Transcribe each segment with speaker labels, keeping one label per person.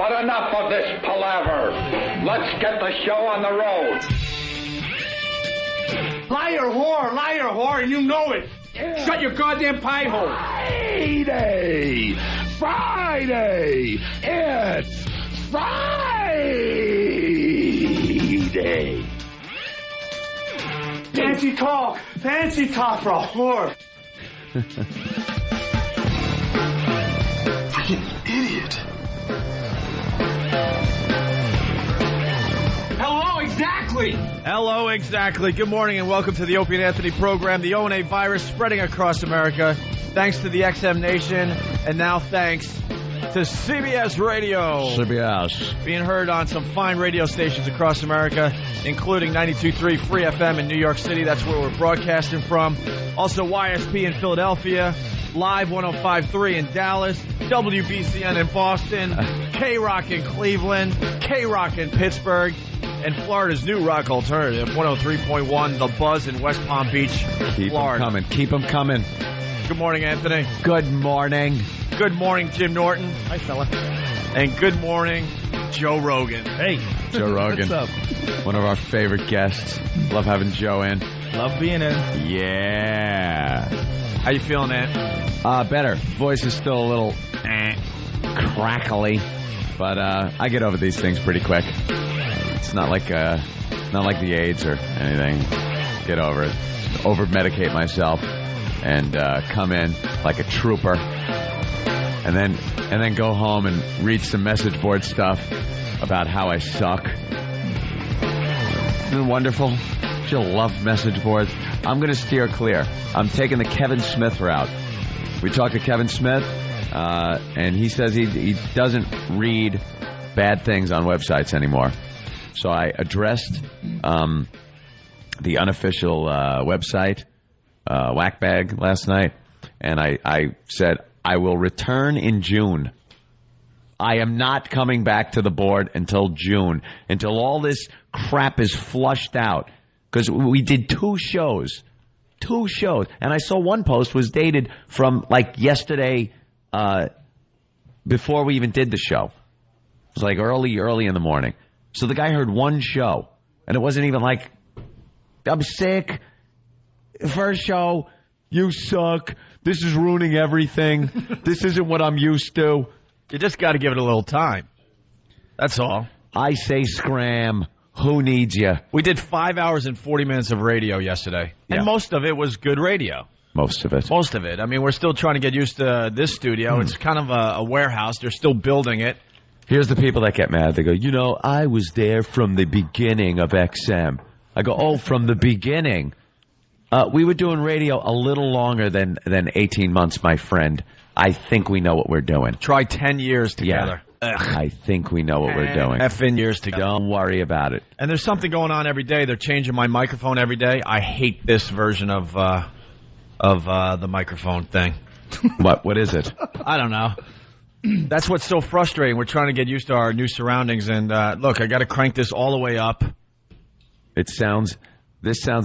Speaker 1: But enough of this palaver. Let's get the show on the road.
Speaker 2: Liar whore, and you know it. Yeah. Shut your goddamn pie hole.
Speaker 3: Friday. It's Friday.
Speaker 2: Fancy talk for a whore.
Speaker 3: Freaking idiot.
Speaker 4: Hello, exactly. Good morning and welcome to the Opie and Anthony program. The O&A virus spreading across America. Thanks to the XM Nation, and now thanks to CBS Radio.
Speaker 5: CBS.
Speaker 4: Being heard on some fine radio stations across America, including 92.3 Free FM in New York City. That's where we're broadcasting from. Also YSP in Philadelphia. Live 105.3 in Dallas. WBCN in Boston. K-Rock in Cleveland. K-Rock in Pittsburgh. And Florida's new rock alternative, 103.1 The Buzz in West Palm Beach, Florida.
Speaker 5: Keep them coming.
Speaker 4: Good morning, Anthony.
Speaker 5: Good morning.
Speaker 4: Good morning, Jim Norton.
Speaker 6: Hi, fella.
Speaker 4: And good morning, Joe Rogan.
Speaker 6: Hey.
Speaker 5: Joe Rogan.
Speaker 6: What's up?
Speaker 5: One of our favorite guests. Love having Joe in.
Speaker 6: Love being in.
Speaker 5: Yeah.
Speaker 4: How you feeling, Ant?
Speaker 5: Better. Voice is still a little crackly, but I get over these things pretty quick. It's not like the AIDS or anything. Get over it. Over medicate myself and come in like a trooper, and then go home and read some message board stuff about how I suck. Isn't it wonderful? She'll love message boards. I'm going to steer clear. I'm taking the Kevin Smith route. We talked to Kevin Smith, and he says he doesn't read bad things on websites anymore. So I addressed the unofficial website, Whackbag, last night, and I said, I will return in June. I am not coming back to the board until June, until all this crap is flushed out. Because we did two shows, and I saw one post was dated from like yesterday before we even did the show. It was like early in the morning. So the guy heard one show, and it wasn't even like, I'm sick, first show, you suck, this is ruining everything, this isn't what I'm used to.
Speaker 4: You just got to give it a little time. That's all.
Speaker 5: I say scram. Who needs you?
Speaker 4: We did 5 hours and 40 minutes of radio yesterday, and most of it was good radio.
Speaker 5: Most of it.
Speaker 4: I mean, we're still trying to get used to this studio. It's kind of a warehouse. They're still building it.
Speaker 5: Here's the people that get mad. They go, I was there from the beginning of XM. I go, oh, from the beginning. We were doing radio a little longer than 18 months, my friend. I think we know what we're doing.
Speaker 4: Try 10 years together.
Speaker 5: Yeah. I think we know what we're doing.
Speaker 4: Effing years together.
Speaker 5: Don't worry about it.
Speaker 4: And there's something going on every day. They're changing my microphone every day. I hate this version of the microphone thing.
Speaker 5: What is it?
Speaker 4: I don't know. That's what's so frustrating. We're trying to get used to our new surroundings, and look, I got to crank this all the way up.
Speaker 5: This sounds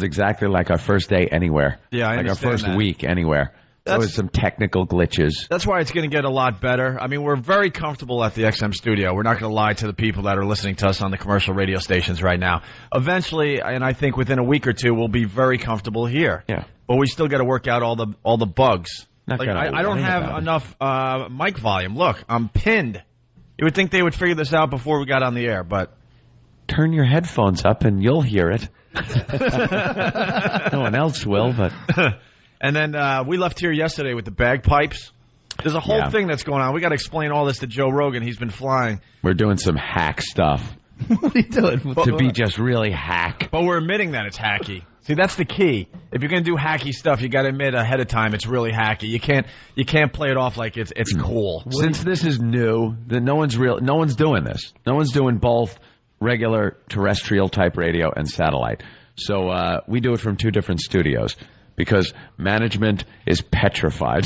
Speaker 5: exactly like our first day anywhere.
Speaker 4: Yeah, I
Speaker 5: like
Speaker 4: understand
Speaker 5: our first
Speaker 4: that.
Speaker 5: week anywhere. There was some technical glitches.
Speaker 4: That's why it's going to get a lot better. I mean, we're very comfortable at the XM studio. We're not going to lie to the people that are listening to us on the commercial radio stations right now. Eventually, and I think within a week or two, we'll be very comfortable here.
Speaker 5: Yeah.
Speaker 4: But we still got to work out all the bugs.
Speaker 5: I
Speaker 4: don't have enough mic volume. Look, I'm pinned. You would think they would figure this out before we got on the air, but...
Speaker 5: Turn your headphones up and you'll hear it. No one else will, but...
Speaker 4: And then we left here yesterday with the bagpipes. There's a whole thing that's going on. We got to explain all this to Joe Rogan. He's been flying.
Speaker 5: We're doing some hack stuff.
Speaker 6: What are you doing?
Speaker 5: To be just really hack.
Speaker 4: But we're admitting that it's hacky. See, that's the key. If you're going to do hacky stuff, you got to admit ahead of time it's really hacky. You can't play it off like it's cool.
Speaker 5: Since this is new, then no one's doing this. No one's doing both regular terrestrial type radio and satellite. So we do it from two different studios. Because management is petrified.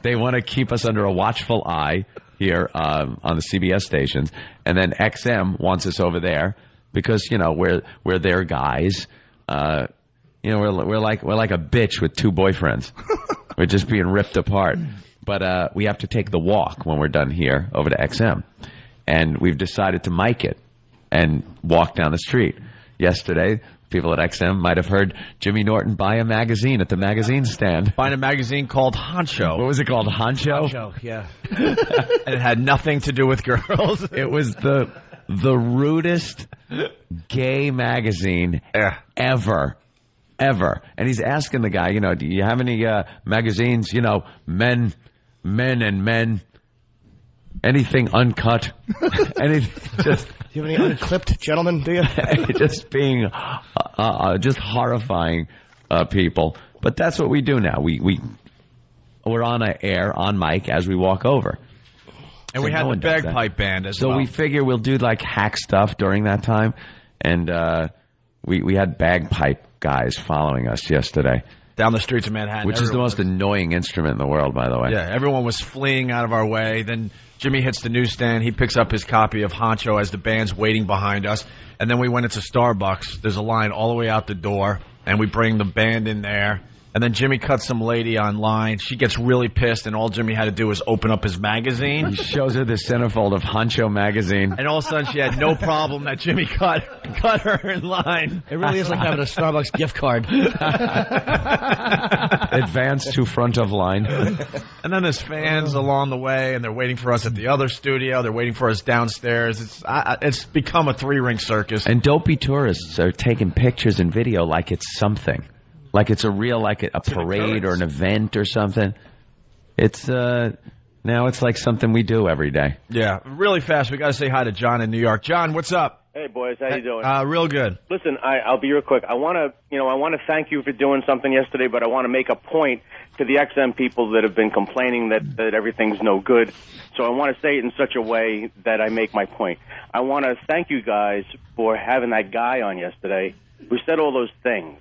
Speaker 5: They want to keep us under a watchful eye here on the CBS stations, and then XM wants us over there because we're their guys. We're like a bitch with two boyfriends. We're just being ripped apart. But we have to take the walk when we're done here over to XM. and we've decided to mic it and walk down the street. Yesterday, people at XM might have heard Jimmy Norton buy a magazine at the magazine stand.
Speaker 4: Find a magazine called Honcho.
Speaker 5: What was it called? Honcho?
Speaker 6: Joe, yeah.
Speaker 4: And it had nothing to do with girls.
Speaker 5: It was the rudest gay magazine ever. And he's asking the guy, do you have any magazines, men and men, anything uncut? Just...
Speaker 6: Do you have any unclipped gentlemen, do you?
Speaker 5: Just being just horrifying people. But that's what we do now. We're on air, on mic, as we walk over.
Speaker 4: And so we had the bagpipe band as well.
Speaker 5: So we figure we'll do like hack stuff during that time. And we had bagpipe guys following us yesterday.
Speaker 4: Down the streets of Manhattan.
Speaker 5: Which is the most annoying instrument in the world, by the way.
Speaker 4: Yeah, everyone was fleeing out of our way. Then Jimmy hits the newsstand. He picks up his copy of Honcho as the band's waiting behind us. And then we went into Starbucks. There's a line all the way out the door. And we bring the band in there. And then Jimmy cuts some lady online. She gets really pissed, and all Jimmy had to do was open up his magazine.
Speaker 5: He shows her the centerfold of Honcho magazine.
Speaker 4: And all of a sudden, she had no problem that Jimmy cut her in line.
Speaker 6: It really is like having a Starbucks gift card.
Speaker 5: Advance to front of line.
Speaker 4: And then there's fans along the way, and they're waiting for us at the other studio. They're waiting for us downstairs. It's become a three-ring circus.
Speaker 5: And dopey tourists are taking pictures and video like it's something. Like it's a real, like a parade or an event or something. It's now it's like something we do every day.
Speaker 4: Yeah, really fast. We got to say hi to John in New York. John, what's up?
Speaker 7: Hey boys, how you doing?
Speaker 4: Real good.
Speaker 7: Listen, I'll be real quick. I want to thank you for doing something yesterday, but I want to make a point to the XM people that have been complaining that everything's no good. So I want to say it in such a way that I make my point. I want to thank you guys for having that guy on yesterday who said all those things.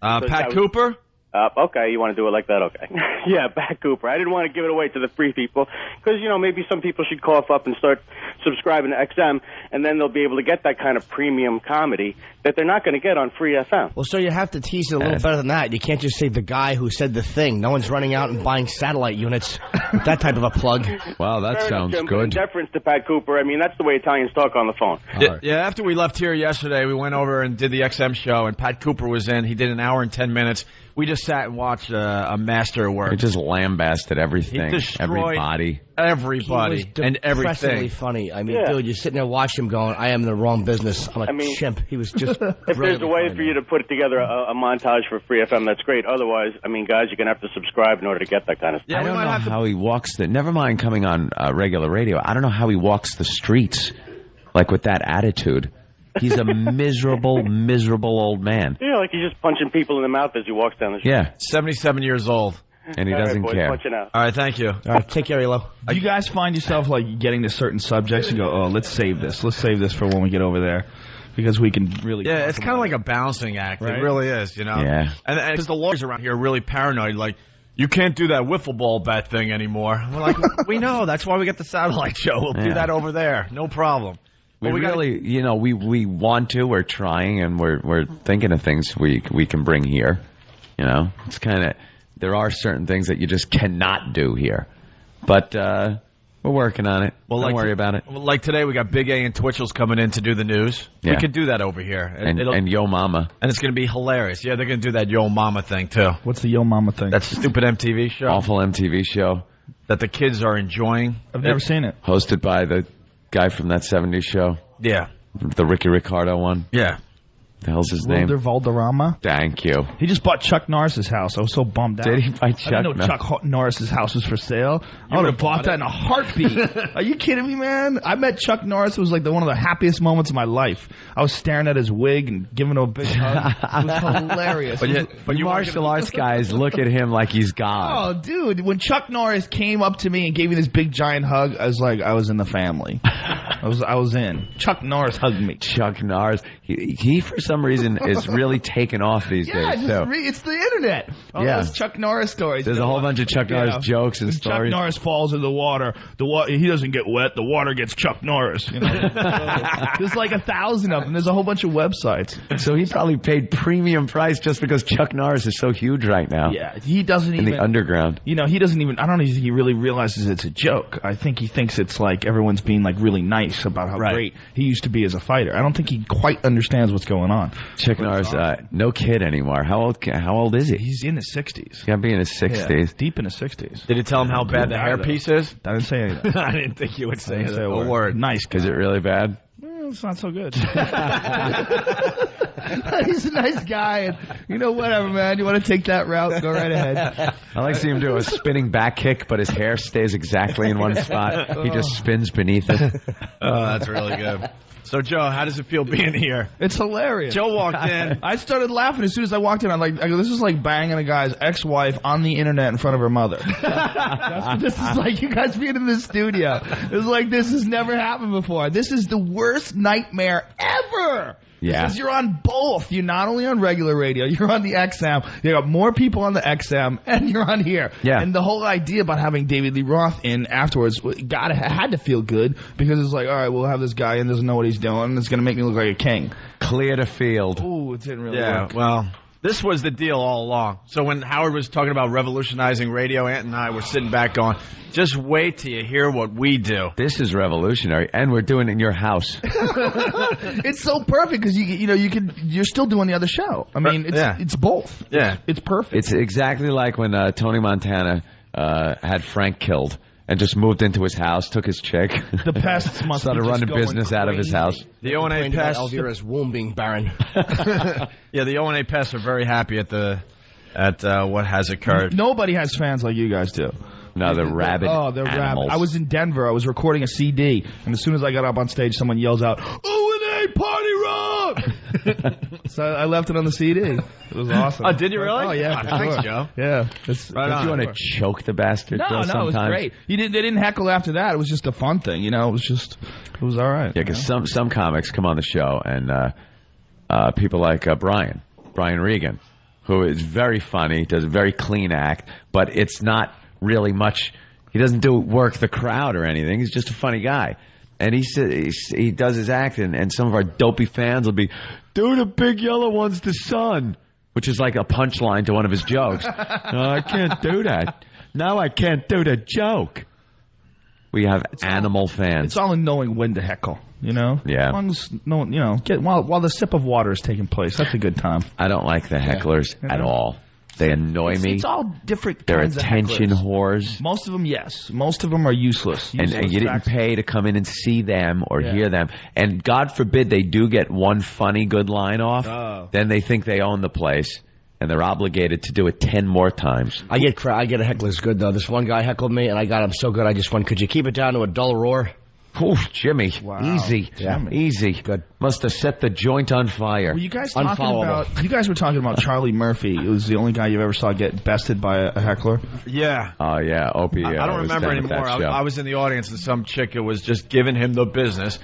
Speaker 4: Pat Cooper?
Speaker 7: Okay, you want to do it like that? Okay. Yeah, Pat Cooper. I didn't want to give it away to the free people because, maybe some people should cough up and start subscribing to XM, and then they'll be able to get that kind of premium comedy that they're not going to get on free FM.
Speaker 6: Well, so you have to tease it a little better than that. You can't just say the guy who said the thing. No one's running out and buying satellite units with that type of a plug.
Speaker 5: Wow, that sounds good.
Speaker 7: In deference to Pat Cooper, I mean, that's the way Italians talk on the phone.
Speaker 4: Yeah, after we left here yesterday, we went over and did the XM show, and Pat Cooper was in. He did an hour and 10 minutes. We just sat and watched a master work.
Speaker 5: He just lambasted everything,
Speaker 4: he destroyed
Speaker 5: everybody
Speaker 4: and everything.
Speaker 6: Funny. I mean, dude, you're sitting there watching him going, I am in the wrong business. I'm a chimp. He was just
Speaker 7: if there's a way for you to put together a montage for free FM, that's great. Otherwise, I mean, guys, you're going to have to subscribe in order to get that kind of stuff.
Speaker 5: Yeah, I don't know how he walks never mind coming on regular radio. I don't know how he walks the streets like with that attitude. He's a miserable old man.
Speaker 7: Yeah, like he's just punching people in the mouth as he walks down the street.
Speaker 5: Yeah.
Speaker 4: 77 years old.
Speaker 5: And he doesn't care.
Speaker 7: All
Speaker 4: right, thank you.
Speaker 6: All right, take care, Elo.
Speaker 8: Do you guys find yourself like getting to certain subjects and go, oh, let's save this for when we get over there? Because we can really...
Speaker 4: Yeah, it's kind of like a balancing act. Right? It really is,
Speaker 5: Yeah.
Speaker 4: And because the lawyers around here are really paranoid, like, you can't do that wiffle ball bet thing anymore. We're like, we know. That's why we get the satellite show. We'll do that over there. No problem.
Speaker 5: We really, we want to. We're trying, and we're thinking of things we can bring here. It's kind of, there are certain things that you just cannot do here, but we're working on it. Well, don't worry about it.
Speaker 4: Like today, we got Big A and Twitchell's coming in to do the news. Yeah. We could do that over here,
Speaker 5: and Yo Mama,
Speaker 4: and it's going to be hilarious. Yeah, they're going to do that Yo Mama thing too.
Speaker 8: What's the Yo Mama thing?
Speaker 4: That stupid MTV show.
Speaker 5: Awful MTV show
Speaker 4: that the kids are enjoying.
Speaker 8: I've never seen it.
Speaker 5: Hosted by the guy from that 70s show.
Speaker 4: Yeah.
Speaker 5: The Ricky Ricardo one.
Speaker 4: Yeah.
Speaker 5: The hell's his name?
Speaker 8: Valderrama.
Speaker 5: Thank you.
Speaker 8: He just bought Chuck Norris's house. I was so bummed out.
Speaker 5: Did he buy Chuck?
Speaker 8: I didn't know Chuck Norris's house was for sale. I would have bought that in a heartbeat. Are you kidding me, man? I met Chuck Norris. It was like one of the happiest moments of my life. I was staring at his wig and giving him a big hug. It was hilarious.
Speaker 5: But you martial arts guys look at him like he's God.
Speaker 8: Oh, dude. When Chuck Norris came up to me and gave me this big giant hug, I was like, I was in the family. I was in. Chuck Norris hugged me.
Speaker 5: Chuck Norris. He for some some reason is really taken off these days. So.
Speaker 8: It's the internet. All those Chuck Norris stories.
Speaker 5: There's a whole bunch of Chuck Norris jokes and stories.
Speaker 8: Chuck Norris falls in the water. He doesn't get wet. The water gets Chuck Norris. You know? There's like 1,000 of them. There's a whole bunch of websites.
Speaker 5: So he probably paid premium price just because Chuck Norris is so huge right now.
Speaker 8: Yeah, he doesn't even.
Speaker 5: In the underground.
Speaker 8: You know, he doesn't even. I don't think he really realizes it's a joke. I think he thinks it's like everyone's being like really nice about how great he used to be as a fighter. I don't think he quite understands what's going on.
Speaker 5: Chuck Norris, no kid anymore. How old is he?
Speaker 8: He's in his 60s.
Speaker 5: He's got to be in his 60s.
Speaker 8: Yeah, deep in his 60s.
Speaker 4: Did he tell him how bad the hairpiece is?
Speaker 8: I didn't say anything.
Speaker 4: I didn't think you would say a word.
Speaker 8: Nice guy.
Speaker 5: Is it really bad?
Speaker 8: Well, it's not so good. He's a nice guy, and you know, whatever, man. You want to take that route? Go right ahead.
Speaker 5: I like to see him do a spinning back kick, but his hair stays exactly in one spot. He just spins beneath it.
Speaker 4: Oh, that's really good. So, Joe, how does it feel being here?
Speaker 8: It's hilarious.
Speaker 4: Joe walked in.
Speaker 8: I started laughing as soon as I walked in. I go, this is like banging a guy's ex-wife on the internet in front of her mother. That's what this is like. You guys being in the studio. It's like this has never happened before. This is the worst nightmare ever.
Speaker 5: Yeah.
Speaker 8: Because you're on both. You're not only on regular radio, you're on the XM. You got more people on the XM, and you're on here.
Speaker 5: Yeah.
Speaker 8: And the whole idea about having David Lee Roth in afterwards had to feel good, because it's like, all right, we'll have this guy in, doesn't know what he's doing, and it's going to make me look like a king.
Speaker 5: Clear the field.
Speaker 8: Ooh, it didn't really work.
Speaker 4: Well, this was the deal all along. So when Howard was talking about revolutionizing radio, Ant and I were sitting back going, just wait till you hear what we do.
Speaker 5: This is revolutionary, and we're doing it in your house.
Speaker 8: It's so perfect because you're still doing the other show. I mean, it's both.
Speaker 4: Yeah,
Speaker 8: it's perfect.
Speaker 5: It's exactly like when Tony Montana had Frank killed and just moved into his house, took his chick.
Speaker 8: The pests must
Speaker 5: started running business out of his house.
Speaker 4: The O&A pests.
Speaker 6: Elvira's womb being barren.
Speaker 4: Yeah, the O&A pests are very happy at what has occurred.
Speaker 8: Nobody has fans like you guys do.
Speaker 5: No, they're rabid.
Speaker 8: Oh, they're
Speaker 5: animals.
Speaker 8: rabid. I was in Denver. I was recording a CD, and as soon as I got up on stage, someone yells out, "O&A Party Rock!" So I left it on the CD. It was awesome.
Speaker 4: Oh, did you really?
Speaker 8: Oh, yeah.
Speaker 4: Thanks, Joe.
Speaker 8: Yeah.
Speaker 5: Don't you want to choke the bastard?
Speaker 8: No, it was great. They didn't heckle after that. It was just a fun thing, you know. It was all right.
Speaker 5: Yeah, because some comics come on the show, and people like Brian Regan, who is very funny, does a very clean act, but it's not really much. He doesn't work the crowd or anything. He's just a funny guy. And he does his act, and some of our dopey fans will be, "Dude, the big yellow one's the sun," which is like a punchline to one of his jokes. I can't do that. Now I can't do the joke. We have animal fans.
Speaker 8: It's all in knowing when to heckle, you know?
Speaker 5: Yeah.
Speaker 8: As long as while the sip of water is taking place, that's a good time.
Speaker 5: I don't like the hecklers at all. They annoy me.
Speaker 8: It's all different
Speaker 5: They're
Speaker 8: kinds of
Speaker 5: attention
Speaker 8: hecklers.
Speaker 5: whores.
Speaker 8: Most of them, yes. Most of them are useless.
Speaker 5: And you didn't pay to come in and see them or hear them. And God forbid they do get one funny good line off.
Speaker 8: Oh.
Speaker 5: Then they think they own the place, and they're obligated to do it 10 more times.
Speaker 6: I get a heckler's good, though. This one guy heckled me, and I got him so good, I just went, "Could you keep it down to a dull roar?"
Speaker 5: Oof, Jimmy.
Speaker 8: Wow.
Speaker 5: Easy.
Speaker 8: Yeah.
Speaker 5: Easy.
Speaker 6: Good.
Speaker 5: Must have set the joint on fire.
Speaker 8: Were you guys
Speaker 6: Unfollowable.
Speaker 8: you guys were talking about Charlie Murphy, who was the only guy you ever saw get bested by a heckler?
Speaker 4: Yeah.
Speaker 5: Oh, yeah. Opie.
Speaker 4: I don't
Speaker 5: was
Speaker 4: remember
Speaker 5: done with
Speaker 4: anymore.
Speaker 5: that show.
Speaker 4: I was in the audience, and some chick was just giving him the business,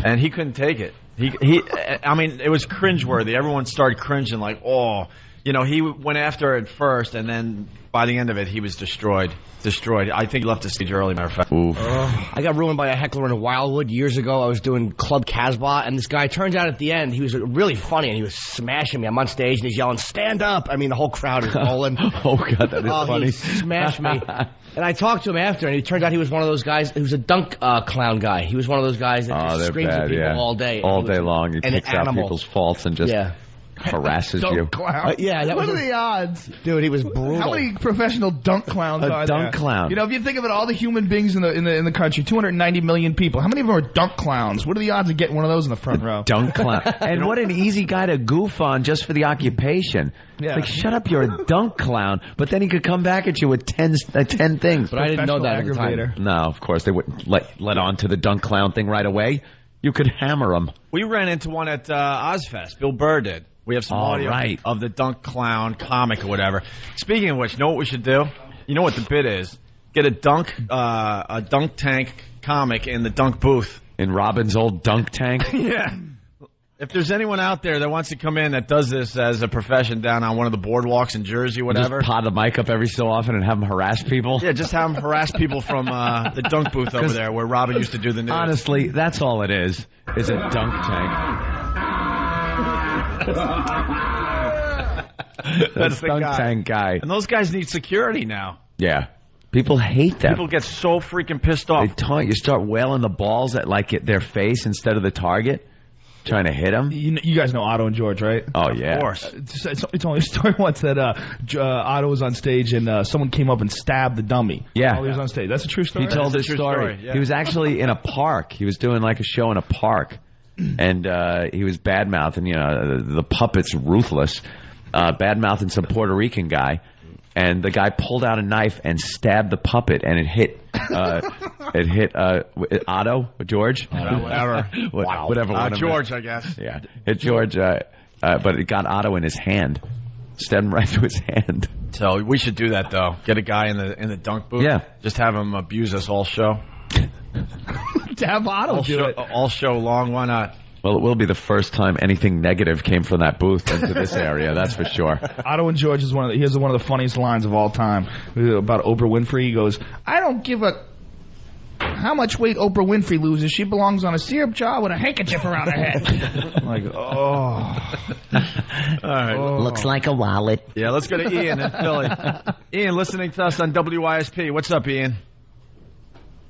Speaker 4: and he couldn't take it. I mean, it was cringeworthy. Everyone started cringing like, oh. You know, he went after it first, and then by the end of it, he was destroyed. I think he left the stage early, matter of fact.
Speaker 5: Oof.
Speaker 6: I got ruined by a heckler in Wildwood years ago. I was doing Club Casbah, and this guy, turns out at the end, he was really funny, and he was smashing me. I'm on stage, and he's yelling, "Stand up!" I mean, the whole crowd is rolling.
Speaker 5: Oh, God, that is funny.
Speaker 6: He smashed me. And I talked to him after, and it turned out he was one of those guys, he was a dunk clown guy. He was one of those guys that just screams at people all day.
Speaker 5: All day long. He picks out people's faults and just harasses you.
Speaker 8: Clown. What are the odds?
Speaker 6: Dude, he was brutal.
Speaker 8: How many professional dunk clowns are there?
Speaker 5: A dunk clown.
Speaker 8: You know, if you think of it, all the human beings in the country, 290 million people, how many of them are dunk clowns? What are the odds of getting one of those in the front row?
Speaker 5: Dunk clown. And what an easy guy to goof on just for the occupation.
Speaker 8: Yeah.
Speaker 5: Like, shut up, you're a dunk clown. But then he could come back at you with 10 things.
Speaker 6: But I didn't know that at the time.
Speaker 5: No, of course, they wouldn't let on to the dunk clown thing right away. You could hammer him.
Speaker 4: We ran into one at Ozfest. Bill Burr did. We have some audio of the dunk clown comic or whatever. Speaking of which, you know what we should do? You know what the bit is? Get a dunk tank comic in the dunk booth.
Speaker 5: In Robin's old dunk tank?
Speaker 4: Yeah. If there's anyone out there that wants to come in that does this as a profession down on one of the boardwalks in Jersey, whatever.
Speaker 5: Just pot the mic up every so often and have them harass people?
Speaker 4: Yeah, just have them harass people from the dunk booth over there where Robin used to do the news.
Speaker 5: Honestly, that's all it is a dunk tank.
Speaker 4: That's the
Speaker 5: dunk
Speaker 4: guy.
Speaker 5: Tank guy.
Speaker 4: And those guys need security now.
Speaker 5: Yeah. People hate them.
Speaker 4: People get so freaking pissed off.
Speaker 5: They taunt you. Start wailing the balls at their face instead of the target. Trying to hit him?
Speaker 8: You guys know Otto and George, right?
Speaker 5: Oh, yeah.
Speaker 4: Of course.
Speaker 8: It's only a story once that Otto was on stage and someone came up and stabbed the dummy.
Speaker 5: Yeah.
Speaker 8: While he was on stage. That's a true story?
Speaker 5: He told this story.
Speaker 4: Yeah.
Speaker 5: He was actually in a park. He was doing like a show in a park. And he was bad-mouthing, the puppet's ruthless. Bad-mouthing some Puerto Rican guy. And the guy pulled out a knife and stabbed the puppet, and it hit Otto, George,
Speaker 4: Whatever.
Speaker 5: Whatever.
Speaker 4: George, I guess.
Speaker 5: Yeah, hit George, but it got Otto in his hand, stabbed him right through his hand.
Speaker 4: So we should do that though. Get a guy in the dunk booth.
Speaker 5: Yeah.
Speaker 4: Just have him abuse us all show.
Speaker 8: To have Otto do it.
Speaker 4: All show long. Why not?
Speaker 5: Well, it will be the first time anything negative came from that booth into this area. That's for sure.
Speaker 8: Otto and George is one of the funniest lines of all time about Oprah Winfrey. He goes, "I don't give a how much weight Oprah Winfrey loses. She belongs on a syrup jar with a handkerchief around her head." Like,
Speaker 4: All right.
Speaker 9: Looks like a wallet.
Speaker 4: Yeah, let's go to Ian in Philly. Ian, listening to us on WYSP. What's up, Ian?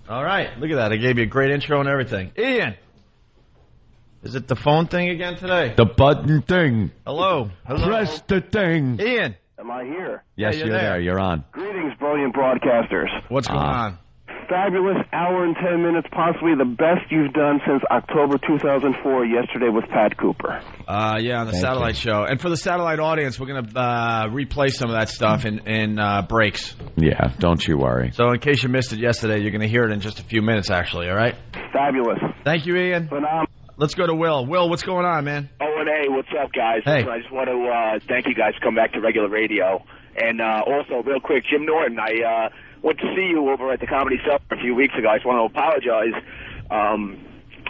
Speaker 4: All right. Look at that. I gave you a great intro and everything. Ian. Is it the phone thing again today?
Speaker 5: The button thing.
Speaker 4: Hello.
Speaker 5: Press the thing.
Speaker 4: Ian.
Speaker 7: Am I here?
Speaker 5: Yes,
Speaker 4: Yeah,
Speaker 5: you're there. You're on.
Speaker 7: Greetings, brilliant broadcasters.
Speaker 4: What's going on?
Speaker 7: Fabulous hour and 10 minutes, possibly the best you've done since October 2004, yesterday with Pat Cooper.
Speaker 4: Yeah, on the satellite show. And for the satellite audience, we're going to replay some of that stuff in breaks.
Speaker 5: Yeah, don't you worry.
Speaker 4: So in case you missed it yesterday, you're going to hear it in just a few minutes, actually, all right?
Speaker 7: Fabulous.
Speaker 4: Thank you, Ian.
Speaker 7: Phenomenal.
Speaker 4: Let's go to Will. Will, what's going on, man?
Speaker 10: Oh, and hey, what's up, guys?
Speaker 4: Hey.
Speaker 10: I just want to thank you guys for coming back to regular radio. And also, real quick, Jim Norton, I went to see you over at the Comedy Cellar a few weeks ago. I just want to apologize.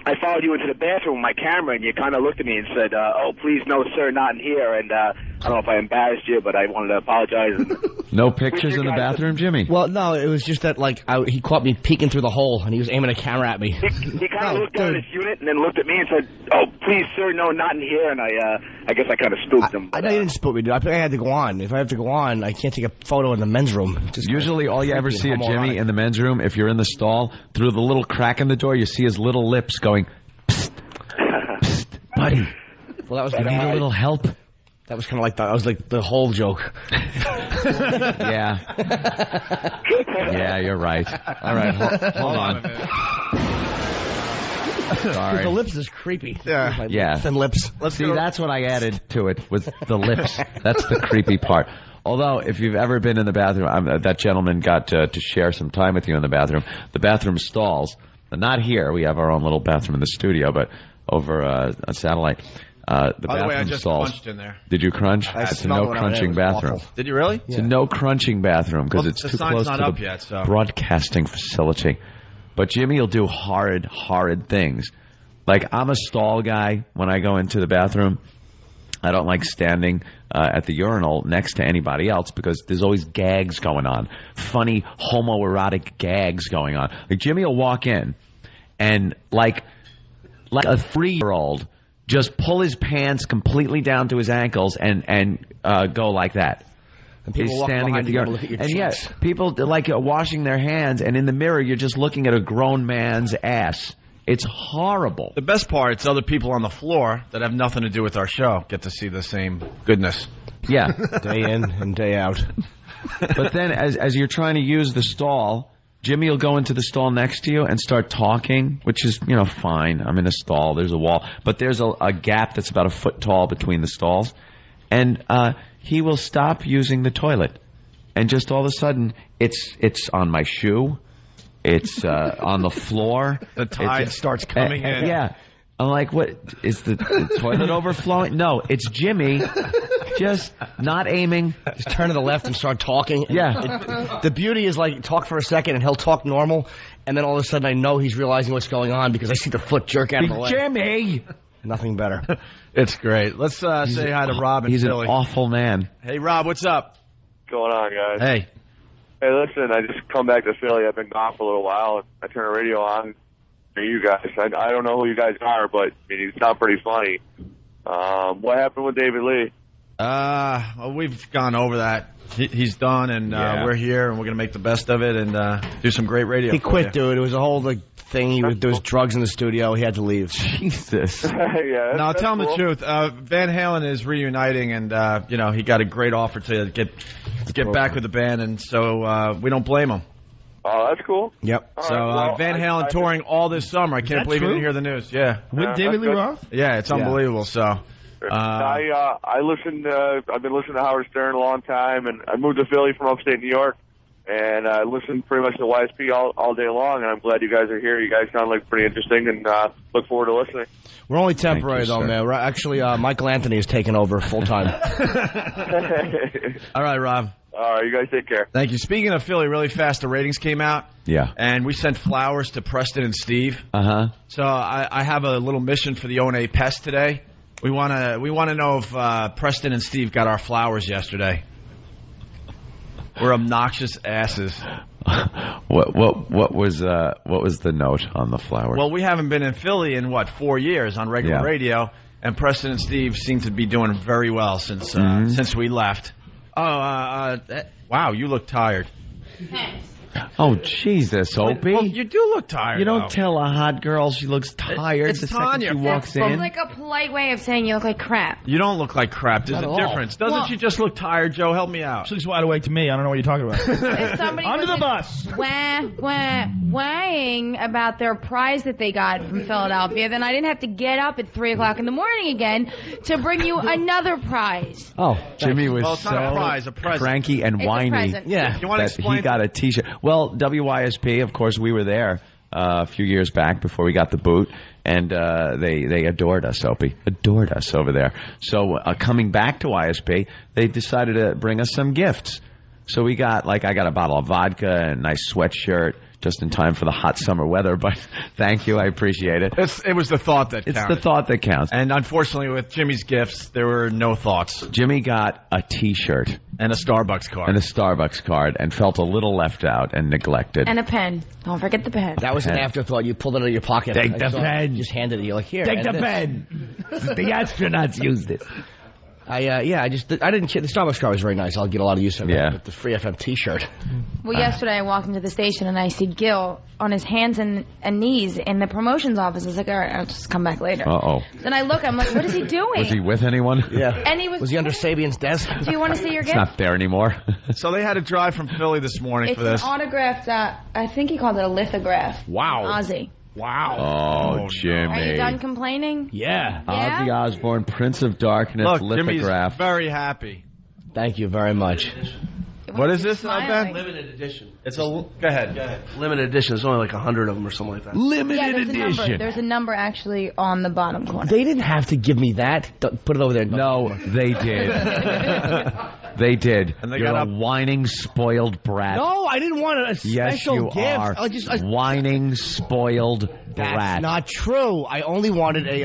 Speaker 10: I followed you into the bathroom with my camera, and you kind of looked at me and said, "Oh, please, no, sir, not in here." And I don't know if I embarrassed you, but I wanted to apologize.
Speaker 5: No pictures in the bathroom, Jimmy?
Speaker 6: Well, no, it was just that, he caught me peeking through the hole, and he was aiming a camera at me.
Speaker 10: He kind of looked down at his unit and then looked at me and said, "Oh, please, sir, no, not in here." And I guess I kind of spooked him.
Speaker 6: I know you didn't spook me, dude. I think I had to go on. If I have to go on, I can't take a photo in the men's room.
Speaker 5: Usually all you ever see of Jimmy in the men's room, if you're in the stall, through the little crack in the door, you see his little lips going, "Psst, psst, buddy.
Speaker 6: Well, that was
Speaker 5: You need a little help?"
Speaker 6: That was kind of like that was like the whole joke.
Speaker 5: Yeah. Yeah, you're right. All right, hold on. Sorry.
Speaker 6: The lips is creepy.
Speaker 4: Yeah.
Speaker 5: Yeah.
Speaker 6: Thin lips.
Speaker 5: See, that's what I added to it, was the lips. That's the creepy part. Although, if you've ever been in the bathroom, that gentleman got to share some time with you in the bathroom. The bathroom stalls, not here. We have our own little bathroom in the studio, but over a satellite.
Speaker 4: By the way, I
Speaker 5: bathroom
Speaker 4: just
Speaker 5: stalls.
Speaker 4: crunched in there.
Speaker 5: Did you crunch? It's a no crunching bathroom.
Speaker 4: Did you really?
Speaker 5: It's a no crunching bathroom because
Speaker 4: Well,
Speaker 5: it's
Speaker 4: the
Speaker 5: too
Speaker 4: sign's
Speaker 5: close
Speaker 4: not
Speaker 5: to
Speaker 4: up
Speaker 5: the
Speaker 4: yet, so.
Speaker 5: broadcasting facility. But Jimmy will do horrid things. Like, I'm a stall guy when I go into the bathroom. I don't like standing at the urinal next to anybody else because there's always gags going on. Funny homoerotic gags going on. Like, Jimmy will walk in and like a 3-year-old just pull his pants completely down to his ankles and go like that.
Speaker 6: And
Speaker 5: He's standing at the urinal. And yes, people like washing their hands, and in the mirror you're just looking at a grown man's ass. It's horrible.
Speaker 4: The best part, it's other people on the floor that have nothing to do with our show get to see the same goodness.
Speaker 5: Yeah.
Speaker 6: Day in and day out.
Speaker 5: But then as you're trying to use the stall, Jimmy will go into the stall next to you and start talking, which is, fine. I'm in a stall. There's a wall. But there's a gap that's about a foot tall between the stalls. And he will stop using the toilet. And just all of a sudden, it's on my shoe. It's on the floor.
Speaker 4: The tide starts coming in.
Speaker 5: Yeah. I'm like, what? Is the toilet overflowing? No, it's Jimmy just not aiming.
Speaker 6: Just turn to the left and start talking.
Speaker 5: Yeah.
Speaker 6: The beauty is, talk for a second and he'll talk normal, and then all of a sudden I know he's realizing what's going on because I see the foot jerk out of the leg.
Speaker 5: Jimmy!
Speaker 6: Nothing better.
Speaker 4: It's great. Let's say hi to Rob in
Speaker 5: He's
Speaker 4: Philly.
Speaker 5: an awful man.
Speaker 4: Hey, Rob, what's up?
Speaker 9: What's going on, guys?
Speaker 4: Hey.
Speaker 9: Hey, listen, I just come back to Philly. I've been gone for a little while. I turn the radio on for you guys. I don't know who you guys are, but you sound pretty funny. What happened with David Lee?
Speaker 4: Well, we've gone over that. He's done, and we're here, and we're going to make the best of it and do some great radio.
Speaker 6: He quit, dude. It was a whole thing. There was drugs in the studio. He had to leave.
Speaker 5: Jesus.
Speaker 4: No, tell him the truth. Van Halen is reuniting, and he got a great offer to get back with the band, and so we don't blame him.
Speaker 9: Oh, that's cool.
Speaker 6: Yep.
Speaker 4: So Van Halen touring all this summer. I can't believe you didn't hear the news. Yeah.
Speaker 8: With David Lee Roth?
Speaker 4: Yeah, it's unbelievable. So.
Speaker 9: I listened. I've been listening to Howard Stern a long time, and I moved to Philly from upstate New York, and I listened pretty much to YSP all day long. And I'm glad you guys are here. You guys sound like pretty interesting, and look forward to listening.
Speaker 6: We're only temporary, though, man. We're actually, Michael Anthony is taking over full time.
Speaker 4: All right, Rob.
Speaker 9: All right, you guys take care.
Speaker 4: Thank you. Speaking of Philly, really fast, the ratings came out.
Speaker 5: Yeah.
Speaker 4: And we sent flowers to Preston and Steve.
Speaker 5: Uh-huh.
Speaker 4: So I have a little mission for the O&A Pest today. We want to know if Preston and Steve got our flowers yesterday. We're obnoxious asses.
Speaker 5: What was the note on the flowers?
Speaker 4: Well, we haven't been in Philly in 4 years on regular radio, and Preston and Steve seem to be doing very well since we left. Oh, wow, you look tired.
Speaker 5: Oh, Jesus, Opie.
Speaker 4: Well, you do look tired.
Speaker 5: You don't tell a hot girl she looks tired the second she walks in.
Speaker 11: It's like a polite way of saying you look like crap.
Speaker 4: You don't look like crap. There's a difference. Doesn't she just look tired, Joe? Help me out.
Speaker 8: She looks wide awake to me. I don't know what you're talking about.
Speaker 11: If somebody
Speaker 8: Under the bus.
Speaker 11: Whining about their prize that they got from Philadelphia, then I didn't have to get up at 3 o'clock in the morning again to bring you another prize.
Speaker 5: Oh, Jimmy was
Speaker 4: it's not a prize, a present.
Speaker 5: Cranky and
Speaker 11: It's
Speaker 5: whiny.
Speaker 11: a present.
Speaker 4: Yeah. You want to explain?
Speaker 5: He got a T-shirt. Well, WYSP, of course, we were there a few years back before we got the boot, and they adored us, Opie. Adored us over there. So coming back to YSP, they decided to bring us some gifts. So we got, I got a bottle of vodka and a nice sweatshirt just in time for the hot summer weather, but thank you, I appreciate it.
Speaker 4: It was the thought that counted.
Speaker 5: It's the thought that counts.
Speaker 4: And unfortunately, with Jimmy's gifts, there were no thoughts.
Speaker 5: Jimmy got a T-shirt.
Speaker 4: And a Starbucks card. And felt a little left out and neglected.
Speaker 11: And a pen. Don't forget the pen.
Speaker 6: That was an afterthought. You pulled it out of your pocket.
Speaker 5: Take the pen.
Speaker 6: Just handed it. You're like, here.
Speaker 5: Take the pen. The astronauts used it.
Speaker 6: I didn't. The Starbucks card was very nice. I'll get a lot of use out of it.
Speaker 5: Yeah.
Speaker 6: But the Free FM T-shirt.
Speaker 11: Well, yesterday I walked into the station and I see Gil on his hands and knees in the promotions office. I was like, all right, I'll just come back later.
Speaker 5: Uh-oh.
Speaker 11: Then I look, I'm like, what is he doing?
Speaker 5: Was he with anyone?
Speaker 6: Yeah.
Speaker 11: And he was
Speaker 6: he under Sabian's desk?
Speaker 11: Do you want to see your
Speaker 5: It's
Speaker 11: gift?
Speaker 5: not there anymore.
Speaker 4: So they had to drive from Philly this morning
Speaker 11: It's
Speaker 4: for this.
Speaker 11: an autographed, I think he called it a lithograph.
Speaker 6: Wow.
Speaker 11: Ozzy.
Speaker 6: Wow.
Speaker 5: Oh, Jimmy.
Speaker 11: Are you done complaining?
Speaker 6: Yeah.
Speaker 5: Ozzy Osbourne, Prince of Darkness,
Speaker 4: Look,
Speaker 5: lithograph.
Speaker 4: Jimmy's very happy.
Speaker 6: Thank you very much.
Speaker 4: What is this, Ben?
Speaker 12: Limited edition.
Speaker 4: Go ahead.
Speaker 12: Limited edition. There's only like 100 of them or something like that.
Speaker 11: Limited edition. There's a number actually on the bottom corner.
Speaker 6: They didn't have to give me that. Put it over there.
Speaker 5: No, they did. They did.
Speaker 4: And they
Speaker 5: You're
Speaker 4: got
Speaker 5: a whining, spoiled brat.
Speaker 6: No, I didn't want a special
Speaker 5: yes, you
Speaker 6: gift.
Speaker 5: are. Whining, spoiled brat.
Speaker 6: That's not true. I only wanted a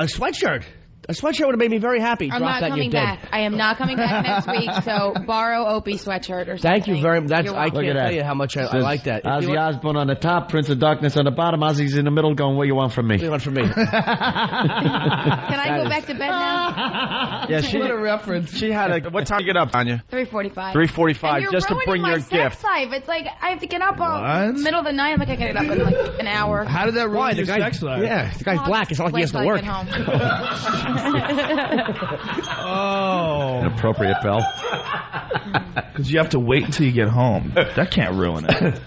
Speaker 6: sweatshirt. A sweatshirt would have made me very happy.
Speaker 11: I'm
Speaker 6: Drop
Speaker 11: not coming back. I am not coming back next week, so borrow Opie sweatshirt or something.
Speaker 6: Thank you very much. I
Speaker 5: Look
Speaker 6: can't
Speaker 5: at
Speaker 6: tell
Speaker 5: that.
Speaker 6: you how much I like that.
Speaker 5: Ozzy Osbourne on the top, Prince of Darkness on the bottom, Ozzy's in the middle going, what do you want from me?
Speaker 6: What do you want from me?
Speaker 11: Can I go back to bed now?
Speaker 4: Yeah, what a reference. She had what time you get up, Anya?
Speaker 11: 3:45.
Speaker 4: 3:45, just to bring your
Speaker 11: sex
Speaker 4: gift.
Speaker 11: life. It's like I have to get up all middle of the night. I'm like, I get up in like an hour.
Speaker 8: How did that ruin your
Speaker 6: the guy,
Speaker 8: sex life?
Speaker 6: Yeah, the guy's black. It's not like he has to work.
Speaker 8: Oh.
Speaker 5: Inappropriate, Bell.
Speaker 8: Because you have to wait until you get home. That can't ruin it.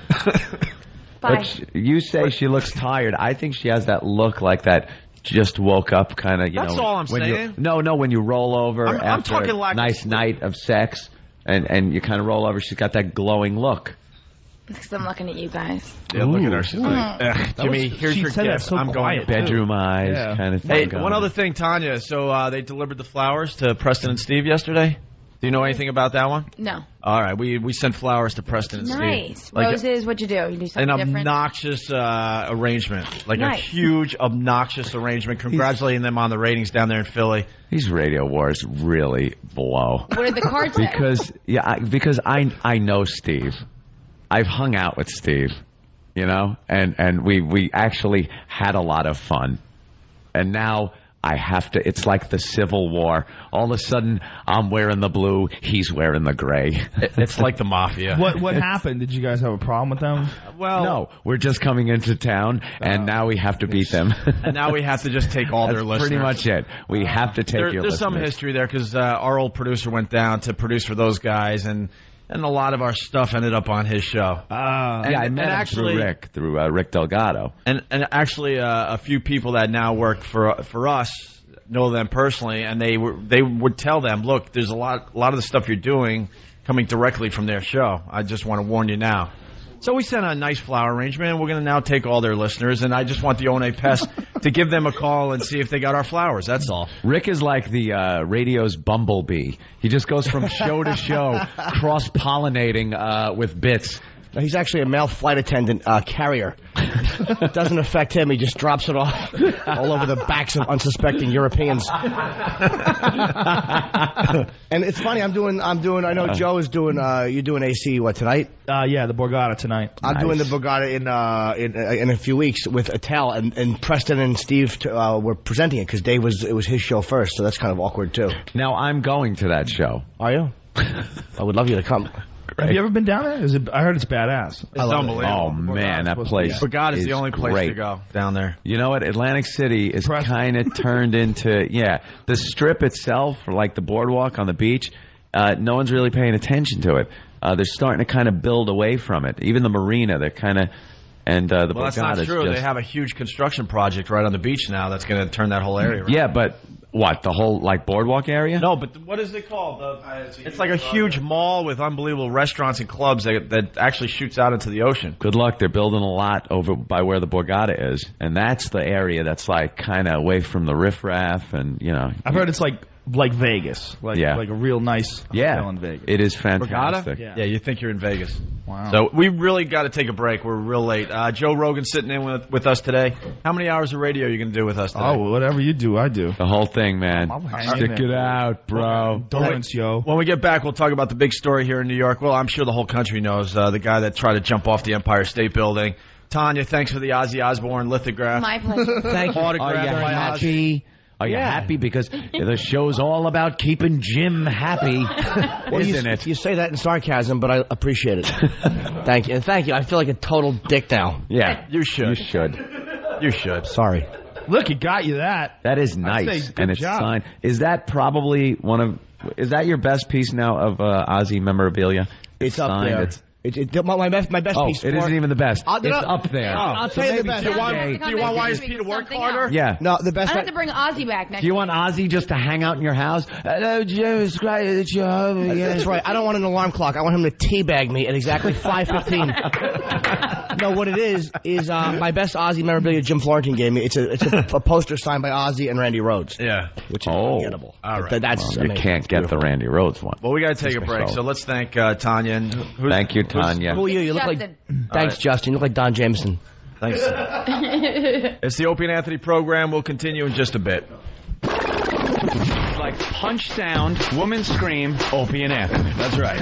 Speaker 11: Bye.
Speaker 5: But you say she looks tired. I think she has that look like that just woke up kind of,
Speaker 4: That's all I'm saying.
Speaker 5: When you roll over
Speaker 4: I'm
Speaker 5: after
Speaker 4: talking
Speaker 5: a
Speaker 4: like
Speaker 5: nice night of sex and you kind of roll over, she's got that glowing look.
Speaker 11: Because I'm looking at you guys.
Speaker 4: Yeah, look at her. She's like, Jimmy, here's your gift.
Speaker 8: So
Speaker 4: I'm going to
Speaker 5: bedroom eyes kind of thing.
Speaker 4: Hey, one other thing, Tanya. So they delivered the flowers to Preston and Steve yesterday? Do you know anything about that one?
Speaker 11: No.
Speaker 4: All right, we sent flowers to Preston and Steve.
Speaker 11: Nice.
Speaker 4: Like
Speaker 11: Roses, what'd you do? You do something
Speaker 4: an
Speaker 11: different?
Speaker 4: obnoxious arrangement, like a
Speaker 11: Nice.
Speaker 4: huge obnoxious arrangement. Congratulating them on the ratings down there in Philly.
Speaker 5: These radio wars really blow.
Speaker 11: What did the card say?
Speaker 5: Because I know Steve. I've hung out with Steve, you know, and we actually had a lot of fun. And now I have to, it's like the Civil War. All of a sudden, I'm wearing the blue, he's wearing the gray.
Speaker 4: It's like the mafia.
Speaker 8: What happened? Did you guys have a problem with them?
Speaker 4: Well,
Speaker 5: no, we're just coming into town, and now we have to beat them.
Speaker 4: And now we have to just take all their listeners.
Speaker 5: Pretty much it. We have to take your
Speaker 4: There's some
Speaker 5: listeners.
Speaker 4: history there because our old producer went down to produce for those guys, and a lot of our stuff ended up on his show.
Speaker 5: I met him through Rick Delgado.
Speaker 4: And actually, a few people that now work for us know them personally, and they would tell them, look, there's a lot of the stuff you're doing coming directly from their show. I just want to warn you now. So we sent a nice flower arrangement, and we're going to now take all their listeners, and I just want the One Pest to give them a call and see if they got our flowers. That's all.
Speaker 5: Rick is like the radio's bumblebee. He just goes from show to show, cross-pollinating with bits.
Speaker 6: He's actually a male flight attendant carrier. It doesn't affect him. He just drops it off all over the backs of unsuspecting Europeans. And it's funny. I'm doing. I know Joe is doing. You're doing AC tonight?
Speaker 8: Yeah, the Borgata tonight.
Speaker 6: I'm doing the Borgata in a few weeks with Attell, and Preston and Steve were presenting it because Dave it was his show first, so that's kind of awkward too.
Speaker 5: Now I'm going to that show.
Speaker 6: Are you? I would love you to come.
Speaker 8: Have you ever been down there? I heard it's badass.
Speaker 4: It's unbelievable.
Speaker 5: Oh, man, that place
Speaker 4: Borgata is the only place
Speaker 5: great.
Speaker 4: to go down there.
Speaker 5: You know what? Atlantic City is kind of turned into, the strip itself, like the boardwalk on the beach, no one's really paying attention to it. They're starting to kind of build away from it. Even the marina, they're kind of... And the
Speaker 4: well, that's not true. They have a huge construction project right on the beach now that's going to turn that whole area around.
Speaker 5: Yeah, but what, the whole boardwalk area?
Speaker 4: No, but what is it called? It's like a huge mall with unbelievable restaurants and clubs that actually shoots out into the ocean.
Speaker 5: Good luck. They're building a lot over by where the Borgata is, and that's the area that's like kind of away from the riffraff, and
Speaker 8: I've heard it's like Vegas, like a real nice hotel in Vegas.
Speaker 5: It is fantastic.
Speaker 4: Borgata? Yeah, you think you're in Vegas.
Speaker 8: Wow.
Speaker 4: So we really got to take a break. We're real late. Joe Rogan sitting in with us today. How many hours of radio are you going to do with us today?
Speaker 8: Oh, whatever you do, I do.
Speaker 5: The whole thing, man. Stick it out, bro.
Speaker 8: Endurance, yo.
Speaker 4: When we get back, we'll talk about the big story here in New York. Well, I'm sure the whole country knows the guy that tried to jump off the Empire State Building. Tanya, thanks for the Ozzy Osbourne lithograph.
Speaker 11: My pleasure.
Speaker 6: Thank you.
Speaker 4: Autograph by Ozzy.
Speaker 5: Are you happy? Because the show's all about keeping Jim happy, isn't it?
Speaker 6: You say that in sarcasm, but I appreciate it. Thank you. And thank you. I feel like a total dick now.
Speaker 5: Yeah,
Speaker 4: you should.
Speaker 5: You should.
Speaker 4: You should.
Speaker 6: Sorry.
Speaker 8: Look, it got you that.
Speaker 5: That is nice, and it's
Speaker 8: job.
Speaker 5: signed. Is that probably is that your best piece now of Ozzy memorabilia?
Speaker 6: It's up
Speaker 5: signed.
Speaker 6: there. My best piece.
Speaker 5: It isn't even the best. It's up there.
Speaker 6: I'll tell you the best.
Speaker 4: Do you want YSP to work harder?
Speaker 5: Yeah.
Speaker 6: No, the best.
Speaker 11: I have to bring Ozzy back next.
Speaker 5: Do you want Ozzy just to hang out in your house? Hello, Jim. It's great that you're home again.
Speaker 6: That's right. I don't want an alarm clock. I want him to teabag me at exactly 5:15. No, what it is my best Ozzy memorabilia Jim Florentine gave me. It's a poster signed by Ozzy and Randy Rhoads.
Speaker 4: Yeah.
Speaker 6: Which is unforgettable.
Speaker 4: All right.
Speaker 6: That's
Speaker 5: you can't get the Randy Rhoads one.
Speaker 4: Well, we got to take a break, so let's thank Tanya. And
Speaker 5: thank you, Tanya.
Speaker 6: Who are you? You look
Speaker 11: Justin.
Speaker 6: like... Thanks, Justin. You look like Don Jameson.
Speaker 4: Thanks. It's the Opie and Anthony program. We'll continue in just a bit.
Speaker 13: Like punch sound, woman scream, Opie and Anthony.
Speaker 4: That's right.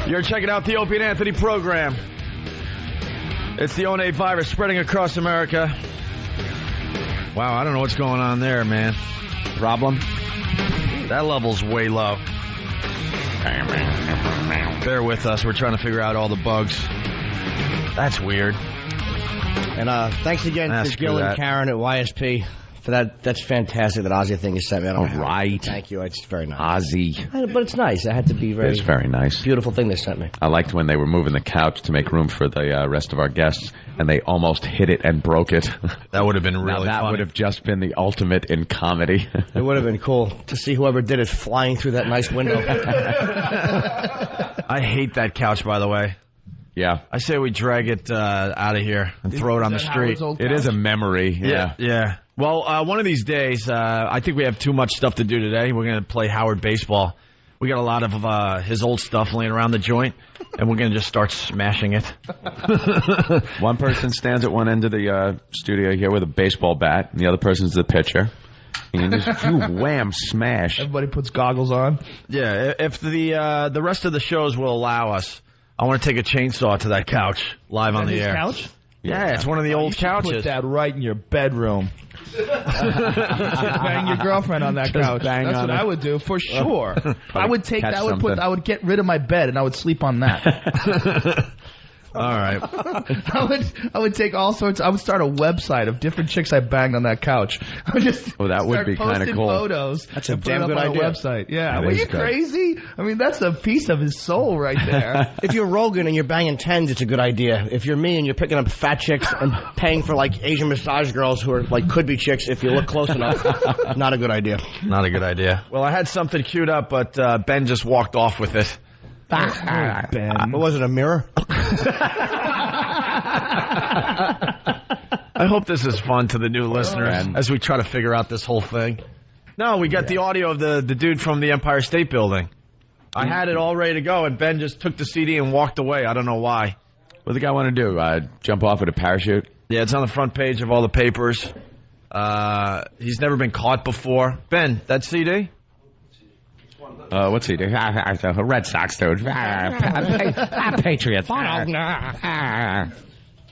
Speaker 4: You're checking out the Opie and Anthony program. It's the One virus spreading across America. Wow, I don't know what's going on there, man. Problem? That level's way low. Bear with us. We're trying to figure out all the bugs. That's weird.
Speaker 6: And thanks again to Gil and Karen at YSP for that. That's fantastic, that Ozzy thing you sent me.
Speaker 5: All right.
Speaker 6: Thank you. It's very nice.
Speaker 5: Ozzy.
Speaker 6: But it's nice. It had to be
Speaker 5: It's very nice.
Speaker 6: Beautiful thing they sent me.
Speaker 5: I liked when they were moving the couch to make room for the rest of our guests, and they almost hit it and broke it.
Speaker 4: That would have been really
Speaker 5: that
Speaker 4: funny.
Speaker 5: would have just been the ultimate in comedy.
Speaker 6: It would have been cool to see whoever did it flying through that nice window.
Speaker 4: I hate that couch, by the way.
Speaker 5: Yeah.
Speaker 4: I say we drag it out of here and throw it on the street.
Speaker 5: It is a memory.
Speaker 4: Yeah. Well, one of these days, I think we have too much stuff to do today. We're going to play Howard Baseball. We got a lot of his old stuff laying around the joint, and we're going to just start smashing it.
Speaker 5: One person stands at one end of the studio here with a baseball bat, and the other person's the pitcher. And just wham, smash.
Speaker 8: Everybody puts goggles on.
Speaker 4: Yeah, if the rest of the shows will allow us, I want to take a chainsaw to that couch live on the air.
Speaker 8: Couch?
Speaker 4: Yeah, it's one of the old couches.
Speaker 8: Put that right in your bedroom. Bang your girlfriend on that couch. That's what I would do for sure. I would take that. I would get rid of my bed and I would sleep on that.
Speaker 4: All right.
Speaker 8: I would take all sorts. I would start a website of different chicks I banged on that couch. I would just
Speaker 5: that would be kind of cool.
Speaker 8: Photos.
Speaker 6: That's a damn good idea.
Speaker 8: Website. Yeah. Are you crazy? I mean, that's a piece of his soul right there.
Speaker 6: If you're Rogan and you're banging tens, it's a good idea. If you're me and you're picking up fat chicks and paying for like Asian massage girls who are like could be chicks, if you look close enough, not a good idea.
Speaker 4: Not a good idea. Well, I had something queued up, but Ben just walked off with it.
Speaker 6: Ben. What was it, a mirror?
Speaker 4: I hope this is fun to the new listeners as we try to figure out this whole thing. No, we got the audio of the dude from the Empire State Building. I had it all ready to go, and Ben just took the CD and walked away. I don't know why.
Speaker 5: What the guy want to do? Jump off with a parachute?
Speaker 4: Yeah, it's on the front page of all the papers. He's never been caught before. Ben, that CD?
Speaker 5: What's he do? Red Sox, dude. Patriots.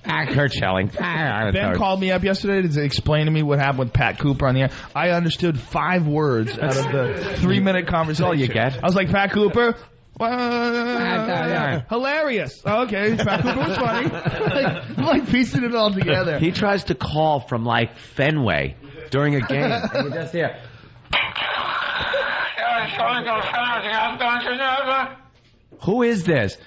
Speaker 5: Kurt Schelling.
Speaker 8: Ben called me up yesterday to explain to me what happened with Pat Cooper on the air. I understood 5 words out of the 3-minute conversation.
Speaker 5: All you get.
Speaker 8: I was like, Pat Cooper? Hilarious. Oh, okay, Pat Cooper was funny. I'm like piecing it all together.
Speaker 5: He tries to call from like Fenway during a game. And you just hear, who is this?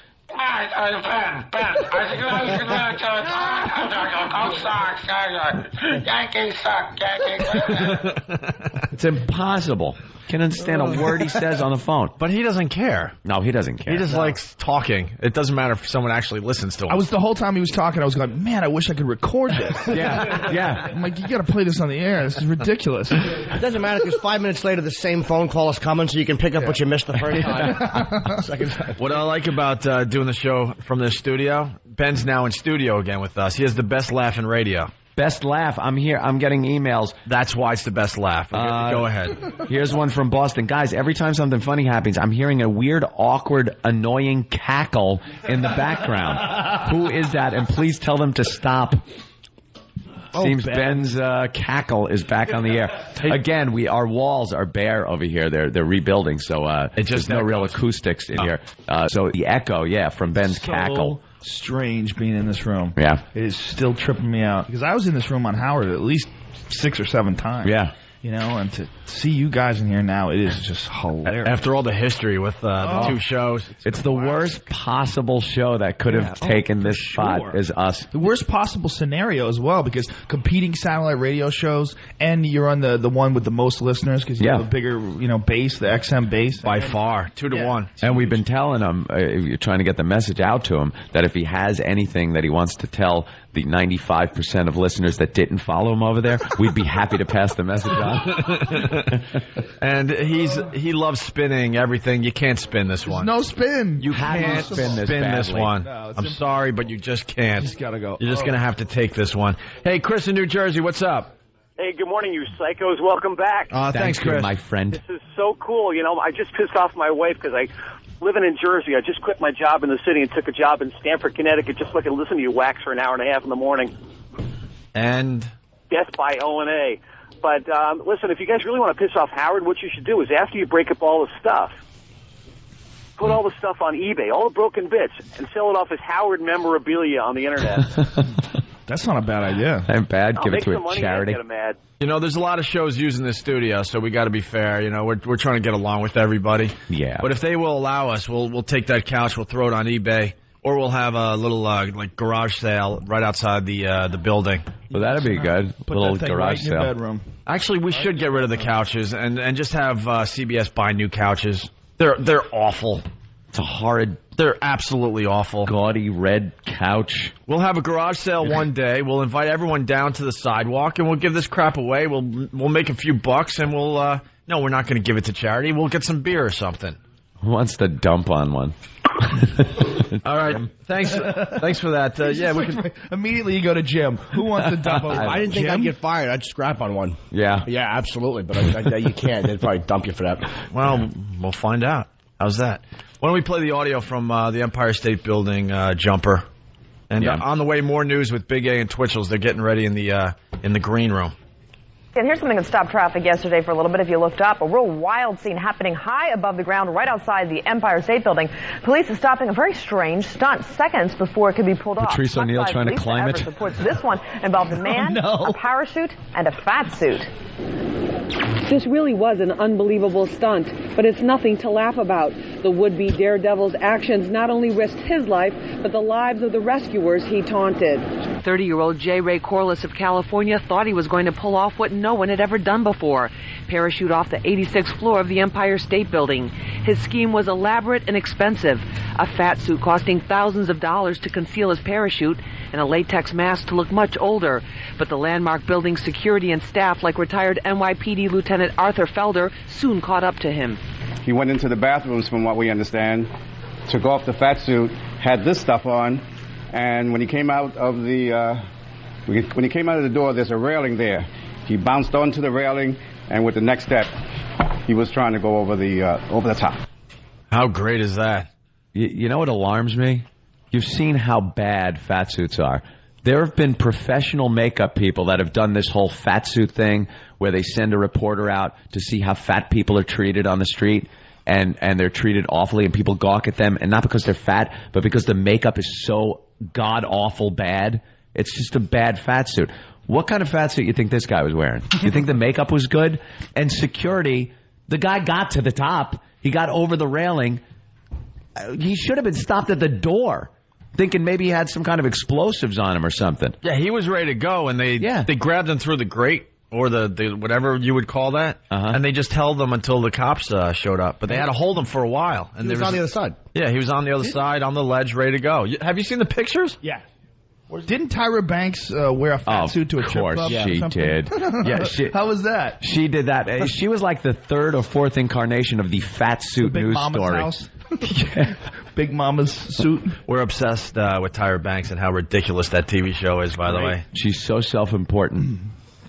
Speaker 5: It's impossible. Can't understand a word he says on the phone.
Speaker 4: But he doesn't care.
Speaker 5: No, he doesn't care.
Speaker 4: He just likes talking. It doesn't matter if someone actually listens to him.
Speaker 8: The whole time he was talking, I was going, man, I wish I could record this.
Speaker 5: Yeah.
Speaker 8: I'm like, you got to play this on the air. This is ridiculous.
Speaker 6: It doesn't matter because 5 minutes later, the same phone call is coming, so you can pick up what you missed the first time. Second time.
Speaker 4: What I like about doing the show from this studio, Ben's now in studio again with us. He has the best laugh in radio.
Speaker 5: Best laugh. I'm here. I'm getting emails.
Speaker 4: That's why it's the best laugh. Go ahead.
Speaker 5: Here's one from Boston. Guys, every time something funny happens, I'm hearing a weird, awkward, annoying cackle in the background. Who is that? And please tell them to stop. Seems Ben's cackle is back on the air. Again, our walls are bare over here. They're rebuilding, so there's no real acoustics in here. So the echo, from Ben's cackle.
Speaker 8: Strange being in this room.
Speaker 5: Yeah.
Speaker 8: It is still tripping me out. Because I was in this room on Howard at least 6 or 7 times.
Speaker 5: Yeah.
Speaker 8: You know, and to see you guys in here now, it is just hilarious.
Speaker 4: After all the history with the 2 shows.
Speaker 5: It's the worst possible show that could have taken this spot is us.
Speaker 8: The worst possible scenario as well, because competing satellite radio shows, and you're on the one with the most listeners, because you have a bigger, base, the XM base.
Speaker 4: By far, 2 to 1.
Speaker 5: And we've been telling him, trying to get the message out to him, that if he has anything that he wants to tell the 95% of listeners that didn't follow him over there, we'd be happy to pass the message on.
Speaker 4: And he loves spinning everything. You can't spin this one.
Speaker 8: No spin.
Speaker 4: You can't spin this one. No, I'm sorry, but you just can't.
Speaker 8: You just gotta go.
Speaker 4: You're just going to have to take this one. Hey, Chris in New Jersey, what's up?
Speaker 14: Hey, good morning, you psychos. Welcome back.
Speaker 4: Thanks, Chris.
Speaker 5: My friend.
Speaker 14: This is so cool. I just pissed off my wife because living in Jersey, I just quit my job in the city and took a job in Stamford, Connecticut, just so I could listen to you wax for an hour and a half in the morning.
Speaker 4: And?
Speaker 14: Death by O&A. But listen, if you guys really want to piss off Howard, what you should do is after you break up all the stuff, put all the stuff on eBay, all the broken bits, and sell it off as Howard memorabilia on the internet.
Speaker 8: That's not a bad idea.
Speaker 5: Ain't bad. Give it to
Speaker 14: a
Speaker 5: charity.
Speaker 14: Get 'em mad.
Speaker 4: There's a lot of shows using this studio, so we got to be fair. We're trying to get along with everybody.
Speaker 5: Yeah.
Speaker 4: But if they will allow us, we'll take that couch, we'll throw it on eBay, or we'll have a little garage sale right outside the building.
Speaker 5: Well, that'd be good.
Speaker 8: Put
Speaker 5: Little
Speaker 8: that thing
Speaker 5: garage
Speaker 8: right in your
Speaker 5: sale.
Speaker 8: bedroom.
Speaker 4: Actually, we should get rid of the couches and just have CBS buy new couches. They're awful.
Speaker 5: It's a horrid...
Speaker 4: They're absolutely awful.
Speaker 5: Gaudy red couch.
Speaker 4: We'll have a garage sale one day. We'll invite everyone down to the sidewalk, and we'll give this crap away. We'll make a few bucks, and we'll... no, we're not going to give it to charity. We'll get some beer or something.
Speaker 5: Who wants to dump on one?
Speaker 4: All right. Thanks for that. Yeah, we can...
Speaker 8: Immediately you go to Jim. Who wants to dump on one?
Speaker 6: I didn't think I'd get fired. I'd scrap on one.
Speaker 5: Yeah.
Speaker 6: Yeah, absolutely. But you can't. They'd probably dump you for that.
Speaker 4: Well, we'll find out. How's that? Why don't we play the audio from the Empire State Building jumper? And on the way, more news with Big A and Twitchell's. They're getting ready in the green room.
Speaker 15: And here's something that stopped traffic yesterday for a little bit. If you looked up, a real wild scene happening high above the ground right outside the Empire State Building. Police are stopping a very strange stunt seconds before it could be pulled off.
Speaker 5: Patrice O'Neill trying to climb it.
Speaker 15: Reports this one involved a man, a parachute, and a fat suit.
Speaker 16: This really was an unbelievable stunt, but it's nothing to laugh about. The would-be daredevil's actions not only risked his life, but the lives of the rescuers he taunted.
Speaker 17: 30-year-old J. Ray Corliss of California thought he was going to pull off what no one had ever done before, parachute off the 86th floor of the Empire State Building. His scheme was elaborate and expensive, a fat suit costing thousands of dollars to conceal his parachute, and a latex mask to look much older. But the landmark building's security and staff, like retired NYPD Lieutenant Arthur Felder, soon caught up to him.
Speaker 18: He went into the bathrooms, from what we understand, took off the fat suit, had this stuff on, and when he came out of the door, there's a railing there. He bounced onto the railing, and with the next step, he was trying to go over the top.
Speaker 4: How great is that?
Speaker 5: You know what alarms me? You've seen how bad fat suits are. There have been professional makeup people that have done this whole fat suit thing where they send a reporter out to see how fat people are treated on the street, and they're treated awfully, and people gawk at them, and not because they're fat, but because the makeup is so god-awful bad. It's just a bad fat suit. What kind of fat suit you think this guy was wearing? You think the makeup was good? And security, the guy got to the top. He got over the railing. He should have been stopped at the door, thinking maybe he had some kind of explosives on him or something.
Speaker 4: Yeah, he was ready to go, and they grabbed him through the grate, or the whatever you would call that, and they just held him until the cops showed up. But they had to hold him for a while. And
Speaker 6: he was on the other side.
Speaker 4: Yeah, he was on the other side, on the ledge, ready to go. Have you seen the pictures?
Speaker 8: Yeah. Didn't Tyra Banks wear a fat suit to a trip club?
Speaker 5: Of course she did. Yeah,
Speaker 8: how was that?
Speaker 5: She did that. She was like the third or fourth incarnation of the fat suit
Speaker 8: Big
Speaker 5: news
Speaker 8: Mama's
Speaker 5: story.
Speaker 8: House. Big Mama's suit.
Speaker 4: We're obsessed with Tyra Banks and how ridiculous that TV show is, by the way.
Speaker 5: She's so self-important.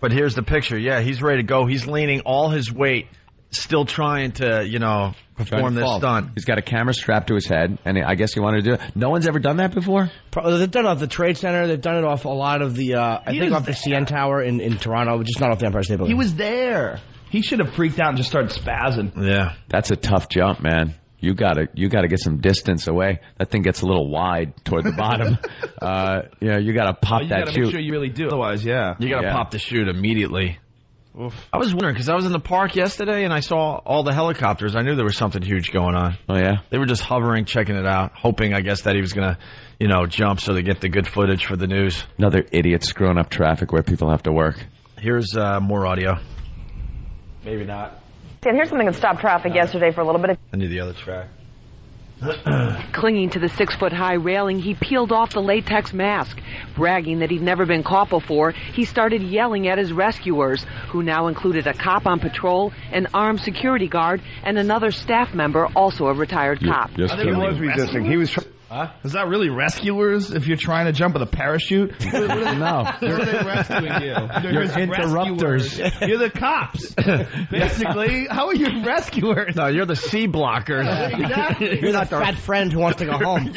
Speaker 4: But here's the picture. Yeah, he's ready to go. He's leaning all his weight, still trying to, perform this stunt.
Speaker 5: He's got a camera strapped to his head, and I guess he wanted to do it. No one's ever done that before?
Speaker 6: They've done it off the Trade Center. They've done it off a lot of the, off the CN Tower in Toronto, just not off the Empire State Building.
Speaker 8: He was there. He should have freaked out and just started spazzing.
Speaker 4: Yeah.
Speaker 5: That's a tough jump, man. You gotta get some distance away. That thing gets a little wide toward the bottom. You gotta pop that chute.
Speaker 8: You gotta make sure you really do. Otherwise,
Speaker 4: you gotta pop the chute immediately. Oof. I was wondering, because I was in the park yesterday and I saw all the helicopters. I knew there was something huge going on.
Speaker 5: Oh, yeah?
Speaker 4: They were just hovering, checking it out, hoping, I guess, that he was going to, jump so they get the good footage for the news.
Speaker 5: Another idiot screwing up traffic where people have to work.
Speaker 4: Here's more audio. Maybe not.
Speaker 15: And here's something that stopped traffic yesterday for a little bit.
Speaker 4: I need the other track.
Speaker 17: Clinging to the 6-foot-high railing, he peeled off the latex mask. Bragging that he'd never been caught before, he started yelling at his rescuers, who now included a cop on patrol, an armed security guard, and another staff member, also a retired cop.
Speaker 18: I think he was resisting. He was
Speaker 8: Is that really rescuers if you're trying to jump with a parachute?
Speaker 5: No.
Speaker 8: What are they rescuing you?
Speaker 5: You're interrupters.
Speaker 8: You're the cops. Basically, how are you rescuers?
Speaker 4: No, you're the C blockers.
Speaker 8: Exactly.
Speaker 6: You're that fat friend who wants to go home.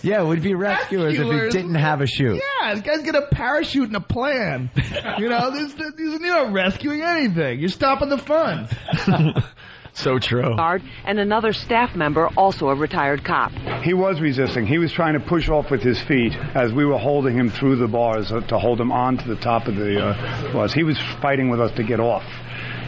Speaker 5: Yeah, we'd be rescuers if he didn't have a chute.
Speaker 8: Yeah, this guy's got a parachute and a plan. You're not rescuing anything. You're stopping the fun.
Speaker 4: So true.
Speaker 17: Guard and another staff member, also a retired cop.
Speaker 18: He was resisting. He was trying to push off with his feet as we were holding him through the bars to hold him onto the top of the bars. He was fighting with us to get off.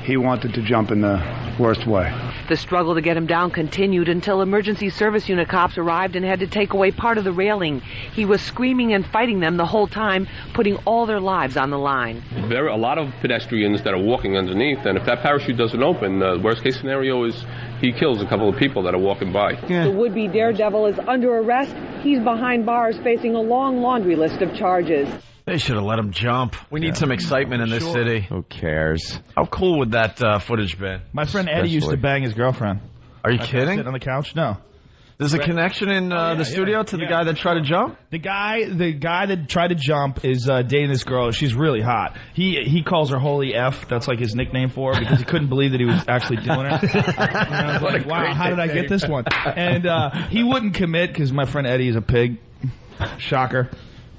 Speaker 18: He wanted to jump in the worst way.
Speaker 17: The struggle to get him down continued until emergency service unit cops arrived and had to take away part of the railing. He was screaming and fighting them the whole time, putting all their lives on the line.
Speaker 19: There are a lot of pedestrians that are walking underneath, and if that parachute doesn't open, the worst case scenario is he kills a couple of people that are walking by.
Speaker 16: The would-be daredevil is under arrest. He's behind bars facing a long laundry list of charges.
Speaker 4: They should have let him jump. We need some excitement in this city.
Speaker 5: Who cares?
Speaker 4: How cool would that footage be?
Speaker 8: My friend Eddie used to bang his girlfriend.
Speaker 4: Are you kidding?
Speaker 8: Sitting on the couch? No.
Speaker 4: There's a connection in the studio to the guy that tried to jump?
Speaker 8: The guy that tried to jump is dating this girl. She's really hot. He calls her Holy F. That's like his nickname for her because he couldn't believe that he was actually doing it. And I was like, wow, how did I get this one? And he wouldn't commit because my friend Eddie is a pig. Shocker.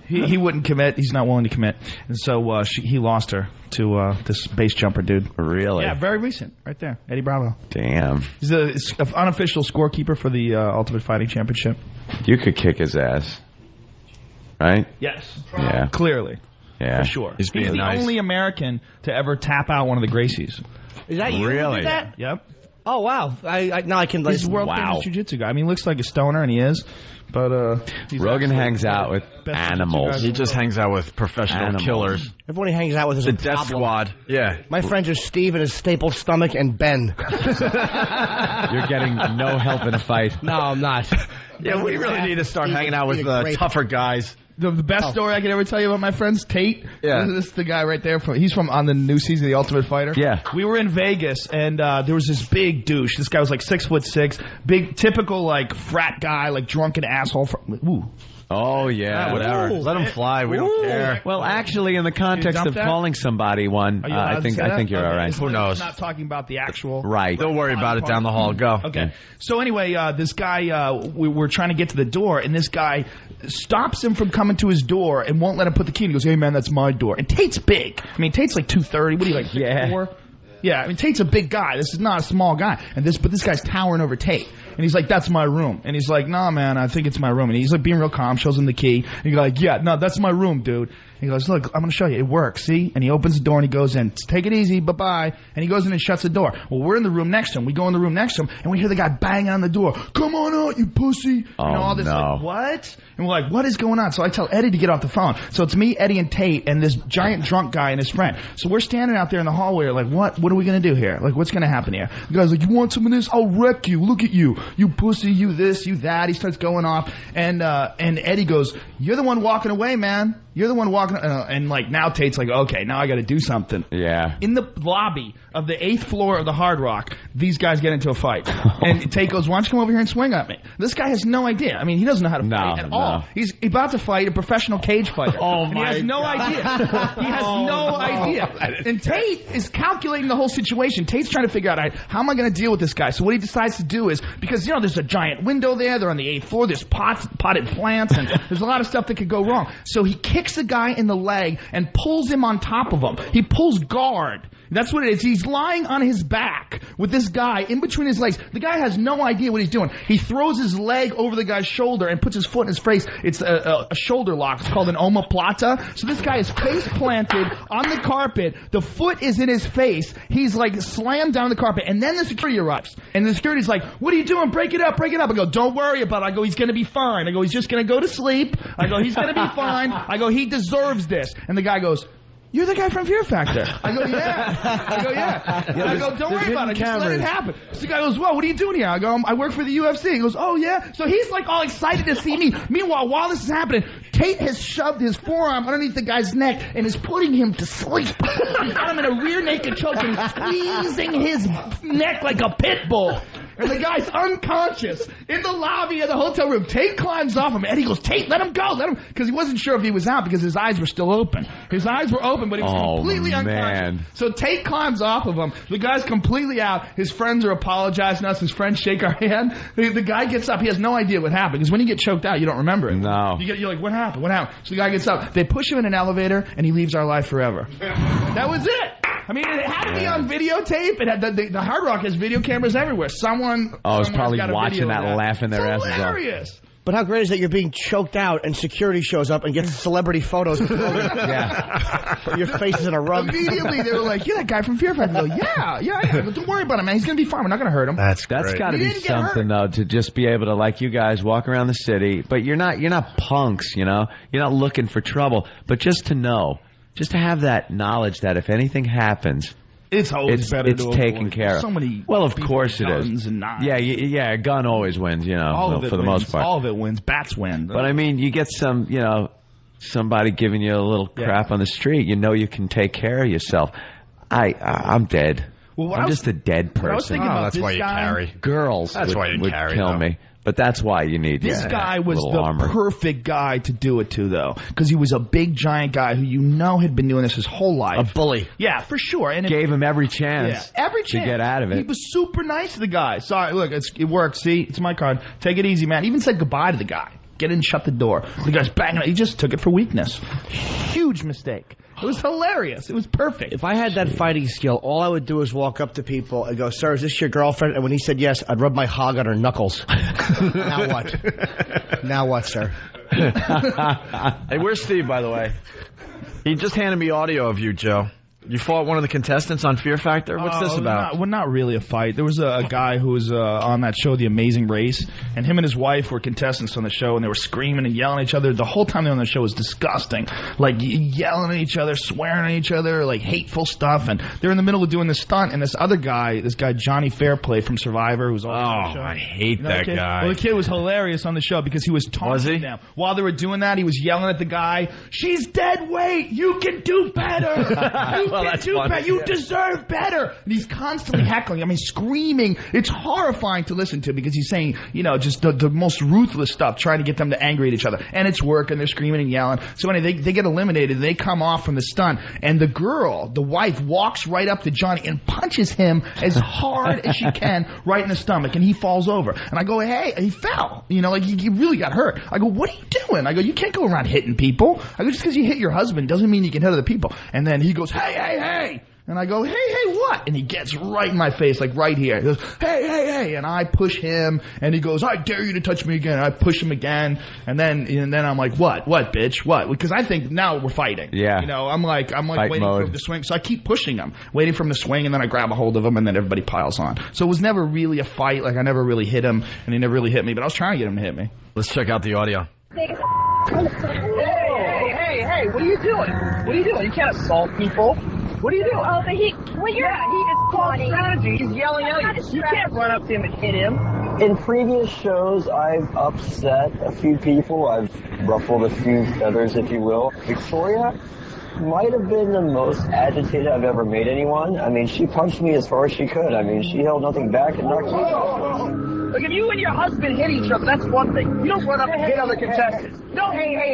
Speaker 8: He wouldn't commit. He's not willing to commit. And so he lost her to this base jumper dude.
Speaker 5: Really?
Speaker 8: Yeah, very recent. Right there. Eddie Bravo.
Speaker 5: Damn.
Speaker 8: He's an unofficial scorekeeper for the Ultimate Fighting Championship.
Speaker 5: You could kick his ass. Right?
Speaker 8: Yes.
Speaker 5: Yeah.
Speaker 8: Clearly.
Speaker 5: Yeah.
Speaker 8: For sure.
Speaker 4: He's
Speaker 8: the only American to ever tap out one of the Gracies.
Speaker 6: Is that you?
Speaker 5: Really?
Speaker 6: Who did that?
Speaker 8: Yep.
Speaker 6: Oh, wow. Now I can...
Speaker 8: He's a world-famous jiu-jitsu guy. I mean, he looks like a stoner, and he is. But
Speaker 5: Rogan hangs out with animals.
Speaker 4: He just hangs out with professional killers.
Speaker 6: Everyone he hangs out with is
Speaker 4: the
Speaker 6: a
Speaker 4: death
Speaker 6: problem.
Speaker 4: squad. Yeah.
Speaker 6: My friends are Steve and his stapled stomach and Ben.
Speaker 5: You're getting no help in a fight.
Speaker 6: No, I'm not.
Speaker 4: Yeah, we really need to start hanging out with tougher guys.
Speaker 8: The best story I can ever tell you about my friend's Tate.
Speaker 4: Yeah.
Speaker 8: This is the guy right there. He's from on the new season of The Ultimate Fighter.
Speaker 5: Yeah.
Speaker 8: We were in Vegas, and there was this big douche. This guy was like 6'6", big, typical like frat guy, like drunken asshole. Ooh.
Speaker 5: Oh, yeah.
Speaker 4: Whatever.
Speaker 8: Ooh.
Speaker 4: Let him fly. We don't care.
Speaker 5: Well, actually, in the context of calling somebody one, I think you're all right.
Speaker 4: Who knows?
Speaker 8: I'm not talking about the actual.
Speaker 5: Right.
Speaker 4: Don't worry about it down the hall. Go.
Speaker 8: Okay. So anyway, this guy, we're trying to get to the door, and this guy stops him from coming to his door and won't let him put the key in. He goes, "Hey, man, that's my door." And Tate's big. I mean, Tate's like 230. What are you, like 6'4"? Yeah, I mean, Tate's a big guy. This is not a small guy. But this guy's towering over Tate. And he's like, "That's my room." And he's like, "Nah, man, I think it's my room." And he's like being real calm, shows him the key. And he's like, "Yeah, no, that's my room, dude." And he goes, "Look, I'm going to show you. It works, see?" And he opens the door and he goes in. "Take it easy, bye-bye." And he goes in and shuts the door. Well, we're in the room next to him. We go in the room next to him, and we hear the guy banging on the door. "Come on out, you pussy."
Speaker 5: Oh,
Speaker 8: all this,
Speaker 5: no.
Speaker 8: like, what? And we're like, what is going on? So I tell Eddie to get off the phone. So it's me, Eddie, and Tate, and this giant drunk guy and his friend. So we're standing out there in the hallway like, what are we going to do here? Like, what's going to happen here? The guy's like, "You want some of this? I'll wreck you. Look at you. You pussy, you this, you that." He starts going off. And Eddie goes, "You're the one walking away, man. You're the one walking." And like, now Tate's like, okay, now I got to do something.
Speaker 5: Yeah.
Speaker 8: In the lobby of the 8th floor of the Hard Rock, these guys get into a fight. And Tate goes, "Why don't you come over here and swing at me?" This guy has no idea. I mean, he doesn't know how to fight at all. He's about to fight a professional cage fighter. And he has no idea. He has no idea. And Tate is calculating the whole situation. Tate's trying to figure out, all right, how am I going to deal with this guy? So what he decides to do is, because, there's a giant window there. They're on the 8th floor. There's potted plants. And there's a lot of stuff that could go wrong. So he kicks the guy in the leg and pulls him on top of him. He pulls guard. That's what it is. He's lying on his back with this guy in between his legs. The guy has no idea what he's doing. He throws his leg over the guy's shoulder and puts his foot in his face. It's a shoulder lock. It's called an omoplata. So this guy is face planted on the carpet. The foot is in his face. He's like slammed down the carpet. And then the security arrives. And the security's like, "What are you doing? Break it up, break it up." I go, "Don't worry about it." I go, "He's going to be fine." I go, "He's just going to go to sleep." I go, "He's going to be fine." I go, "He deserves this." And the guy goes, "You're the guy from Fear Factor." I go, "Yeah." I go, "Don't worry about it. Just let it happen." So the guy goes, "Whoa, what are you doing here?" I go, "I work for the UFC." He goes, "Oh, yeah." So he's like all excited to see me. Meanwhile, while this is happening, Tate has shoved his forearm underneath the guy's neck and is putting him to sleep. He's got him in a rear naked choke and he's squeezing his neck like a pit bull. And the guy's unconscious in the lobby of the hotel room. Tate climbs off him. Eddie goes, "Tate, let him go, let him," because he wasn't sure if he was out because his eyes were still open. His eyes were open, but he was completely unconscious. So Tate climbs off of him. The guy's completely out. His friends are apologizing to us. His friends shake our hand. The guy gets up. He has no idea what happened because when you get choked out, you don't remember it.
Speaker 5: No.
Speaker 8: You're like, what happened? What happened? So the guy gets up. They push him in an elevator, and he leaves our life forever. That was it. I mean, it had to be on videotape. It had the Hard Rock has video cameras everywhere. Someone
Speaker 5: was probably
Speaker 8: got a
Speaker 5: watching
Speaker 8: video
Speaker 5: that,
Speaker 8: of
Speaker 5: laughing their asses off.
Speaker 8: Hilarious.
Speaker 6: But how great is that you're being choked out and security shows up and gets celebrity photos? Yeah. Your face is in a rug.
Speaker 8: Immediately they were like, "You're that guy from Fear Factor." I go, yeah. Don't worry about him, man. He's going to be fine. We're not going to hurt him.
Speaker 5: That's got to be something, though, to just be able to, like you guys, walk around the city. But you're not punks, you know? You're not looking for trouble. But just to know, just to have that knowledge that if anything happens...
Speaker 8: It's always better to avoid.
Speaker 5: Taken care of.
Speaker 8: So many
Speaker 5: well, of course it is.
Speaker 8: And knives.
Speaker 5: Yeah, a gun always wins, you know, for the most part.
Speaker 8: All of it wins. Bats win.
Speaker 5: But I mean, you get some, you know, somebody giving you a little crap on the street, you know you can take care of yourself. I'm dead.
Speaker 8: Well,
Speaker 5: I'm just a dead person.
Speaker 8: That's why you carry.
Speaker 5: Girls would kill me. But that's why you need
Speaker 8: this guy was the
Speaker 5: armor.
Speaker 8: Perfect guy to do it to, though, because he was a big, giant guy who you know had been doing this his whole life.
Speaker 6: A bully.
Speaker 8: Yeah, for sure. And
Speaker 5: gave him every chance.
Speaker 8: Yeah, every chance
Speaker 5: to get out of it.
Speaker 8: He was super nice to the guy. Sorry, look, it worked. See, it's my card. Take it easy, man. He even said goodbye to the guy. Get in, shut the door. The guy's banging. He just took it for weakness. Huge mistake. It was hilarious. It was perfect.
Speaker 6: If I had that fighting skill, all I would do is walk up to people and go, "Sir, is this your girlfriend?" And when he said yes, I'd rub my hog on her knuckles. Now what? Now what, sir?
Speaker 4: Hey, where's Steve, by the way? He just handed me audio of you, Joe. You fought one of the contestants on Fear Factor? What's this about?
Speaker 8: Not really a fight. There was a guy who was on that show, The Amazing Race, and him and his wife were contestants on the show, and they were screaming and yelling at each other. The whole time they were on the show was disgusting. Like, yelling at each other, swearing at each other, like, hateful stuff. And they're in the middle of doing this stunt, and this guy, Johnny Fairplay from Survivor, who's also on the show.
Speaker 4: I hate that guy.
Speaker 8: Well, the kid was hilarious on the show because he was taunting them. While they were doing that, he was yelling at the guy, "She's dead weight! You can do better! You deserve better!" And he's constantly heckling. I mean, screaming. It's horrifying to listen to because he's saying, you know, just the most ruthless stuff, trying to get them to angry at each other. And it's working. They're screaming and yelling. So anyway, they get eliminated. They come off from the stunt. And the wife, walks right up to Johnny and punches him as hard as she can right in the stomach. And he falls over. And I go, "Hey," he fell. You know, like he really got hurt. I go, "What are you doing?" I go, "You can't go around hitting people." I go, "Just because you hit your husband doesn't mean you can hit other people." And then he goes, "Hey. And I go, "Hey, what?" And he gets right in my face, like right here. He goes, hey. And I push him, and he goes, "I dare you to touch me again." And I push him again. And then I'm like, What, bitch? What? Because I think now we're fighting.
Speaker 5: Yeah.
Speaker 8: You know, I'm like waiting for him to swing. So I keep pushing him, waiting for him to swing, and then I grab a hold of him, and then everybody piles on. So it was never really a fight. Like, I never really hit him, and he never really hit me. But I was trying to get him to hit me.
Speaker 4: Let's check out the audio.
Speaker 20: Hey, what are you doing? You can't assault people. What are you doing? Oh, but he is called strategy. He's yelling at you. You can't run up to him and hit him.
Speaker 21: In previous shows, I've upset a few people. I've ruffled a few feathers, if you will. Victoria might have been the most agitated I've ever made anyone. I mean, she punched me as far as she could. I mean, she held nothing back and knocked me out.
Speaker 20: Look, if you and your husband hit each other, that's one thing. You don't run up and hit other contestants. No, hey.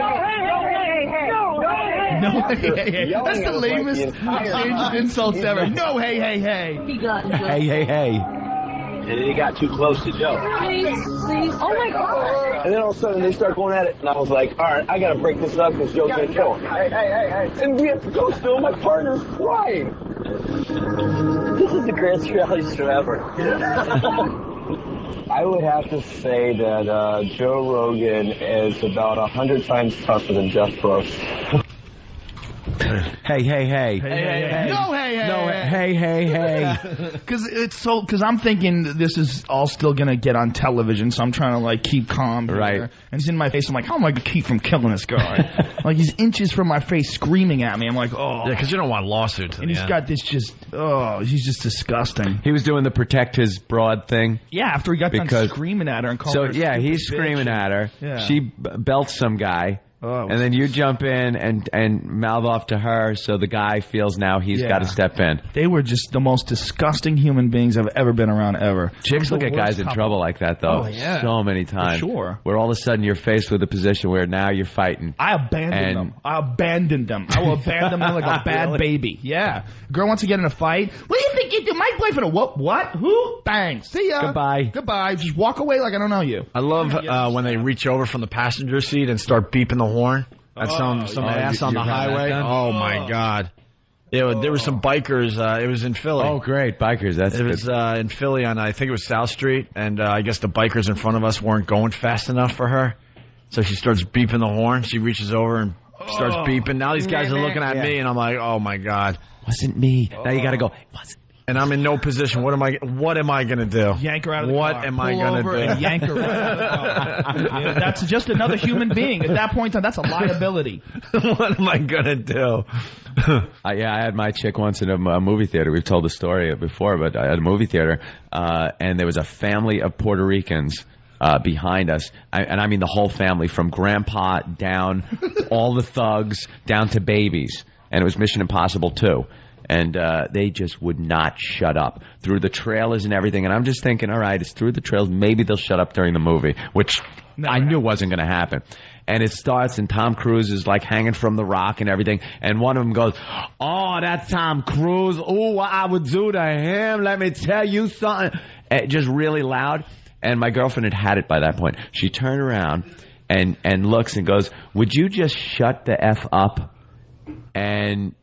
Speaker 8: That's the lamest exchange of insults ever. No, hey.
Speaker 20: He got
Speaker 5: Hey.
Speaker 21: And then he got too close to Joe.
Speaker 20: Please. Oh, my God.
Speaker 21: And then all of a sudden they start going at it, and I was like, all right, I got to break this up because Joe's going to kill him. Hey. And we have to go still. My partner's crying. This is the greatest reality show ever. I would have to say that Joe Rogan is about 100 times tougher than Jeff Probst.
Speaker 5: Hey.
Speaker 8: No, hey. Because I'm thinking this is all still going to get on television, so I'm trying to, like, keep calm.
Speaker 5: Right.
Speaker 8: Here. And he's in my face. I'm like, how am I going to keep from killing this guy? Like, he's inches from my face screaming at me. I'm like, oh.
Speaker 4: Yeah, because you don't want lawsuits.
Speaker 8: And he's got this he's just disgusting.
Speaker 5: He was doing the protect his broad thing.
Speaker 8: Yeah, after he got done screaming at her and calling her.
Speaker 5: So, yeah, he's screaming at her.
Speaker 8: Yeah.
Speaker 5: She belts some guy. And then you jump in and mouth off to her, so the guy feels now he's got to step in.
Speaker 8: They were just the most disgusting human beings I've ever been around, ever.
Speaker 5: Chicks look at guys in trouble like that, though.
Speaker 8: Oh, yeah.
Speaker 5: So many times.
Speaker 8: For sure.
Speaker 5: Where all of a sudden you're faced with a position where now you're fighting.
Speaker 8: I abandoned them. I will abandon them like a bad baby. Yeah. Girl wants to get in a fight. What do you think you do? My boyfriend. What? Who? Bang. See ya. Goodbye. Just walk away like I don't know you.
Speaker 4: I love when they reach over from the passenger seat and start beeping the horn at some ass on the highway. Oh, my God. Yeah, there were some bikers. It was in Philly.
Speaker 5: Oh, great. Bikers.
Speaker 4: It was in Philly on, I think it was South Street, and I guess the bikers in front of us weren't going fast enough for her. So she starts beeping the horn. She reaches over and starts beeping. Now these guys are looking at me, and I'm like, oh, my God.
Speaker 5: Wasn't me. Now you got to go.
Speaker 4: And I'm in no position. What am I going to do?
Speaker 8: Yank her out of the
Speaker 4: car.
Speaker 8: What
Speaker 4: am I going to do?
Speaker 8: And yank her out of the car. Yeah, that's just another human being. At that point in time, that's a liability.
Speaker 4: What am I going to do?
Speaker 5: I had my chick once in a movie theater. We've told the story before, but I had a movie theater, and there was a family of Puerto Ricans behind us. I mean the whole family, from grandpa down, all the thugs, down to babies. And it was Mission Impossible 2. And they just would not shut up through the trailers and everything. And I'm just thinking, all right, it's through the trailers. Maybe they'll shut up during the movie, which I knew wasn't going to happen. And it starts, and Tom Cruise is like hanging from the rock and everything. And one of them goes, oh, that's Tom Cruise. Oh, what I would do to him. Let me tell you something. Just really loud. And my girlfriend had it by that point. She turned around and looks and goes, would you just shut the F up? And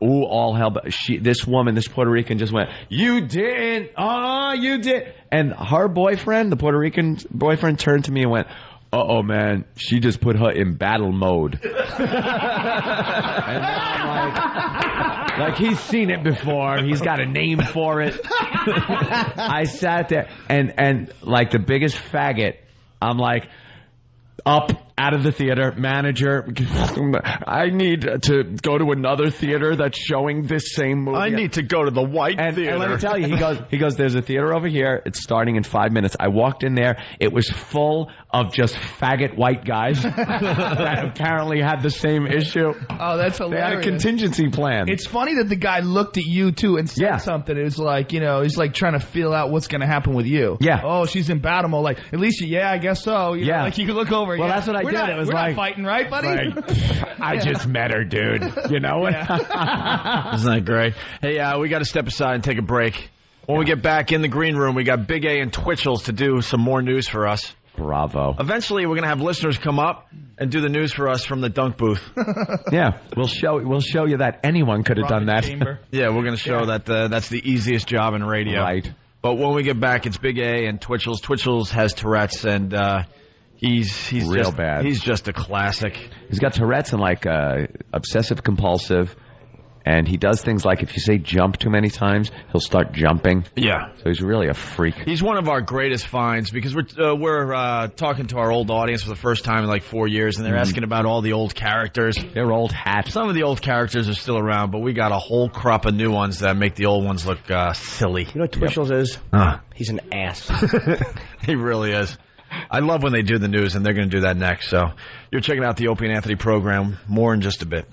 Speaker 5: ooh, all hell. But this woman, this Puerto Rican, just went, you didn't. Oh, you did. And her boyfriend, the Puerto Rican boyfriend, turned to me and went, uh-oh, man, she just put her in battle mode. And I'm like he's seen it before. He's got a name for it. I sat there, and like the biggest faggot, I'm like, up out of the theater, manager, I need to go to another theater that's showing this same movie.
Speaker 4: I need to go to the white theater.
Speaker 5: And let me tell you, he goes, there's a theater over here. It's starting in 5 minutes. I walked in there. It was full of just faggot white guys that apparently had the same issue.
Speaker 8: Oh, that's hilarious.
Speaker 5: They had a contingency plan.
Speaker 8: It's funny that the guy looked at you, too, and said something. It was like, he's like trying to feel out what's going to happen with you.
Speaker 5: Yeah.
Speaker 8: Oh, she's in battle mode. Like, at least, I guess so. You know, like, you can look over.
Speaker 5: Well, that's what I did.
Speaker 8: It was we're not fighting, right, buddy?
Speaker 5: I just met her, dude. You know it?
Speaker 4: Isn't that great? Hey, we got to step aside and take a break. When we get back in the green room, we got Big A and Twitchell's to do some more news for us.
Speaker 5: Bravo.
Speaker 4: Eventually, we're going to have listeners come up and do the news for us from the dunk booth.
Speaker 5: Yeah, we'll show you that anyone could have done that.
Speaker 4: Yeah, we're going to show that that's the easiest job in radio.
Speaker 5: Right.
Speaker 4: But when we get back, it's Big A and Twitchell's. Twitchell's has Tourette's, and he's
Speaker 5: real
Speaker 4: just
Speaker 5: bad.
Speaker 4: He's just a classic.
Speaker 5: He's got Tourette's and like obsessive compulsive. And he does things like if you say jump too many times, he'll start jumping.
Speaker 4: Yeah.
Speaker 5: So he's really a freak.
Speaker 4: He's one of our greatest finds because we're talking to our old audience for the first time in like 4 years, and they're asking about all the old characters.
Speaker 5: They're old hats.
Speaker 4: Some of the old characters are still around, but we got a whole crop of new ones that make the old ones look silly.
Speaker 6: You know what Twitchell's is? He's an ass.
Speaker 4: He really is. I love when they do the news, and they're going to do that next. So you're checking out the Opie and Anthony program. More in just a bit.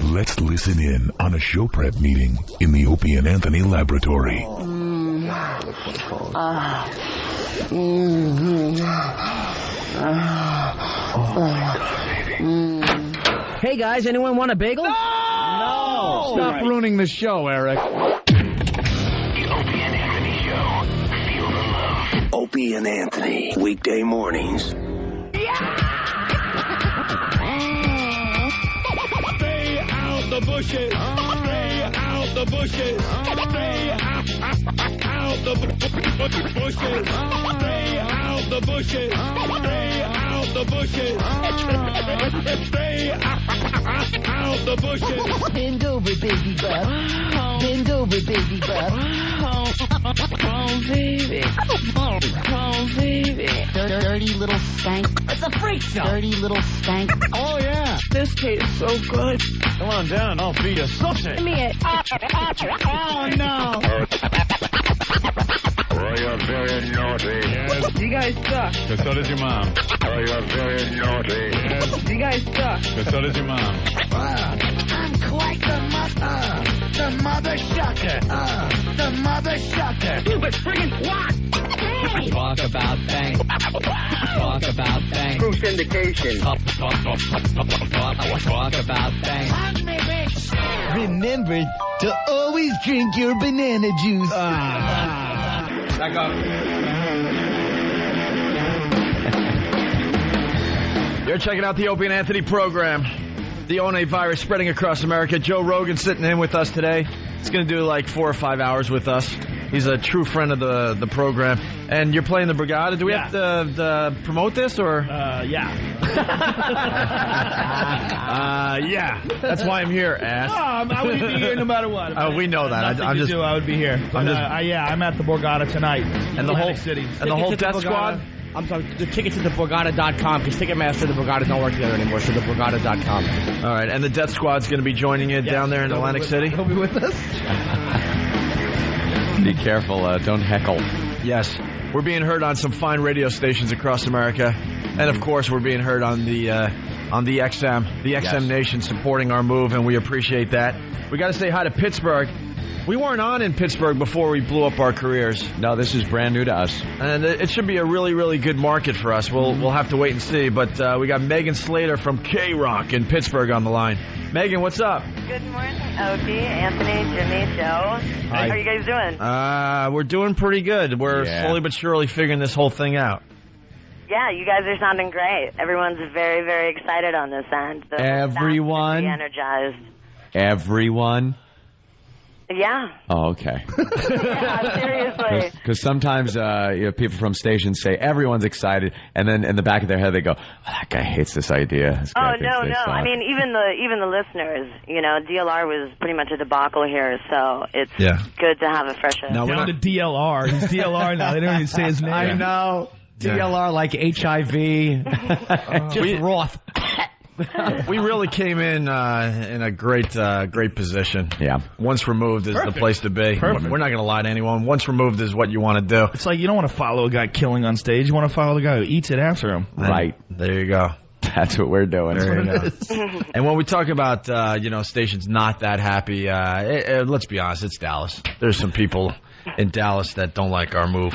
Speaker 3: Let's listen in on a show prep meeting in the Opie and Anthony laboratory.
Speaker 6: Hey guys, anyone want a bagel?
Speaker 5: No! Stop ruining the show, Eric.
Speaker 3: The Opie and Anthony Show. Feel the love. Opie and Anthony, weekday mornings.
Speaker 2: The bushes, stay out the bushes, stay out the bushes, stay out the bushes, stay out the bushes, stay out the bushes.
Speaker 1: Bend over, baby butt. Bend over, baby butt. Oh, baby. Oh, baby. Dirty little stank. It's a freak show. Dirty little stank.
Speaker 2: Oh, yeah. This tastes so good.
Speaker 4: Come on down, I'll feed you something.
Speaker 1: Give me it. Oh, no.
Speaker 3: Oh, you're very naughty.
Speaker 2: Yes. You guys suck.
Speaker 3: But so does your mom. Oh, you're very naughty.
Speaker 2: Yes. You guys suck.
Speaker 3: But so does your mom.
Speaker 2: I'm quite the mother sucker. The mother sucker. You was friggin' what? Hey.
Speaker 1: Talk about bang. Talk about bang.
Speaker 21: True syndication.
Speaker 1: Talk about bang. Remember to always drink your banana juice.
Speaker 4: Back up. You're checking out the Opie and Anthony program. The ONA virus spreading across America. Joe Rogan sitting in with us today. He's going to do like 4 or 5 hours with us. He's a true friend of the program. And you're playing the Brigada. Do we have to promote this or?
Speaker 8: Yeah.
Speaker 4: Yeah. That's why I'm here, ass.
Speaker 8: I would be here no matter what.
Speaker 4: We know that.
Speaker 8: I would be here. But, I'm at the Borgata tonight.
Speaker 4: And the whole
Speaker 8: city.
Speaker 4: And the whole death squad?
Speaker 6: I'm sorry, the tickets at the Borgata.com, because Ticketmaster and the Borgata don't work together anymore, so the Borgata.com.
Speaker 4: All right, and the death squad's going to be joining you down there in Atlantic City?
Speaker 8: He'll be with us.
Speaker 5: Be careful, don't heckle.
Speaker 4: Yes. We're being heard on some fine radio stations across America. And, of course, we're being heard on the XM. The XM Nation supporting our move, and we appreciate that. We got to say hi to Pittsburgh. We weren't on in Pittsburgh before we blew up our careers.
Speaker 5: No, this is brand new to us.
Speaker 4: And it should be a really, really good market for us. We'll have to wait and see. But we got Megan Slater from K-Rock in Pittsburgh on the line. Megan, what's up?
Speaker 7: Good morning, Opie, Anthony, Jimmy, Joe.
Speaker 4: Hi.
Speaker 7: How are you guys doing?
Speaker 4: We're doing pretty good. We're slowly but surely figuring this whole thing out.
Speaker 7: Yeah, you guys are sounding great. Everyone's very, very excited on this end.
Speaker 5: Everyone?
Speaker 7: Energized.
Speaker 5: Everyone?
Speaker 7: Yeah.
Speaker 5: Oh, okay.
Speaker 7: Yeah, seriously.
Speaker 5: Because sometimes people from stations say everyone's excited, and then in the back of their head they go, that guy hates this idea. This guy thinks they suck."
Speaker 7: I mean, even the listeners, DLR was pretty much a debacle here, so it's good to have a fresh air.
Speaker 8: Now we're on to DLR. He's DLR now. They don't even say his name.
Speaker 6: I know. DLR like HIV. Just Roth.
Speaker 4: We really came in a great position.
Speaker 5: Yeah.
Speaker 4: Once removed is the place to be.
Speaker 8: Perfect.
Speaker 4: We're not going to lie to anyone. Once removed is what you want to do.
Speaker 8: It's like you don't want to follow a guy killing on stage. You want to follow the guy who eats it after him.
Speaker 5: Right.
Speaker 4: There you go.
Speaker 5: That's what we're doing.
Speaker 4: And when we talk about, stations not that happy, let's be honest, it's Dallas. There's some people in Dallas that don't like our move.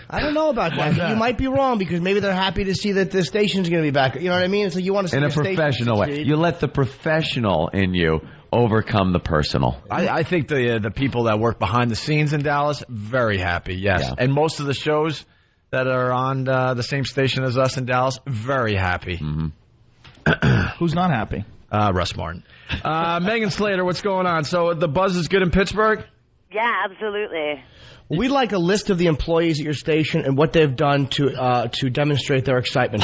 Speaker 6: I don't know about that. You might be wrong, because maybe they're happy to see that the station's going to be back. You know what I mean? It's like you want to see
Speaker 5: in a
Speaker 6: the
Speaker 5: professional way. You let the professional in you overcome the personal.
Speaker 4: I think the people that work behind the scenes in Dallas, very happy, yes. Yeah. And most of the shows that are on the same station as us in Dallas, very happy.
Speaker 5: Mm-hmm.
Speaker 8: Who's not happy?
Speaker 4: Russ Martin. Megan Slater, what's going on? So the buzz is good in Pittsburgh?
Speaker 7: Yeah, absolutely.
Speaker 6: We'd like a list of the employees at your station and what they've done to demonstrate their excitement.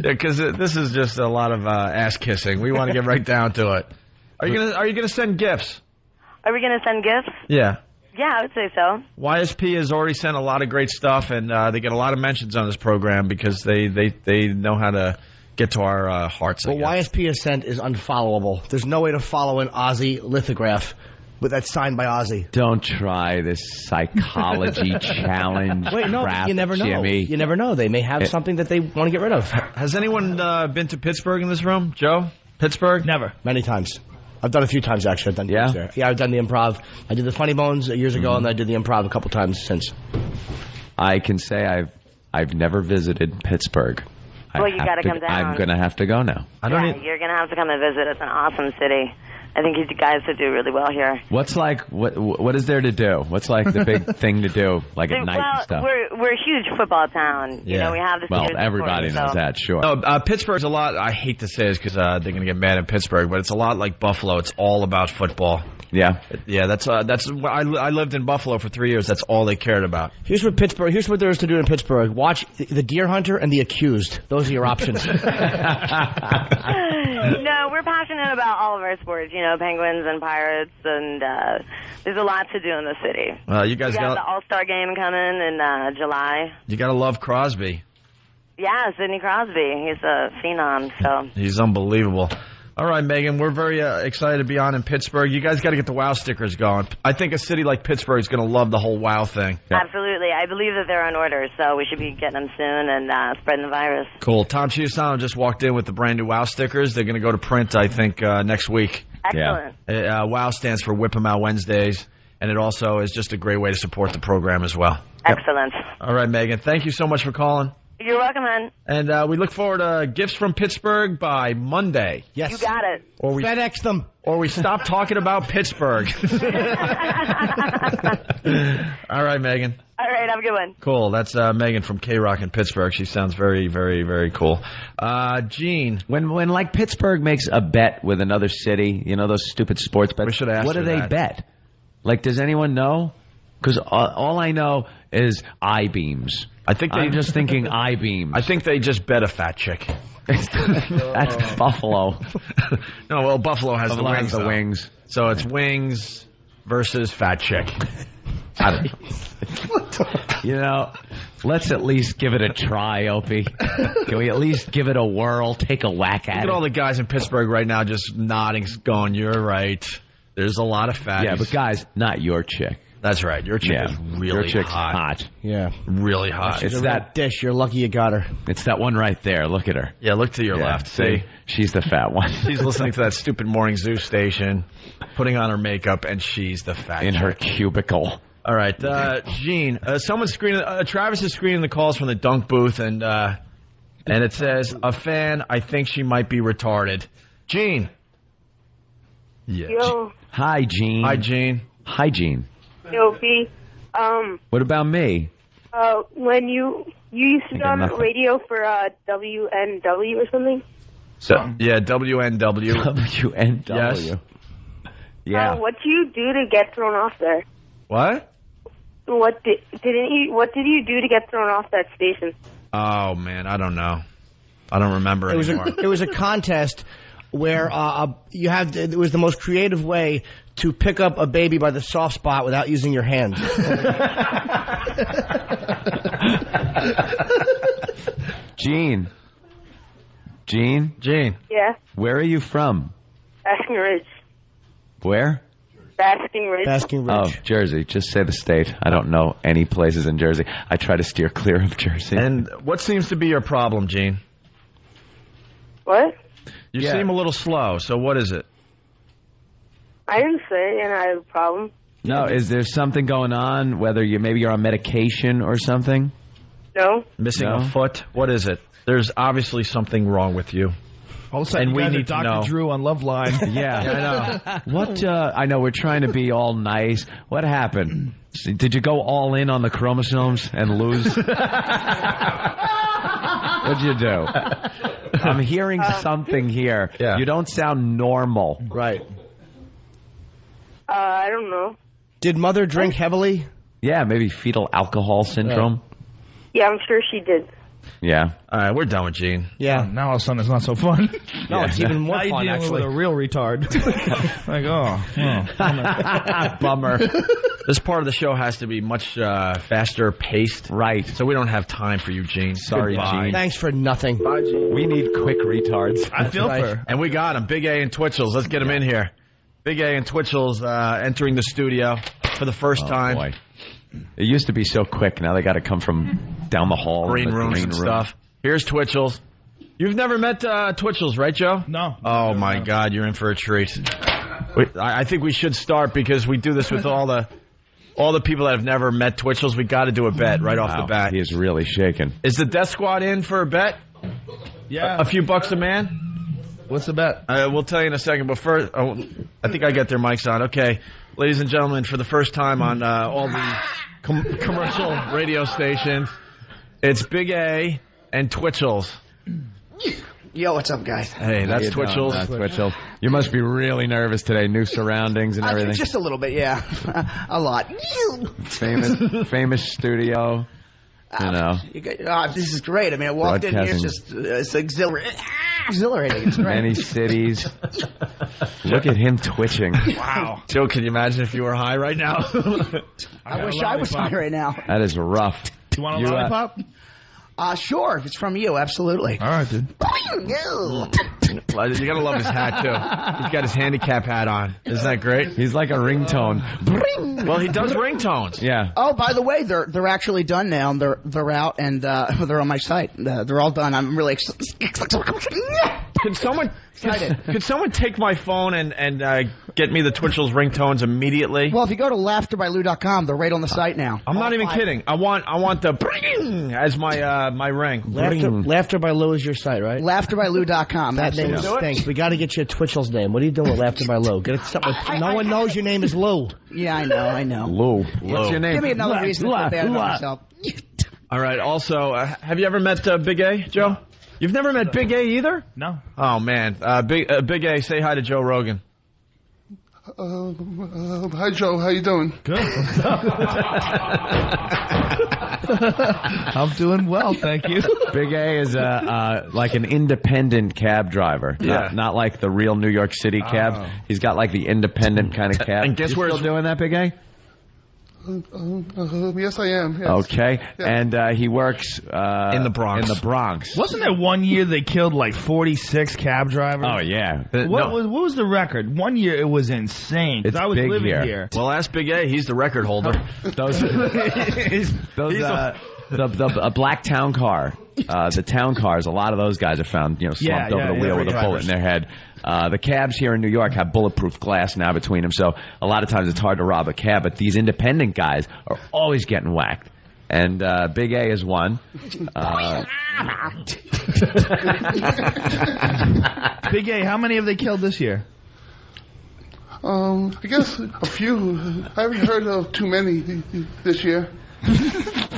Speaker 4: Because this is just a lot of ass kissing. We want to get right down to it. Are you gonna send gifts?
Speaker 7: Are we going to send gifts?
Speaker 4: Yeah.
Speaker 7: Yeah, I would say so.
Speaker 4: YSP has already sent a lot of great stuff, and they get a lot of mentions on this program because they know how to get to our hearts.
Speaker 6: What YSP has sent is unfollowable. There's no way to follow an Ozzy lithograph that's signed by Ozzy.
Speaker 5: Don't try this psychology challenge.
Speaker 6: Wait, no,
Speaker 5: crap,
Speaker 6: you never know.
Speaker 5: Jimmy.
Speaker 6: You never know. They may have something that they want to get rid of.
Speaker 4: Has anyone been to Pittsburgh in this room? Joe? Pittsburgh?
Speaker 8: Never.
Speaker 6: Many times. I've done a few times, actually. I've done there. Yeah, I've done the Improv. I did the Funny Bones years ago, and I did the Improv a couple times since.
Speaker 5: I can say I've never visited Pittsburgh.
Speaker 7: Well, you got to come down.
Speaker 5: I'm going to have to go now.
Speaker 7: You're going to have to come and visit. It's an awesome city. I think you guys would do really well here.
Speaker 5: What's what is there to do? What's like the big thing to do, like at night and stuff?
Speaker 7: We're a huge football town.
Speaker 5: Yeah.
Speaker 7: You know, we have the
Speaker 5: everybody knows that, sure.
Speaker 4: No, Pittsburgh's a lot. I hate to say this because they're going to get mad at Pittsburgh, but it's a lot like Buffalo. It's all about football.
Speaker 5: Yeah,
Speaker 4: yeah. That's I lived in Buffalo for 3 years. That's all they cared about.
Speaker 6: Here's what there is to do in Pittsburgh. Watch The Deer Hunter and The Accused. Those are your options.
Speaker 7: No, we're passionate about all of our sports. You know, Penguins and Pirates, and there's a lot to do in the city.
Speaker 4: You guys
Speaker 7: got the All-Star game coming in July.
Speaker 4: You got to love Crosby.
Speaker 7: Yeah, Sidney Crosby. He's a phenom. So
Speaker 4: he's unbelievable. All right, Megan, we're very excited to be on in Pittsburgh. You guys got to get the WOW stickers going. I think a city like Pittsburgh is going to love the whole WOW thing.
Speaker 7: Absolutely. I believe that they're on order, so we should be getting them soon and spreading the virus.
Speaker 4: Cool. Tom Chiusano just walked in with the brand new WOW stickers. They're going to go to print, I think, next week.
Speaker 7: Excellent.
Speaker 4: Yeah. WOW stands for Whip 'em Out Wednesdays, and it also is just a great way to support the program as well.
Speaker 7: Excellent.
Speaker 4: All right, Megan, thank you so much for calling.
Speaker 7: You're welcome, man.
Speaker 4: And we look forward to gifts from Pittsburgh by Monday.
Speaker 6: Yes.
Speaker 7: You got it.
Speaker 4: Or we
Speaker 6: FedEx them.
Speaker 4: Or we stop talking about Pittsburgh. All right, Megan.
Speaker 7: All right, have a good one.
Speaker 4: Cool. That's Megan from K-Rock in Pittsburgh. She sounds very, very, very cool. Gene.
Speaker 5: When like Pittsburgh makes a bet with another city, you know, those stupid sports bets, what do they bet? Like, does anyone know? Because all I know is I-beams. I'm just thinking I-beams.
Speaker 4: I think they just bet a fat chick.
Speaker 5: That's Buffalo.
Speaker 4: No, well, Buffalo has the wings.
Speaker 5: The wings.
Speaker 4: So it's wings versus fat chick. I don't know.
Speaker 5: You know, let's at least give it a try, Opie. Can we at least give it a whirl, take a whack at it?
Speaker 4: Look at all the guys in Pittsburgh right now just nodding, going, you're right. There's a lot of fatties.
Speaker 5: Yeah, but guys, not your chick.
Speaker 4: That's right. Your chick is really
Speaker 5: your chick's
Speaker 4: hot.
Speaker 6: Yeah.
Speaker 4: Really hot.
Speaker 6: It's that dish. You're lucky you got her.
Speaker 5: It's that one right there. Look at her.
Speaker 4: Yeah, look to your left.
Speaker 5: See? She's the fat one.
Speaker 4: She's listening to that stupid morning zoo station, putting on her makeup, and she's the fat
Speaker 5: in
Speaker 4: chick.
Speaker 5: her cubicle.
Speaker 4: All right, Gene. Someone's screening. Travis is screening the calls from the dunk booth, and it says a fan. I think she might be retarded. Gene. Yeah.
Speaker 10: Yo.
Speaker 5: Hi, Gene.
Speaker 4: Hi, Gene.
Speaker 5: Hi, Gene.
Speaker 10: Yo, P.
Speaker 5: What about me?
Speaker 10: When you used to be on the radio for WNW or something?
Speaker 4: So yeah, WNW.
Speaker 5: WNW.
Speaker 4: Yes.
Speaker 5: Yeah.
Speaker 10: What do you do to get thrown off there?
Speaker 4: What?
Speaker 10: What did you do to get thrown off that station?
Speaker 4: Oh man, I don't know. I don't remember anymore.
Speaker 6: It was a contest where it was the most creative way to pick up a baby by the soft spot without using your hands.
Speaker 5: Gene.
Speaker 10: Yeah.
Speaker 5: Where are you from?
Speaker 10: Basking Ridge.
Speaker 5: Where?
Speaker 10: Basking Ridge.
Speaker 5: Oh, Jersey. Just say the state. I don't know any places in Jersey. I try to steer clear of Jersey.
Speaker 4: And what seems to be your problem, Gene?
Speaker 10: What?
Speaker 4: You seem a little slow, so what is it?
Speaker 10: I didn't say and I have a problem.
Speaker 5: No, is there something going on, whether maybe you're on medication or something?
Speaker 10: No.
Speaker 4: Missing a foot? What is it? There's obviously something wrong with you.
Speaker 8: All of a sudden, we need Dr. Drew on Love Line.
Speaker 5: Yeah, I know. What? I know we're trying to be all nice. What happened? Did you go all in on the chromosomes and lose? What'd you do? I'm hearing something here. Yeah. You don't sound normal.
Speaker 6: Right.
Speaker 10: I don't know.
Speaker 6: Did mother drink heavily?
Speaker 5: Yeah, maybe fetal alcohol syndrome.
Speaker 10: Yeah, I'm sure she did.
Speaker 5: Yeah.
Speaker 4: All right, we're done with Gene.
Speaker 6: Yeah.
Speaker 8: Now all of a sudden it's not so fun.
Speaker 6: No, it's even more
Speaker 8: now
Speaker 6: fun,
Speaker 8: you're dealing
Speaker 6: actually.
Speaker 8: with a real retard.
Speaker 4: Bummer. This part of the show has to be much faster paced.
Speaker 5: Right.
Speaker 4: So we don't have time for you, Gene. Sorry,
Speaker 5: Goodbye.
Speaker 4: Gene.
Speaker 6: Thanks for nothing.
Speaker 8: Bye, Gene.
Speaker 5: We need quick retards.
Speaker 8: I feel for her.
Speaker 4: And we got him. Big A and Twitchell's. Let's get him in here. Big A and Twitchell's entering the studio for the first time.
Speaker 5: Boy. It used to be so quick. Now they got to come from down the hall.
Speaker 4: Green rooms and stuff. Here's Twitchell's. You've never met Twitchell's, right, Joe?
Speaker 8: No.
Speaker 4: Oh, my God. You're in for a treat. I think we should start because we do this with all the people that have never met Twitchell's. We got to do a bet right off the bat.
Speaker 5: He is really shaking.
Speaker 4: Is the Death Squad in for a bet?
Speaker 8: Yeah.
Speaker 4: A few bucks a man?
Speaker 8: What's the bet?
Speaker 4: We'll tell you in a second, but first, I think I get their mics on. Okay, ladies and gentlemen, for the first time on all the commercial radio stations, it's Big A and Twitchell's.
Speaker 22: Yo, what's up, guys?
Speaker 4: Hey, that's Twitchell's.
Speaker 5: That's Twitchell. You must be really nervous today. New surroundings and everything.
Speaker 22: Just a little bit, yeah. A lot.
Speaker 5: Famous studio. You know.
Speaker 22: This is great. I mean, I walked in here, it's exhilarating. It's great.
Speaker 5: Many cities. Look at him twitching.
Speaker 4: Wow. Joe, can you imagine if you were high right now?
Speaker 22: I wish I was high right now.
Speaker 5: That is rough.
Speaker 8: You want a lollipop?
Speaker 22: Sure, if it's from you, absolutely.
Speaker 8: All right, dude.
Speaker 4: You gotta love his hat, too. He's got his handicap hat on. Isn't that great?
Speaker 5: He's like a ringtone.
Speaker 22: Bring.
Speaker 4: Well, he does ringtones.
Speaker 5: Yeah.
Speaker 22: Oh, by the way, they're actually done now. They're out and they're on my site. They're all done. I'm really excited.
Speaker 4: Could someone take my phone and get me the Twitchell's ringtones immediately?
Speaker 22: Well, if you go to laughterbyLou.com, they're right on the site now.
Speaker 4: I'm not even kidding. I want the bring as my ring.
Speaker 6: Laughter by Lou is your site, right?
Speaker 22: LaughterbyLou.com.
Speaker 6: That name stinks. We got to get you a Twitchell's name. What are you doing with Laughter by Lou? Get something. No one knows your name is Lou.
Speaker 22: Yeah, I know.
Speaker 5: Lou. What's your name?
Speaker 22: Give me another reason to feel bad about myself.
Speaker 4: All right. Also, have you ever met Big A, Joe? No. You've never met Big A either?
Speaker 8: No.
Speaker 4: Oh man, Big A, say hi to Joe Rogan.
Speaker 9: Hi Joe, how you doing?
Speaker 8: Good. I'm doing well, thank you.
Speaker 5: Big A is like an independent cab driver.
Speaker 4: Yeah.
Speaker 5: Not like the real New York City cabs.
Speaker 9: Oh.
Speaker 5: He's got like the independent kind of cab.
Speaker 4: And guess where
Speaker 5: still doing that, Big A?
Speaker 9: Yes, I am. Yes.
Speaker 5: Okay,
Speaker 9: Yeah.
Speaker 5: and he works
Speaker 4: in the Bronx.
Speaker 8: Wasn't there one year they killed like 46 cab drivers?
Speaker 5: Oh yeah.
Speaker 8: What was the record? One year it was insane. 'Cause
Speaker 5: It's
Speaker 8: I was
Speaker 5: big
Speaker 8: living
Speaker 5: here.
Speaker 8: here.
Speaker 4: Well, ask Big A. He's the record holder.
Speaker 5: The black town car, the town cars. A lot of those guys are found, slumped over the wheel with a bullet in their head. The cabs here in New York have bulletproof glass now between them, so a lot of times it's hard to rob a cab. But these independent guys are always getting whacked. And Big A is one.
Speaker 8: Big A, how many have they killed this year?
Speaker 9: I guess a few. I haven't heard of too many this year.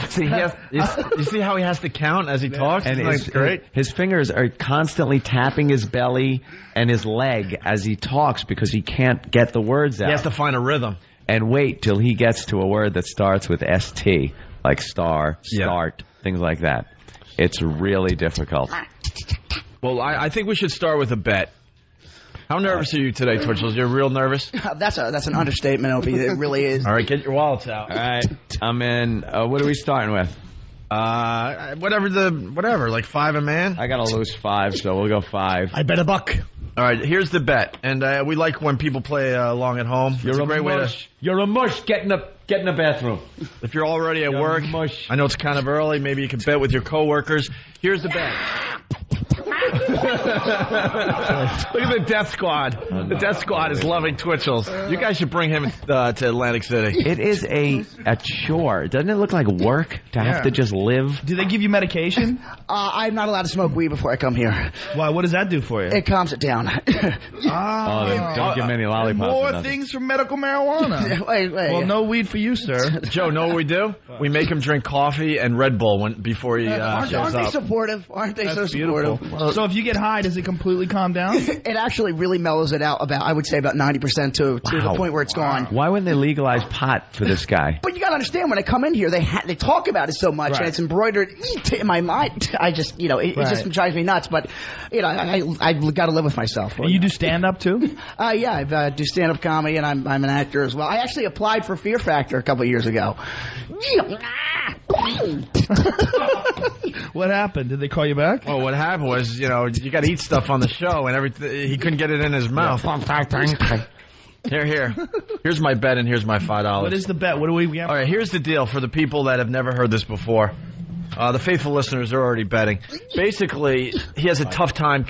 Speaker 4: See, you see how he has to count as he talks?
Speaker 5: And
Speaker 4: it's great.
Speaker 5: His fingers are constantly tapping his belly and his leg as he talks because he can't get the words out.
Speaker 4: He has to find a rhythm.
Speaker 5: And wait till he gets to a word that starts with ST, like star, start, things like that. It's really difficult.
Speaker 4: Well, I think we should start with a bet. How nervous are you today, Twitchell? You're real nervous?
Speaker 22: That's an understatement, Opie. It really is.
Speaker 4: All right, get your wallets out.
Speaker 5: All right, I'm in. What are we starting with?
Speaker 4: Whatever, like 5 a man.
Speaker 5: I got to lose 5, so we'll go 5.
Speaker 6: I bet a buck.
Speaker 4: All right, here's the bet, and we like when people play along at home.
Speaker 5: You're a great way to. You're a mush. Get in the bathroom.
Speaker 4: If you're already at work,
Speaker 5: mush.
Speaker 4: I know it's kind of early. Maybe you can bet with your coworkers. Here's the bet. Look at the Death Squad. The Death Squad is loving Twitchell's. You guys should bring him to Atlantic City.
Speaker 5: It is a chore. Doesn't it look like work to have to just live?
Speaker 8: Do they give you medication?
Speaker 22: I'm not allowed to smoke weed before I come here.
Speaker 8: Why? What does that do for you?
Speaker 22: It calms it down.
Speaker 5: Then don't give me any lollipops.
Speaker 8: More things from medical marijuana.
Speaker 22: Wait.
Speaker 8: Well, no weed for you, sir.
Speaker 4: Joe, know what we do? We make him drink coffee and Red Bull before he
Speaker 22: aren't
Speaker 4: shows
Speaker 22: they
Speaker 4: up.
Speaker 22: supportive? Aren't they so
Speaker 8: Beautiful.
Speaker 22: supportive?
Speaker 8: So if you get high, does it completely calm down?
Speaker 22: It actually really mellows it out I would say about 90% to the point where it's gone.
Speaker 5: Why wouldn't they legalize pot for this guy?
Speaker 22: But you got to understand, when I come in here, they talk about it so much, and it's embroidered in my mind. I just, it just drives me nuts. But, I got to live with myself.
Speaker 8: And you do stand-up, too?
Speaker 22: Yeah, I do stand-up comedy, and I'm an actor as well. I actually applied for Fear Factor a couple of years ago.
Speaker 8: What happened? Did they call you back?
Speaker 4: Oh, what happened was, you got to eat stuff on the show, and everything. He couldn't get it in his mouth. Here's my bet, and here's my $5.
Speaker 8: What is the bet? What do we have?
Speaker 4: All right, here's the deal for the people that have never heard this before. The faithful listeners are already betting. Basically, he has a tough time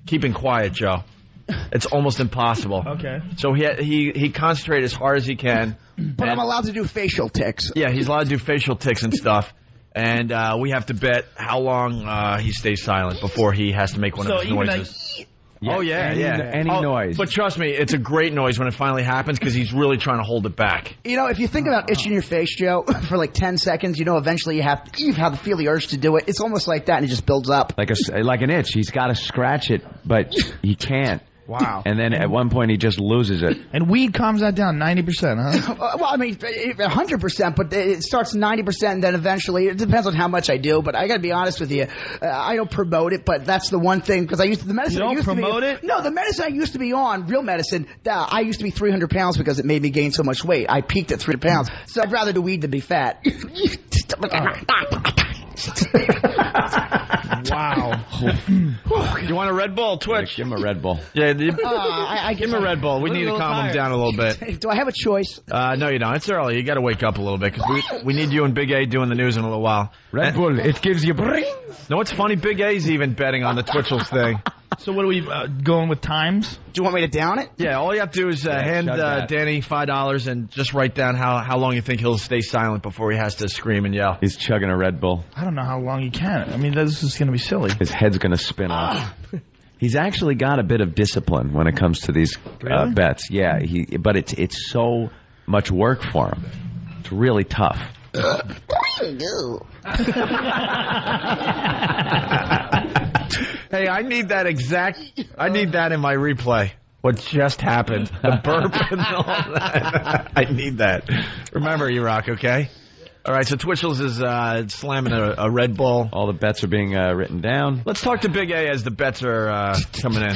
Speaker 4: keeping quiet, Joe. It's almost impossible.
Speaker 8: Okay.
Speaker 4: So he concentrates as hard as he can.
Speaker 22: But I'm allowed to do facial tics.
Speaker 4: Yeah, he's allowed to do facial tics and stuff. And we have to bet how long he stays silent before he has to make one of his noises.
Speaker 5: Any noise.
Speaker 4: But trust me, it's a great noise when it finally happens because he's really trying to hold it back.
Speaker 22: If you think about itching your face, Joe, for like 10 seconds, eventually you have to feel the urge to do it. It's almost like that, and it just builds up.
Speaker 5: Like an itch. He's got to scratch it, but he can't.
Speaker 8: Wow.
Speaker 5: And then at one point he just loses it.
Speaker 8: And weed calms that down 90%, huh?
Speaker 22: Well, I mean, 100%, but it starts 90%, and then eventually, it depends on how much I do, but I got to be honest with you, I don't promote it, but that's the one thing, because the medicine
Speaker 8: You don't promote it?
Speaker 22: No, the medicine I used to be on, real medicine, I used to be 300 pounds because it made me gain so much weight. I peaked at 300 pounds, so I'd rather do weed than be fat.
Speaker 8: Wow.
Speaker 4: You want a Red Bull, Twitch?
Speaker 5: Give him a Red Bull.
Speaker 4: Yeah, I give him a Red Bull. We need to calm him down a little bit.
Speaker 22: Do I have a choice?
Speaker 4: No, you don't. It's early. You got to wake up a little bit because we need you and Big A doing the news in a little while.
Speaker 5: Red Bull, it gives you brains.
Speaker 4: No, what's funny? Big A's even betting on the Twitchell's thing.
Speaker 8: So what are we going with times?
Speaker 22: Do you want me to down it?
Speaker 4: Yeah, all you have to do is hand Danny $5 and just write down how long you think he'll stay silent before he has to scream and yell.
Speaker 5: He's chugging a Red Bull.
Speaker 8: I don't know how long he can. I mean, this is going to be silly.
Speaker 5: His head's going to spin off. He's actually got a bit of discipline when it comes to these bets. Yeah, but it's so much work for him. It's really tough.
Speaker 4: Hey, I need that in my replay. What just happened? The burp and all that. I need that. Remember, E-Rock, okay? All right, so Twitchell's is slamming a Red Bull.
Speaker 5: All the bets are being written down.
Speaker 4: Let's talk to Big A as the bets are coming in.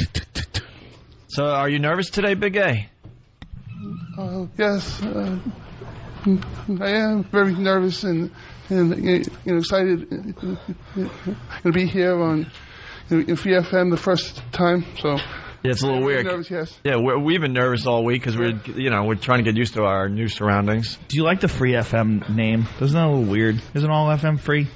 Speaker 4: So, are you nervous today, Big A?
Speaker 9: Yes, I am very nervous and excited to be here on in Free FM the first time. So
Speaker 4: yeah, it's a little weird.
Speaker 9: Nervous, yes.
Speaker 4: Yeah, we've been nervous all week because we're trying to get used to our new surroundings.
Speaker 8: Do you like the Free FM name? Isn't that a little weird? Isn't all FM free?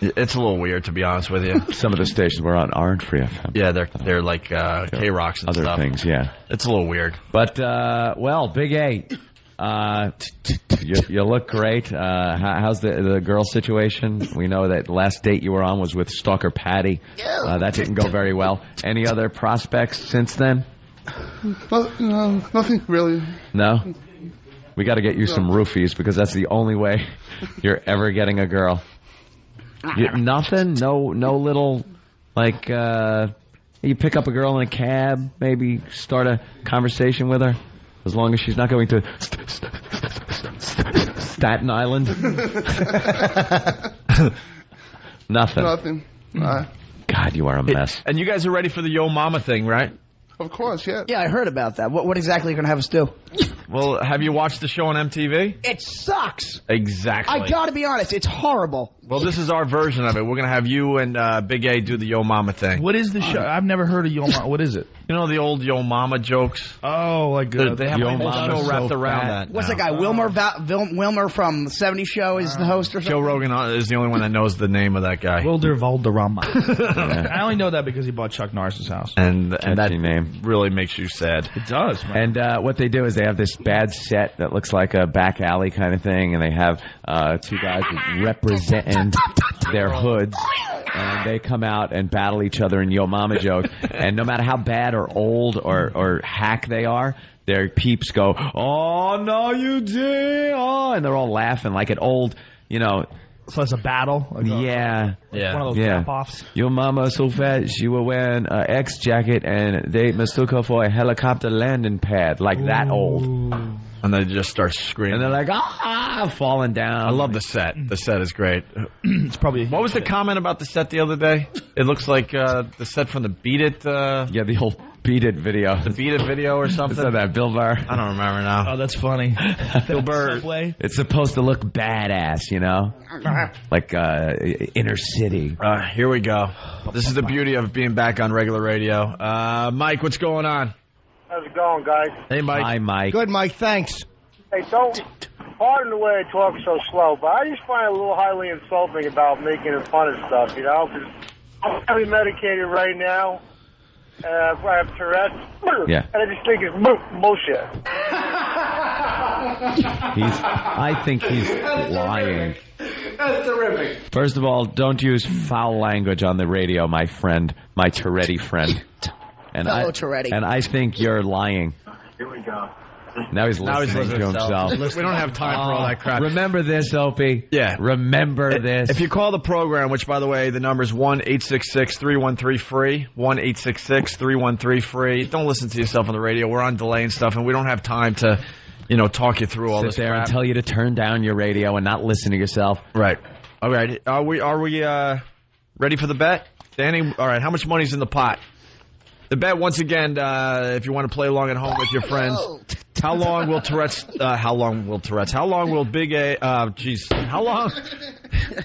Speaker 4: It's a little weird, to be honest with you.
Speaker 5: Some of the stations we're on aren't Free FM.
Speaker 4: Yeah, they're like K-Rocks and
Speaker 5: other
Speaker 4: stuff.
Speaker 5: things. Yeah,
Speaker 4: it's a little weird.
Speaker 5: But well, Big A. You look great. How's the girl situation? We know that last date you were on was with Stalker Patty. That didn't go very well. Any other prospects since then?
Speaker 9: No, nothing really.
Speaker 5: No? We got to get you some roofies because that's the only way you're ever getting a girl. Nothing? No little, like, you pick up a girl in a cab, maybe start a conversation with her? As long as she's not going to Staten Island. Nothing.
Speaker 9: Nothing.
Speaker 5: God, you are a mess.
Speaker 4: And you guys are ready for the Yo Mama thing, right?
Speaker 9: Of course, yeah.
Speaker 22: Yeah, I heard about that. What exactly are you going to have us do?
Speaker 4: Well, have you watched the show on MTV?
Speaker 22: It sucks.
Speaker 4: Exactly.
Speaker 22: I got to be honest, it's horrible.
Speaker 4: Well, this is our version of it. We're going to have you and Big A do the Yo Mama thing.
Speaker 8: What is the show? I've never heard of Yo Mama. What is it?
Speaker 4: You know the old Yo Mama jokes?
Speaker 8: Oh, like
Speaker 4: they have a whole show wrapped around that.
Speaker 22: What's that guy? Wilmer from the 70s Show is the host or something?
Speaker 4: Joe Rogan is the only one that knows the name of that guy.
Speaker 8: Wilder Valderrama. I only know that because he bought Chuck Norris's house.
Speaker 4: And that name really makes you sad.
Speaker 8: It does, man.
Speaker 5: And what they do is they have this bad set that looks like a back alley kind of thing, and they have two guys representing their hoods, and they come out and battle each other in Yo Mama jokes. And no matter how bad or old or hack they are, their peeps go, "Oh no, you did!" Oh, and they're all laughing like an old,
Speaker 8: So it's a battle? Like
Speaker 5: yeah.
Speaker 8: One of those drop-offs?
Speaker 5: Your mama so fat, she was wearing an X jacket, and they mistook her for a helicopter landing pad, like that old.
Speaker 4: And they just start screaming.
Speaker 5: And they're like, falling down.
Speaker 4: I love the set. The set is great.
Speaker 8: It's probably.
Speaker 4: What was the comment about the set the other day? It looks like the set from the Beat It.
Speaker 5: Yeah, the whole Beat It video.
Speaker 4: The Beat It video or something?
Speaker 5: Is that Bill Burr?
Speaker 4: I don't remember now.
Speaker 8: Oh, that's funny.
Speaker 4: Bill Burr.
Speaker 5: It's supposed to look badass, like inner city.
Speaker 4: Here we go. This is the beauty of being back on regular radio. Mike, what's going on?
Speaker 11: How's it going, guys?
Speaker 4: Hey, Mike.
Speaker 5: Hi, Mike.
Speaker 22: Good, Mike. Thanks.
Speaker 11: Hey, pardon the way I talk so slow, but I just find it a little highly insulting about making fun of stuff, because I'm heavily medicated right now. I have Tourette's.
Speaker 5: Yeah.
Speaker 11: And I just think it's bullshit.
Speaker 5: I think he's lying.
Speaker 11: That's terrific.
Speaker 5: First of all, don't use foul language on the radio, my friend, my Tourette friend.
Speaker 22: Hello, Tourette.
Speaker 5: And I think you're lying.
Speaker 11: Here we go.
Speaker 5: Now he's listening to himself.
Speaker 4: We don't have time for all that crap.
Speaker 5: Remember this, Opie.
Speaker 4: Yeah.
Speaker 5: Remember this.
Speaker 4: If you call the program, which, by the way, the number is 1-866-313-FREE, 1-866-313-FREE. Don't listen to yourself on the radio. We're on delay and stuff, and we don't have time to, talk you through all this
Speaker 5: there
Speaker 4: crap.
Speaker 5: And tell you to turn down your radio and not listen to yourself.
Speaker 4: Right. All right. Are we ready for the bet? Danny, all right, how much money's in the pot? The bet, once again, if you want to play along at home with your friends, how long will Big A, how long,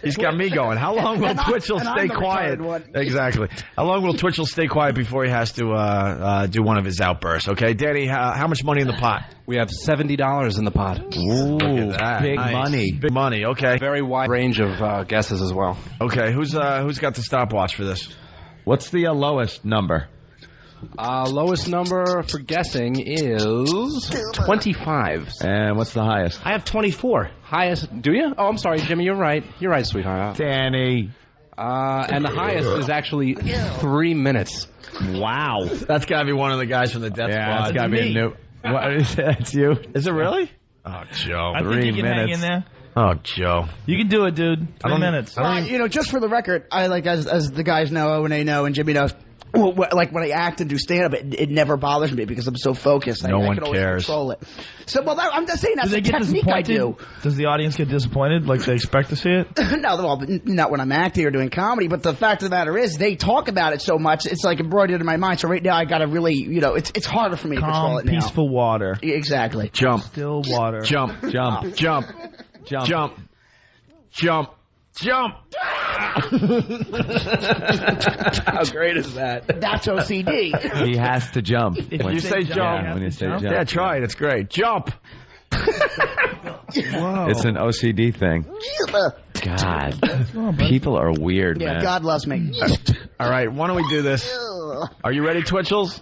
Speaker 4: he's got me going, how long will Twitchell stay quiet? Exactly. How long will Twitchell stay quiet before he has to do one of his outbursts, okay? Danny, how much money in the pot?
Speaker 12: We have $70 in the pot.
Speaker 5: Ooh,
Speaker 4: look at that.
Speaker 5: Big
Speaker 4: Nice.
Speaker 5: money.
Speaker 4: Big money, okay.
Speaker 12: Very wide range of guesses as well.
Speaker 4: Okay, who's got the stopwatch for this?
Speaker 5: What's the lowest number?
Speaker 12: Lowest number for guessing is 25.
Speaker 5: And what's the highest?
Speaker 6: I have 24.
Speaker 12: Highest? Do you? Oh, I'm sorry, Jimmy. You're right. You're right, sweetheart.
Speaker 5: Danny.
Speaker 12: And the highest is actually 3 minutes.
Speaker 4: Wow. That's got to be one of the guys from the Death Squad.
Speaker 5: That's got to be a new. What is that? That's you?
Speaker 4: Is it really? Oh, Joe.
Speaker 8: I think you can hang in there.
Speaker 4: Oh, Joe.
Speaker 8: You can do it, dude. 3 minutes.
Speaker 22: Just for the record, I as the guys know, and they know, and Jimmy knows, like when I act and do stand-up, it never bothers me because I'm so focused.
Speaker 4: No
Speaker 22: I
Speaker 4: one
Speaker 22: can always
Speaker 4: cares.
Speaker 22: control it. So, I'm just saying that's
Speaker 8: Do they
Speaker 22: the
Speaker 8: get
Speaker 22: technique I
Speaker 8: disappointed?
Speaker 22: do.
Speaker 8: Does the audience get disappointed? Like they expect to see it?
Speaker 22: No, well, not when I'm acting or doing comedy. But the fact of the matter is, they talk about it so much, it's like embroidered in my mind. So right now, I got to really, it's harder for me to control it now.
Speaker 8: Peaceful water.
Speaker 22: Exactly.
Speaker 4: Jump.
Speaker 8: Still water.
Speaker 4: Jump. Jump. Jump. Jump. Jump. Jump. Jump. How great is that?
Speaker 22: That's OCD.
Speaker 5: He has to jump.
Speaker 4: When you say jump.
Speaker 5: When you say jump.
Speaker 4: Yeah, try it. It's great. Jump.
Speaker 8: Whoa.
Speaker 5: It's an OCD thing. God. People are weird,
Speaker 22: Yeah,
Speaker 5: man.
Speaker 22: God loves me.
Speaker 4: All right, why don't we do this? Are you ready, Twitchels?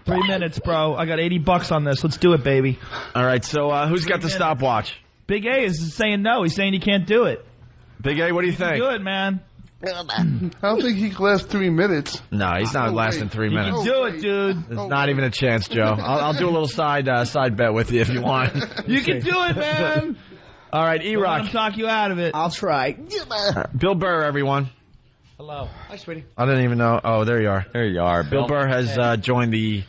Speaker 8: 3 minutes, bro. I got $80 on this. Let's do it, baby.
Speaker 4: All right, so who's got the stopwatch?
Speaker 8: Big A is saying no. He's saying he can't do it.
Speaker 4: Big A, what do you think?
Speaker 8: Do it, man.
Speaker 9: I don't think he can last 3 minutes.
Speaker 4: No, he's not lasting 3
Speaker 8: You
Speaker 4: minutes.
Speaker 8: can do it, dude.
Speaker 4: There's not even a chance, Joe. I'll do a little side bet with you if you want.
Speaker 8: You can do it, man.
Speaker 4: All right,
Speaker 8: Let him
Speaker 4: E-Rock.
Speaker 8: talk you out of it.
Speaker 22: I'll try.
Speaker 4: Bill Burr, everyone.
Speaker 6: Hello. Hi, sweetie.
Speaker 4: I didn't even know. Oh, there you are.
Speaker 5: There you are,
Speaker 4: Bill Burr has joined the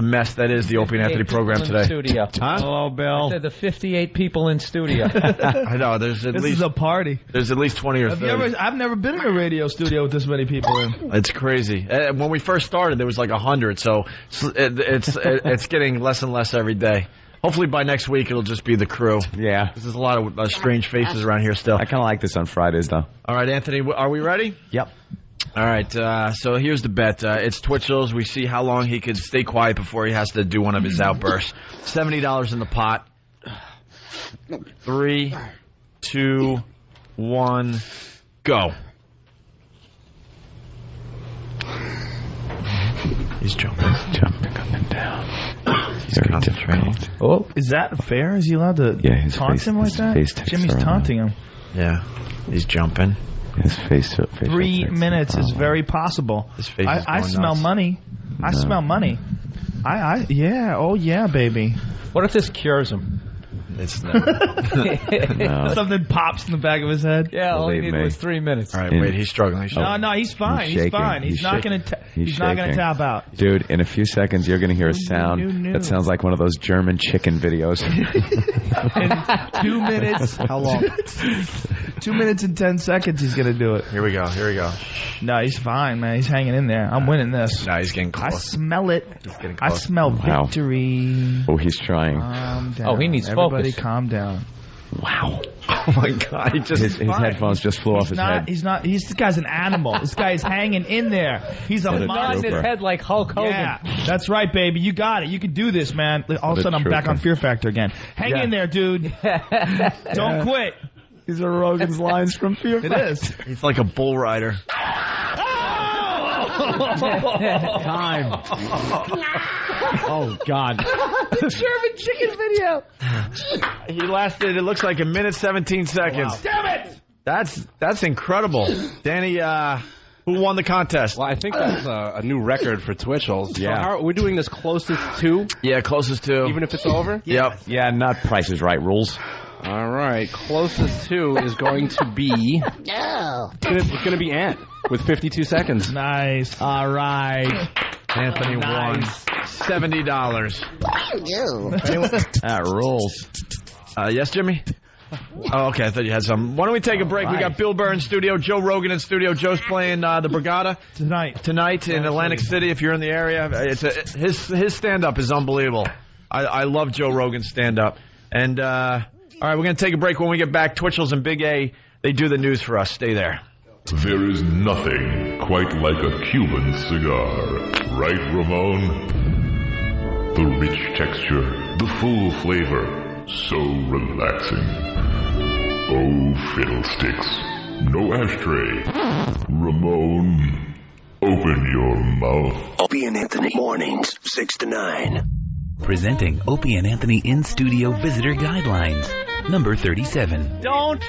Speaker 4: mess that is the Opie and Anthony program today.
Speaker 13: Studio.
Speaker 4: Huh?
Speaker 13: Hello, Bill. I said the 58 people in studio.
Speaker 4: I know. There's at
Speaker 8: This
Speaker 4: least
Speaker 8: is a party.
Speaker 4: There's at least 20 or 30.
Speaker 8: I've never been in a radio studio with this many people in.
Speaker 4: It's crazy. When we first started, there was like 100, so it's getting less and less every day. Hopefully by next week it'll just be the crew.
Speaker 5: Yeah.
Speaker 4: There's a lot of strange faces around here still.
Speaker 5: I kind of like this on Fridays, though.
Speaker 4: All right, Anthony, are we ready?
Speaker 5: Yep.
Speaker 4: All right, so here's the bet. It's Twitchell's. We see how long he could stay quiet before he has to do one of his outbursts. $70 in the pot. 3, 2, 1, go. He's jumping up and down. He's concentrating.
Speaker 8: Oh, is that fair? Is he allowed to taunt him like that? Jimmy's taunting him.
Speaker 4: Yeah, he's jumping.
Speaker 5: His face.
Speaker 8: 3 minutes is very possible.
Speaker 4: His face
Speaker 8: I
Speaker 4: is
Speaker 8: smell
Speaker 4: nuts.
Speaker 8: money. I smell money. Yeah. Oh yeah, baby.
Speaker 13: What if this cures him?
Speaker 4: It's never.
Speaker 5: No.
Speaker 8: Something pops in the back of his head.
Speaker 13: Yeah, all he
Speaker 5: Believe
Speaker 13: needed
Speaker 5: me.
Speaker 13: was 3 minutes.
Speaker 4: All right, wait, he's struggling.
Speaker 8: No, he's fine. He's
Speaker 5: shaking.
Speaker 8: fine. He's not
Speaker 5: shaking.
Speaker 8: gonna.
Speaker 5: He's
Speaker 8: He's not gonna
Speaker 5: shaking.
Speaker 8: tap out.
Speaker 5: Dude, in a few seconds, you're going to hear a sound that sounds like one of those German chicken videos.
Speaker 8: In 2 minutes.
Speaker 4: How long?
Speaker 8: 2 minutes and 10 seconds. He's gonna do it.
Speaker 4: Here we go.
Speaker 8: No, he's fine, man. He's hanging in there. I'm winning this.
Speaker 4: No, he's getting
Speaker 8: I
Speaker 4: close.
Speaker 8: smell it.
Speaker 4: He's getting
Speaker 8: I
Speaker 4: close.
Speaker 8: smell
Speaker 5: Wow.
Speaker 8: victory.
Speaker 5: Oh, he's trying.
Speaker 8: Calm down.
Speaker 13: Oh, he needs
Speaker 8: Everybody
Speaker 13: focus.
Speaker 8: calm down.
Speaker 5: Wow.
Speaker 4: Oh my God! He just
Speaker 5: His headphones just flew off his head.
Speaker 8: This guy's an animal. This guy is hanging in there. He's a
Speaker 5: What a
Speaker 8: monster.
Speaker 13: His head like Hulk Hogan.
Speaker 8: Yeah, that's right, baby. You got it. You can do this, man. All of a sudden, I'm back on Fear Factor again. Hang in there, dude. Don't quit.
Speaker 4: These are Rogan's lines from Fear
Speaker 8: It is.
Speaker 4: He's like a bull rider.
Speaker 13: Time.
Speaker 5: Oh, God.
Speaker 22: The German chicken video.
Speaker 4: He lasted, it looks like, 1 minute 17 seconds.
Speaker 8: Damn it!
Speaker 4: That's incredible. Danny, who won the contest?
Speaker 12: Well, I think that's a new record for Twitchell.
Speaker 5: Yeah.
Speaker 12: So we're doing this closest to,
Speaker 4: Yeah, closest to.
Speaker 12: even if it's over?
Speaker 4: Yep.
Speaker 5: Yeah, not Price is Right rules.
Speaker 12: All right. Closest to is going to be... It's going to be Ant with 52 seconds.
Speaker 8: Nice.
Speaker 4: All right. Anthony won $70.
Speaker 5: That rules.
Speaker 4: Yes, Jimmy? Oh, okay. I thought you had some. Why don't we take a break? We got Bill Burr in studio, Joe Rogan in studio. Joe's playing the Brigada tonight in Atlantic City. If you're in the area, his stand-up is unbelievable. I love Joe Rogan's stand-up. And all right, we're going to take a break. When we get back, Twitchell's and Big A, they do the news for us. Stay there.
Speaker 14: There is nothing quite like a Cuban cigar. Right, Ramon? The rich texture, the full flavor, so relaxing. Oh, fiddlesticks. No ashtray. Ramon, Open your mouth.
Speaker 3: Opie and Anthony, mornings, 6 to 9.
Speaker 15: Presenting Opie and Anthony in-studio visitor guidelines. Number 37.
Speaker 4: Don't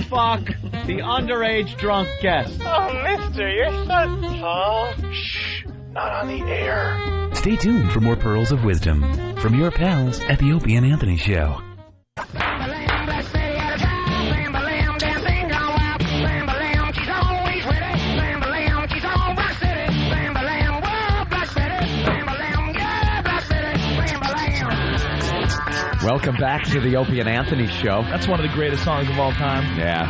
Speaker 4: fuck the underage drunk guest.
Speaker 2: Oh, mister, you're so tall. Shh, not on the air.
Speaker 15: Stay tuned for more pearls of wisdom from your pals at the Opie and Anthony Show.
Speaker 5: Welcome back to the Opie and Anthony Show.
Speaker 8: That's one of the greatest songs of all time.
Speaker 5: Yeah.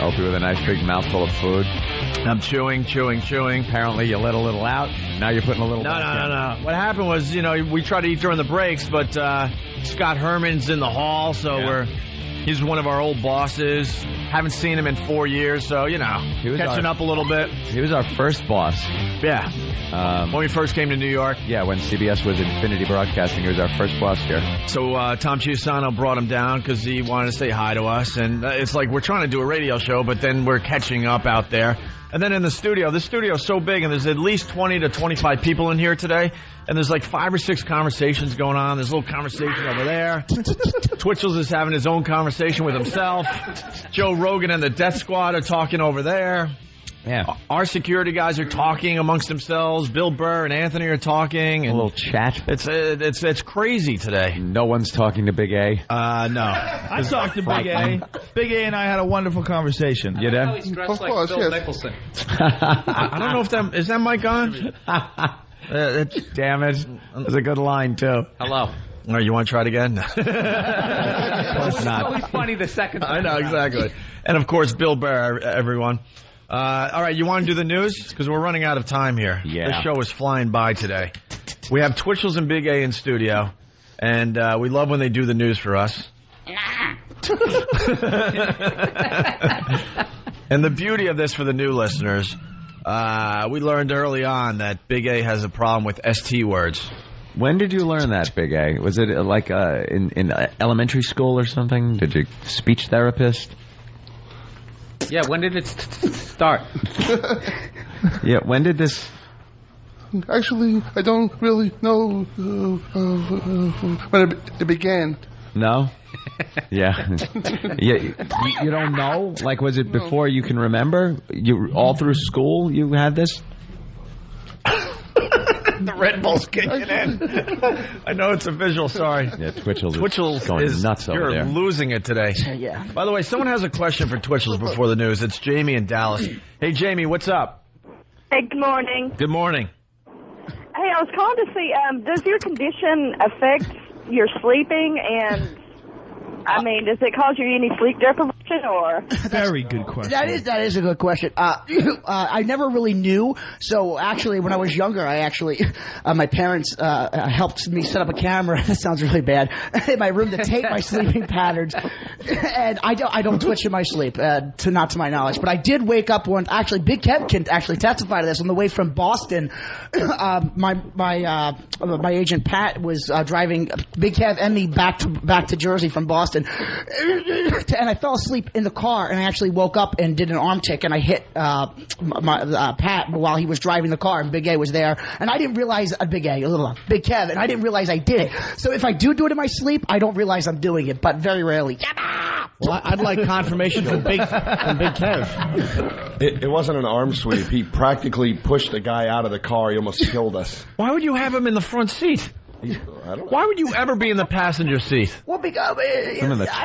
Speaker 5: Opie with a nice big mouthful of food.
Speaker 4: I'm chewing.
Speaker 5: Apparently you let a little out. Now you're putting a little back in.
Speaker 4: No. What happened was, we tried to eat during the breaks, but Scott Herman's in the hall, so he's one of our old bosses. Haven't seen him in 4 years, so, catching up a little bit.
Speaker 5: He was our first boss.
Speaker 4: Yeah. When we first came to New York.
Speaker 5: Yeah, when CBS was Infinity Broadcasting, he was our first boss here.
Speaker 4: So Tom Chiusano brought him down because he wanted to say hi to us. And it's like we're trying to do a radio show, but then we're catching up out there. And then in the studio is so big, and there's at least 20 to 25 people in here today. And there's like 5 or 6 conversations going on. There's a little conversation over there. Twitchell's is having his own conversation with himself. Joe Rogan and the Death Squad are talking over there.
Speaker 5: Yeah.
Speaker 4: Our security guys are talking amongst themselves. Bill Burr and Anthony are talking. And
Speaker 5: a little chat.
Speaker 4: It's crazy today.
Speaker 5: No one's talking to Big A.
Speaker 4: No.
Speaker 8: I talked to Big A. Big A and I had a wonderful conversation.
Speaker 5: You did?
Speaker 12: He's dressed like Phil Mickelson.
Speaker 4: I don't know if is that mic on?
Speaker 5: Damn it. That's a good line, too.
Speaker 12: Hello.
Speaker 4: All right, you want to try it again?
Speaker 12: It's always funny the second time.
Speaker 4: I know, exactly. And, of course, Bill Burr, everyone. All right, you want to do the news? Because we're running out of time here.
Speaker 5: Yeah.
Speaker 4: This show is flying by today. We have Twitchell's and Big A in studio, and we love when they do the news for us. And the beauty of this for the new listeners, we learned early on that Big A has a problem with ST words.
Speaker 5: When did you learn that, Big A? Was it like in elementary school or something? Did you speech therapist?
Speaker 12: Yeah, when did it start?
Speaker 5: Yeah, when did this...
Speaker 9: Actually, I don't really know when it began.
Speaker 5: No? Yeah. You don't know? Like, was it before you can remember? You all through school you had this?
Speaker 4: The Red Bull's kicking in. I know it's a visual, sorry.
Speaker 5: Yeah, Twitchell's
Speaker 4: going
Speaker 5: nuts over there.
Speaker 4: You're losing it today.
Speaker 22: Yeah.
Speaker 4: By the way, someone has a question for Twitchell's before the news. It's Jamie in Dallas. Hey, Jamie, what's up?
Speaker 10: Hey, good morning.
Speaker 4: Good morning.
Speaker 10: Hey, I was calling to see, does your condition affect your sleeping? And, does it cause you any sleep deprivation or?
Speaker 8: Very good question.
Speaker 22: That is a good question. I never really knew. So actually, when I was younger, my parents helped me set up a camera. That sounds really bad. In my room to tape my sleeping patterns. And I don't twitch in my sleep, not to my knowledge. But I did wake up once. Actually, Big Kev can actually testify to this. On the way from Boston, my agent Pat was driving Big Kev and me back to Jersey from Boston. And I fell asleep in the car, and I actually woke up and did an arm tick, and I hit Pat while he was driving the car, and Big A was there, and I didn't realize Big Kev, and I didn't realize I did it. So if I do it in my sleep, I don't realize I'm doing it, but very rarely.
Speaker 6: Well, I'd like confirmation from Big Kev.
Speaker 18: It wasn't an arm sweep. He practically pushed the guy out of the car. He almost killed us.
Speaker 4: Why would you have him in the front seat? Why would you ever be in the passenger seat?
Speaker 22: Well, because I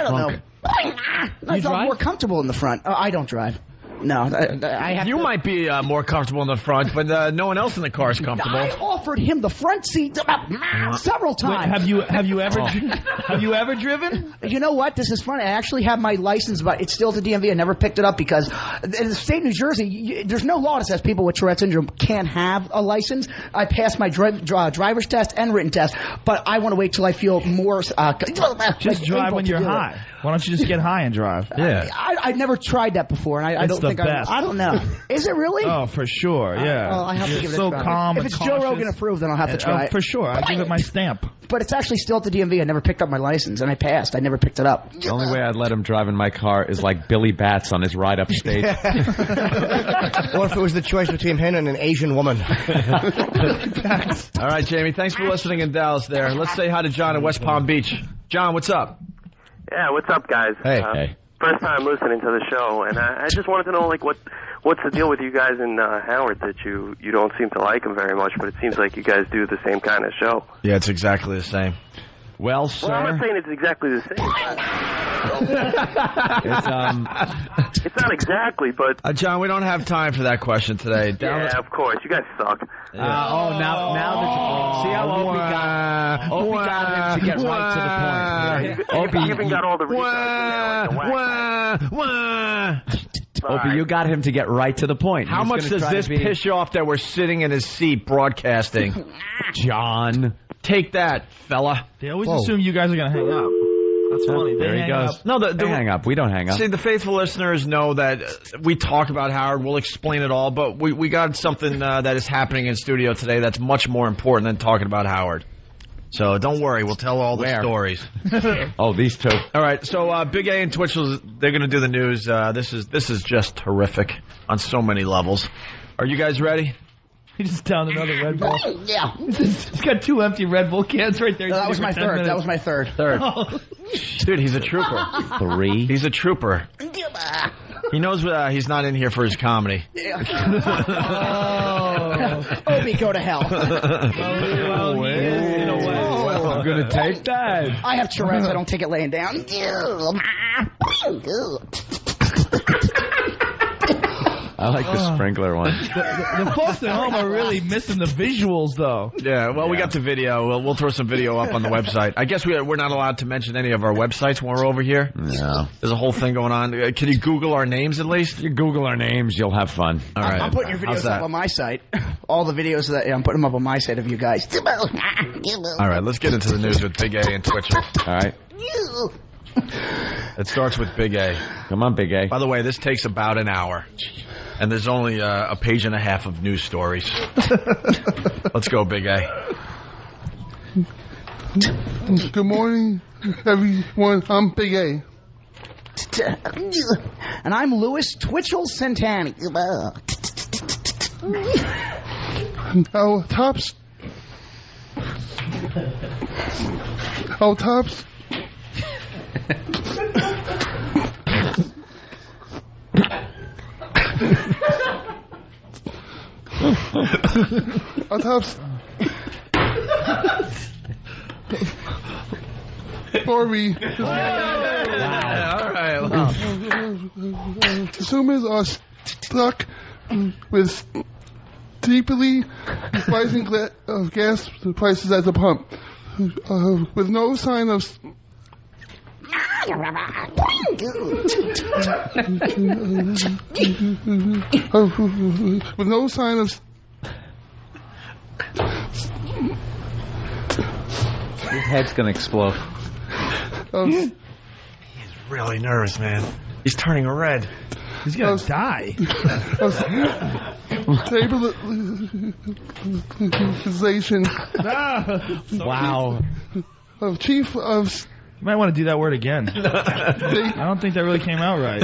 Speaker 22: don't know. I felt more comfortable in the front. I don't drive. No, I have.
Speaker 4: You might be more comfortable in the front, but no one else in the car is comfortable.
Speaker 22: I offered him the front seat several times.
Speaker 8: Wait, have you ever driven?
Speaker 22: You know what? This is funny. I actually have my license, but it's still the DMV. I never picked it up because in the state of New Jersey, there's no law that says people with Tourette syndrome can't have a license. I passed my driver's test and written test, but I want to wait till I feel more.
Speaker 8: Just drive when you're high. Why don't you just get high and drive?
Speaker 4: Yeah.
Speaker 22: I've never tried that before, and I
Speaker 8: It's
Speaker 22: don't
Speaker 8: the
Speaker 22: think
Speaker 8: best.
Speaker 22: I don't know. Is it really?
Speaker 8: Oh, for sure, yeah.
Speaker 22: Well, I have to
Speaker 8: You're
Speaker 22: give it
Speaker 8: so
Speaker 22: a try.
Speaker 8: calm
Speaker 22: If
Speaker 8: and
Speaker 22: it's Joe
Speaker 8: cautious.
Speaker 22: Rogan approved, then I'll have to try it.
Speaker 8: For sure, I give it my stamp.
Speaker 22: But it's actually still at the DMV. I never picked up my license, and I passed. I never picked it up.
Speaker 5: The only way I'd let him drive in my car is like Billy Bats on his ride up stage.
Speaker 6: Or if it was the choice between him and an Asian woman.
Speaker 4: All right, Jamie, thanks for listening in Dallas there. Let's say hi to John in West Palm Beach. John, what's up?
Speaker 17: Yeah, what's up, guys?
Speaker 5: Hey.
Speaker 17: First time listening to the show, and I just wanted to know, like, what's the deal with you guys in Howard that you don't seem to like him very much, but it seems like you guys do the same kind of show.
Speaker 4: Yeah, it's exactly the same.
Speaker 5: Well, sir.
Speaker 17: Well, I'm not saying it's exactly the same. It's not exactly, but...
Speaker 4: John, we don't have time for that question today.
Speaker 17: Yeah, of course. You guys suck.
Speaker 13: Now see how Opie got him to get right to the point.
Speaker 17: You even got all the
Speaker 5: Opie, you got him to get right to the point.
Speaker 4: How much does this piss you off that we're sitting in his seat broadcasting?
Speaker 5: John.
Speaker 4: Take that, fella.
Speaker 8: They always assume you guys are going to hang up. That's funny.
Speaker 5: There he goes.
Speaker 4: No,
Speaker 5: they hang up. We don't hang up.
Speaker 4: See, the faithful listeners know that we talk about Howard. We'll explain it all, but we got something that is happening in studio today that's much more important than talking about Howard. So don't worry, we'll tell all the stories.
Speaker 5: Oh, these two.
Speaker 4: All right, so Big A and Twitchell, they're going to do the news. This is just terrific on so many levels. Are you guys ready?
Speaker 8: He just downed another Red Bull.
Speaker 22: Yeah.
Speaker 8: He's got 2 empty Red Bull cans right there.
Speaker 22: That was my third. That was my third.
Speaker 4: Dude, he's a trooper.
Speaker 5: 3.
Speaker 4: He's a trooper. He knows he's not in here for his comedy.
Speaker 22: Opie, go to hell.
Speaker 5: I'm going to take that.
Speaker 22: I have Tourette's. I don't take it laying down.
Speaker 5: I like the sprinkler one.
Speaker 8: The folks at home are really missing the visuals, though.
Speaker 4: Yeah, well, we got the video. We'll throw some video up on the website. I guess we're not allowed to mention any of our websites when we're over here.
Speaker 5: No.
Speaker 4: There's a whole thing going on. Can you Google our names at least?
Speaker 5: You Google our names, you'll have fun.
Speaker 4: All right.
Speaker 22: I'm putting your videos up on my site. All the videos that I'm putting them up on my site of you guys.
Speaker 4: All right, let's get into the news with Big A and Twitchell.
Speaker 5: All right.
Speaker 4: It starts with Big A.
Speaker 5: Come on, Big A.
Speaker 4: By the way, this takes about an hour. And there's only a page and a half of news stories. Let's go, Big A.
Speaker 9: Good morning, everyone. I'm Big A.
Speaker 22: And I'm Louis Twitchell Santani.
Speaker 9: Our tops. Our tops. Story.
Speaker 4: All right.
Speaker 9: Consumers are stuck with steeply rising gas prices at the pump, with no sign of. With no sign of.
Speaker 5: His head's going to explode.
Speaker 4: He's really nervous, man. He's turning red.
Speaker 8: He's going to die.
Speaker 9: Stabilization.
Speaker 5: Wow.
Speaker 9: Of chief of.
Speaker 8: You might want to do that word again. I don't think that really came out right.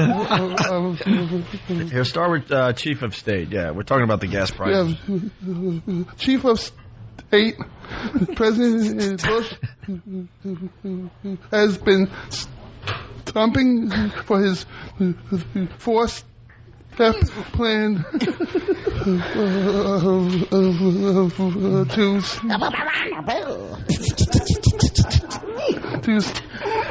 Speaker 4: Here, start with Chief of State. Yeah, we're talking about the gas prices.
Speaker 9: Yeah, Chief of State, President Bush has been stumping for his four-step plan to stem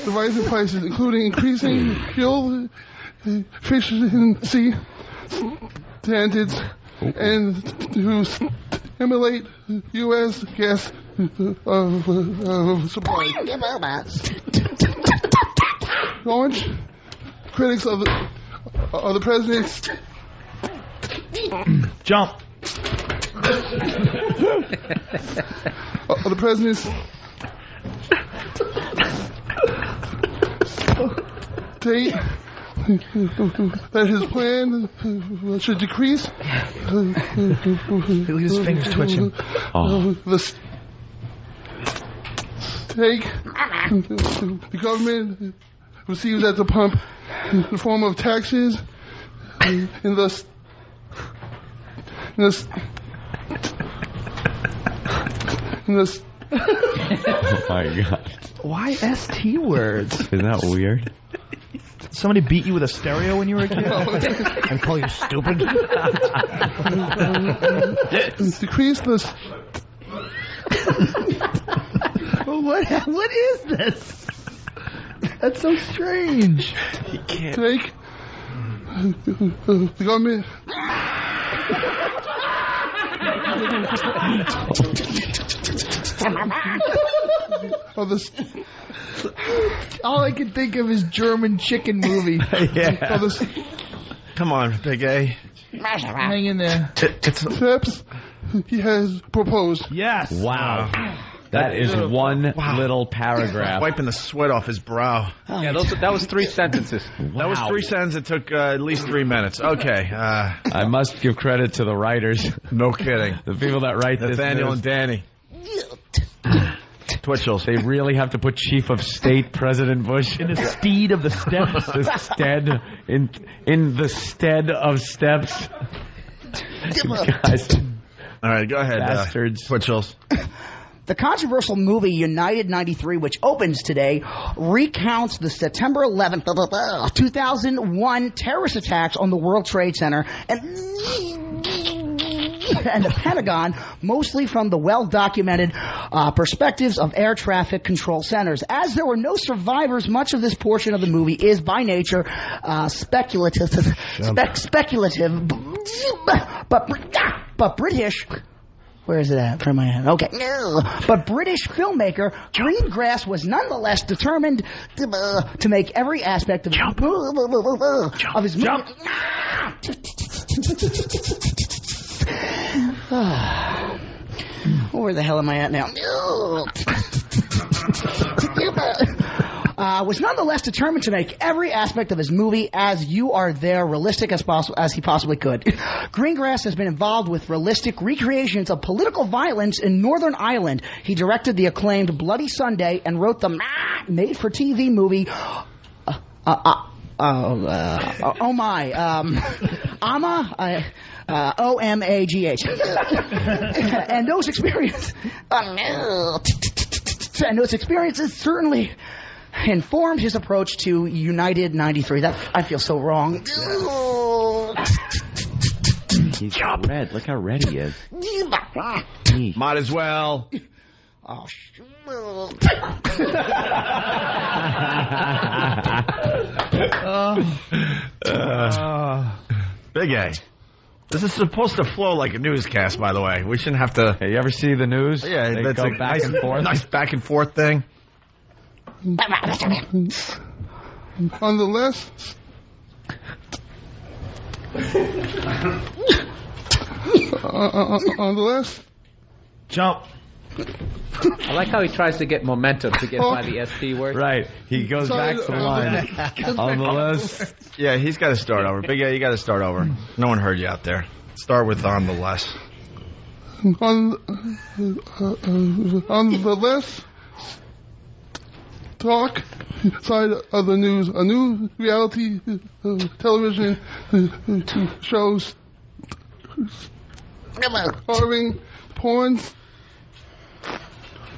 Speaker 9: the rising prices, including increasing fuel efficiency standards and to stimulate U.S. gas supply. Launch critics of the president's
Speaker 8: jump.
Speaker 9: The president's state that his plan should decrease.
Speaker 8: Look at his fingers twitching.
Speaker 9: The state, the government receives at the pump in the form of taxes, oh
Speaker 5: my God.
Speaker 8: Why ST words?
Speaker 5: Isn't that weird?
Speaker 8: Somebody beat you with a stereo when you were a kid?
Speaker 6: And call you stupid?
Speaker 9: Decrease this.
Speaker 8: What is this? That's so strange.
Speaker 4: You can't.
Speaker 9: Take the government.
Speaker 8: All I can think of is German chicken movie.
Speaker 4: Yeah. Come on, Big A.
Speaker 8: Hang in there.
Speaker 9: Steps he has proposed.
Speaker 8: Yes.
Speaker 5: Wow. That is one little paragraph.
Speaker 4: Wiping the sweat off his brow.
Speaker 12: Yeah, that was 3 sentences.
Speaker 4: That was 3 sentences. It took at least 3 minutes. Okay.
Speaker 5: I must give credit to the writers.
Speaker 4: No kidding.
Speaker 5: The people that write this.
Speaker 4: Nathaniel and Danny. Twitchell.
Speaker 5: They really have to put Chief of State President Bush
Speaker 8: in the steed of the steps.
Speaker 5: in the stead of steps. Guys.
Speaker 4: All right, go ahead.
Speaker 5: Bastards.
Speaker 4: Twitchells.
Speaker 22: The controversial movie United 93, which opens today, recounts the September 11th, 2001 terrorist attacks on the World Trade Center and the Pentagon, mostly from the well-documented perspectives of air traffic control centers. As there were no survivors, much of this portion of the movie is by nature speculative, but British. Where is it at? Where am I at? Okay. But British filmmaker Greengrass was nonetheless determined to make every aspect of his movie. Where the hell am I at now? Was nonetheless determined to make every aspect of his movie as you are there realistic as he possibly could. Greengrass has been involved with realistic recreations of political violence in Northern Ireland. He directed the acclaimed Bloody Sunday and wrote the made-for-TV movie OMAGH. And those experiences certainly informed his approach to United 93. I feel so wrong.
Speaker 5: He's red. Look how red he is.
Speaker 4: Might as well.
Speaker 22: Oh, shoot.
Speaker 4: Big A. This is supposed to flow like a newscast, by the way. We shouldn't have to...
Speaker 5: Hey, you ever see the news?
Speaker 4: Yeah,
Speaker 5: they
Speaker 4: that's
Speaker 5: go
Speaker 4: a
Speaker 5: back and forth.
Speaker 4: Nice back and forth thing.
Speaker 9: On the left... on the left...
Speaker 8: Jump.
Speaker 12: I like how he tries to get momentum to get by the ST word.
Speaker 5: Right. He goes back to the line. On the list.
Speaker 4: Yeah, he's got to start over. Big A, you got to start over. No one heard you out there. Start with on the left.
Speaker 9: On the left talk side of the news, a new reality television shows starring porn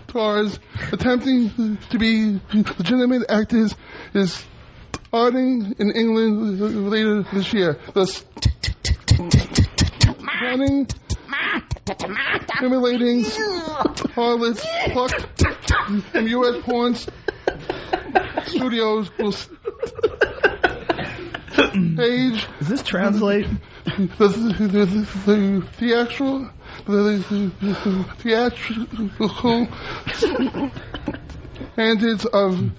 Speaker 9: stars attempting to be legitimate actors is starting in England later this year. Thus, running, simulating harlots plucked from U.S. porn studios will stage.
Speaker 8: Does this translate?
Speaker 9: The theatrical antics of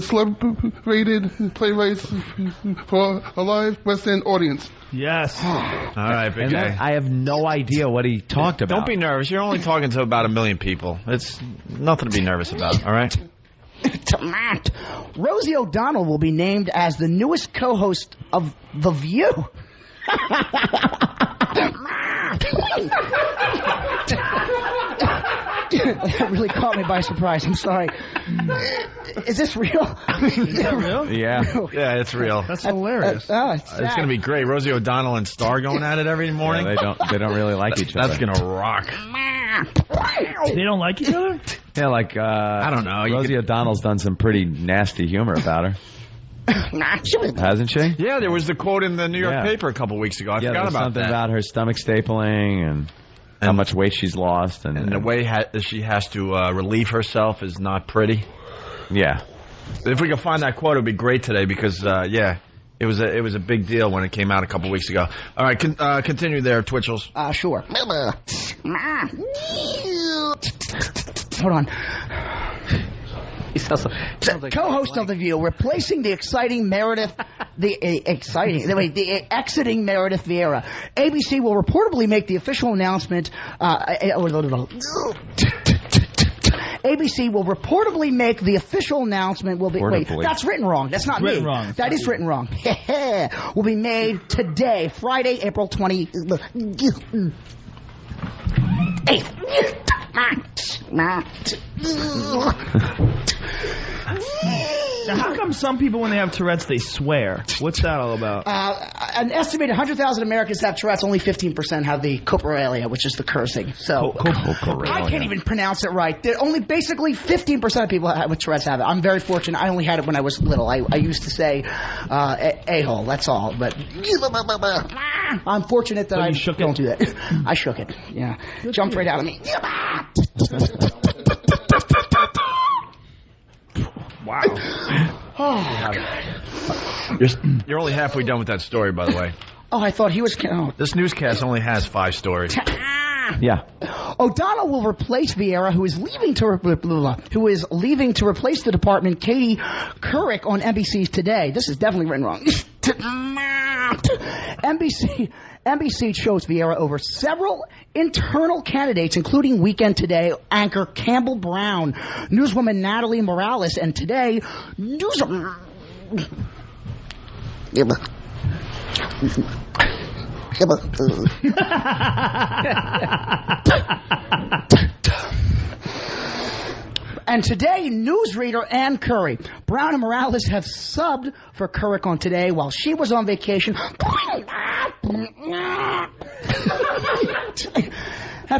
Speaker 9: celebrated playwrights for a live West End audience.
Speaker 8: Yes.
Speaker 4: All right, Big A.
Speaker 5: I have no idea what he talked about.
Speaker 4: Don't be nervous. You're only talking to about 1 million people. It's nothing to be nervous about, all right?
Speaker 22: Rosie O'Donnell will be named as the newest co-host of The View. That really caught me by surprise. I'm sorry. Is this real?
Speaker 8: Is that real?
Speaker 5: Yeah.
Speaker 4: Yeah, it's real.
Speaker 8: That's hilarious.
Speaker 4: It's going to be great. Rosie O'Donnell and Star going at it every morning.
Speaker 5: Yeah, they don't really like each other.
Speaker 4: That's going to rock.
Speaker 8: They don't like each other?
Speaker 5: Yeah, like
Speaker 4: I don't know.
Speaker 5: Rosie O'Donnell's done some pretty nasty humor about her. Hasn't she?
Speaker 4: Yeah, there was the quote in the New York paper a couple weeks ago. I forgot about
Speaker 5: something
Speaker 4: that.
Speaker 5: about her stomach stapling and how much weight she's lost. And
Speaker 4: the way she has to relieve herself is not pretty.
Speaker 5: Yeah.
Speaker 4: If we could find that quote, it would be great today because, it was a big deal when it came out a couple weeks ago. All right, continue there, Twitchells.
Speaker 22: Sure. Hold on. Co-host of The View, replacing the exiting Meredith Vieira. ABC will reportedly make the official announcement. ABC will reportedly make the official announcement. Wait, that's written wrong. That's not me.
Speaker 8: Wrong.
Speaker 22: That is written wrong. Will be made today, Friday, April 20.
Speaker 8: Now, how come some people, when they have Tourette's, they swear? What's that all about?
Speaker 22: An estimated 100,000 Americans have Tourette's. Only 15% have the copralia, which is the cursing. So I can't even pronounce it right. Only basically 15% of people with Tourette's have it. I'm very fortunate. I only had it when I was little. I used to say a-hole. That's all. But I'm fortunate that I don't do that. I shook it. Yeah. Jumped right out of me.
Speaker 4: Wow. You're only halfway done with that story, by the way.
Speaker 22: Oh, I thought he was... Oh.
Speaker 4: This newscast only has 5 stories.
Speaker 5: Yeah.
Speaker 22: O'Donnell will replace Vieira, who is leaving to replace the department. Katie Couric on NBC's Today. This is definitely written wrong. NBC chose Vieira over several internal candidates, including Weekend Today anchor Campbell Brown, newswoman Natalie Morales, and Today And today, newsreader Ann Curry. Brown and Morales have subbed for Couric on Today while she was on vacation. At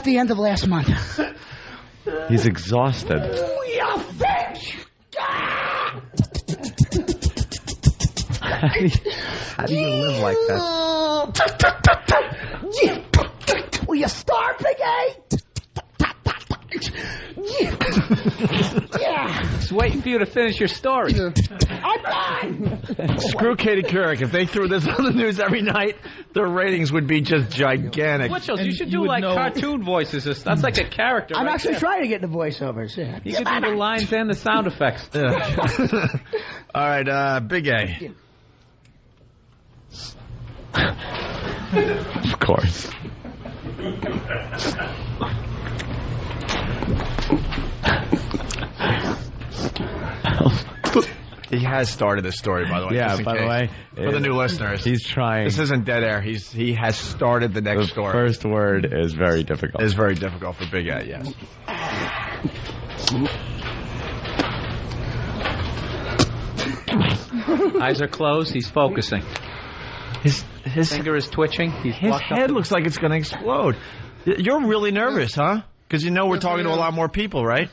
Speaker 22: the end of last month.
Speaker 5: He's exhausted.
Speaker 22: You bitch!
Speaker 5: How do you live like that?
Speaker 22: Will you start, Big A? Yeah.
Speaker 13: Just waiting for you to finish your story.
Speaker 22: I'm done.
Speaker 4: Screw Katie Couric. If they threw this on the news every night, their ratings would be just gigantic.
Speaker 13: Twitchell, you should do like cartoon voices. That's like a character.
Speaker 22: I'm actually trying to get the voiceovers. Yeah.
Speaker 13: You could do the lines and the sound effects.
Speaker 4: Yeah. All right, Big A.
Speaker 5: Of course.
Speaker 4: He has started this story, by the way.
Speaker 5: Yeah, by the way.
Speaker 4: For the new listeners.
Speaker 5: He's trying.
Speaker 4: This isn't dead air. He has started the next story.
Speaker 5: The first word is very difficult.
Speaker 4: It's very difficult for Big A, yes.
Speaker 13: Eyes are closed. He's focusing. His finger is twitching. His
Speaker 4: head looks like it's going to explode. You're really nervous, huh? Because you know we're talking to a lot more people, right?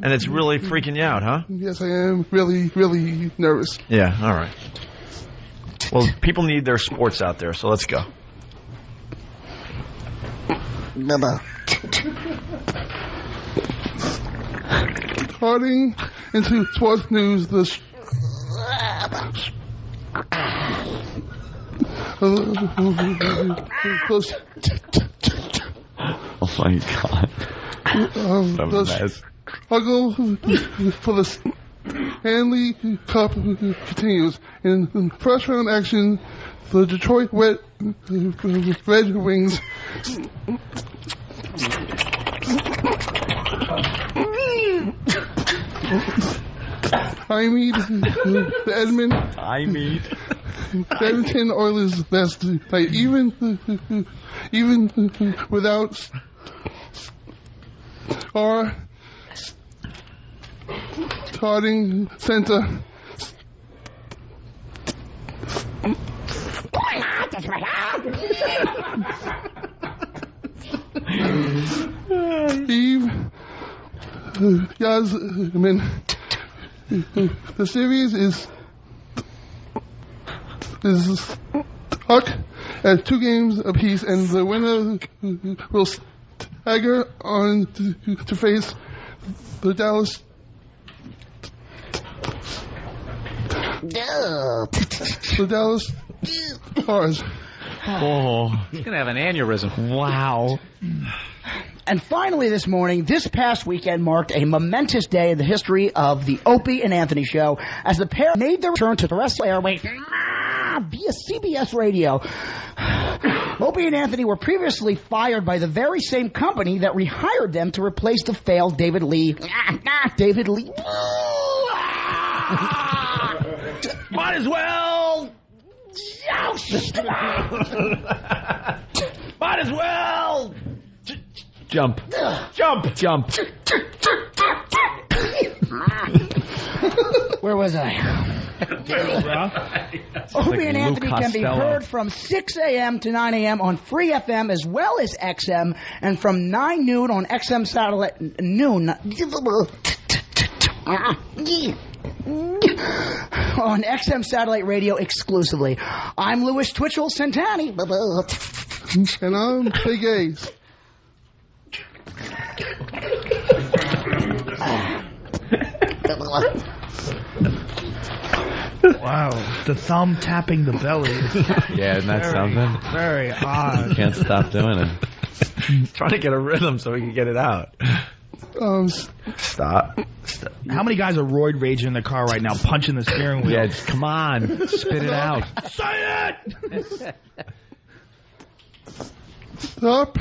Speaker 4: And it's really freaking you out, huh?
Speaker 9: Yes, I am really, really nervous.
Speaker 4: Yeah, all right. Well, people need their sports out there, so let's go.
Speaker 9: According into sports news,
Speaker 5: Oh my God.
Speaker 9: I'll go for the Stanley Cup continues. In first round action, the Detroit Red Wings I meet the Edmonton Oilers last night, even without our starting center. Steve Yasmin. The series is stuck at 2 games apiece, and the winner will stagger on to face the Dallas Stars.
Speaker 4: Oh, he's gonna have an aneurysm.
Speaker 6: Wow.
Speaker 22: And finally this morning, this past weekend marked a momentous day in the history of the Opie and Anthony show as the pair made their return to terrestrial airwaves via CBS radio. Opie and Anthony were previously fired by the very same company that rehired them to replace the failed David Lee.
Speaker 8: Might as well. Might as well.
Speaker 5: Jump.
Speaker 22: Where was I? Opie and Anthony can be heard from 6 a.m. to 9 a.m. on Free FM as well as XM, and from 9 noon on XM satellite noon on XM satellite radio exclusively. I'm Louis Twitchell Santani.
Speaker 9: And I'm Big A's.
Speaker 8: Wow, the thumb tapping the belly.
Speaker 5: Yeah, isn't that something?
Speaker 8: Very odd.
Speaker 5: Can't stop doing it.
Speaker 4: Trying to get a rhythm so we can get it out. Stop.
Speaker 8: How many guys are roid raging in the car right now, punching the steering wheel?
Speaker 5: Yeah, come on, spit it out.
Speaker 8: Say it!
Speaker 9: Stop.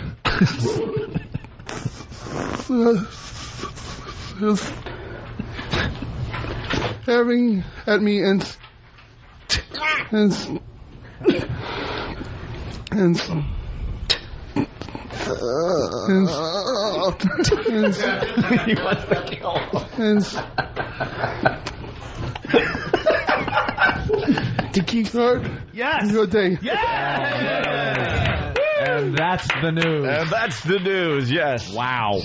Speaker 9: Staring at me and
Speaker 2: He wants to kill him.
Speaker 9: To keep your day.
Speaker 5: And that's the news.
Speaker 4: Yes. Wow.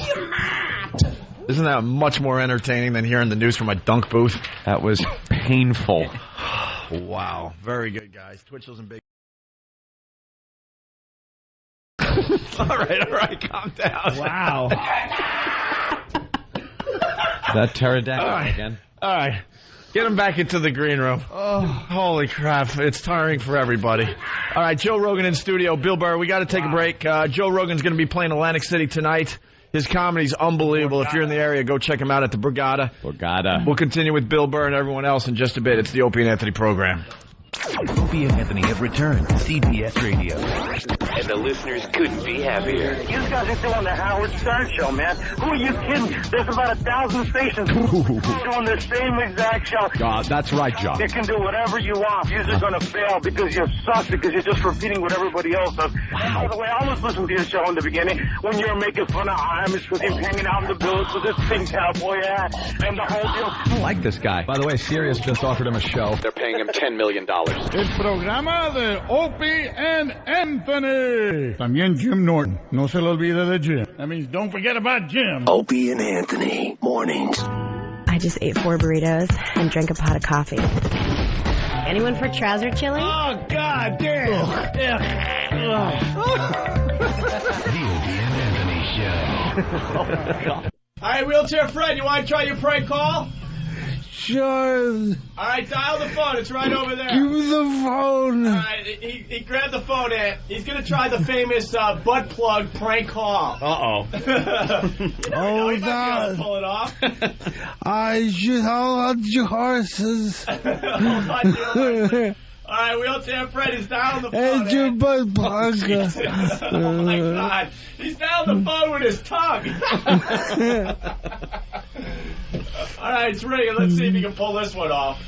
Speaker 4: Isn't that much more entertaining than hearing the news from my dunk booth?
Speaker 5: That was painful.
Speaker 4: Wow. Very good, guys. Twitchell's and Big. All right. Calm down.
Speaker 8: Wow.
Speaker 5: That pterodactyl again.
Speaker 4: All right. Get him back into the green room. Oh, holy crap. It's tiring for everybody. All right, Joe Rogan in studio. Bill Burr, we got to take a break. Joe Rogan's going to be playing Atlantic City tonight. His comedy's unbelievable. If you're in the area, go check him out at the Borgata. We'll continue with Bill Burr and everyone else in just a bit. It's the Opie and Anthony program.
Speaker 15: Opie and Anthony have returned to CBS Radio.
Speaker 3: And the listeners couldn't be happier.
Speaker 11: You guys are doing the Howard Stern show, man. Who are you kidding? There's about 1,000 stations doing the same exact show.
Speaker 5: That's right, John.
Speaker 11: You can do whatever you want. You're just going to fail because you suck, because you're just repeating what everybody else does. And by the way, I was listening to your show in the beginning when you were making fun of Amish with him hanging out in the village with this big cowboy hat and the whole deal.
Speaker 5: I like this guy. By the way, Sirius just offered him a show. They're paying him $10 million.
Speaker 16: El programa de Opie and Anthony. También Jim Norton. No se le olvide de Jim. That means don't forget about Jim.
Speaker 3: Opie and Anthony, mornings.
Speaker 19: I just ate 4 burritos and drank a pot of coffee. Anyone for trouser chili?
Speaker 2: Oh, God damn.
Speaker 3: The Opie and Anthony Show.
Speaker 4: All right, Wheelchair Fred, you want to try your prank call?
Speaker 2: Sure.
Speaker 4: All right, dial the phone. It's right over there.
Speaker 2: Give me the phone.
Speaker 4: All right, he grabbed the phone, and he's going to try the famous butt plug prank call.
Speaker 12: Uh-oh.
Speaker 2: Oh,
Speaker 4: he might be able
Speaker 2: God.
Speaker 4: to pull it off.
Speaker 2: I should hold on to your horses.
Speaker 4: Hold on to your horses. All right, wheelchair Fred is down the phone.
Speaker 2: And your butt plug.
Speaker 4: Oh, my God. He's down the phone with his tongue. All right, it's ringing. Let's see if he can pull this one off.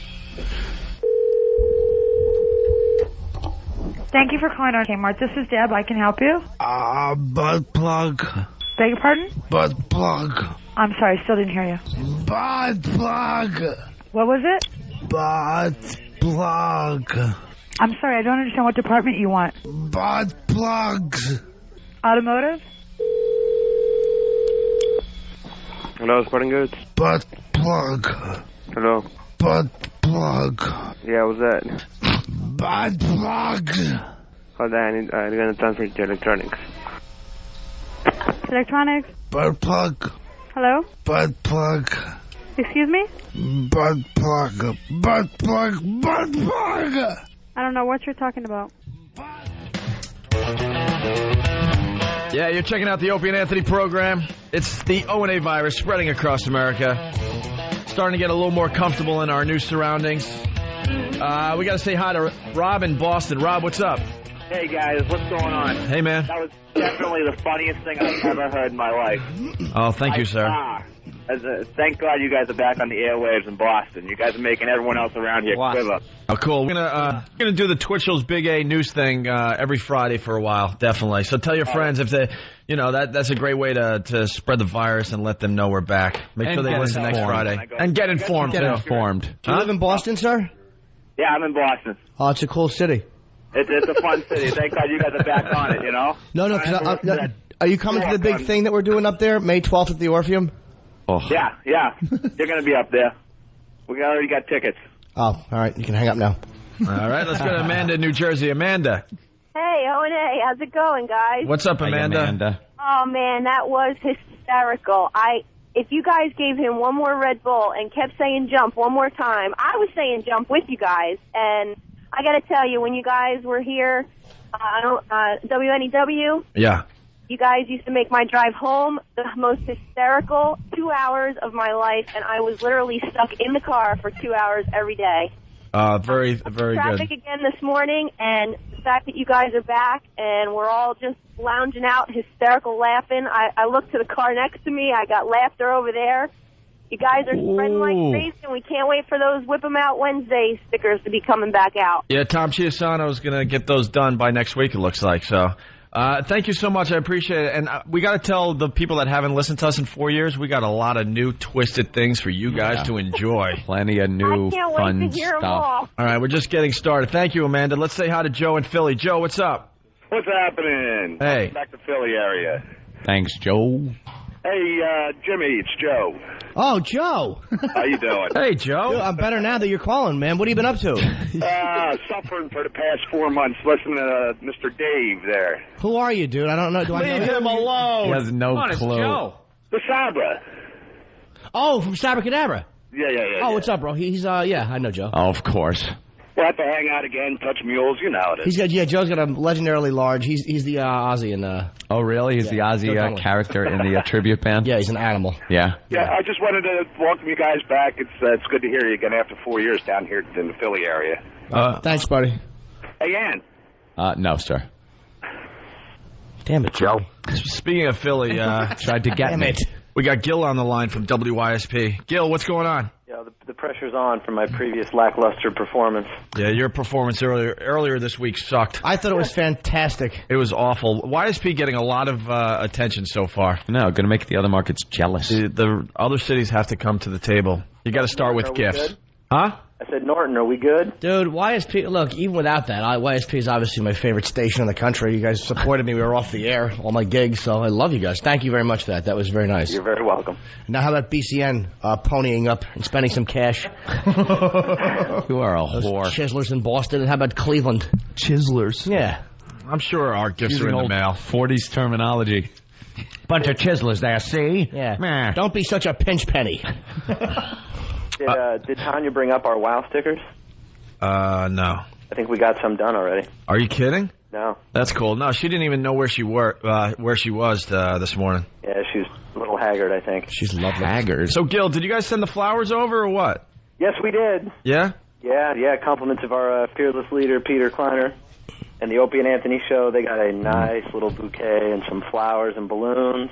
Speaker 20: Thank you for calling our Kmart. This is Deb. I can help you.
Speaker 2: Butt plug.
Speaker 20: Beg your pardon?
Speaker 2: Butt plug.
Speaker 20: I'm sorry, I still didn't hear you.
Speaker 2: Butt plug.
Speaker 20: What was it?
Speaker 2: Butt plug.
Speaker 20: I'm sorry, I don't understand what department you want.
Speaker 2: Butt plugs.
Speaker 20: Automotive?
Speaker 17: Hello, Sporting Goods?
Speaker 2: Butt plug.
Speaker 17: Hello?
Speaker 2: Butt plug.
Speaker 17: Yeah, what's that?
Speaker 2: Butt plug.
Speaker 17: Hold on, I'm going to transfer to electronics.
Speaker 20: Electronics?
Speaker 2: Butt plug.
Speaker 20: Hello?
Speaker 2: Butt plug.
Speaker 20: Excuse me?
Speaker 2: Butt plug. Butt plug. Butt plug.
Speaker 20: I don't know what you're talking about.
Speaker 4: Yeah, you're checking out the Opie and Anthony program. It's the O&A virus spreading across America. Starting to get a little more comfortable in our new surroundings. We got to say hi to Rob in Boston. Rob, what's up?
Speaker 21: Hey, guys, what's going on?
Speaker 4: Hey, man.
Speaker 21: That was definitely the funniest thing I've ever heard in my life.
Speaker 4: Oh, thank you, sir.
Speaker 21: Thank God you guys are back on the airwaves in Boston. You guys are making everyone else around here quiver.
Speaker 4: Oh, cool. We're gonna do the Twitchell's Big A news thing every Friday for a while, definitely. So tell your friends if they, that's a great way to spread the virus and let them know we're back. Make sure they listen next Friday and get informed.
Speaker 5: Get informed.
Speaker 6: Do you live in Boston, sir?
Speaker 21: Yeah, I'm in Boston.
Speaker 6: Oh, it's a cool city.
Speaker 21: It's a fun city. Thank God you guys are back on it,
Speaker 6: No, because are you coming to the big thing that we're doing up there, May 12th at the Orpheum?
Speaker 5: Oh.
Speaker 21: Yeah. You're going to be up there. We already got tickets.
Speaker 6: Oh, all right. You can hang up now.
Speaker 4: All right, let's go to Amanda in New Jersey. Amanda.
Speaker 10: Hey, O&A, how's it going, guys?
Speaker 4: What's up, Amanda?
Speaker 10: Oh, man, that was hysterical. If you guys gave him one more Red Bull and kept saying jump one more time, I was saying jump with you guys. And I got to tell you, when you guys were here, WNEW,
Speaker 4: yeah,
Speaker 10: you guys used to make my drive home the most hysterical 2 hours of my life, and I was literally stuck in the car for 2 hours every day.
Speaker 4: Very, very
Speaker 10: Traffic
Speaker 4: good.
Speaker 10: again this morning, and the fact that you guys are back and we're all just lounging out, hysterical laughing. I looked to the car next to me. I got laughter over there. You guys are spreading like crazy, and we can't wait for those Whip 'em Out Wednesday stickers to be coming back out.
Speaker 4: Yeah, Tom Chiasano is going to get those done by next week, it looks like. So thank you so much. I appreciate it. And we got to tell the people that haven't listened to us in 4 years, we got a lot of new twisted things for you guys to enjoy.
Speaker 5: Plenty of new fun stuff.
Speaker 4: All right, we're just getting started. Thank you, Amanda. Let's say hi to Joe in Philly. Joe, what's up?
Speaker 21: What's happening?
Speaker 4: Hey.
Speaker 21: Back to Philly area.
Speaker 5: Thanks, Joe.
Speaker 21: Hey, Jimmy, it's Joe.
Speaker 6: Oh, Joe.
Speaker 21: How you doing?
Speaker 4: Hey, Joe.
Speaker 6: Dude, I'm better now that you're calling, man. What have you been up to?
Speaker 21: Suffering for the past 4 months listening to Mr. Dave there.
Speaker 6: Who are you, dude? I don't know. Do I know
Speaker 4: Leave
Speaker 6: you?
Speaker 4: him alone.
Speaker 5: He has no
Speaker 4: Honest,
Speaker 5: clue.
Speaker 4: Joe.
Speaker 21: The Sabra.
Speaker 6: Oh, from Sabracadabra.
Speaker 21: Yeah.
Speaker 6: Oh, what's up, bro? He's yeah, I know Joe.
Speaker 5: Oh, of course.
Speaker 21: We'll have to hang out again, touch mules, you know how it is.
Speaker 6: Joe's got a legendarily large. He's the Ozzy in
Speaker 5: Oh, really? He's the Ozzy character in the tribute band?
Speaker 6: Yeah, he's an animal.
Speaker 5: Yeah.
Speaker 21: Yeah, I just wanted to welcome you guys back. It's good to hear you again after 4 years down here in the Philly area.
Speaker 6: Thanks, buddy.
Speaker 21: Hey, Ann.
Speaker 5: No, sir.
Speaker 6: Damn it, Joe.
Speaker 4: Speaking of Philly,
Speaker 5: tried to get me.
Speaker 4: We got Gil on the line from WYSP. Gil, what's going on?
Speaker 23: Yeah, the pressure's on from my previous lackluster performance.
Speaker 4: Yeah, your performance earlier this week sucked.
Speaker 6: I thought it was fantastic.
Speaker 4: It was awful. YSP getting a lot of attention so far.
Speaker 5: No, going to make the other markets jealous.
Speaker 4: The other cities have to come to the table. You got to start with gifts.
Speaker 23: Good?
Speaker 4: Huh?
Speaker 23: I said, Norton, are we good?
Speaker 6: Dude, YSP, look, even without that, YSP is obviously my favorite station in the country. You guys supported me. We were off the air, all my gigs, so I love you guys. Thank you very much for that. That was very nice.
Speaker 23: You're very welcome.
Speaker 6: Now, how about BCN ponying up and spending some cash?
Speaker 5: You are a whore.
Speaker 6: Chislers in Boston. And how about Cleveland?
Speaker 8: Chislers?
Speaker 6: Yeah.
Speaker 4: I'm sure our gifts are in the mail.
Speaker 5: 40s terminology.
Speaker 13: Bunch of chiselers there, see?
Speaker 6: Yeah. Don't be such a pinch penny.
Speaker 23: Did Tanya bring up our WoW stickers?
Speaker 4: No.
Speaker 23: I think we got some done already.
Speaker 4: Are you kidding?
Speaker 23: No.
Speaker 4: That's cool. No, she didn't even know where she was this morning.
Speaker 23: Yeah, she was a little haggard, I think.
Speaker 4: She's lovely. Haggard. So, Gil, did you guys send the flowers over or what?
Speaker 23: Yes, we did.
Speaker 4: Yeah?
Speaker 23: Yeah. Compliments of our fearless leader, Peter Kleiner, and the Opie and Anthony show. They got a nice little bouquet and some flowers and balloons.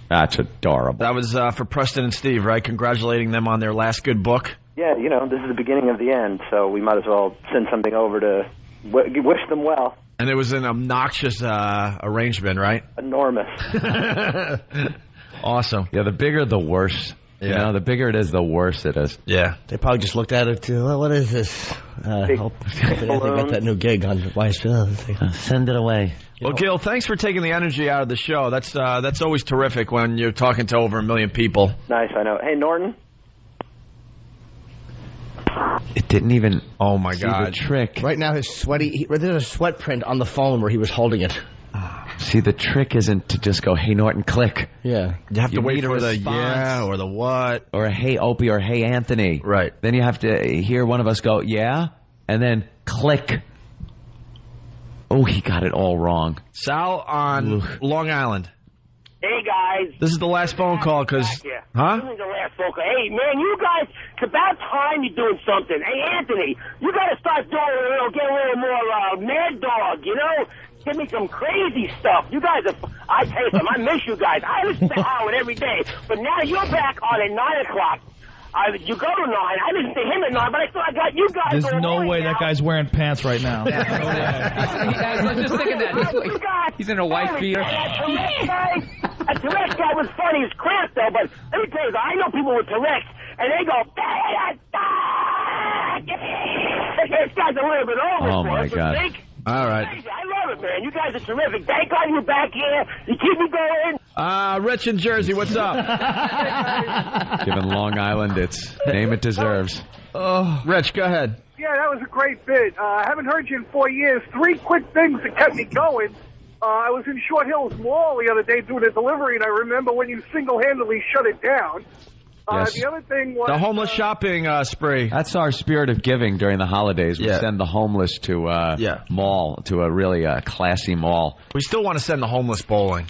Speaker 5: That's adorable.
Speaker 4: That was for Preston and Steve, right? Congratulating them on their last good book.
Speaker 23: Yeah, this is the beginning of the end, so we might as well send something over to wish them well.
Speaker 4: And it was an obnoxious arrangement, right?
Speaker 23: Enormous.
Speaker 4: Awesome.
Speaker 5: Yeah, the bigger the worse.
Speaker 4: Yeah.
Speaker 5: The bigger it is, the worse it is.
Speaker 4: Yeah.
Speaker 6: They probably just looked at it too. Well, what is this? Hope they got that new gig on YSP. Send it away.
Speaker 4: Well, Gil, thanks for taking the energy out of the show. That's always terrific when you're talking to over 1 million people.
Speaker 23: Nice, I know. Hey, Norton?
Speaker 5: It didn't even.
Speaker 4: Oh my
Speaker 5: see
Speaker 4: God!
Speaker 5: The trick.
Speaker 6: Right now, his sweaty. There's a sweat print on the phone where he was holding it.
Speaker 5: See, the trick isn't to just go, "Hey Norton, click."
Speaker 6: Yeah,
Speaker 4: you have to wait
Speaker 5: need a
Speaker 4: for the
Speaker 5: response.
Speaker 4: yeah or the what
Speaker 5: or a "Hey Opie" or "Hey Anthony."
Speaker 4: Right.
Speaker 5: Then you have to hear one of us go, "Yeah," and then click. Oh, he got it all wrong.
Speaker 4: Sal on Long Island.
Speaker 1: Hey, guys.
Speaker 4: This is the last phone call, because... Huh?
Speaker 1: This is the last phone call. Hey, man, you guys, it's about time you're doing something. Hey, Anthony, you got to start doing, get a little more Mad Dog, Give me some crazy stuff. You guys are... I tell you something, I miss you guys. I listen to Howard every day. But now you're back on at 9 o'clock. You go to 9. I listen to him at 9, but I thought I got you guys.
Speaker 8: There's no way that guy's wearing pants right now.
Speaker 7: I was just thinking that. He's in a white beater.
Speaker 1: A Tourette's guy was funny as crap, though, but let me tell you, I know people with Tourette's, and they go, this guy's a little bit over.
Speaker 5: Oh, my God.
Speaker 4: All right.
Speaker 1: I love it, man. You guys are terrific. Thank God you're back here. You keep me going.
Speaker 4: Rich in Jersey, what's up?
Speaker 5: Giving Long Island its name it deserves.
Speaker 4: Oh, Rich, go ahead.
Speaker 11: Yeah, that was a great bit. I haven't heard you in 4 years. 3 quick things that kept me going. I was in Short Hills Mall the other day doing a delivery, and I remember when you single-handedly shut it down.
Speaker 5: Yes.
Speaker 11: The other thing was...
Speaker 4: The homeless shopping spree.
Speaker 5: That's our spirit of giving during the holidays. We send the homeless to mall, to a really classy mall.
Speaker 4: We still want to send the homeless bowling.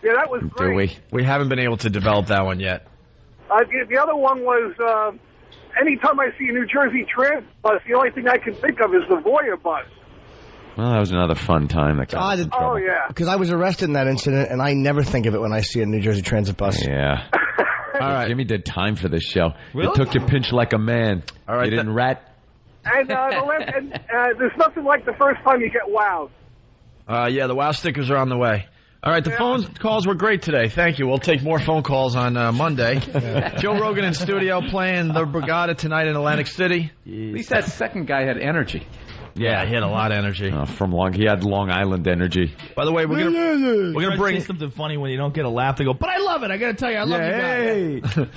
Speaker 11: Yeah, that was great.
Speaker 5: Do we?
Speaker 4: We haven't been able to develop that one yet.
Speaker 11: The other one was... anytime I see a New Jersey Transit bus, the only thing I can think of is the Voya bus.
Speaker 5: Well, that was another fun time. That got us in trouble.
Speaker 11: Oh, yeah.
Speaker 6: Because I was arrested in that incident, and I never think of it when I see a New Jersey Transit bus.
Speaker 5: Yeah. All right. Jimmy did time for this show.
Speaker 11: Really?
Speaker 5: It took your pinch like a man.
Speaker 4: All right.
Speaker 5: You didn't rat.
Speaker 11: And, there's nothing like the first time you get wowed.
Speaker 4: Yeah, the WOW stickers are on the way. All right, the phone calls were great today. Thank you. We'll take more phone calls on Monday. Joe Rogan in studio playing the Brigada tonight in Atlantic City.
Speaker 12: At least that second guy had energy.
Speaker 4: Yeah, he had a lot of energy.
Speaker 5: He had Long Island energy.
Speaker 4: By the way, we're gonna bring
Speaker 8: say something funny when you don't get a laugh. They go, but I love it. I gotta tell you, I love you guys.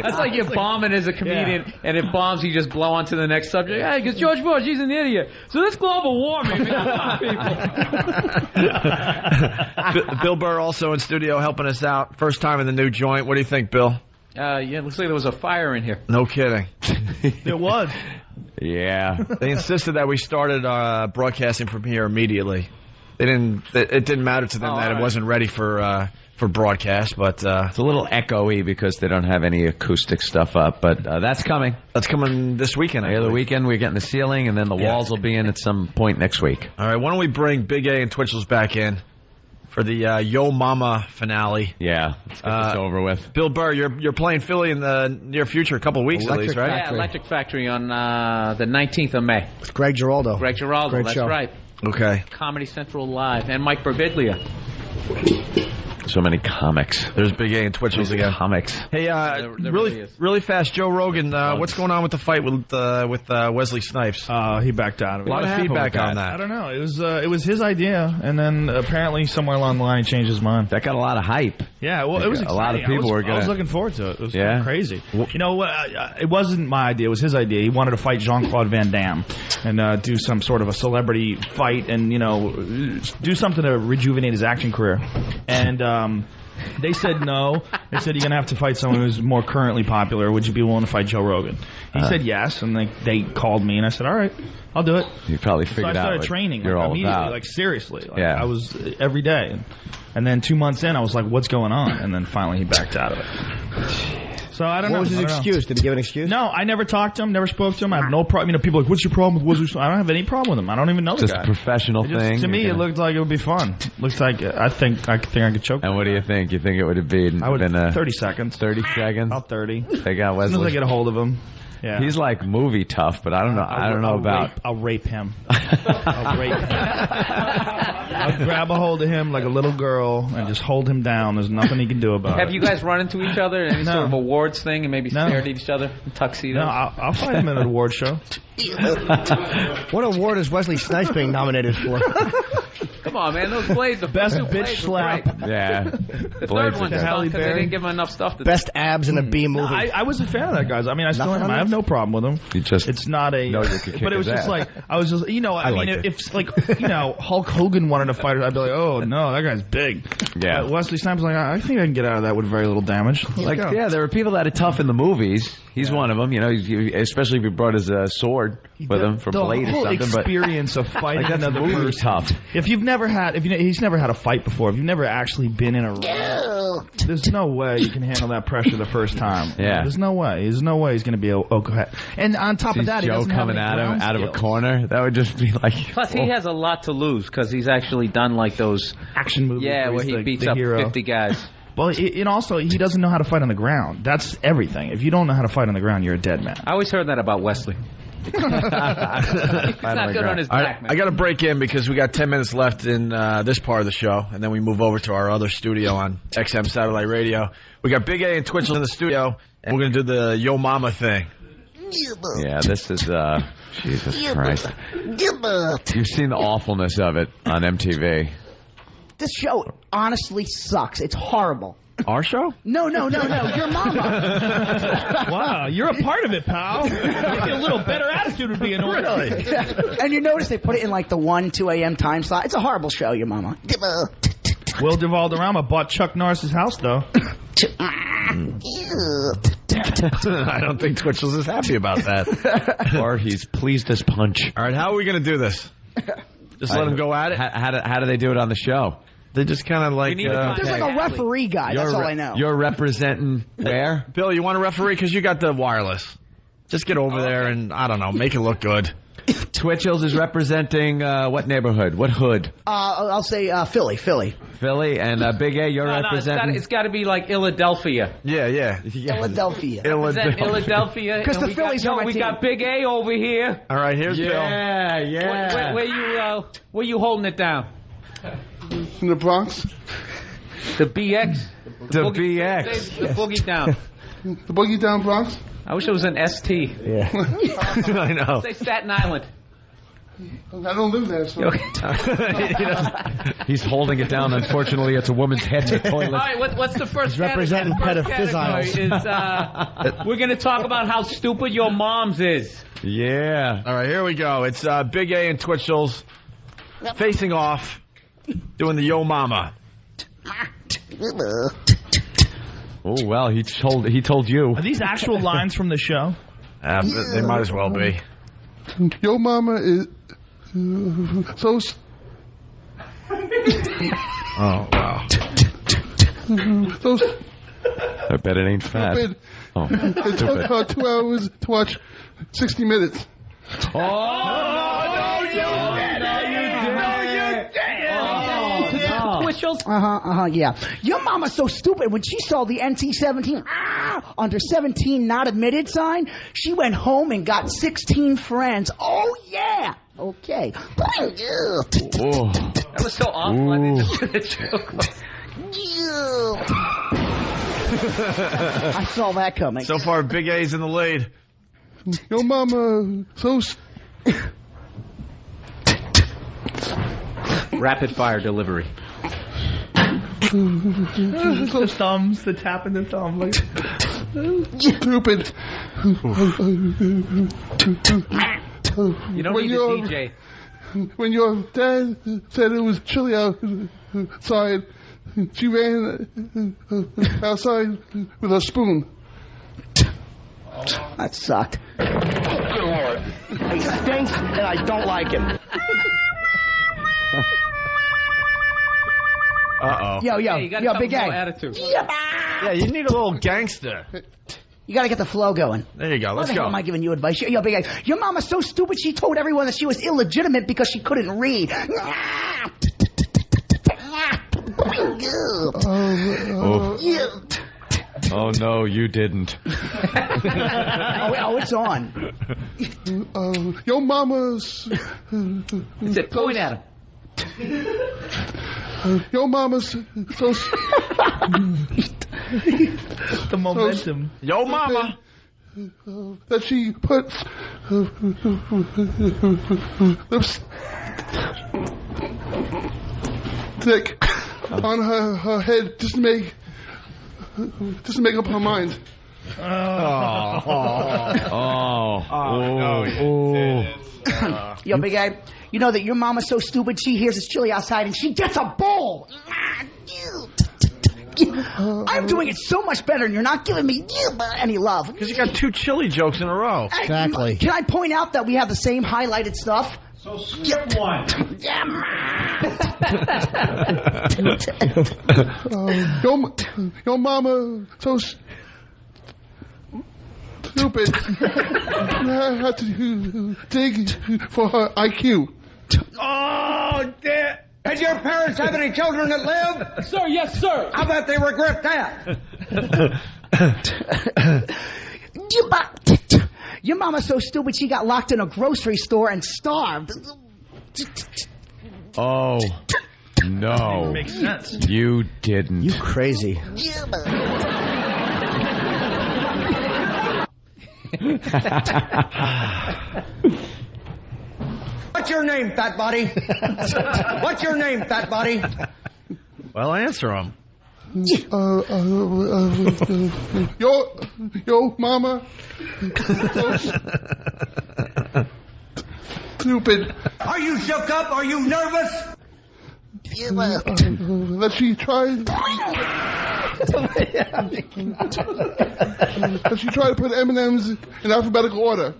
Speaker 12: That's like you're bombing as a comedian, and if bombs, you just blow on to the next subject. Hey, because George Bush, he's an idiot. So this global warming,
Speaker 4: Bill Burr also in studio helping us out. First time in the new joint. What do you think, Bill?
Speaker 12: Yeah, it looks like there was a fire in here.
Speaker 4: No kidding.
Speaker 8: There was.
Speaker 5: Yeah.
Speaker 4: They insisted that we started broadcasting from here immediately. It didn't matter to them that it wasn't ready for broadcast, but
Speaker 5: it's a little echoey because they don't have any acoustic stuff up. But that's coming.
Speaker 4: That's coming this weekend.
Speaker 5: The other weekend we're getting the ceiling, and then the walls will be in at some point next week.
Speaker 4: All right. Why don't we bring Big A and Twitchell's back in for the Yo Mama finale?
Speaker 5: Yeah, let's get this over with.
Speaker 4: Bill Burr, you're playing Philly in the near future, a couple of weeks at least, right?
Speaker 12: Yeah, Electric Factory on the 19th of May.
Speaker 6: With Greg Giraldo.
Speaker 12: Greg Giraldo,
Speaker 6: Great
Speaker 12: that's
Speaker 6: show.
Speaker 12: right.
Speaker 4: Okay.
Speaker 12: Comedy Central Live, and Mike Birbiglia.
Speaker 5: So many comics.
Speaker 4: There's Big A and Twitchell's again.
Speaker 5: Comics.
Speaker 4: Hey,
Speaker 12: there
Speaker 4: really fast, Joe Rogan. What's going on with the fight with Wesley Snipes?
Speaker 8: He backed out of it.
Speaker 4: A lot of feedback on that.
Speaker 8: I don't know. It was his idea, and then apparently somewhere along the line he changed his mind.
Speaker 5: That got a lot of hype.
Speaker 8: Yeah, well, it was exciting.
Speaker 5: A lot of people were
Speaker 8: I was looking forward to it. It was crazy.
Speaker 5: Well,
Speaker 8: you know what? It wasn't my idea. It was his idea. He wanted to fight Jean-Claude Van Damme and do some sort of a celebrity fight and do something to rejuvenate his action career. And They said no. They said, you're going to have to fight someone who's more currently popular. Would you be willing to fight Joe Rogan? He said yes, and they called me, and I said, all right, I'll do it.
Speaker 5: You probably figured out.
Speaker 8: So I started training
Speaker 5: you're all
Speaker 8: immediately,
Speaker 5: about.
Speaker 8: like seriously. Like,
Speaker 5: Yeah.
Speaker 8: I was every day. And then 2 months in, I was like, what's going on? And then finally he backed out of it. So I don't know.
Speaker 6: What was his excuse? Did he give an excuse?
Speaker 8: No, I never talked to him, never spoke to him. I have no problem. You know, people are like, what's your problem with Wizards? I don't have any problem with him. I don't even know the
Speaker 5: Just
Speaker 8: guy.
Speaker 5: a professional thing.
Speaker 8: To me, it looked like it would be fun. Looks like I think I could choke.
Speaker 5: And what do you think? You think it would have been?
Speaker 8: I would
Speaker 5: been
Speaker 8: 30 seconds.
Speaker 5: 30 seconds.
Speaker 8: About 30.
Speaker 5: They got
Speaker 8: As soon as I
Speaker 5: Wesley.
Speaker 8: get a hold of him. Yeah.
Speaker 5: He's like movie tough, but I don't know. I don't know about.
Speaker 8: I'll rape him. I'll rape him. I'll grab a hold of him like a little girl and just hold him down. There's nothing he can do about it.
Speaker 7: Have you guys run into each other at any
Speaker 8: No.
Speaker 7: sort of awards thing and maybe stared at each other in tuxedos?
Speaker 8: No, I'll fight him at an award show.
Speaker 6: What award is Wesley Snipes being nominated for?
Speaker 7: Come on, man. Those blades are
Speaker 8: Best
Speaker 7: two
Speaker 8: bitch
Speaker 7: blades were
Speaker 8: slap.
Speaker 7: great.
Speaker 5: Yeah.
Speaker 7: The third one's done because they didn't give him enough stuff to do.
Speaker 6: Best abs in a B movie.
Speaker 8: No, I was a fan of that guy's. I mean, I still
Speaker 6: Nothing
Speaker 8: am.
Speaker 6: on
Speaker 8: I have
Speaker 6: this?
Speaker 8: no problem with him.
Speaker 5: You just
Speaker 8: It's not a.
Speaker 5: know you could kick
Speaker 8: but it was
Speaker 5: his
Speaker 8: just
Speaker 5: ass.
Speaker 8: like I was just I mean
Speaker 5: liked it.
Speaker 8: if like Hulk Hogan wanted to fight it, I'd be like, oh no, that guy's big.
Speaker 5: Yeah.
Speaker 8: But Wesley Snipes was like, I think I can get out of that with very little damage.
Speaker 5: Like, yeah, there are people that are tough in the movies. He's one of them, you know. Especially if he brought his sword with him for
Speaker 8: the
Speaker 5: blade or
Speaker 8: whole
Speaker 5: something.
Speaker 8: experience of fighting
Speaker 5: Like, that's
Speaker 8: another
Speaker 5: movie
Speaker 8: person.
Speaker 5: tough.
Speaker 8: If you've never had, he's never had a fight before. If you've never actually been in a ring, there's no way you can handle that pressure the first time.
Speaker 5: Yeah.
Speaker 8: There's no way. There's no way he's going to be okay. And on top of
Speaker 5: Sees
Speaker 8: that, he
Speaker 5: Joe
Speaker 8: doesn't have
Speaker 5: coming
Speaker 8: any
Speaker 5: at him
Speaker 8: ground
Speaker 5: out of a
Speaker 8: skills.
Speaker 5: corner. That would just be like.
Speaker 7: Plus, he has a lot to lose because he's actually done like those
Speaker 8: action movies.
Speaker 7: Yeah, where
Speaker 8: he's
Speaker 7: he beats
Speaker 8: the
Speaker 7: up
Speaker 8: hero.
Speaker 7: 50 guys.
Speaker 8: Well, and also, he doesn't know how to fight on the ground. That's everything. If you don't know how to fight on the ground, you're a dead man.
Speaker 7: I always heard that about Wesley. He's not good on his
Speaker 4: All
Speaker 7: back,
Speaker 4: right,
Speaker 7: man.
Speaker 4: I got to break in because we got 10 minutes left in this part of the show, and then we move over to our other studio on XM Satellite Radio. We got Big A and Twitchell in the studio, and we're going to do the Yo Mama thing.
Speaker 5: Yeah, this is Jesus Christ. You've seen the awfulness of it on MTV.
Speaker 14: This show honestly sucks. It's horrible.
Speaker 5: Our show?
Speaker 14: No, your mama.
Speaker 8: Wow, you're a part of it, pal. Maybe a little better attitude would be in order.
Speaker 14: Really? And you notice they put it in like the 1, 2 a.m. time slot. It's a horrible show, your mama.
Speaker 8: Will Valderrama bought Chuck Norris's house, though.
Speaker 4: I don't think Twitchell's is happy about that.
Speaker 5: Or he's pleased as punch.
Speaker 4: All right, how are we going to do this? Just let him go at it?
Speaker 5: How do they do it on the show?
Speaker 4: They just kind of like...
Speaker 14: There's like a referee guy. That's all I know.
Speaker 5: You're representing where?
Speaker 4: Bill, you want a referee? Because you got the wireless. Just get over there and, I don't know, make it look good.
Speaker 5: Twitchell's is representing what neighborhood? What hood?
Speaker 14: I'll say Philly.
Speaker 5: Philly. And Big A, you're representing...
Speaker 7: It's got to be like Philadelphia.
Speaker 4: Yeah.
Speaker 14: Philadelphia.
Speaker 7: Philadelphia.
Speaker 14: Because the Phillies are my
Speaker 7: we
Speaker 14: team.
Speaker 7: got Big A over here.
Speaker 4: All right, here's Bill.
Speaker 7: Yeah. Where you holding it down?
Speaker 9: In the Bronx.
Speaker 7: The BX.
Speaker 5: The BX.
Speaker 7: Say the boogie down.
Speaker 9: The Boogie Down Bronx.
Speaker 7: I wish it was an ST.
Speaker 5: Yeah.
Speaker 4: I know.
Speaker 7: Say Staten Island.
Speaker 9: I don't live there, so.
Speaker 5: He's holding it down. Unfortunately, it's a woman's head in the toilet.
Speaker 7: All right, what's the first
Speaker 6: He's representing
Speaker 7: category?
Speaker 6: pedophiles.
Speaker 7: Is, we're going to talk about how stupid your mom's is.
Speaker 5: Yeah.
Speaker 4: All right, here we go. It's Big A and Twitchell's facing off, doing the Yo Mama.
Speaker 5: Oh, well, he told you.
Speaker 8: Are these actual lines from the show?
Speaker 4: They might as well be.
Speaker 9: Yo Mama is so...
Speaker 4: Oh, wow.
Speaker 9: So
Speaker 5: I bet it ain't fat.
Speaker 9: stupid.
Speaker 5: Oh,
Speaker 9: It took her 2 hours to watch 60 Minutes.
Speaker 14: Yeah. Your mama's so stupid. When she saw the NC-17 under 17 not admitted sign, she went home and got 16 friends. Oh, yeah. Okay.
Speaker 7: That was so awful. I didn't do the joke.
Speaker 14: I saw that coming.
Speaker 4: So far, Big A's in the lead.
Speaker 9: Yo Mama so...
Speaker 7: Rapid fire delivery.
Speaker 8: The thumbs, the tapping the thumb. Like,
Speaker 9: stupid.
Speaker 7: You don't need the DJ.
Speaker 9: When your dad said it was chilly outside, she ran outside with a spoon.
Speaker 14: That sucked.
Speaker 6: Good Lord. He stinks, and I don't like him.
Speaker 4: Uh-oh.
Speaker 14: Yo,
Speaker 7: you gotta
Speaker 14: Big A.
Speaker 7: attitude.
Speaker 4: Yeah, you need a little gangster.
Speaker 14: You gotta get the flow going.
Speaker 4: There you go.
Speaker 14: Why
Speaker 4: Let's
Speaker 14: the hell
Speaker 4: go.
Speaker 14: am I giving you advice? Yo, Big A, your mama's so stupid she told everyone that she was illegitimate because she couldn't read.
Speaker 5: Oh, no, you didn't.
Speaker 14: Oh, it's on.
Speaker 9: Your mama's...
Speaker 7: Point at him.
Speaker 9: Your mama's so...
Speaker 8: The momentum.
Speaker 4: Yo, mama.
Speaker 9: That she put lipstick on her head just to make up her mind.
Speaker 14: Yo, Big A, you know that your mama's so stupid she hears it's chilly outside and she gets a bowl. I'm doing it so much better and you're not giving me any love.
Speaker 4: Because you got 2 chili jokes in a row.
Speaker 6: Exactly.
Speaker 14: Can I point out that we have the same highlighted stuff?
Speaker 16: So skip one.
Speaker 9: Your mama so stupid. I had to dig for her IQ.
Speaker 2: Oh, dear. Did your parents have any children that live?
Speaker 7: Sir, yes, sir.
Speaker 2: I bet they regret that.
Speaker 14: Your mama's so stupid she got locked in a grocery store and starved.
Speaker 5: Oh, no.
Speaker 8: Makes sense.
Speaker 5: You didn't.
Speaker 6: You crazy.
Speaker 2: What's your name, fat body? What's your name, fat body?
Speaker 4: Well, answer him.
Speaker 9: Yo, mama. Stupid.
Speaker 2: Are you shook up? Are you nervous?
Speaker 9: That she tried. That she tried to put M&Ms in alphabetical order.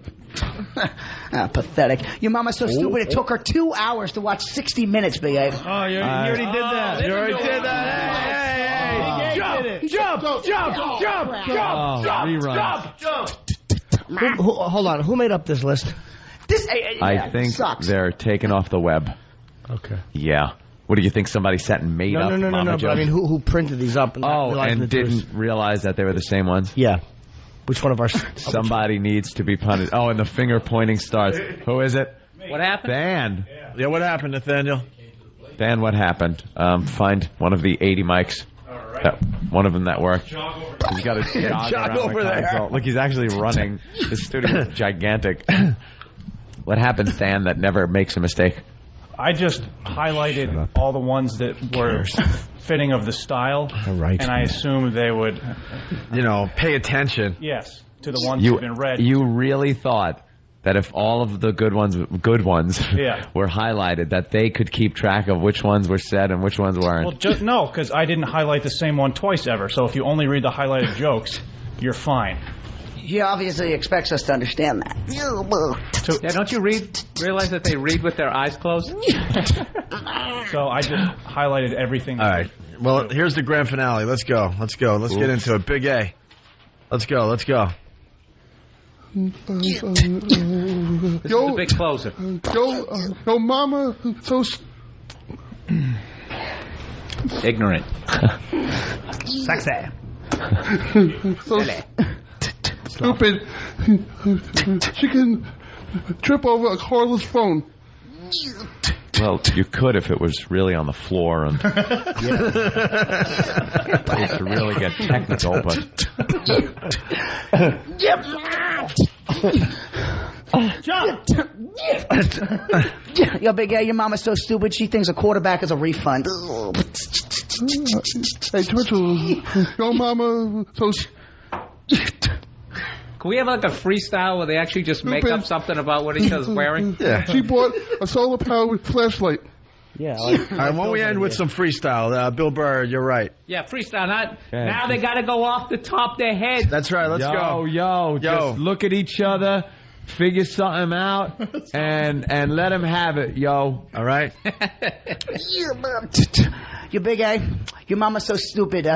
Speaker 14: Pathetic. Your mama's so stupid it took her 2 hours to watch 60 Minutes, Big A.
Speaker 8: Oh, you already did that.
Speaker 4: You already did that. Hey, jump.
Speaker 6: Hold on. Who made up this list?
Speaker 5: I think
Speaker 14: sucks.
Speaker 5: they're taken off the web.
Speaker 6: Okay.
Speaker 5: Yeah. What do you think? Somebody sat and made up
Speaker 6: No.
Speaker 5: Mama
Speaker 6: But
Speaker 5: Joe?
Speaker 6: I mean, who printed these up? And
Speaker 5: didn't realize that they were the same ones?
Speaker 6: Yeah. Which one of our...
Speaker 5: Somebody needs to be punished. Oh, and the finger pointing starts. Who is it?
Speaker 7: What happened?
Speaker 5: Dan.
Speaker 4: Yeah, what happened, Nathaniel?
Speaker 5: Dan, what happened? Find one of the 80 mics. One of them that worked. He's got to jog
Speaker 4: over there.
Speaker 5: Look, he's actually running. His studio is gigantic. What happens, Dan, that never makes a mistake?
Speaker 12: I just highlighted all the ones that were fitting of the style,
Speaker 6: right.
Speaker 12: and I assumed they would,
Speaker 4: pay attention.
Speaker 12: yes, to the ones that have been read.
Speaker 5: You really thought that if all of the good ones
Speaker 12: Yeah.
Speaker 5: were highlighted, that they could keep track of which ones were said and which ones weren't?
Speaker 12: Well, no, because I didn't highlight the same one twice ever, so if you only read the highlighted jokes, you're fine.
Speaker 14: He obviously expects us to understand that.
Speaker 7: Yeah, don't you realize that they read with their eyes closed?
Speaker 12: So I just highlighted everything.
Speaker 4: All right. Well, here's the grand finale. Let's go. Let's get into it. Big A. Let's go.
Speaker 7: This is the big closer.
Speaker 9: Yo, mama, so
Speaker 7: Ignorant.
Speaker 8: Sexy.
Speaker 9: so stupid. She can trip over a cordless phone.
Speaker 5: Well, you could if it was really on the floor and to really get technical, but
Speaker 14: Yo, Big A, your mama's so stupid she thinks a quarterback is a refund.
Speaker 9: Hey, Twitchell, your mama, so
Speaker 7: Can we have like a freestyle where they actually just make up something about what each other's wearing?
Speaker 9: Yeah. She bought a solar-powered flashlight.
Speaker 6: Yeah.
Speaker 4: All right, when we end with some freestyle, Bill Burr, you're right.
Speaker 7: Yeah, freestyle. Now they got to go off the top of their head.
Speaker 4: That's right. Let's go.
Speaker 5: Yo, just look at each other, figure something out, and let them have it, yo.
Speaker 4: All right?
Speaker 14: You big A, your mama's so stupid,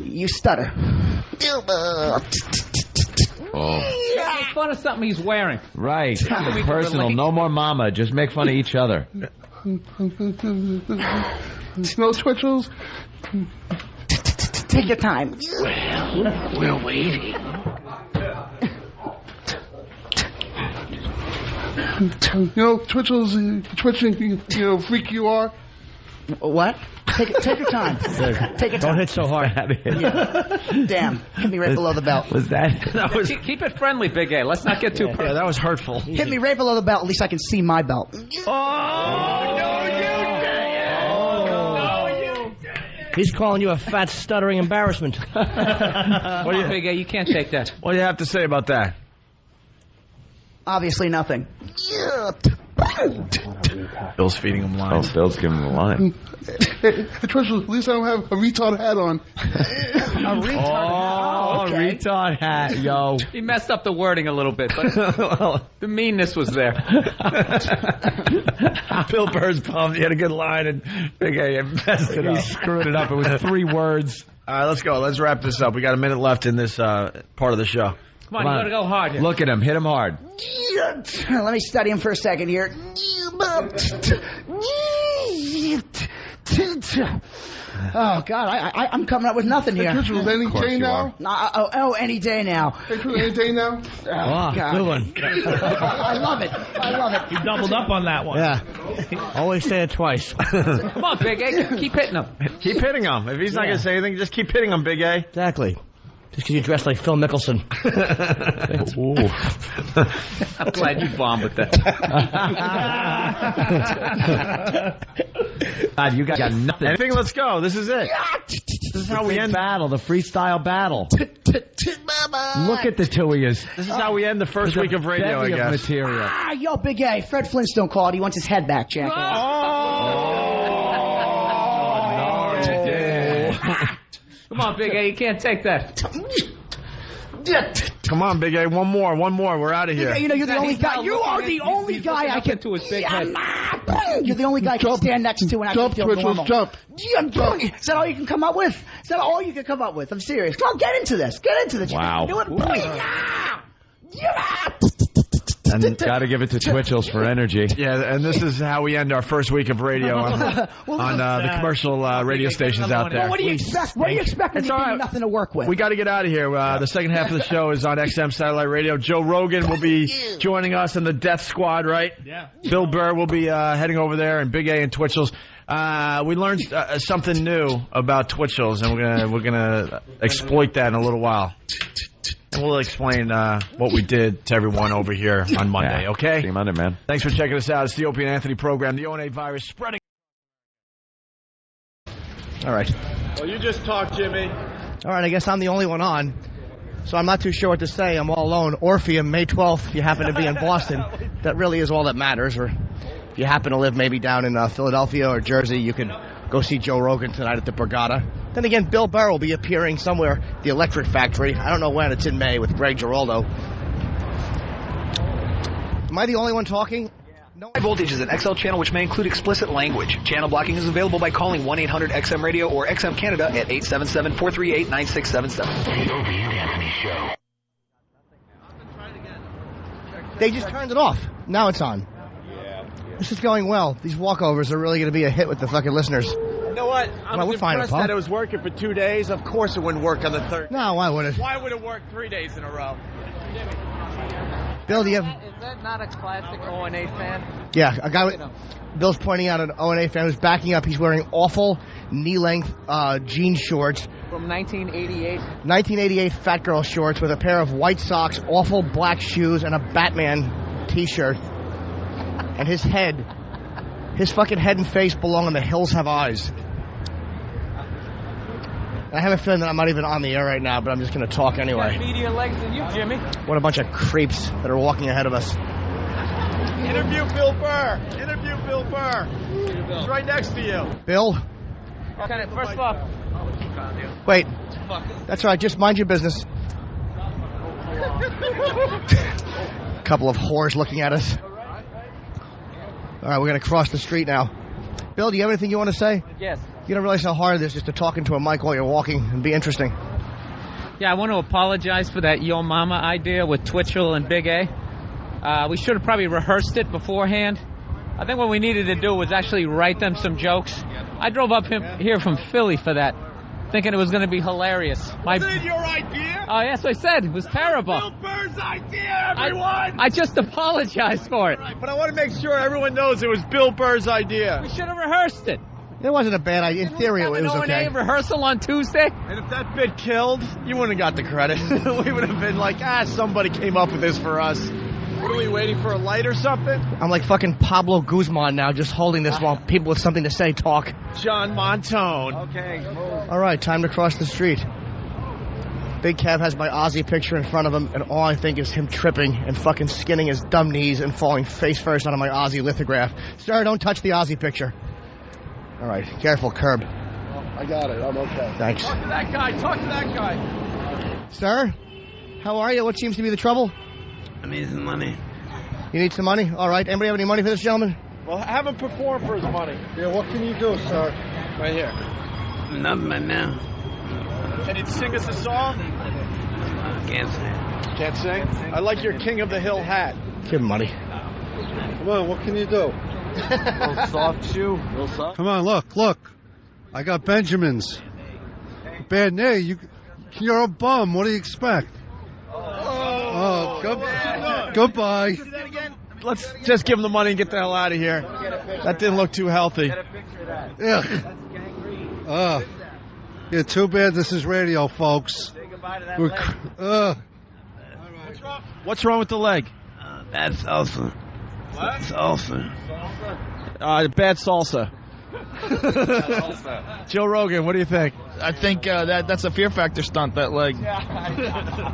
Speaker 14: you stutter.
Speaker 7: Make fun of something he's wearing.
Speaker 5: Right. Personal. No more mama. Just make fun of each other.
Speaker 9: No Twitchells.
Speaker 14: Take your time.
Speaker 3: We're waiting.
Speaker 9: Twitchells, twitching, freak you are.
Speaker 14: What? Take your time. Take your time.
Speaker 6: Don't hit so hard.
Speaker 14: Damn. Hit me right below the belt.
Speaker 5: Was that?
Speaker 7: Keep it friendly, Big A. Let's not get too personal.
Speaker 4: Yeah, that was hurtful.
Speaker 14: Hit me right below the belt. At least I can see my belt.
Speaker 6: He's calling you a fat, stuttering embarrassment.
Speaker 7: What do you, Big A? You can't take that.
Speaker 4: What do you have to say about that?
Speaker 14: Obviously nothing.
Speaker 4: Bill's feeding him lines.
Speaker 5: Oh, Bill's giving him a line.
Speaker 9: Twitchell, at least I don't have a retard hat on.
Speaker 14: A retard hat? Okay.
Speaker 5: Retard hat, yo.
Speaker 7: He messed up the wording a little bit, but the meanness was there.
Speaker 4: Bill Burr's pumped. He had a good line, and Big A messed it up.
Speaker 5: He screwed it up. It was 3 words.
Speaker 4: All right, let's go. Let's wrap this up. We got a minute left in this part of the show.
Speaker 7: Come on, you gotta go hard here.
Speaker 5: Look at him. Hit him hard.
Speaker 14: Let me study him for a second here. Oh, God, I'm coming up with nothing here.
Speaker 9: Any day now?
Speaker 14: Any day now.
Speaker 9: Any day now?
Speaker 14: Oh, God.
Speaker 6: Good one.
Speaker 14: I love it.
Speaker 8: You doubled up on that one.
Speaker 6: Yeah. Always say it twice.
Speaker 7: Come on, Big A. Keep hitting him.
Speaker 4: Keep hitting him. If he's not going to say anything, just keep hitting him, Big A.
Speaker 6: Exactly. Just because you dress like Phil Mickelson.
Speaker 7: I'm glad you bombed with that.
Speaker 5: God, you got nothing.
Speaker 4: Anything, let's go. This is it. This is how we end
Speaker 5: battle, the freestyle battle. Look at the two of you.
Speaker 4: This is how we end the first week of radio, I guess.
Speaker 5: Material.
Speaker 14: Yo, Big A, Fred Flintstone called. He wants his head back, Jack.
Speaker 7: Come on, Big A. You can't take that.
Speaker 4: Come on, Big A. One more. We're out of here.
Speaker 14: You're the only guy. You are the only guy I can.
Speaker 7: To his big head.
Speaker 14: You're the only guy I can stand next to and I can feel normal.
Speaker 9: Jump.
Speaker 14: Is that all you can come up with? Is that all you can come up with? I'm serious. Come on, get into this.
Speaker 5: Wow.
Speaker 14: Do it.
Speaker 5: And got to give it to Twitchell's for energy.
Speaker 4: Yeah, and this is how we end our first week of radio on the commercial radio stations out there.
Speaker 14: What do you expect? What do you expect when you have nothing to work with?
Speaker 4: We got to get out of here. The second half of the show is on XM Satellite Radio. Joe Rogan will be joining us in the Death Squad, right?
Speaker 8: Yeah.
Speaker 4: Bill Burr will be heading over there, and Big A and Twitchell's. We learned something new about Twitchell's, and we're gonna exploit that in a little while. And we'll explain what we did to everyone over here on Monday, okay?
Speaker 5: See you Monday, man.
Speaker 4: Thanks for checking us out. It's the Opie and Anthony program. The ONA virus spreading.
Speaker 6: All right.
Speaker 4: Well, you just talk, Jimmy.
Speaker 6: All right, I guess I'm the only one on. So I'm not too sure what to say. I'm all alone. Orpheum, May 12th, if you happen to be in Boston. That really is all that matters. Or if you happen to live maybe down in Philadelphia or Jersey, you can go see Joe Rogan tonight at the Borgata. Then again, Bill Burr will be appearing somewhere at the Electric Factory. I don't know when. It's in May with Greg Giraldo. Am I the only one talking?
Speaker 15: No. High Voltage is an XL channel which may include explicit language. Channel blocking is available by calling 1-800-XM-RADIO or XM Canada at 877-438-9677.
Speaker 3: The Opie and Anthony Show.
Speaker 6: They just turned it off. Now it's on. This is going well. These walkovers are really going to be a hit with the fucking listeners.
Speaker 4: You know what? I'm impressed that it was working for 2 days. Of course it wouldn't work on the third.
Speaker 6: No, why would it?
Speaker 4: Why would it work 3 days in a row?
Speaker 6: Bill, do you have...
Speaker 7: Is that not a classic ONA fan?
Speaker 6: Yeah, a guy... Bill's pointing out an ONA fan who's backing up. He's wearing awful knee-length jean shorts.
Speaker 7: From 1988.
Speaker 6: 1988 fat girl shorts with a pair of white socks, awful black shoes, and a Batman T-shirt. And his fucking head and face belong on The Hills Have Eyes. I have a feeling that I'm not even on the air right now, but I'm just going to talk anyway.
Speaker 7: Got meatier legs than you, Jimmy.
Speaker 6: What a bunch of creeps that are walking ahead of us.
Speaker 4: Interview Bill Burr. Bill Burr. He's right next to you.
Speaker 6: Bill?
Speaker 7: First of all,
Speaker 6: Wait. That's all right. Just mind your business. Couple of whores looking at us. All right, we're going to cross the street now. Bill, do you have anything you want to say?
Speaker 7: Yes.
Speaker 6: You don't realize how hard it is just to talk into a mic while you're walking and be interesting.
Speaker 7: Yeah, I want to apologize for that Yo Mama idea with Twitchell and Big A. We should have probably rehearsed it beforehand. I think what we needed to do was actually write them some jokes. I drove up here from Philly for that, thinking it was going to be hilarious.
Speaker 4: Wasn't it your idea?
Speaker 7: Oh, yes, I said. It was terrible.
Speaker 4: Bill Burr's idea, everyone!
Speaker 7: I just apologized for it.
Speaker 4: But I want to make sure everyone knows it was Bill Burr's idea.
Speaker 7: We should have rehearsed it.
Speaker 6: It wasn't a bad idea. In theory, it was okay.
Speaker 7: Rehearsal on Tuesday?
Speaker 4: And if that bit killed, you wouldn't have got the credit. We would have been like, somebody came up with this for us. What are we waiting for, a light or something?
Speaker 6: I'm like fucking Pablo Guzman now, just holding this while people with something to say talk.
Speaker 4: John Montone.
Speaker 13: Okay, move.
Speaker 6: All right, time to cross the street. Big Kev has my Ozzy picture in front of him, and all I think is him tripping and fucking skinning his dumb knees and falling face first onto my Ozzy lithograph. Sir, don't touch the Ozzy picture. All right, careful, curb.
Speaker 9: I got it. I'm okay.
Speaker 6: Thanks.
Speaker 4: Talk to that guy.
Speaker 6: Sir, how are you? What seems to be the trouble?
Speaker 13: I need some money.
Speaker 6: You need some money? All right. Anybody have any money for this gentleman?
Speaker 4: Well, have him perform for his money.
Speaker 9: Yeah, what can you do, sir?
Speaker 4: Right here.
Speaker 13: Nothing right now.
Speaker 4: Can you sing us a song?
Speaker 13: Can't sing.
Speaker 4: Can't sing? I like your King of the Hill hat.
Speaker 6: Give him money.
Speaker 9: Come on, what can you do?
Speaker 13: Little soft shoe. Little soft.
Speaker 9: Come on, look. I got Benjamins. Bad knee. You're a bum. What do you expect? Goodbye.
Speaker 4: Let's just give him the money and get the hell out of here. That didn't look too healthy.
Speaker 9: Yeah. Yeah, too bad this is radio, folks.
Speaker 4: What's wrong with the leg?
Speaker 13: Bad salsa.
Speaker 4: What?
Speaker 13: Salsa.
Speaker 4: Bad salsa. Joe Rogan, what do you think?
Speaker 8: I think that's a Fear Factor stunt, that leg.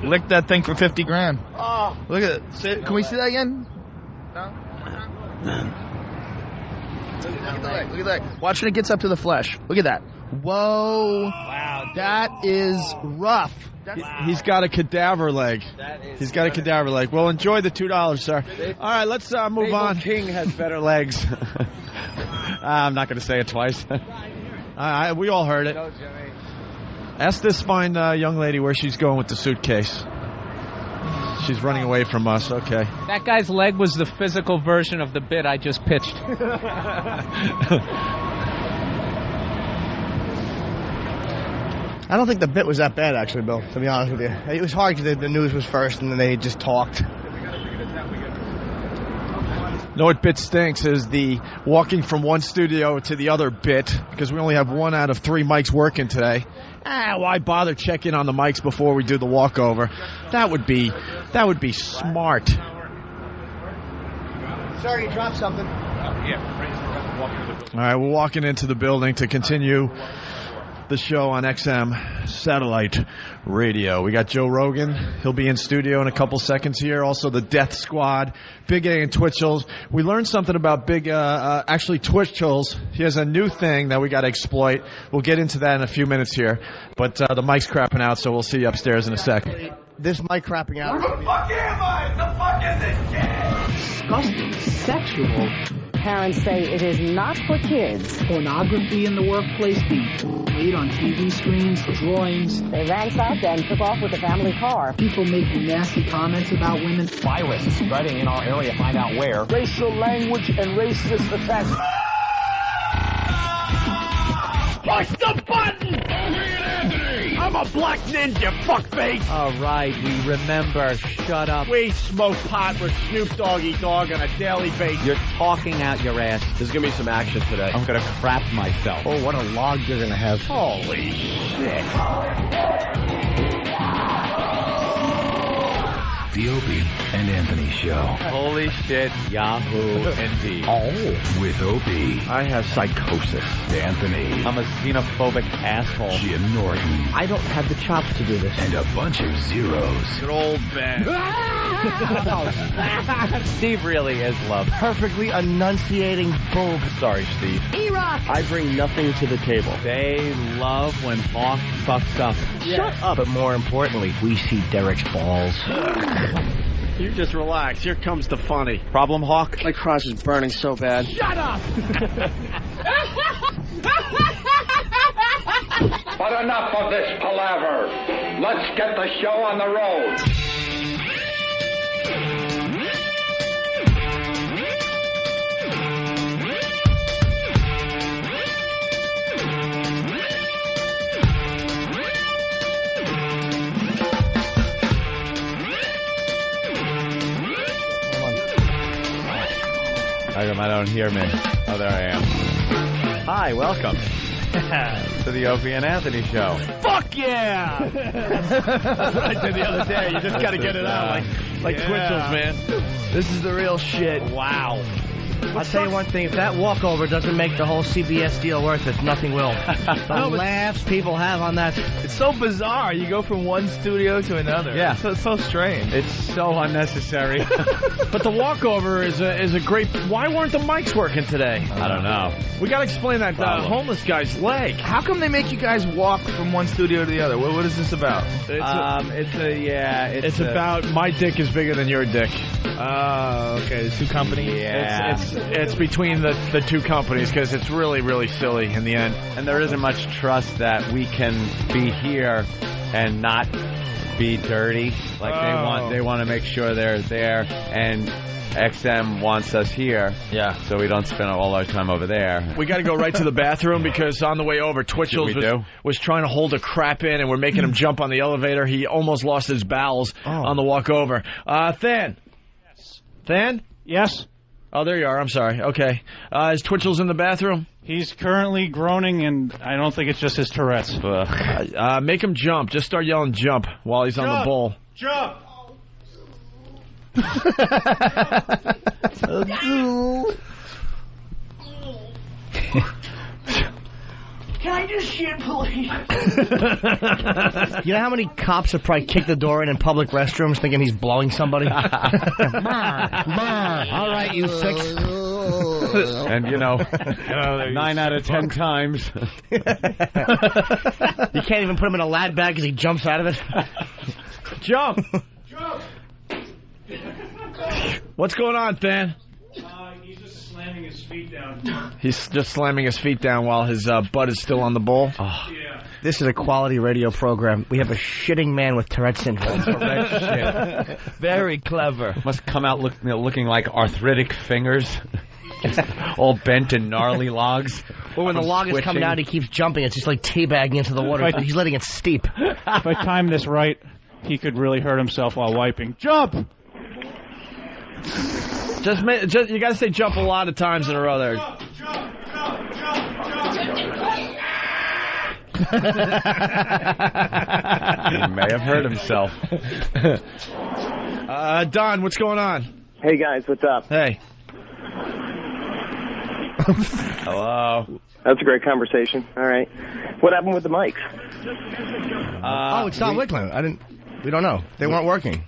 Speaker 8: Licked that thing for $50,000.
Speaker 4: Oh.
Speaker 8: Look at it. Can we see that again? No? Look at the leg. Look at that. Watch when it gets up to the flesh. Look at that. Whoa. Wow. That is rough.
Speaker 4: He's got a cadaver leg. He's got a cadaver leg. Well, enjoy the $2, sir. All right, let's move on.
Speaker 13: King has better legs.
Speaker 4: I'm not going to say it twice. We all heard it. Ask this fine young lady where she's going with the suitcase. She's running away from us. Okay.
Speaker 7: That guy's leg was the physical version of the bit I just pitched.
Speaker 6: I don't think the bit was that bad, actually, Bill, to be honest with you. It was hard because the news was first and then they just talked.
Speaker 4: You know what bit stinks is the walking from one studio to the other bit, because we only have 1 out of 3 mics working today. Why bother checking on the mics before we do the walkover? That would be smart.
Speaker 6: Sorry, you dropped something.
Speaker 4: All right, we're walking into the building to continue the show on XM Satellite Radio. We got Joe Rogan. He'll be in studio in a couple seconds here. Also the Death Squad, Big A and Twitchell's. We learned something about actually Twitchell's. He has a new thing that we got to exploit. We'll get into that in a few minutes here. But the mic's crapping out, so we'll see you upstairs in a sec.
Speaker 6: This mic crapping out.
Speaker 2: Where the fuck am I? The fuck is this shit?
Speaker 18: Disgusting. Sexual. Parents say it is not for kids.
Speaker 14: Pornography in the workplace being played on TV screens, drawings.
Speaker 18: They ransacked and took off with the family car.
Speaker 14: People making nasty comments about women.
Speaker 19: Virus spreading in our area. Find out where.
Speaker 2: Racial language and racist attacks. Push the button! I'm a black ninja, fuckface!
Speaker 13: All right, we remember. Shut up.
Speaker 4: We smoke pot with Snoop Doggy Dogg on a daily basis.
Speaker 13: You're talking out your ass.
Speaker 12: There's going to be some action today.
Speaker 13: I'm going to crap myself.
Speaker 6: Oh, what a log you're going to have.
Speaker 4: Holy shit.
Speaker 3: The Opie and Anthony Show.
Speaker 13: Holy shit, Yahoo, indeed.
Speaker 3: Oh. With Opie.
Speaker 13: I have psychosis.
Speaker 3: Anthony.
Speaker 13: I'm a xenophobic asshole.
Speaker 3: Jim Norton.
Speaker 14: I don't have the chops to do this.
Speaker 3: And a bunch of zeros.
Speaker 4: Good old Ben.
Speaker 5: Steve really is love.
Speaker 6: Perfectly enunciating boob.
Speaker 5: Sorry, Steve.
Speaker 14: E-Rock.
Speaker 13: I bring nothing to the table.
Speaker 5: They love when Hawk fucks up.
Speaker 6: Shut up. But more importantly, we see Derek's balls.
Speaker 4: You just relax. Here comes the funny.
Speaker 5: Problem, Hawk?
Speaker 13: My crotch is burning so bad.
Speaker 14: Shut up.
Speaker 17: But enough of this palaver. Let's get the show on the road.
Speaker 5: How come I don't hear me? Oh, there I am. Hi, welcome to the Opie and Anthony Show.
Speaker 4: Fuck yeah! That's what I did the other day. You just got to get it out like Twitchell's, man.
Speaker 6: This is the real shit.
Speaker 4: Wow.
Speaker 6: I'll tell you one thing, if that walkover doesn't make the whole CBS deal worth it, nothing will. The laughs people have on that.
Speaker 8: It's so bizarre. You go from one studio to another.
Speaker 5: Yeah.
Speaker 8: It's so strange.
Speaker 5: It's so unnecessary.
Speaker 4: But the walkover is a great... Why weren't the mics working today?
Speaker 5: I don't know.
Speaker 4: We got to explain that homeless guy's leg.
Speaker 8: How come they make you guys walk from one studio to the other? What is this about?
Speaker 4: It's about my dick is bigger than your dick.
Speaker 8: Oh, okay. There's two companies?
Speaker 5: Yeah.
Speaker 4: It's between the two companies because it's really, really silly in the end.
Speaker 5: And there isn't much trust that we can be here and not be dirty. Like they want to make sure they're there, and XM wants us here.
Speaker 4: Yeah.
Speaker 5: So we don't spend all our time over there.
Speaker 4: We got to go right to the bathroom because on the way over, Twitchell was trying to hold a crap in, and we're making him jump on the elevator. He almost lost his bowels on the walk over. Than? Yes. Than?
Speaker 20: Yes.
Speaker 4: Oh, there you are. I'm sorry. Okay. Is Twitchell's in the bathroom?
Speaker 20: He's currently groaning, and I don't think it's just his Tourette's.
Speaker 4: Make him jump. Just start yelling jump while he's on the bowl.
Speaker 20: Jump!
Speaker 14: Can I just shit, please?
Speaker 6: You know how many cops have probably kicked the door in public restrooms thinking he's blowing somebody? All right, you six.
Speaker 5: And, 9 out of 10 times.
Speaker 6: You can't even put him in a lad bag because he jumps out of it.
Speaker 4: Jump! What's going on, Than?
Speaker 20: He's just slamming his feet down.
Speaker 4: He's just slamming his feet down while his butt is still on the bowl?
Speaker 20: Oh. Yeah.
Speaker 6: This is a quality radio program. We have a shitting man with Tourette syndrome.
Speaker 5: Shit.
Speaker 8: Very clever.
Speaker 5: Must come out looking like arthritic fingers. All bent and gnarly logs.
Speaker 6: Well, when the log is coming out, he keeps jumping. It's just like teabagging into the water. He's letting it steep.
Speaker 20: If I time this right, he could really hurt himself while wiping. Jump!
Speaker 4: Just you got to say jump a lot of times in a row there.
Speaker 20: Jump!
Speaker 5: He may have hurt himself.
Speaker 4: Don, what's going on?
Speaker 23: Hey, guys, what's up?
Speaker 4: Hey.
Speaker 5: Hello.
Speaker 23: That's a great conversation. All right. What happened with the mics?
Speaker 6: It's Don Wickland. We don't know. They weren't working.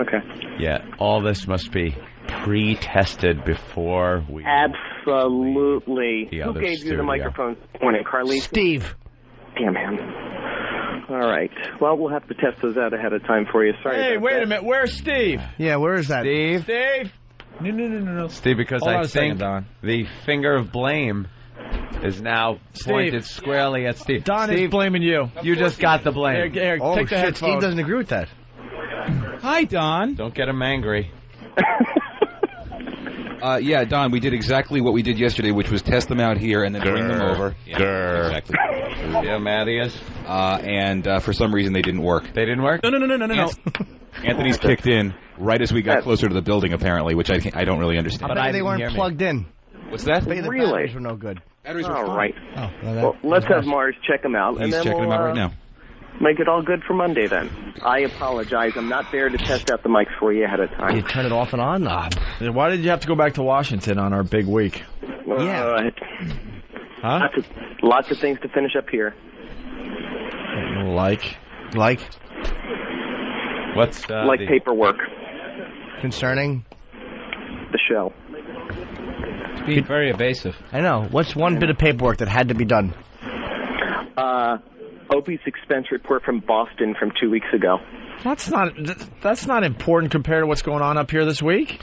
Speaker 23: Okay.
Speaker 5: Yeah, all this must be pre-tested before we...
Speaker 23: Absolutely.
Speaker 5: The
Speaker 23: Who
Speaker 5: other
Speaker 23: gave you
Speaker 5: studio.
Speaker 23: the microphone this morning, Carly?
Speaker 6: Steve.
Speaker 23: Damn him. All right. Well, we'll have to test those out ahead of time for you. Sorry.
Speaker 4: Hey, wait a minute. Where's Steve?
Speaker 6: Yeah, where is that?
Speaker 5: Steve?
Speaker 4: No.
Speaker 5: Steve, because I think the finger of blame is now pointed squarely at Steve.
Speaker 4: Don is blaming you.
Speaker 5: You just got the blame.
Speaker 4: Here, take the
Speaker 6: shit,
Speaker 4: headphone.
Speaker 6: Steve doesn't agree with that.
Speaker 20: Hi, Don.
Speaker 5: Don't get him angry.
Speaker 22: Yeah, Don, we did exactly what we did yesterday, which was test them out here and then bring them over. Yeah, exactly.
Speaker 5: Yeah, Mattias.
Speaker 22: And for some reason, they didn't work.
Speaker 5: They didn't work?
Speaker 20: No.
Speaker 22: Anthony's kicked in right as we got closer to the building, apparently, which I don't really understand.
Speaker 6: But they weren't plugged in.
Speaker 22: What's that?
Speaker 6: The batteries were no good.
Speaker 22: Batteries were
Speaker 23: all right.
Speaker 6: Oh,
Speaker 23: well, let's have Mars check them out.
Speaker 22: He's
Speaker 23: and then
Speaker 22: checking them out right now.
Speaker 23: Make it all good for Monday, then. I apologize. I'm not there to test out the mics for you ahead of time.
Speaker 6: You turn it off and on?
Speaker 4: Why did you have to go back to Washington on our big week?
Speaker 6: Yeah.
Speaker 4: Huh?
Speaker 23: Lots of things to finish up here.
Speaker 4: Like?
Speaker 5: What's
Speaker 23: paperwork
Speaker 6: concerning
Speaker 23: the show?
Speaker 7: It's being very evasive.
Speaker 6: I know. What's one bit of paperwork that had to be done?
Speaker 23: Opie's expense report from Boston from 2 weeks ago.
Speaker 4: That's not important compared to what's going on up here this week.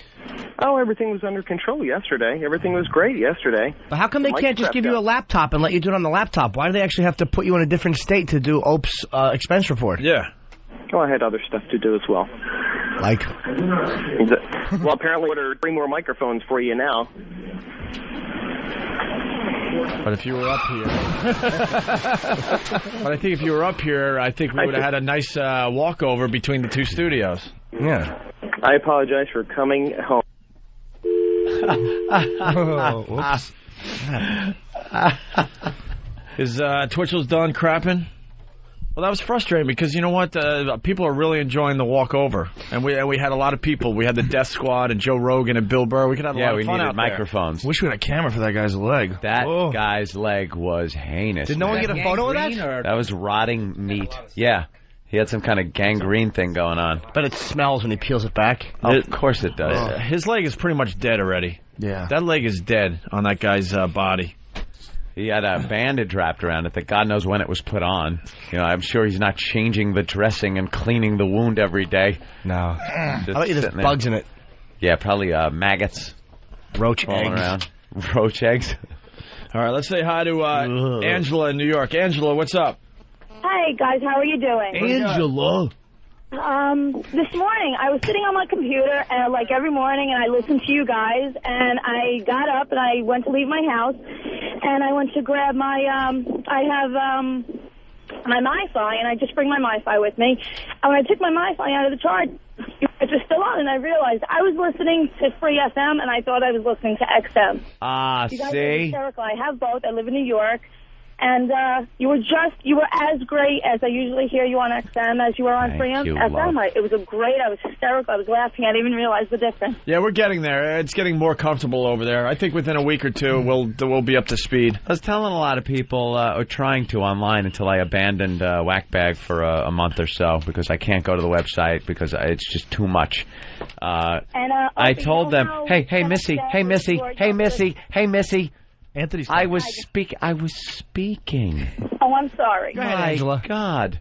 Speaker 23: Oh, everything was under control yesterday. Everything was great yesterday.
Speaker 6: But how come they can't just give you a laptop and let you do it on the laptop? Why do they actually have to put you in a different state to do Ope's expense report?
Speaker 4: Yeah.
Speaker 23: Oh, I had other stuff to do as well.
Speaker 6: Like?
Speaker 23: Well, apparently I ordered 3 more microphones for you now.
Speaker 4: But if you were up here... But I think if you were up here, I think we would have had a nice walkover between the two studios.
Speaker 6: Yeah.
Speaker 23: I apologize for coming home.
Speaker 6: Whoops.
Speaker 4: Is Twitchell's done crapping? Well, that was frustrating because you know what? People are really enjoying the walkover, and we had a lot of people. We had the Death Squad and Joe Rogan and Bill Burr. We could have a lot of fun out there.
Speaker 5: Yeah, we needed microphones.
Speaker 8: Wish we had a camera for that guy's leg.
Speaker 5: That guy's leg was heinous.
Speaker 6: Did no one get a photo of that?
Speaker 5: That was rotting meat. Yeah. He had some kind of gangrene thing going on.
Speaker 6: But it smells when he peels it back.
Speaker 5: Oh, of course it does.
Speaker 4: His leg is pretty much dead already.
Speaker 6: Yeah.
Speaker 4: That leg is dead on that guy's body.
Speaker 5: He had a bandage wrapped around it that God knows when it was put on. You know, I'm sure he's not changing the dressing and cleaning the wound every day.
Speaker 6: No. I bet you there's bugs in it.
Speaker 5: Yeah, probably maggots.
Speaker 6: Roach
Speaker 5: rolling
Speaker 6: eggs.
Speaker 5: around. Roach eggs.
Speaker 4: All right, let's say hi to Angela in New York. Angela, what's up?
Speaker 1: Hi, guys. How are you doing?
Speaker 6: Angela.
Speaker 1: This morning, I was sitting on my computer, and like every morning, and I listened to you guys, and I got up, and I went to leave my house, and I went to grab my, I have my MiFi, and I just bring my MiFi with me. And when I took my MiFi out of the charge, it was still on, and I realized I was listening to Free FM, and I thought I was listening to XM.
Speaker 5: You
Speaker 1: guys are hysterical. I have both. I live in New York. And you were as great as I usually hear you on XM as you were on Free FM. It was I was hysterical. I was laughing. I didn't even realize the difference.
Speaker 4: Yeah, we're getting there. It's getting more comfortable over there. I think within a week or two, we'll be up to speed.
Speaker 5: I was telling a lot of people, or trying to online until I abandoned Whackbag for a month or so because I can't go to the website because it's just too much. I told them, hey, Missy.
Speaker 6: Anthony's
Speaker 5: I was speaking.
Speaker 1: Oh, I'm sorry.
Speaker 6: Go ahead, Angela.
Speaker 5: God.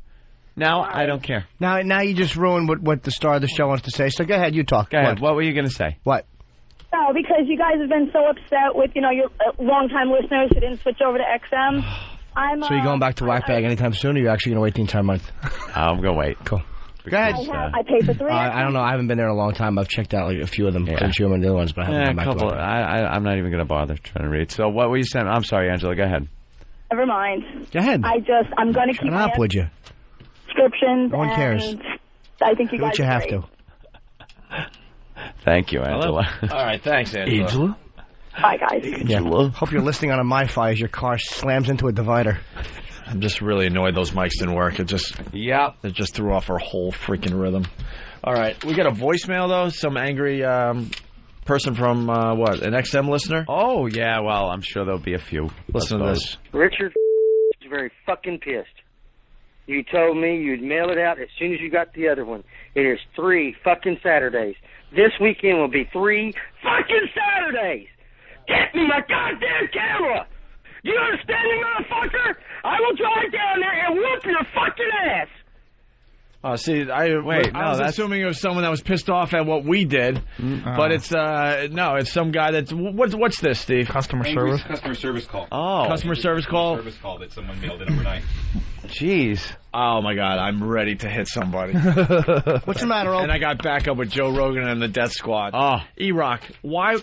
Speaker 5: Now I don't care.
Speaker 6: Now you just ruined what the star of the show wants to say. So go ahead, you talk.
Speaker 5: Go ahead. What were you going to say?
Speaker 6: What?
Speaker 1: No, because you guys have been so upset with your longtime listeners who didn't switch over to XM.
Speaker 6: So you're going back to Whackbag anytime soon, or you're actually going to wait the entire month?
Speaker 5: I'm going to wait.
Speaker 6: Cool. Go ahead.
Speaker 1: I paid for 3.
Speaker 6: I don't know. I haven't been there in a long time. I've checked out like a few of them. Couldn't show them the other ones, but I haven't come back to it.
Speaker 5: I'm not even going to bother trying to read. So what were you saying? I'm sorry, Angela. Go ahead.
Speaker 1: Never mind.
Speaker 6: Go ahead.
Speaker 1: I'm going to keep
Speaker 6: my would you?
Speaker 1: Subscriptions.
Speaker 6: No one cares.
Speaker 1: I think you
Speaker 6: do
Speaker 1: guys
Speaker 6: what you have
Speaker 1: great.
Speaker 6: to.
Speaker 5: Thank you, Angela.
Speaker 4: All right, thanks, Angela.
Speaker 1: Bye, guys.
Speaker 6: Yeah. Hope you're listening on a MiFi as your car slams into a divider.
Speaker 4: I'm just really annoyed those mics didn't work. It just threw off our whole freaking rhythm. All right, we got a voicemail though. Some angry person from an XM listener.
Speaker 5: Oh yeah, well I'm sure there'll be a few.
Speaker 4: Listen to this.
Speaker 10: Richard is very fucking pissed. You told me you'd mail it out as soon as you got the other one. It is 3 fucking Saturdays. This weekend will be 3 fucking Saturdays. Get me my goddamn camera. You understand me, motherfucker? I will drive down there and whoop your fucking ass.
Speaker 4: See, I was assuming it was someone that was pissed off at what we did, but it's it's some guy that's what's this, Steve?
Speaker 8: Customer service
Speaker 22: call.
Speaker 4: Oh, customer service call.
Speaker 22: Service call that someone mailed in overnight.
Speaker 5: Jeez.
Speaker 4: Oh my God, I'm ready to hit somebody.
Speaker 6: What's the matter,
Speaker 4: And I got back up with Joe Rogan and the Death Squad.
Speaker 5: Oh,
Speaker 4: E-Rock, why?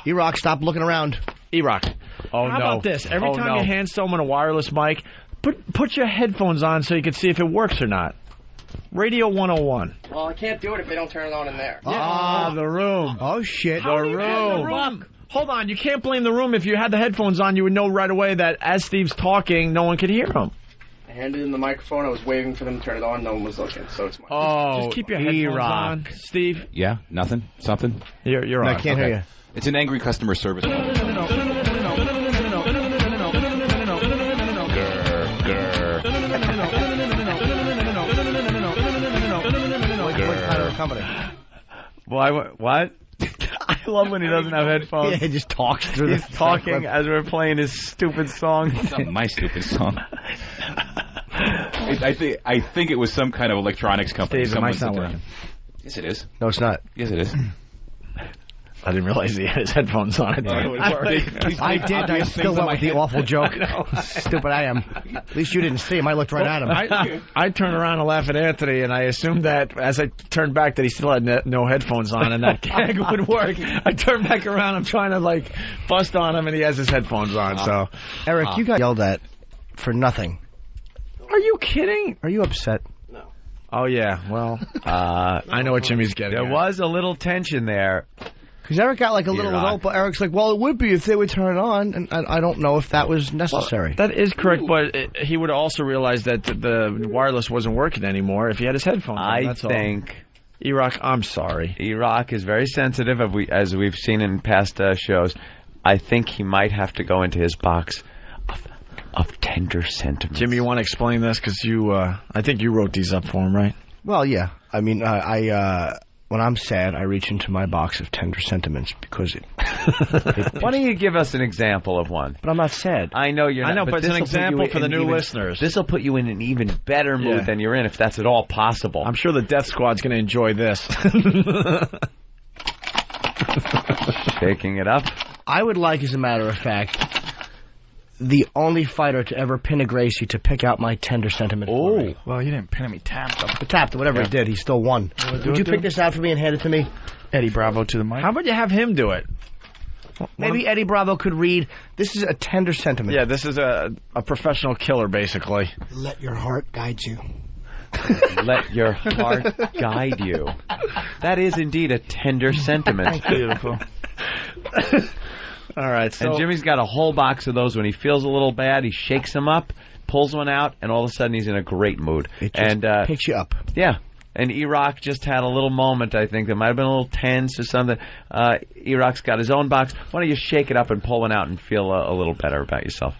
Speaker 6: E-Rock, stop looking around.
Speaker 4: E-Rock.
Speaker 6: Oh,
Speaker 4: How about this? Every time you hand someone a wireless mic, put your headphones on so you can see if it works or not. Radio 101.
Speaker 6: Well, I can't do it if they don't turn it on in there.
Speaker 4: The room.
Speaker 6: Oh, shit.
Speaker 4: The room. Hold on. You can't blame the room. If you had the headphones on, you would know right away that as Steve's talking, no one could hear him.
Speaker 6: I handed him the microphone. I was waiting for them to turn it on. No one was looking, so it's my
Speaker 4: just keep your headphones on. Steve?
Speaker 22: Yeah, nothing? Something?
Speaker 4: You're on.
Speaker 6: I can't hear you.
Speaker 22: It's an angry customer service call.
Speaker 6: company.
Speaker 5: What? I love when he doesn't have headphones.
Speaker 6: Yeah, he just talks through
Speaker 5: He's talking as we're playing his stupid song.
Speaker 22: It's not my stupid song. I think it was some kind of electronics company.
Speaker 4: Steve, mic's not working.
Speaker 22: Yes, it is.
Speaker 6: No, it's not.
Speaker 22: Yes, it is.
Speaker 4: I didn't realize he had his headphones on. I thought it would work.
Speaker 6: I did. I still went with the awful joke. Stupid I am. At least you didn't see him. I looked right at him.
Speaker 4: I turned around and laughed at Anthony, and I assumed that as I turned back that he still had no headphones on, and that gag would work. I turned back around. I'm trying to bust on him, and he has his headphones on. So,
Speaker 6: Eric, you got yelled at for nothing.
Speaker 4: Are you kidding?
Speaker 6: Are you upset?
Speaker 4: No. Oh yeah. Well, I know what Jimmy's getting.
Speaker 5: There was a little tension there.
Speaker 6: Because Eric got a little adult, but Eric's like, well, it would be if they would turn it on, and I don't know if that was necessary.
Speaker 4: Well, that is correct, but he would also realize that the wireless wasn't working anymore if he had his headphones on. That's
Speaker 5: think...
Speaker 4: E-Rock, I'm sorry.
Speaker 5: E-Rock is very sensitive, as we've seen in past shows. I think he might have to go into his box of tender sentiments.
Speaker 4: Jimmy, you want to explain this? Because I think you wrote these up for him, right?
Speaker 6: Well, yeah. I mean, when I'm sad, I reach into my box of tender sentiments because
Speaker 5: Why don't you give us an example of one?
Speaker 6: But I'm not sad.
Speaker 5: I know you're not.
Speaker 4: I know, but it's an example for the new listeners.
Speaker 5: This will put you in an even better mood than you're in, if that's at all possible.
Speaker 4: I'm sure the Death Squad's going to enjoy this.
Speaker 5: Shaking it up.
Speaker 6: I would like, as a matter of fact, the only fighter to ever pin a Gracie to pick out my tender sentiment.
Speaker 8: Oh, well, you didn't pin him. He tapped him.
Speaker 6: He tapped him. Whatever he did, he still won. Would you pick this out for me and hand it to me?
Speaker 8: Eddie Bravo to the mic.
Speaker 4: How about you have him do it?
Speaker 6: Maybe Eddie Bravo could read. This is a tender sentiment.
Speaker 4: Yeah, this is a professional killer, basically.
Speaker 14: Let your heart guide you.
Speaker 5: Let your heart guide you. That is indeed a tender sentiment.
Speaker 8: Beautiful.
Speaker 4: All right, so...
Speaker 5: And Jimmy's got a whole box of those. When he feels a little bad, he shakes them up, pulls one out, and all of a sudden he's in a great mood.
Speaker 6: It just picks you up.
Speaker 5: Yeah. And E-Rock just had a little moment, I think, that might have been a little tense or something. E-Rock's got his own box. Why don't you shake it up and pull one out and feel a little better about yourself?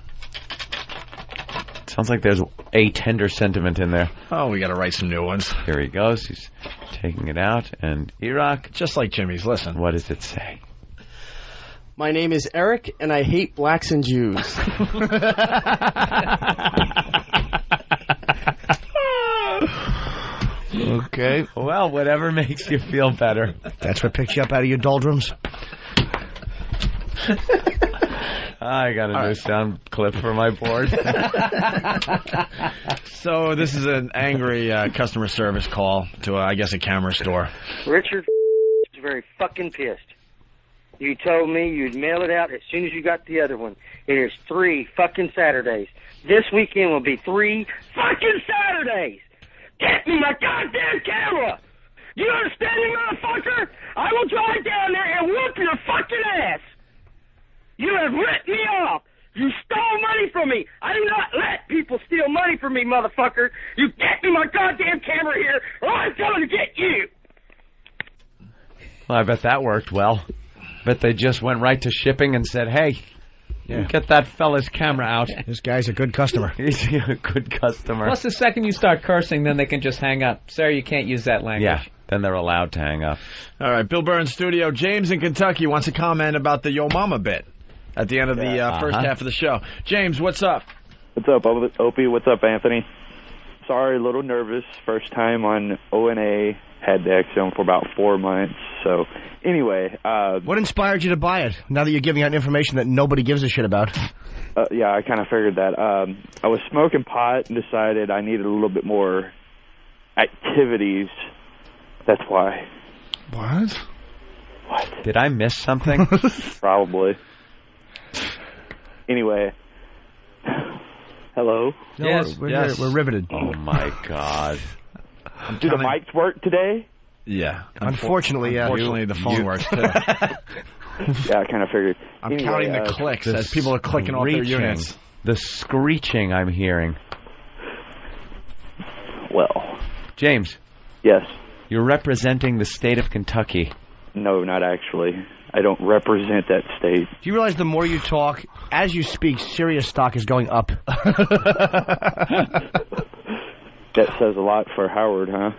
Speaker 5: Sounds like there's a tender sentiment in there.
Speaker 4: Oh, we got to write some new ones.
Speaker 5: Here he goes. He's taking it out. And E-Rock...
Speaker 4: Just like Jimmy's. Listen.
Speaker 5: What does it say?
Speaker 11: My name is Eric, and I hate blacks and Jews.
Speaker 6: Okay.
Speaker 5: Well, whatever makes you feel better.
Speaker 6: That's what picks you up out of your doldrums.
Speaker 5: I got a new sound clip for my board.
Speaker 4: So this is an angry customer service call to, I guess, a camera store.
Speaker 10: Richard is very fucking pissed. You told me you'd mail it out as soon as you got the other one. It is 3 fucking Saturdays. This weekend will be 3 fucking Saturdays. Get me my goddamn camera! Do you understand me, motherfucker? I will drive down there and whoop your fucking ass. You have ripped me off. You stole money from me. I do not let people steal money from me, motherfucker. You get me my goddamn camera here, or I'm coming to get you.
Speaker 5: Well, I bet that worked well. Bet they just went right to shipping and said, hey, get that fella's camera out.
Speaker 6: This guy's a good customer.
Speaker 5: He's a good customer.
Speaker 7: Plus, the second you start cursing, then they can just hang up. Sir, you can't use that language.
Speaker 5: Yeah, then they're allowed to hang up.
Speaker 4: All right, Bill Burr in studio. James in Kentucky wants to comment about the Yo Mama bit at the end of the first half of the show. James, what's up?
Speaker 23: What's up, Opie? What's up, Anthony? Sorry, a little nervous. First time on ONA. Had the XM for about 4 months. So, anyway.
Speaker 6: What inspired you to buy it, now that you're giving out information that nobody gives a shit about?
Speaker 23: Yeah, I kind of figured that. I was smoking pot and decided I needed a little bit more activities. That's why.
Speaker 8: What?
Speaker 5: Did I miss something?
Speaker 23: Probably. Anyway. Hello?
Speaker 6: No,
Speaker 5: yes,
Speaker 6: we're riveted.
Speaker 5: Oh, my God.
Speaker 23: Do the mics work today?
Speaker 4: Yeah.
Speaker 6: Unfortunately,
Speaker 4: the phone works, too.
Speaker 23: Yeah, I kind of figured.
Speaker 4: I'm counting the clicks as people are clicking off their units.
Speaker 5: The screeching I'm hearing.
Speaker 23: Well.
Speaker 5: James.
Speaker 23: Yes.
Speaker 5: You're representing the state of Kentucky.
Speaker 23: No, not actually. I don't represent that state.
Speaker 6: Do you realize the more you talk, as you speak, Sirius stock is going up?
Speaker 23: That says a lot for Howard, huh?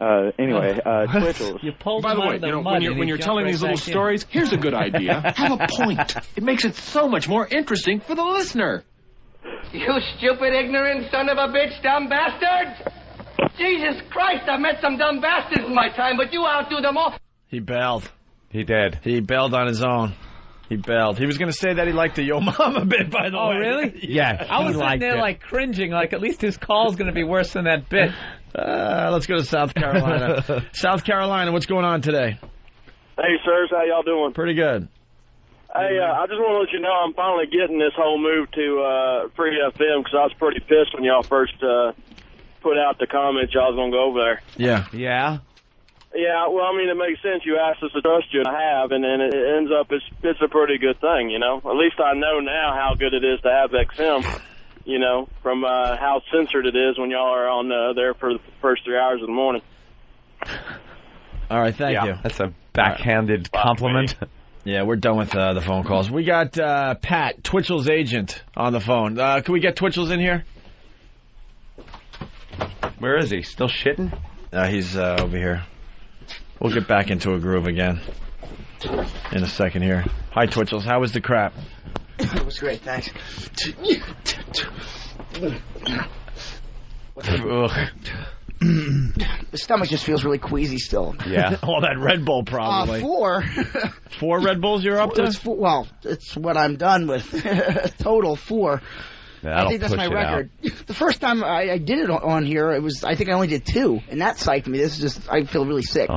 Speaker 23: Anyway, Twitchell.
Speaker 7: You pulled
Speaker 12: By the
Speaker 7: him
Speaker 12: way,
Speaker 7: out of the
Speaker 12: you know,
Speaker 7: mud
Speaker 12: when you're
Speaker 7: and he
Speaker 12: telling
Speaker 7: jumped
Speaker 12: these
Speaker 7: right
Speaker 12: little
Speaker 7: back in.
Speaker 12: stories, here's a good idea. Have a point. It makes it so much more interesting for the listener.
Speaker 2: You stupid, ignorant son of a bitch, dumb bastard! Jesus Christ, I've met some dumb bastards in my time, but you outdo them all.
Speaker 4: He bailed.
Speaker 5: He did.
Speaker 4: He bailed on his own. He bailed. He was going to say that he liked the Yo Mama bit, by the way.
Speaker 7: Oh, really?
Speaker 5: Yeah,
Speaker 7: I was sitting
Speaker 5: liked
Speaker 7: there
Speaker 5: it.
Speaker 7: like cringing, like at least his call's going to be worse than that bit.
Speaker 4: Let's go to South Carolina. South Carolina, what's going on today?
Speaker 15: Hey, sirs, how y'all doing?
Speaker 4: Pretty good.
Speaker 15: Hey, I just want to let you know I'm finally getting this whole move to Free FM because I was pretty pissed when y'all first put out the comments y'all was going to go over there.
Speaker 4: Yeah.
Speaker 5: Yeah?
Speaker 15: Yeah, well, I mean, it makes sense. You asked us to trust you, and I have, and then it ends up it's a pretty good thing, you know. At least I know now how good it is to have XM, you know, from how censored it is when y'all are on there for the first 3 hours of the morning.
Speaker 4: All right, thank you.
Speaker 5: That's a backhanded compliment.
Speaker 4: Yeah, we're done with the phone calls. We got Pat, Twitchell's agent, on the phone. Can we get Twitchell's in here?
Speaker 5: Where is he? Still shitting?
Speaker 4: He's over here. We'll get back into a groove again in a second here. Hi, Twitchell's. How was the crap?
Speaker 14: It was great, thanks.
Speaker 4: Ugh.
Speaker 14: The stomach just feels really queasy still.
Speaker 4: Yeah. All that Red Bull, probably.
Speaker 14: 4.
Speaker 4: 4 Red Bulls you're up to?
Speaker 14: It's what I'm done with. Total 4.
Speaker 5: That'll
Speaker 14: I think that's
Speaker 5: push
Speaker 14: my
Speaker 5: it
Speaker 14: record. The first time I did it on here, I think I only did 2, and that psyched me. This is just, I feel really sick.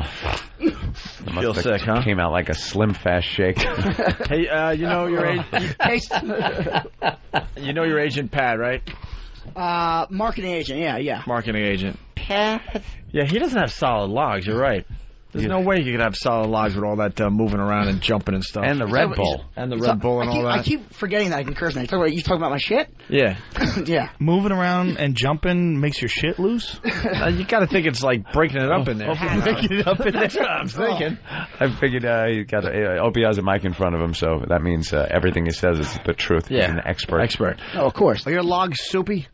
Speaker 4: Feel sick, huh?
Speaker 5: Came out like a Slim Fast Shake.
Speaker 4: Hey, you know your you know your agent Pat, right?
Speaker 14: Marketing agent, yeah.
Speaker 4: Marketing agent.
Speaker 14: Pat.
Speaker 4: Yeah, he doesn't have solid logs. You're right. There's no way you could have solid logs with all that moving around and jumping and stuff.
Speaker 5: And the Red Bull.
Speaker 4: And the Red Bull and all that.
Speaker 14: I keep forgetting that I can curse now. You talking about my shit?
Speaker 4: Yeah.
Speaker 14: Yeah.
Speaker 8: Moving around and jumping makes your shit loose?
Speaker 4: You got to think it's like breaking it up in there.
Speaker 8: Breaking it up in there.
Speaker 4: That's what I'm thinking.
Speaker 5: I figured Opie has a mic in front of him, so that means everything he says is the truth.
Speaker 4: Yeah.
Speaker 5: He's an expert.
Speaker 14: Oh, of course.
Speaker 6: Are your logs soupy?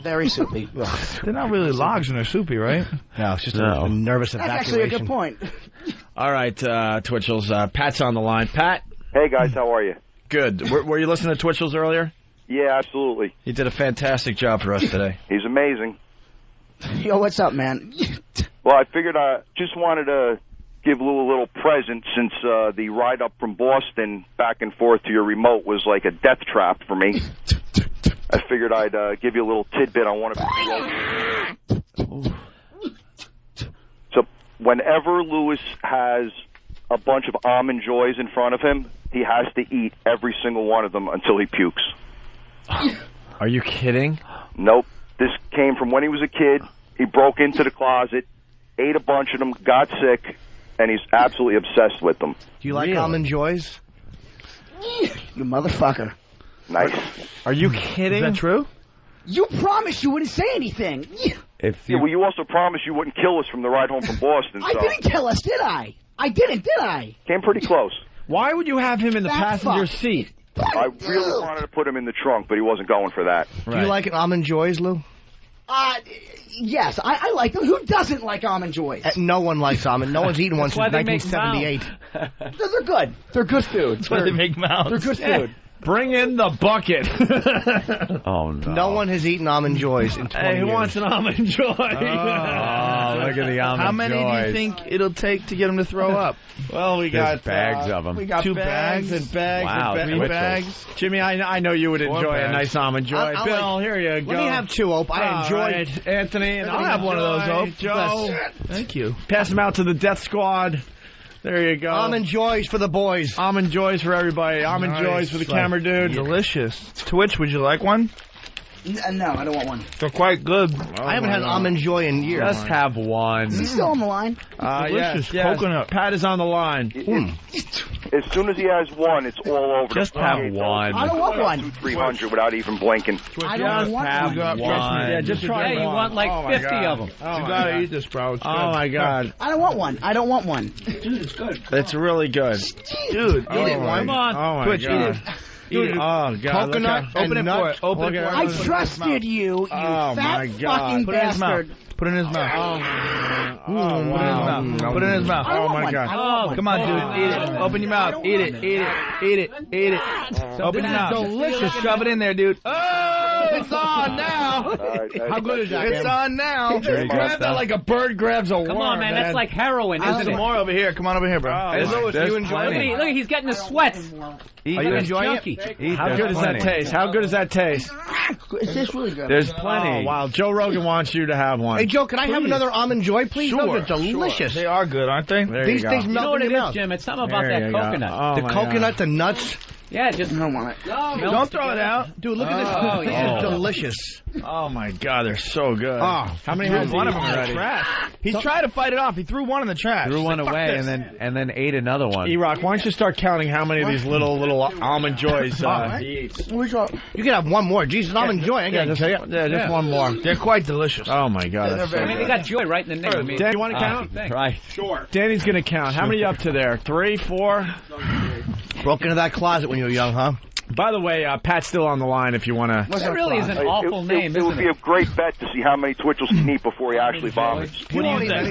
Speaker 14: Very soupy.
Speaker 8: They're not really logs when they're soupy, right?
Speaker 6: No, it's just a nervous
Speaker 14: That's
Speaker 6: evacuation.
Speaker 14: actually a good point.
Speaker 4: All right, Twitchell's. Pat's on the line. Pat?
Speaker 23: Hey, guys, how are you?
Speaker 4: Good. Were you listening to Twitchell's earlier?
Speaker 23: Yeah, absolutely.
Speaker 4: He did a fantastic job for us today.
Speaker 23: He's amazing.
Speaker 14: Yo, what's up, man?
Speaker 23: Well, I figured I just wanted to give Lou a little present since the ride up from Boston back and forth to your remote was like a death trap for me. I figured I'd give you a little tidbit on one of your So whenever Lewis has a bunch of Almond Joys in front of him, he has to eat every single one of them until he pukes.
Speaker 4: Are you kidding?
Speaker 23: Nope. This came from when he was a kid. He broke into the closet, ate a bunch of them, got sick, and he's absolutely obsessed with them.
Speaker 6: Do you like Almond Joys?
Speaker 14: You motherfucker.
Speaker 23: Nice.
Speaker 4: Are you kidding?
Speaker 8: Is that true?
Speaker 14: You promised you wouldn't say anything.
Speaker 23: Well, you also promised you wouldn't kill us from the ride home from Boston.
Speaker 14: I didn't kill us, did I? I didn't, did I?
Speaker 23: Came pretty close.
Speaker 4: Why would you have him in the passenger seat?
Speaker 23: I really wanted to put him in the trunk, but he wasn't going for that.
Speaker 6: Do you like Almond Joys, Lou?
Speaker 14: Yes, I like them. Who doesn't like Almond Joys?
Speaker 6: No one likes almond. No one's eaten one since 1978.
Speaker 14: They're good. They're good food.
Speaker 8: That's why they make mouths.
Speaker 14: They're good food.
Speaker 4: Bring in the bucket.
Speaker 5: Oh, no.
Speaker 6: No one has eaten Almond Joys in 20
Speaker 4: Hey, who
Speaker 6: years.
Speaker 4: wants an Almond Joy?
Speaker 5: Oh, look at the Almond
Speaker 8: How many
Speaker 5: Joys.
Speaker 8: do you think it'll take to get him to throw up?
Speaker 4: Well, we
Speaker 5: There's
Speaker 4: got
Speaker 5: bags of them.
Speaker 4: We got
Speaker 8: 2
Speaker 4: bags
Speaker 8: bags
Speaker 4: and bags
Speaker 5: Wow,
Speaker 4: and
Speaker 8: Three
Speaker 4: bags.
Speaker 8: bags.
Speaker 4: Jimmy, I know you would
Speaker 8: 4
Speaker 4: enjoy a
Speaker 8: bags.
Speaker 4: nice Almond Joy.
Speaker 6: I'll
Speaker 4: Bill,
Speaker 6: like-
Speaker 4: here you go.
Speaker 6: Let me have 2, Ope. I enjoy
Speaker 4: right, Anthony. And
Speaker 8: I'll have one of those, Ope.
Speaker 4: Joe.
Speaker 8: Thank you.
Speaker 4: Pass them out to the Death Squad. There you go.
Speaker 6: Almond Joys for the boys.
Speaker 4: Almond Joys for everybody. Almond
Speaker 8: Nice.
Speaker 4: Joys for the
Speaker 8: Like,
Speaker 4: camera dude.
Speaker 8: Delicious. Twitch, would you like one?
Speaker 14: No, I don't want one.
Speaker 8: They're quite good.
Speaker 6: I haven't had Almond Joy in years.
Speaker 5: Just have one.
Speaker 14: Is he still on the line?
Speaker 8: Delicious
Speaker 4: yes.
Speaker 8: coconut.
Speaker 4: Pat is on the line.
Speaker 23: As soon as he has one, it's all over.
Speaker 5: Just
Speaker 23: the
Speaker 5: have
Speaker 23: place.
Speaker 5: one.
Speaker 14: I don't want one.
Speaker 23: 300 without even blinking.
Speaker 14: I don't want
Speaker 5: have
Speaker 14: one.
Speaker 5: one.
Speaker 4: Yeah, just try
Speaker 7: Yeah, you
Speaker 4: one.
Speaker 7: want like
Speaker 4: Oh, my
Speaker 7: 50
Speaker 4: God.
Speaker 7: of them.
Speaker 4: Oh,
Speaker 8: You
Speaker 4: my
Speaker 8: gotta
Speaker 4: God.
Speaker 8: eat this, bro. It's
Speaker 4: Oh,
Speaker 8: good.
Speaker 4: my God.
Speaker 14: I don't want one. I don't want one.
Speaker 4: It's really good.
Speaker 8: Dude,
Speaker 4: Oh,
Speaker 8: eat it.
Speaker 4: my-
Speaker 7: Come on.
Speaker 4: Oh, my
Speaker 8: Twitch, eat
Speaker 4: God.
Speaker 8: it.
Speaker 4: Eat it. Oh, God.
Speaker 8: Coconut.
Speaker 4: Look
Speaker 8: Open it
Speaker 6: nut.
Speaker 8: for it. Open it for it.
Speaker 14: I trusted you, you
Speaker 4: Oh,
Speaker 14: fat
Speaker 4: my God.
Speaker 14: fucking
Speaker 8: Put it in his mouth.
Speaker 14: bastard.
Speaker 8: Put it in his mouth. Put it in his mouth.
Speaker 4: Oh, my God.
Speaker 8: Come on, dude. Eat it. Open your mouth. Eat it. Eat it. Eat it. Eat it. Open your mouth. Delicious. Shove it in there, dude. Oh, it's on now.
Speaker 6: How good is that?
Speaker 8: It's on now. Grab that like a bird grabs a worm.
Speaker 7: Come on, man. That's like heroin,
Speaker 8: There's
Speaker 7: isn't
Speaker 8: some
Speaker 7: it?
Speaker 8: more over here. Come on over here, bro.
Speaker 7: Look at he's getting the sweats.
Speaker 4: Are you enjoying it? How good does that taste? How good does that taste?
Speaker 14: It tastes really good.
Speaker 4: There's plenty. Oh, wow. Joe Rogan wants you to have one.
Speaker 6: Hey, Joe, can I have another Almond Joy, please?
Speaker 8: Sure.
Speaker 6: Those are delicious.
Speaker 8: They are good, aren't they?
Speaker 6: These things
Speaker 7: You know
Speaker 6: melt
Speaker 7: what
Speaker 6: in
Speaker 7: it
Speaker 6: your
Speaker 7: is,
Speaker 6: mouth.
Speaker 7: Jim? It's something about that coconut.
Speaker 4: Oh,
Speaker 6: The coconut, the nuts.
Speaker 7: Yeah, just...
Speaker 14: I don't want it.
Speaker 8: Don't throw it out.
Speaker 6: Dude, look at this.
Speaker 7: Oh,
Speaker 6: This
Speaker 7: yeah.
Speaker 6: is delicious.
Speaker 4: Oh, my God. They're so good.
Speaker 6: Oh,
Speaker 4: how many
Speaker 8: Threw
Speaker 4: has
Speaker 8: one
Speaker 4: he
Speaker 8: of them in
Speaker 4: already?
Speaker 8: the trash. He's trying to fight it off. He threw one in the trash.
Speaker 5: Threw one away and then ate another one.
Speaker 4: E-Rock, why don't you start counting how many of these little Almond Joys he eats?
Speaker 6: You can have one more. Jesus, Almond Joy. I gotta tell you.
Speaker 4: Just one more.
Speaker 8: They're quite delicious.
Speaker 4: Oh, my God. That's so
Speaker 7: I mean, they got joy right in the name. I mean,
Speaker 4: Dan, you want to count?
Speaker 5: Right.
Speaker 4: Sure. Danny's going to count. How many up to there? 3, 4?
Speaker 6: Broke into that closet when you were young, huh?
Speaker 4: By the way, Pat's still on the line if you want to.
Speaker 7: That really is an awful name,
Speaker 23: It would
Speaker 7: isn't
Speaker 23: be
Speaker 7: it?
Speaker 23: a great bet to see how many Twitchells can eat before he actually vomits.
Speaker 8: What do you think?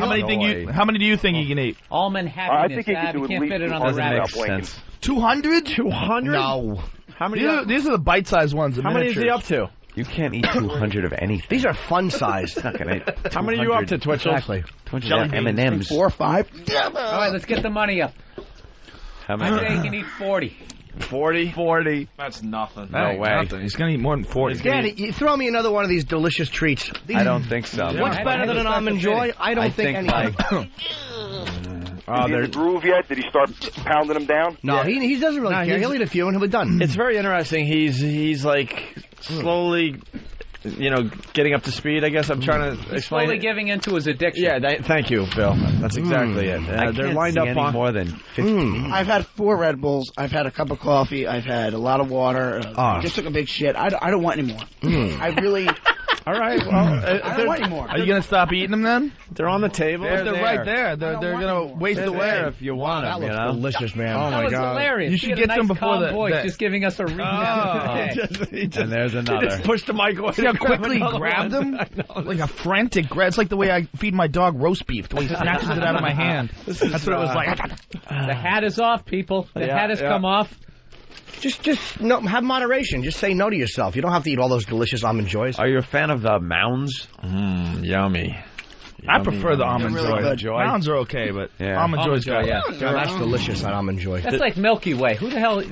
Speaker 8: How many do you think he can eat?
Speaker 7: Almond happiness.
Speaker 23: I think he could do
Speaker 7: you
Speaker 23: at
Speaker 7: can't
Speaker 23: least
Speaker 7: fit it on the
Speaker 23: 200
Speaker 7: rabbit.
Speaker 23: without blinking.
Speaker 8: 200?
Speaker 4: 200?
Speaker 6: No.
Speaker 4: How many?
Speaker 8: These are the bite-sized ones.
Speaker 4: How many is he up to?
Speaker 5: You can't eat 200 of anything.
Speaker 6: These are fun sized.
Speaker 5: How
Speaker 4: many are you up to, Twitchell?
Speaker 6: Exactly.
Speaker 5: 200 M&Ms.
Speaker 14: 4 or 5.
Speaker 7: All right, let's get the money up.
Speaker 5: How
Speaker 7: I say
Speaker 5: many?
Speaker 7: you can eat 40.
Speaker 4: 40? That's nothing.
Speaker 5: No way.
Speaker 8: Nothing. He's going to eat more than 40.
Speaker 6: Danny, you throw me another one of these delicious treats.
Speaker 5: I don't think so.
Speaker 6: What's better than an Almond Joy? I don't think anything.
Speaker 23: Is he in the groove yet? Did he start pounding them down?
Speaker 6: No, he doesn't really care. He'll eat a few and he'll be done.
Speaker 4: It's very interesting. He's like slowly, getting up to speed. I guess I'm trying to explain.
Speaker 7: Slowly
Speaker 4: it.
Speaker 7: giving into his addiction.
Speaker 4: Yeah, thank you, Phil. That's exactly it.
Speaker 5: I
Speaker 4: they're
Speaker 5: can't
Speaker 4: lined
Speaker 5: see
Speaker 4: up
Speaker 5: any
Speaker 4: on
Speaker 5: more than 15.
Speaker 14: I've had 4 Red Bulls. I've had a cup of coffee. I've had a lot of water. Just took a big shit. I don't want any more. I really...
Speaker 4: All right. Well,
Speaker 14: I don't want any more.
Speaker 8: Are you going to stop eating them then?
Speaker 4: They're on the table.
Speaker 8: They're right there. They're going to waste away.
Speaker 5: If you want
Speaker 6: That
Speaker 5: them,
Speaker 6: looks delicious, man.
Speaker 4: Oh,
Speaker 7: That
Speaker 4: my
Speaker 7: was
Speaker 4: God.
Speaker 7: hilarious.
Speaker 8: You should
Speaker 7: He had
Speaker 8: get
Speaker 7: a nice,
Speaker 8: them before
Speaker 7: calm
Speaker 8: the-
Speaker 7: voice,
Speaker 8: the-
Speaker 7: just giving us a recap.
Speaker 5: And there's another.
Speaker 4: Just push the mic away.
Speaker 8: See how quickly he
Speaker 4: Another
Speaker 8: grabbed
Speaker 4: one.
Speaker 8: them? Like a frantic grab. It's like the way I feed my dog roast beef. The way he snatches it out of my hand. That's what it was like.
Speaker 7: The hat is off, people. The hat has come off.
Speaker 6: Just no, have moderation. Just say no to yourself. You don't have to eat all those delicious Almond Joys.
Speaker 5: Are you a fan of the Mounds?
Speaker 4: Yummy.
Speaker 8: I prefer the Almond
Speaker 14: really
Speaker 8: Joy. Mounds are okay, but
Speaker 5: Yeah.
Speaker 8: Almond Joy's
Speaker 7: Joy,
Speaker 8: got
Speaker 7: yeah.
Speaker 6: Yeah, that's delicious, that Almond Joy.
Speaker 7: That's like Milky Way. Who the hell,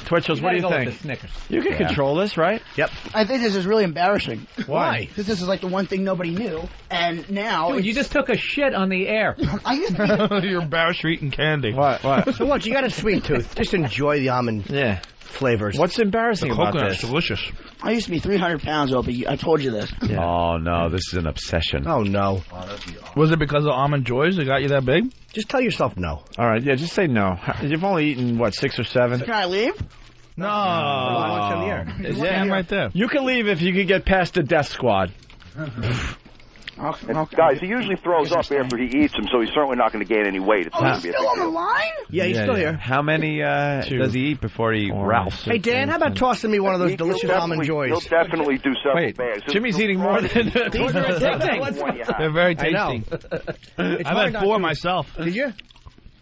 Speaker 4: Twitchels, what do you
Speaker 7: Go with
Speaker 4: think?
Speaker 7: the Snickers.
Speaker 4: You can control this, right?
Speaker 6: Yep.
Speaker 14: I think this is really embarrassing.
Speaker 4: Why?
Speaker 14: Because this is like the one thing nobody knew, and now
Speaker 7: Dude, you just took a shit on the air.
Speaker 14: I used to
Speaker 8: You're embarrassed for eating candy.
Speaker 4: What?
Speaker 6: So what? You got a sweet tooth. Just enjoy the almond flavors.
Speaker 4: What's embarrassing about
Speaker 8: Coconut's
Speaker 4: this?
Speaker 8: delicious.
Speaker 14: I used to be 300 pounds, Opie. I told you this.
Speaker 5: Oh, no. This is an obsession.
Speaker 6: Oh, no.
Speaker 8: Was it because of Almond Joys that got you that big?
Speaker 6: Just tell yourself no.
Speaker 4: All right, just say no. You've only eaten, 6 or 7?
Speaker 14: Can I leave?
Speaker 8: No.
Speaker 6: What's in the air?
Speaker 8: It's right there.
Speaker 4: You can leave if you can get past the death squad.
Speaker 23: And guys, he usually throws up after he eats them, so he's certainly not going to gain any weight. It's not
Speaker 14: He's
Speaker 23: going to be a
Speaker 14: still
Speaker 23: big
Speaker 14: on the
Speaker 23: deal.
Speaker 14: line?
Speaker 6: Yeah, he's still here.
Speaker 5: How many does he eat before he ralphs?
Speaker 6: Hey, Dan, how about tossing me one of those delicious Almond Joys?
Speaker 23: He'll definitely do several
Speaker 5: Wait,
Speaker 23: bags.
Speaker 4: Jimmy's eating more than...
Speaker 6: These are addicting.
Speaker 8: They're very
Speaker 6: I know.
Speaker 8: tasty. I've had 4 myself.
Speaker 6: Did you?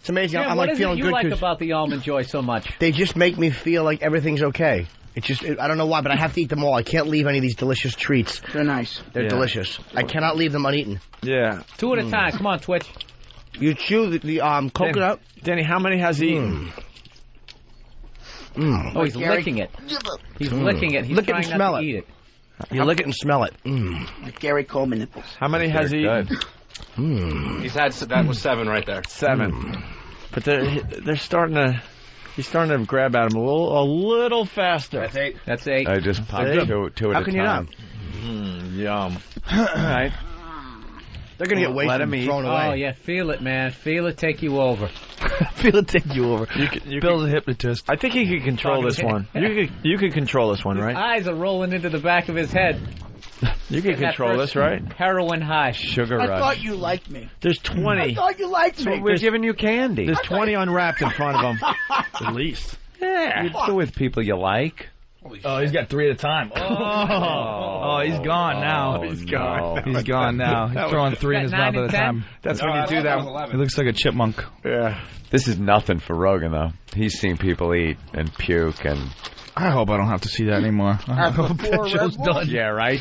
Speaker 6: It's amazing.
Speaker 7: Jim,
Speaker 6: I'm
Speaker 7: what
Speaker 6: like
Speaker 7: is it
Speaker 6: feeling
Speaker 7: you
Speaker 6: good
Speaker 7: like
Speaker 6: 'cause
Speaker 7: about the Almond Joy so much?
Speaker 6: they just make me feel like everything's okay. It's just, I don't know why, but I have to eat them all. I can't leave any of these delicious treats.
Speaker 14: They're nice.
Speaker 6: They're delicious. I cannot leave them uneaten.
Speaker 4: Yeah.
Speaker 7: 2 at a time. Come on, Twitch.
Speaker 6: You chew the coconut.
Speaker 4: Danny, how many has he eaten?
Speaker 7: Oh, he's licking it. He's licking it. He's
Speaker 6: Lick it
Speaker 7: trying
Speaker 6: and smell
Speaker 7: not to
Speaker 6: it.
Speaker 7: eat it.
Speaker 6: You lick it and smell it.
Speaker 14: Like Gary Coleman nipples.
Speaker 4: How many has he eaten?
Speaker 12: He's had that was 7 right there.
Speaker 4: 7. But they're starting to... He's starting to grab at him a little faster.
Speaker 12: That's 8.
Speaker 7: That's 8.
Speaker 5: I just popped 2 at
Speaker 6: How
Speaker 5: a
Speaker 6: can you
Speaker 5: time.
Speaker 6: not?
Speaker 4: Yum.
Speaker 5: All right.
Speaker 6: They're going to get wasted
Speaker 5: Let him
Speaker 6: and
Speaker 5: eat.
Speaker 6: thrown away.
Speaker 7: Oh, yeah. Feel it, man. Feel it take you over.
Speaker 8: Feel it take you over.
Speaker 4: You
Speaker 8: Bill's a hypnotist.
Speaker 4: I think he can control this one. You can control this one, right?
Speaker 7: Eyes are rolling into the back of his head.
Speaker 4: You can control this, right?
Speaker 7: Heroin high.
Speaker 5: Sugar
Speaker 14: I
Speaker 5: rush.
Speaker 14: thought you liked me.
Speaker 4: There's 20.
Speaker 14: I thought you liked me.
Speaker 5: We're giving you candy.
Speaker 4: There's 20 unwrapped in front of him.
Speaker 8: At least.
Speaker 5: Yeah. You do with people you like.
Speaker 8: Oh, he's got 3 at a time. Oh, he's gone now.
Speaker 4: He's gone.
Speaker 8: He's gone now. He's throwing 3 in his mouth at a time.
Speaker 4: That's when you do that.
Speaker 8: He looks like a chipmunk.
Speaker 4: Yeah.
Speaker 5: This is nothing for Rogan, though. He's seen people eat and puke and...
Speaker 8: I hope I don't have to see that anymore. I hope that show's done.
Speaker 5: Yeah, right?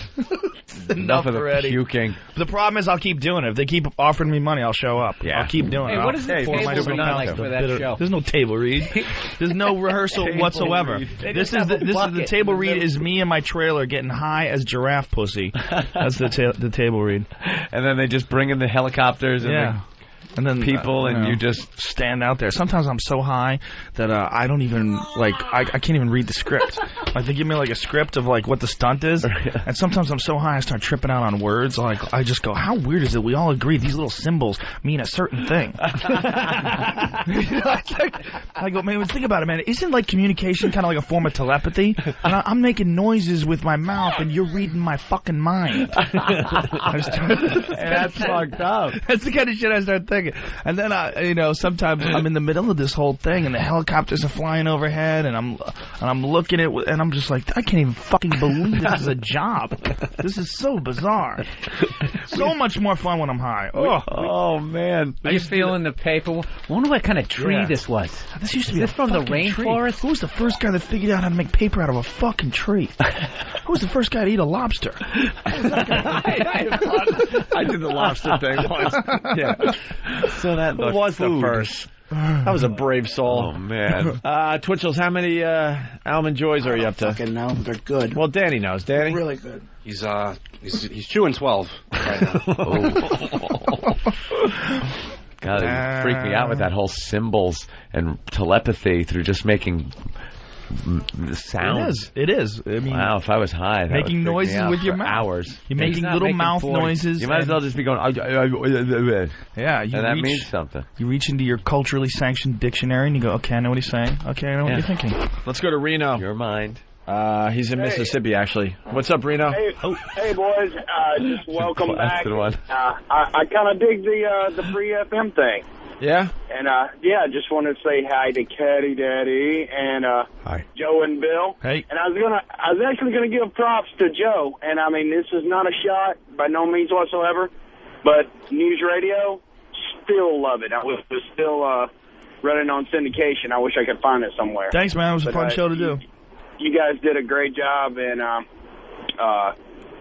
Speaker 8: Enough
Speaker 5: of the
Speaker 8: already.
Speaker 5: puking.
Speaker 8: The problem is I'll keep doing it. If they keep offering me money, I'll show up.
Speaker 5: Yeah.
Speaker 8: I'll keep doing it.
Speaker 7: Hey, what is the table read like for that show?
Speaker 8: There's no table read. There's no rehearsal whatsoever. This is the table read is me and my trailer getting high as giraffe pussy. That's the table read.
Speaker 5: And then they just bring in the helicopters and
Speaker 8: and then
Speaker 5: people, and you just
Speaker 8: stand out there. Sometimes I'm so high that I don't even I can't even read the script. Like they give me like a script of like what the stunt is, and sometimes I'm so high I start tripping out on words. Like I just go, how weird is it? We all agree these little symbols mean a certain thing. I go, man, think about it, man. Isn't like communication kind of like a form of telepathy? And I'm making noises with my mouth, and you're reading my fucking mind.
Speaker 5: That's fucked up.
Speaker 8: That's the kind of shit I start thinking. And then sometimes I'm in the middle of this whole thing, and the helicopters are flying overhead, and I'm looking at it, and I'm just like, I can't even fucking believe this is a job. This is so bizarre. So much more fun when I'm high.
Speaker 5: Oh man!
Speaker 7: Are you feeling the paper? I wonder what kind of tree this was.
Speaker 8: This used to be
Speaker 7: this from the rainforest?
Speaker 8: Who was the first guy that figured out how to make paper out of a fucking tree? Who was the first guy to eat a lobster?
Speaker 5: I did the lobster thing once. Yeah. So that
Speaker 4: was the first. That was a brave soul.
Speaker 5: Oh, man.
Speaker 4: Twitchell's, how many Almond Joys are you up to?
Speaker 14: Fucking know. They're good.
Speaker 4: Well, Danny knows. Danny?
Speaker 14: Really good.
Speaker 12: He's chewing 12 right now.
Speaker 5: God, it freaked me out with that whole symbols and telepathy through just making sounds.
Speaker 8: It is. I mean,
Speaker 5: wow, if I was high, that
Speaker 8: making
Speaker 5: would
Speaker 8: noises with your mouth.
Speaker 5: Hours.
Speaker 8: You're making little mouth noises.
Speaker 5: You might as well just be going.
Speaker 8: Yeah,
Speaker 5: and that means something.
Speaker 8: You reach into your culturally sanctioned dictionary and you go, okay, I know what he's saying. Okay, I know what you're thinking.
Speaker 4: Let's go to Reno.
Speaker 5: Your mind.
Speaker 4: He's in Mississippi, actually. What's up, Reno?
Speaker 9: Hey boys. Just welcome back.
Speaker 5: That's the one.
Speaker 9: I kind of dig the free FM thing.
Speaker 4: Yeah?
Speaker 9: And, just wanted to say hi to Caddy Daddy and,
Speaker 4: hi.
Speaker 9: Joe and Bill.
Speaker 8: Hey.
Speaker 9: And I was actually gonna give props to Joe, and I mean, this is not a shot by no means whatsoever, but news radio, still love it. I was still, running on syndication. I wish I could find it somewhere.
Speaker 8: Thanks, man. It was a fun show to do.
Speaker 9: You guys did a great job, and,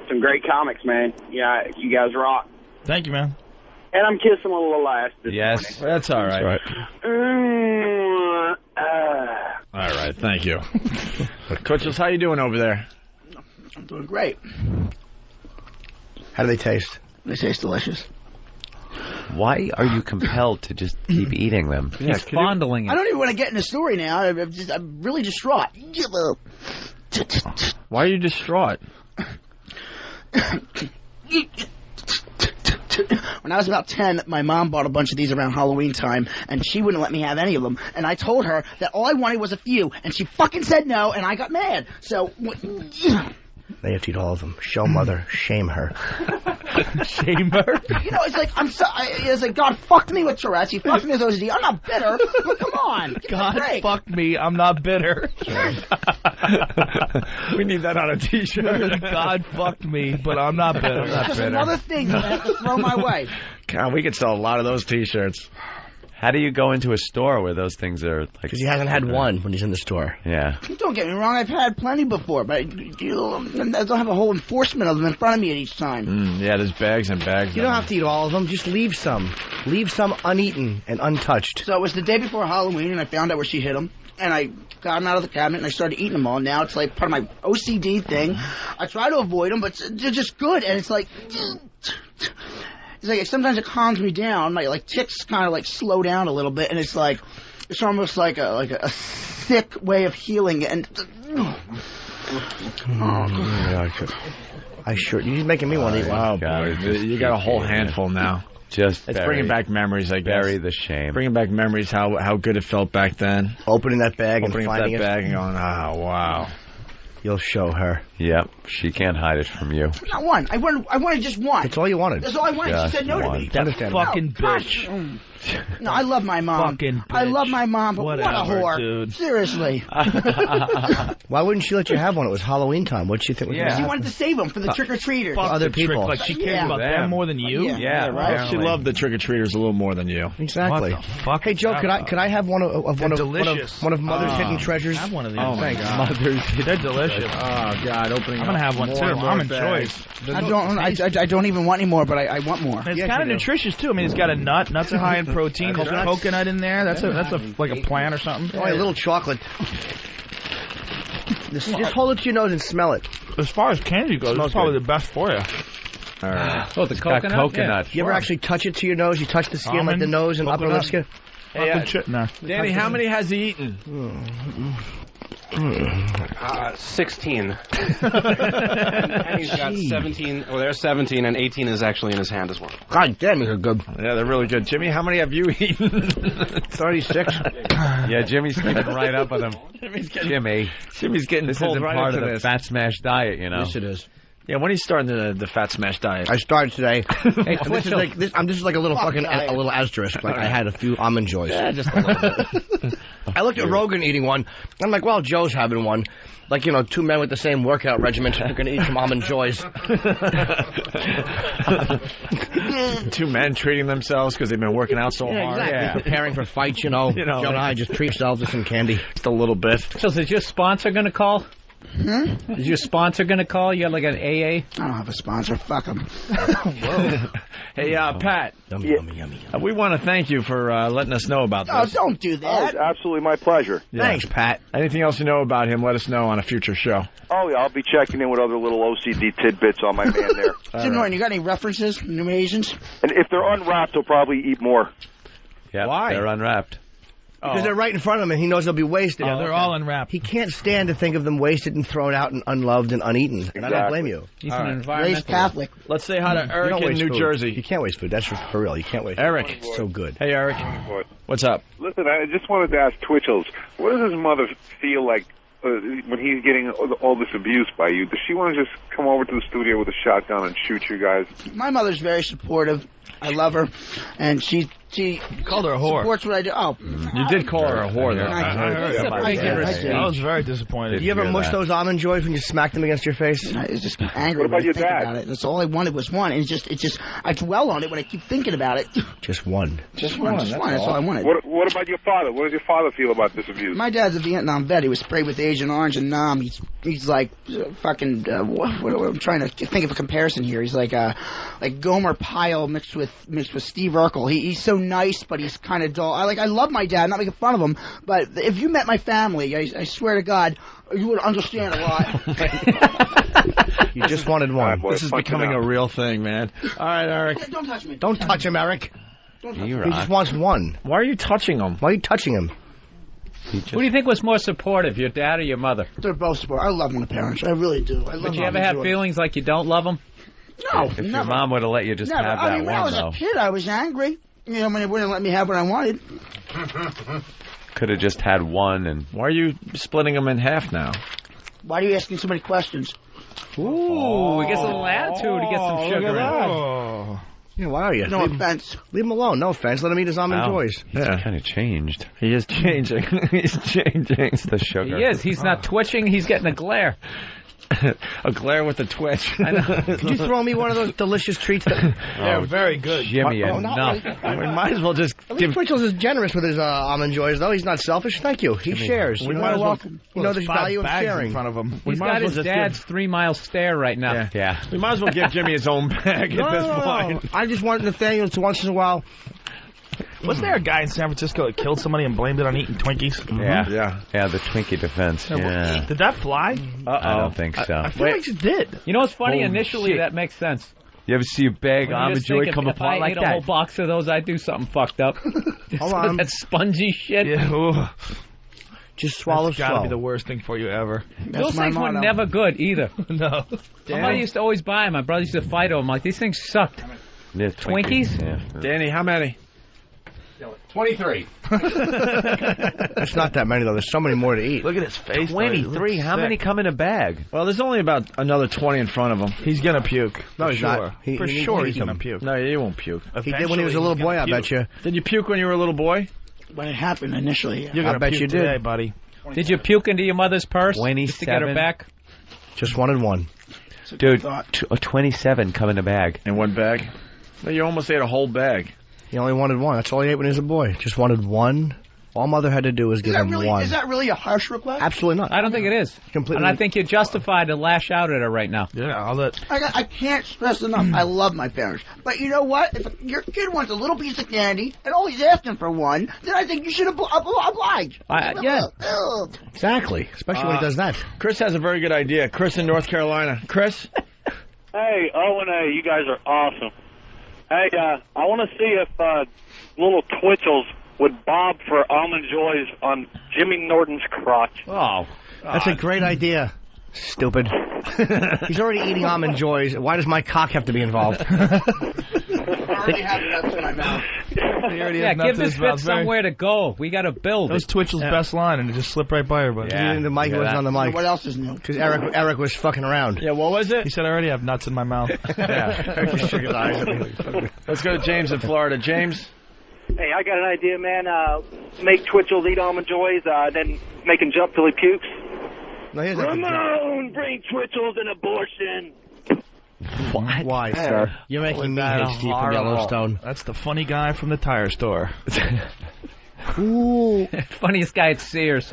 Speaker 9: some great comics, man. Yeah, you guys rock.
Speaker 8: Thank you, man.
Speaker 9: And I'm kissing a little ass this morning.
Speaker 4: That's all right.
Speaker 9: All
Speaker 4: right, thank you. Twitchell's, how you doing over there?
Speaker 14: I'm doing great.
Speaker 6: How do they taste?
Speaker 14: They taste delicious.
Speaker 5: Why are you compelled to just keep eating them?
Speaker 7: Yeah, he's fondling it.
Speaker 14: I don't even want to get in the story now. I'm really distraught.
Speaker 4: Why are you distraught?
Speaker 14: When I was about 10, my mom bought a bunch of these around Halloween time, and she wouldn't let me have any of them. And I told her that all I wanted was a few, and she fucking said no, and I got mad. So...
Speaker 6: They have to eat all of them. Show mother, shame her.
Speaker 8: Shame her?
Speaker 14: You know, it's like, it's like, God fucked me with Tourette's, he fucked me with OCD, I'm not bitter, but come on, give me a
Speaker 8: God
Speaker 14: break.
Speaker 8: fucked me, I'm not bitter.
Speaker 4: We need that on a t-shirt.
Speaker 8: God fucked me, but I'm not bitter.
Speaker 14: It's just another thing you have to throw my way.
Speaker 4: God, we could sell a lot of those t-shirts.
Speaker 5: How do you go into a store where those things are like...
Speaker 6: Because he hasn't had one when he's in the store.
Speaker 5: Yeah.
Speaker 14: Don't get me wrong, I've had plenty before, but I don't have a whole enforcement of them in front of me at each time.
Speaker 4: Yeah, there's bags and bags.
Speaker 6: You don't have to eat all of them. Just leave some. Leave some uneaten and untouched.
Speaker 14: So it was the day before Halloween, and I found out where she hid them. And I got them out of the cabinet, and I started eating them all. Now it's like part of my OCD thing. I try to avoid them, but they're just good. And it's like... It's like sometimes it calms me down. My tics kind of slow down a little bit, and it's almost like a sick way of healing. And
Speaker 6: you're making me want to eat one.
Speaker 4: Wow, boy, you got a whole handful now.
Speaker 5: It's
Speaker 4: bringing back memories, I guess.
Speaker 5: Bury the shame.
Speaker 4: Bringing back memories, how good it felt back then.
Speaker 6: Opening that bag and
Speaker 4: finding
Speaker 6: it.
Speaker 4: Bag and going, oh, wow.
Speaker 6: You'll show her.
Speaker 5: Yep, she can't hide it from you.
Speaker 14: Not one. I wanted just one.
Speaker 6: That's all you wanted.
Speaker 14: That's all I wanted. She said no to me.
Speaker 8: That fucking bitch.
Speaker 14: No, I love my mom.
Speaker 8: Fucking bitch.
Speaker 14: I love my mom, but
Speaker 8: Whatever,
Speaker 14: what a whore.
Speaker 8: dude.
Speaker 14: Seriously.
Speaker 6: Why wouldn't she let you have one? It was Halloween time. What'd she think was
Speaker 14: She wanted to save them for the trick-or-treaters.
Speaker 6: Fuck other people.
Speaker 8: Like she cares about them more than you?
Speaker 14: Yeah,
Speaker 4: right. She loved the trick-or-treaters a little more than you.
Speaker 6: Exactly.
Speaker 8: What the fuck?
Speaker 6: Hey, Joe, could I have one of
Speaker 8: delicious.
Speaker 6: one of Mother's hidden treasures?
Speaker 8: Have one of these.
Speaker 6: Oh, my
Speaker 8: Thanks.
Speaker 6: God.
Speaker 8: They're delicious.
Speaker 4: Oh, God, opening
Speaker 8: I'm going to have one, too. Almond Joy.
Speaker 14: I don't even want any more, but I want more.
Speaker 8: It's kind of nutritious, too. I mean, it's got a nut. Nuts are high in protein. There's coconut in there. That's like a plant or something.
Speaker 6: Oh, a little chocolate. Just hold it to your nose and smell it.
Speaker 8: As far as candy goes, it's probably the best for you.
Speaker 4: All right.
Speaker 7: Oh, the coconut?
Speaker 5: Coconut.
Speaker 6: Yeah. You ever actually touch it to your nose? You touch the skin, like the nose and upper lip skin?
Speaker 4: Hey, Danny, how many has he eaten?
Speaker 12: 16. and he's got 17. Well, there's 17, and 18 is actually in his hand as well.
Speaker 6: God damn, they're good.
Speaker 4: Yeah, they're really good. Jimmy, how many have you eaten?
Speaker 6: 36.
Speaker 5: Yeah, Jimmy's keeping right up with him. Jimmy's getting
Speaker 4: this
Speaker 5: pulled
Speaker 4: isn't
Speaker 5: right
Speaker 4: part
Speaker 5: into
Speaker 4: of
Speaker 5: the
Speaker 4: this.
Speaker 5: Fat Smash diet, you know.
Speaker 6: Yes, it is.
Speaker 4: Yeah, when are you starting the Fat Smash diet?
Speaker 6: I started today.
Speaker 7: Hey,
Speaker 6: this is like a little a little asterisk. Like I had a few Almond Joys.
Speaker 4: Yeah, just a little bit.
Speaker 6: I looked at Rogan eating one. I'm like, well, Joe's having one. Like, you know, two men with the same workout regimen are going to eat some Almond Joys.
Speaker 4: Two men treating themselves because they've been working out so hard.
Speaker 6: Exactly.
Speaker 4: Yeah.
Speaker 6: Preparing for fights, you know. Joe and I just treat ourselves to some candy.
Speaker 4: Just a little bit.
Speaker 7: So is your sponsor going to call? Is your sponsor going to call? You have like an AA?
Speaker 14: I don't have a sponsor. Fuck them.
Speaker 4: Hey, Pat.
Speaker 6: Yummy.
Speaker 4: We want to thank you for letting us know about
Speaker 14: Oh,
Speaker 4: this.
Speaker 14: don't do that.
Speaker 23: Oh, absolutely my pleasure.
Speaker 4: Yeah.
Speaker 6: Thanks, Pat.
Speaker 4: Anything else you know about him, let us know on a future show.
Speaker 23: Oh, yeah, I'll be checking in with other little OCD tidbits on my man there.
Speaker 14: Jim Norton, you got any references from New Asians?
Speaker 23: And if they're unwrapped, he'll probably eat more.
Speaker 5: Yeah,
Speaker 4: Why?
Speaker 5: they're unwrapped.
Speaker 6: Because they're right in front of him and he knows they'll be wasted.
Speaker 8: Yeah, they're all unwrapped.
Speaker 6: He can't stand to think of them wasted and thrown out and unloved and uneaten. And I don't blame you.
Speaker 7: He's an
Speaker 14: Raised
Speaker 7: environmentalist.
Speaker 14: Catholic.
Speaker 4: Let's say hi to
Speaker 6: You
Speaker 4: Eric
Speaker 6: don't
Speaker 4: in
Speaker 6: waste
Speaker 4: New
Speaker 6: food.
Speaker 4: Jersey.
Speaker 6: You can't waste food. That's for real. You can't waste
Speaker 4: Eric.
Speaker 6: food. It's so good.
Speaker 4: Hey, Eric. What's up?
Speaker 16: Listen, I just wanted to ask Twitchell's, what does his mother feel like when he's getting all this abuse by you? Does she want to just come over to the studio with a shotgun and shoot you guys?
Speaker 14: My mother's very supportive. I love her, and she
Speaker 8: called her a whore.
Speaker 14: Supports what I do. Oh,
Speaker 4: You did call her a whore, though.
Speaker 14: I did.
Speaker 8: I was very disappointed.
Speaker 6: Did you ever mush those Almond Joys when you smacked them against your face?
Speaker 14: I was just angry
Speaker 16: What about
Speaker 14: when I
Speaker 16: your
Speaker 14: think
Speaker 16: dad?
Speaker 14: about it. That's all I wanted was one. And it's just I dwell on it when I keep thinking about it.
Speaker 6: Just one.
Speaker 14: Just one. That's all I wanted.
Speaker 16: What about your father? What does your father feel about this abuse?
Speaker 14: My dad's a Vietnam vet. He was sprayed with Agent Orange and Nam. He's like fucking. What I'm trying to think of a comparison here. He's like Gomer Pyle mixed with Steve Urkel. He's so nice, but he's kind of dull. I love my dad. I'm not making fun of him, but if you met my family, I swear to God, you would understand a lot.
Speaker 6: You just wanted one.
Speaker 4: This is becoming a real thing, man. All right, Eric.
Speaker 14: Don't touch me.
Speaker 6: Don't touch him, Eric.
Speaker 14: Don't
Speaker 6: He just wants one.
Speaker 4: Why are you touching him?
Speaker 6: Why are you touching him?
Speaker 7: Who do you think was more supportive, your dad or your mother?
Speaker 14: They're both supportive. I love my parents. I really do. I love
Speaker 7: Did you ever have feelings like you don't love them?
Speaker 14: No,
Speaker 5: If
Speaker 14: never.
Speaker 5: your mom would have let you just
Speaker 14: Never.
Speaker 5: have
Speaker 14: I
Speaker 5: that
Speaker 14: mean, when I
Speaker 5: one,
Speaker 14: was
Speaker 5: though,
Speaker 14: a kid, I was angry. You know, when they wouldn't let me have what I wanted.
Speaker 5: could have just had one. And
Speaker 4: why are you splitting them in half now?
Speaker 14: Why are you asking so many questions?
Speaker 7: Ooh, he gets a little attitude. He gets some sugar in.
Speaker 6: Yeah, why are you?
Speaker 14: No offense.
Speaker 6: Leave him alone. No offense. Let him eat his Almond Joys.
Speaker 5: Yeah, kind of changed.
Speaker 4: He is changing. He's changing.
Speaker 5: It's the sugar.
Speaker 7: He is. He's not twitching. He's getting a glare.
Speaker 4: A glare with a twitch.
Speaker 7: I know.
Speaker 6: Could you throw me one of those delicious treats?
Speaker 8: They're very good.
Speaker 5: Jimmy,
Speaker 6: not
Speaker 5: enough.
Speaker 6: really.
Speaker 4: We might as well just
Speaker 6: At
Speaker 4: give.
Speaker 6: least Twitchell's is generous with his Almond Joys, though. He's not selfish. Thank you. He shares.
Speaker 4: We
Speaker 6: You
Speaker 4: might as well.
Speaker 6: know there's value in sharing.
Speaker 8: in front of him.
Speaker 7: He's
Speaker 4: might
Speaker 7: got
Speaker 4: as well
Speaker 7: his
Speaker 4: just
Speaker 7: dad's 3-mile stare right now.
Speaker 5: Yeah.
Speaker 4: We might as well give Jimmy his own bag at this point.
Speaker 6: I just want Nathaniel to once in a while.
Speaker 8: Wasn't there a guy in San Francisco that killed somebody and blamed it on eating Twinkies?
Speaker 5: Yeah, the Twinkie defense. Yeah.
Speaker 8: Did that fly?
Speaker 5: I don't think so.
Speaker 8: I feel like it did.
Speaker 7: You know what's funny?
Speaker 5: Holy
Speaker 7: Initially,
Speaker 5: shit.
Speaker 7: that makes sense.
Speaker 5: You ever see a bag
Speaker 7: When you
Speaker 5: Almond
Speaker 7: just
Speaker 5: Joy
Speaker 7: think
Speaker 5: come
Speaker 7: if
Speaker 5: apart
Speaker 7: I
Speaker 5: like
Speaker 7: ate a whole
Speaker 5: that?
Speaker 7: box of those, I'd do something fucked up.
Speaker 6: Hold on.
Speaker 7: That spongy shit.
Speaker 8: Yeah.
Speaker 6: Just swallow
Speaker 8: That's gotta
Speaker 6: slow.
Speaker 8: be the worst thing for you ever.
Speaker 7: Those things were never good either.
Speaker 8: No.
Speaker 7: My mother used to always buy them. My brother used to fight over them. Like, these things sucked.
Speaker 5: Yeah,
Speaker 7: Twinkies?
Speaker 5: Yeah.
Speaker 4: Danny, how many?
Speaker 5: 23.
Speaker 6: It's not that many, though. There's so many more to eat.
Speaker 8: Look at his face.
Speaker 5: 23. How many come in a bag?
Speaker 4: Well, there's only about another 20 in front of him.
Speaker 8: He's going to puke.
Speaker 6: No, he's
Speaker 8: sure.
Speaker 6: not.
Speaker 8: For sure he's going to puke.
Speaker 4: No, he won't puke.
Speaker 6: He did when he was a little boy, I bet you.
Speaker 4: Did you puke when you were a little boy?
Speaker 14: When it happened initially, yeah.
Speaker 8: You're going to puke today, buddy.
Speaker 7: Did you puke into your mother's purse
Speaker 5: 27.
Speaker 7: just to get her back?
Speaker 6: Just wanted one.
Speaker 5: Dude, 27 come in a bag.
Speaker 4: In one bag? No, you almost ate a whole bag.
Speaker 6: He only wanted one. That's all he ate when he was a boy. Just wanted one. All Mother had to do was give him one.
Speaker 14: Is that really a harsh request?
Speaker 6: Absolutely not.
Speaker 7: I don't think it is.
Speaker 6: Completely.
Speaker 7: And I think you're justified to lash out at her right now.
Speaker 8: Yeah,
Speaker 14: I can't stress enough. I love my parents. But you know what? If your kid wants a little piece of candy and all he's asking for one, then I think you should oblige.
Speaker 6: Yeah. Exactly. Especially when he does that.
Speaker 4: Chris has a very good idea. Chris in North Carolina. Chris?
Speaker 15: Hey, Owen, you guys are awesome. Hey, I want to see if little Twitchells would bob for Almond Joys on Jimmy Norton's crotch.
Speaker 6: Oh, that's a great idea. Stupid. He's already eating Almond Joys. Why does my cock have to be involved?
Speaker 14: I already have nuts in my mouth.
Speaker 7: Yeah, give this bit somewhere to go. We got to build.
Speaker 8: That was Twitchell's best line, and it just slipped right by everybody.
Speaker 6: Yeah. The mic wasn't on the mic.
Speaker 14: What else is new?
Speaker 6: Because Eric was fucking around.
Speaker 4: Yeah, what was it?
Speaker 8: He said, I already have nuts in my mouth.
Speaker 4: Yeah. Let's go to James in Florida. James?
Speaker 9: Hey, I got an idea, man. Make Twitchell eat Almond Joys, then make him jump till he pukes.
Speaker 6: No,
Speaker 9: Ramon, bring Twitchell's an abortion.
Speaker 6: What? Why, sir? You're making me hate Steve from Yellowstone.
Speaker 8: That's the funny guy from the tire store.
Speaker 6: Ooh.
Speaker 7: Funniest guy at Sears.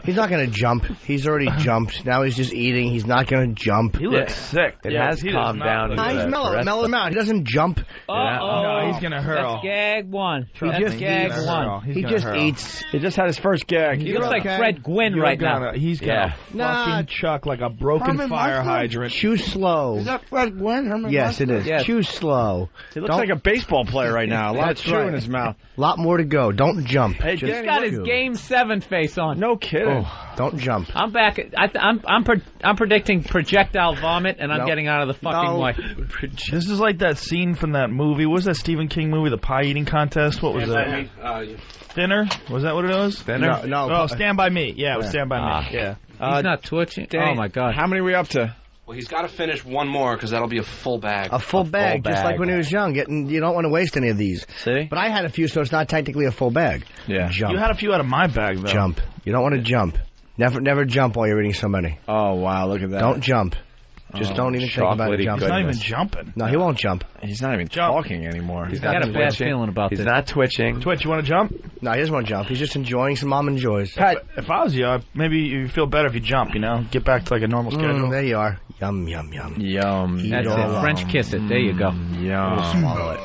Speaker 6: He's not going to jump. He's already jumped. Now he's just eating. He's not going to jump.
Speaker 8: He looks sick.
Speaker 5: It has calmed down.
Speaker 6: He's mellow him out. He doesn't jump.
Speaker 8: No, he's going to hurl.
Speaker 7: That's gag one.
Speaker 6: That's gag one. He just eats.
Speaker 4: He just had his first gag.
Speaker 7: He looks like Fred Gwynn right now.
Speaker 8: He's going to fucking chuck like a broken fire hydrant.
Speaker 6: Chew slow.
Speaker 14: Is that Fred Gwynn?
Speaker 6: Yes, it is.
Speaker 7: Yes.
Speaker 6: Chew slow.
Speaker 4: He looks like a baseball player right now. A lot of chew in his mouth.
Speaker 6: A lot more to go. Don't jump.
Speaker 4: Hey,
Speaker 7: He's got his Game 7 face on.
Speaker 4: No kidding.
Speaker 6: Don't jump.
Speaker 7: I'm back. I'm predicting projectile vomit, and I'm getting out of the fucking way.
Speaker 8: This is like that scene from that movie. What was that Stephen King movie, The Pie Eating Contest? What was that? Thinner? Was that what it was?
Speaker 5: Thinner?
Speaker 6: No.
Speaker 8: Oh, Stand By Me. Yeah, it was Stand By Me. Yeah.
Speaker 7: He's not twitching. Oh, my God.
Speaker 4: How many are we up to?
Speaker 12: Well, he's got to finish one more because that'll be a full bag.
Speaker 6: A full bag, just like when he was young. You don't want to waste any of these.
Speaker 4: See?
Speaker 6: But I had a few, so it's not technically a full bag.
Speaker 4: Yeah.
Speaker 6: Jump.
Speaker 8: You had a few out of my bag, though.
Speaker 6: Jump. You don't want to jump. Never jump while you're eating so many.
Speaker 4: Oh, wow, look at that.
Speaker 6: Don't jump. Just don't even think about jumping.
Speaker 8: He's not even jumping.
Speaker 6: No, he won't jump.
Speaker 4: He's not even talking anymore.
Speaker 7: I got a bad feeling about this.
Speaker 5: He's not twitching.
Speaker 8: Twitch, you want to jump?
Speaker 6: No, he doesn't want to jump. He's just enjoying some Almond Joys.
Speaker 8: Pat, if I was you, maybe you feel better if you jump, Get back to like a normal schedule.
Speaker 6: There you are. Yum, yum, yum.
Speaker 4: Yum.
Speaker 7: That's it. French kiss it. There you go.
Speaker 4: Yum.
Speaker 6: Swallow it.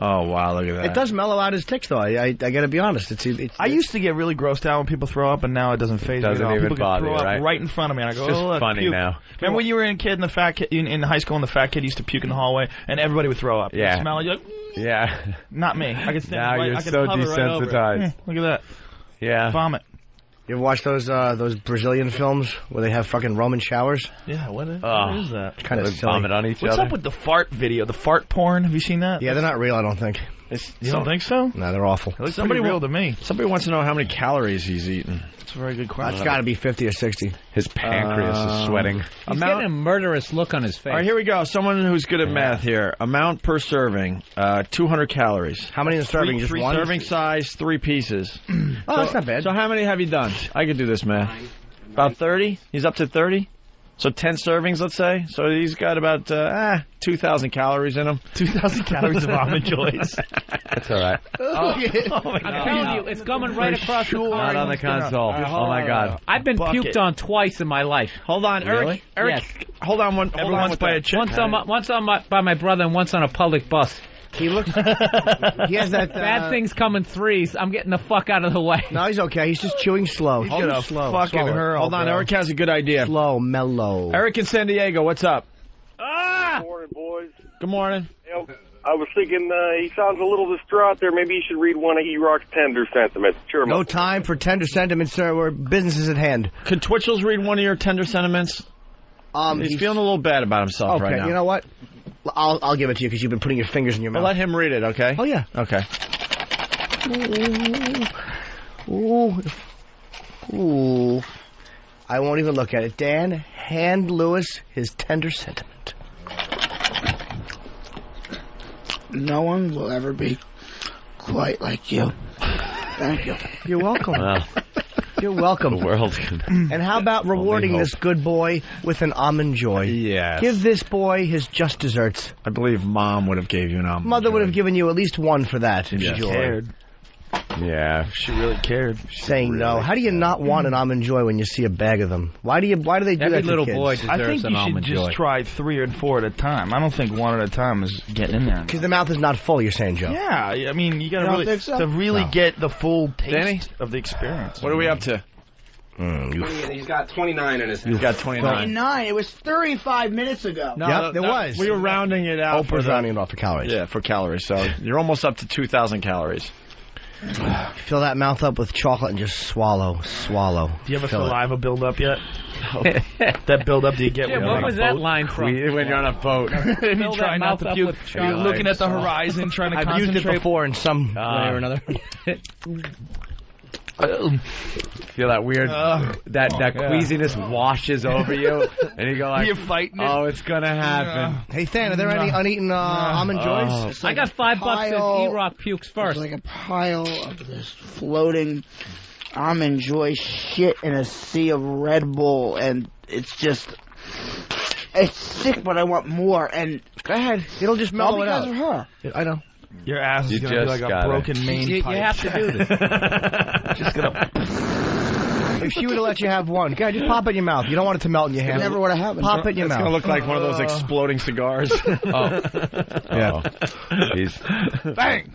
Speaker 4: Oh, wow, look at that.
Speaker 6: It does mellow out his tics, though. I got to be honest.
Speaker 8: I used to get really grossed out when people throw up, and now it doesn't faze me at all. People can throw up right in front of me, and I go,
Speaker 5: it's just
Speaker 8: look,
Speaker 5: funny
Speaker 8: puke.
Speaker 5: now.
Speaker 8: Remember when you were a kid and the fat kid in high school, and the fat kid used to puke in the hallway, and everybody would throw up.
Speaker 5: Yeah.
Speaker 8: You'd smell it, you're like,
Speaker 5: Yeah.
Speaker 8: not me. I could stand
Speaker 5: Now
Speaker 8: right.
Speaker 5: you're
Speaker 8: I could
Speaker 5: so
Speaker 8: hover right over it.
Speaker 5: desensitized.
Speaker 8: Look at that.
Speaker 5: Yeah.
Speaker 8: Vomit.
Speaker 6: You ever watch those Brazilian films where they have fucking Roman showers?
Speaker 8: Yeah, what is that?
Speaker 6: It's kind of silly.
Speaker 5: Vomit on each
Speaker 8: What's
Speaker 5: other.
Speaker 8: up with the fart video, the fart porn? Have you seen that?
Speaker 6: Yeah, they're not real, I don't think.
Speaker 8: You don't think so?
Speaker 6: No, they're awful.
Speaker 8: It looks pretty real to me.
Speaker 4: Somebody wants to know how many calories he's eaten.
Speaker 8: That's a very good question.
Speaker 6: That's got to be 50 or 60.
Speaker 5: His pancreas is sweating.
Speaker 7: He's getting a murderous look on his face.
Speaker 4: All right, here we go. Someone who's good at math here. Amount per serving, 200 calories.
Speaker 6: How many in a serving? Just
Speaker 4: three
Speaker 6: one?
Speaker 4: Serving size, 3 pieces.
Speaker 6: That's not bad.
Speaker 4: So how many have you done? I could do this, man. About 30? He's up to 30? So 10 servings, let's say. So he's got about 2,000 calories in him.
Speaker 8: 2,000 calories of Almond Joys.
Speaker 5: That's all right.
Speaker 7: I'm telling you, it's coming right across the
Speaker 5: Not on the console. Oh, my God.
Speaker 7: I've been puked on twice in my life.
Speaker 4: Hold on,
Speaker 7: Really?
Speaker 4: Eric.
Speaker 7: Yes.
Speaker 4: Hold on one. Hold on
Speaker 8: by a chick.
Speaker 7: Once by my brother and once on a public bus.
Speaker 6: He looks. He has that.
Speaker 7: Bad things come in threes. I'm getting the fuck out of the way.
Speaker 6: No, he's okay. He's just chewing slow.
Speaker 8: He's gonna
Speaker 6: slow.
Speaker 8: fucking hurl.
Speaker 4: Hold on, Eric has a good idea.
Speaker 6: Slow, mellow.
Speaker 4: Eric in San Diego, what's up?
Speaker 9: Good morning, boys.
Speaker 4: Good morning.
Speaker 9: I was thinking he sounds a little distraught there. Maybe you should read one of E-Rock's tender sentiments. Sure.
Speaker 6: No time for tender sentiments, sir. We're business is at hand.
Speaker 4: Could Twitchell's read one of your tender sentiments? He's feeling a little bad about himself right now.
Speaker 6: Okay, you know what? I'll give it to you because you've been putting your fingers in your mouth.
Speaker 4: Well, let him read it, okay?
Speaker 6: Oh, yeah.
Speaker 4: Okay.
Speaker 6: Ooh. I won't even look at it. Dan, hand Lewis his tender sentiment.
Speaker 14: No one will ever be quite like you. Thank you.
Speaker 6: You're welcome.
Speaker 5: Well,
Speaker 6: you're welcome.
Speaker 5: The world's
Speaker 6: And how about rewarding this good boy with an Almond Joy?
Speaker 4: Yes.
Speaker 6: Give this boy his just desserts.
Speaker 4: I believe Mom would have gave you an Almond
Speaker 6: Mother
Speaker 4: Joy.
Speaker 6: would have given you at least one for that.
Speaker 4: If she cared.
Speaker 5: Yeah,
Speaker 8: she really cared.
Speaker 6: Saying no. How do you not want an Almond Joy when you see a bag of them? Why do they do that to kids?
Speaker 8: I think you should just try 3 or 4 at a time. I don't think 1 at a time is getting in there.
Speaker 6: Because the mouth is not full, you're saying, Joe.
Speaker 8: Yeah, I mean, you got
Speaker 6: You
Speaker 8: to
Speaker 6: don't
Speaker 8: really
Speaker 6: think so?
Speaker 8: get the full taste
Speaker 4: Danny?
Speaker 8: of the experience.
Speaker 4: What are we up to?
Speaker 12: He's got 29 in his hand.
Speaker 4: He's got 29.
Speaker 14: 29. It was 35 minutes ago.
Speaker 6: Yep, there was.
Speaker 4: We were rounding it out.
Speaker 6: Oprah's rounding it off for calories.
Speaker 4: Yeah, for calories. So you're almost up to 2,000 calories.
Speaker 6: Fill that mouth up with chocolate and just swallow.
Speaker 8: Do you have a
Speaker 6: Fill it.
Speaker 8: saliva build up yet? That build up do you get
Speaker 7: Jim,
Speaker 8: when you're
Speaker 7: what
Speaker 8: on
Speaker 7: was
Speaker 8: a
Speaker 7: that
Speaker 8: boat?
Speaker 7: line from?
Speaker 4: When you're on a boat.
Speaker 8: You try not to puke. You're looking at the horizon, trying to
Speaker 6: I've
Speaker 8: concentrate.
Speaker 6: used it before in some way or another.
Speaker 4: Feel that weird, that queasiness washes over you, and you go like,
Speaker 8: You're fighting it.
Speaker 4: oh, it's gonna happen.
Speaker 6: Hey, Than, are there any uneaten Almond Joys?
Speaker 7: I got $5 if E-Rock pukes first.
Speaker 14: It's like a pile of this floating Almond Joy shit in a sea of Red Bull, and it's just... It's sick, but I want more, and...
Speaker 6: Go ahead. It'll just
Speaker 14: all
Speaker 6: mellow it
Speaker 14: because
Speaker 6: out.
Speaker 14: of her.
Speaker 6: I know.
Speaker 8: Your ass is
Speaker 5: You
Speaker 8: going to be
Speaker 5: just
Speaker 8: like
Speaker 5: got
Speaker 8: a broken main
Speaker 7: You
Speaker 8: pipe.
Speaker 7: have to do this.
Speaker 8: Just gonna...
Speaker 6: If she would have let you have one, go ahead, just pop it in your mouth. You don't want it to melt in your hand.
Speaker 14: Never would have happened.
Speaker 6: Pop it in your
Speaker 4: It's
Speaker 6: mouth.
Speaker 4: gonna look like one of those exploding cigars.
Speaker 6: Yeah.
Speaker 5: He's
Speaker 8: Bang!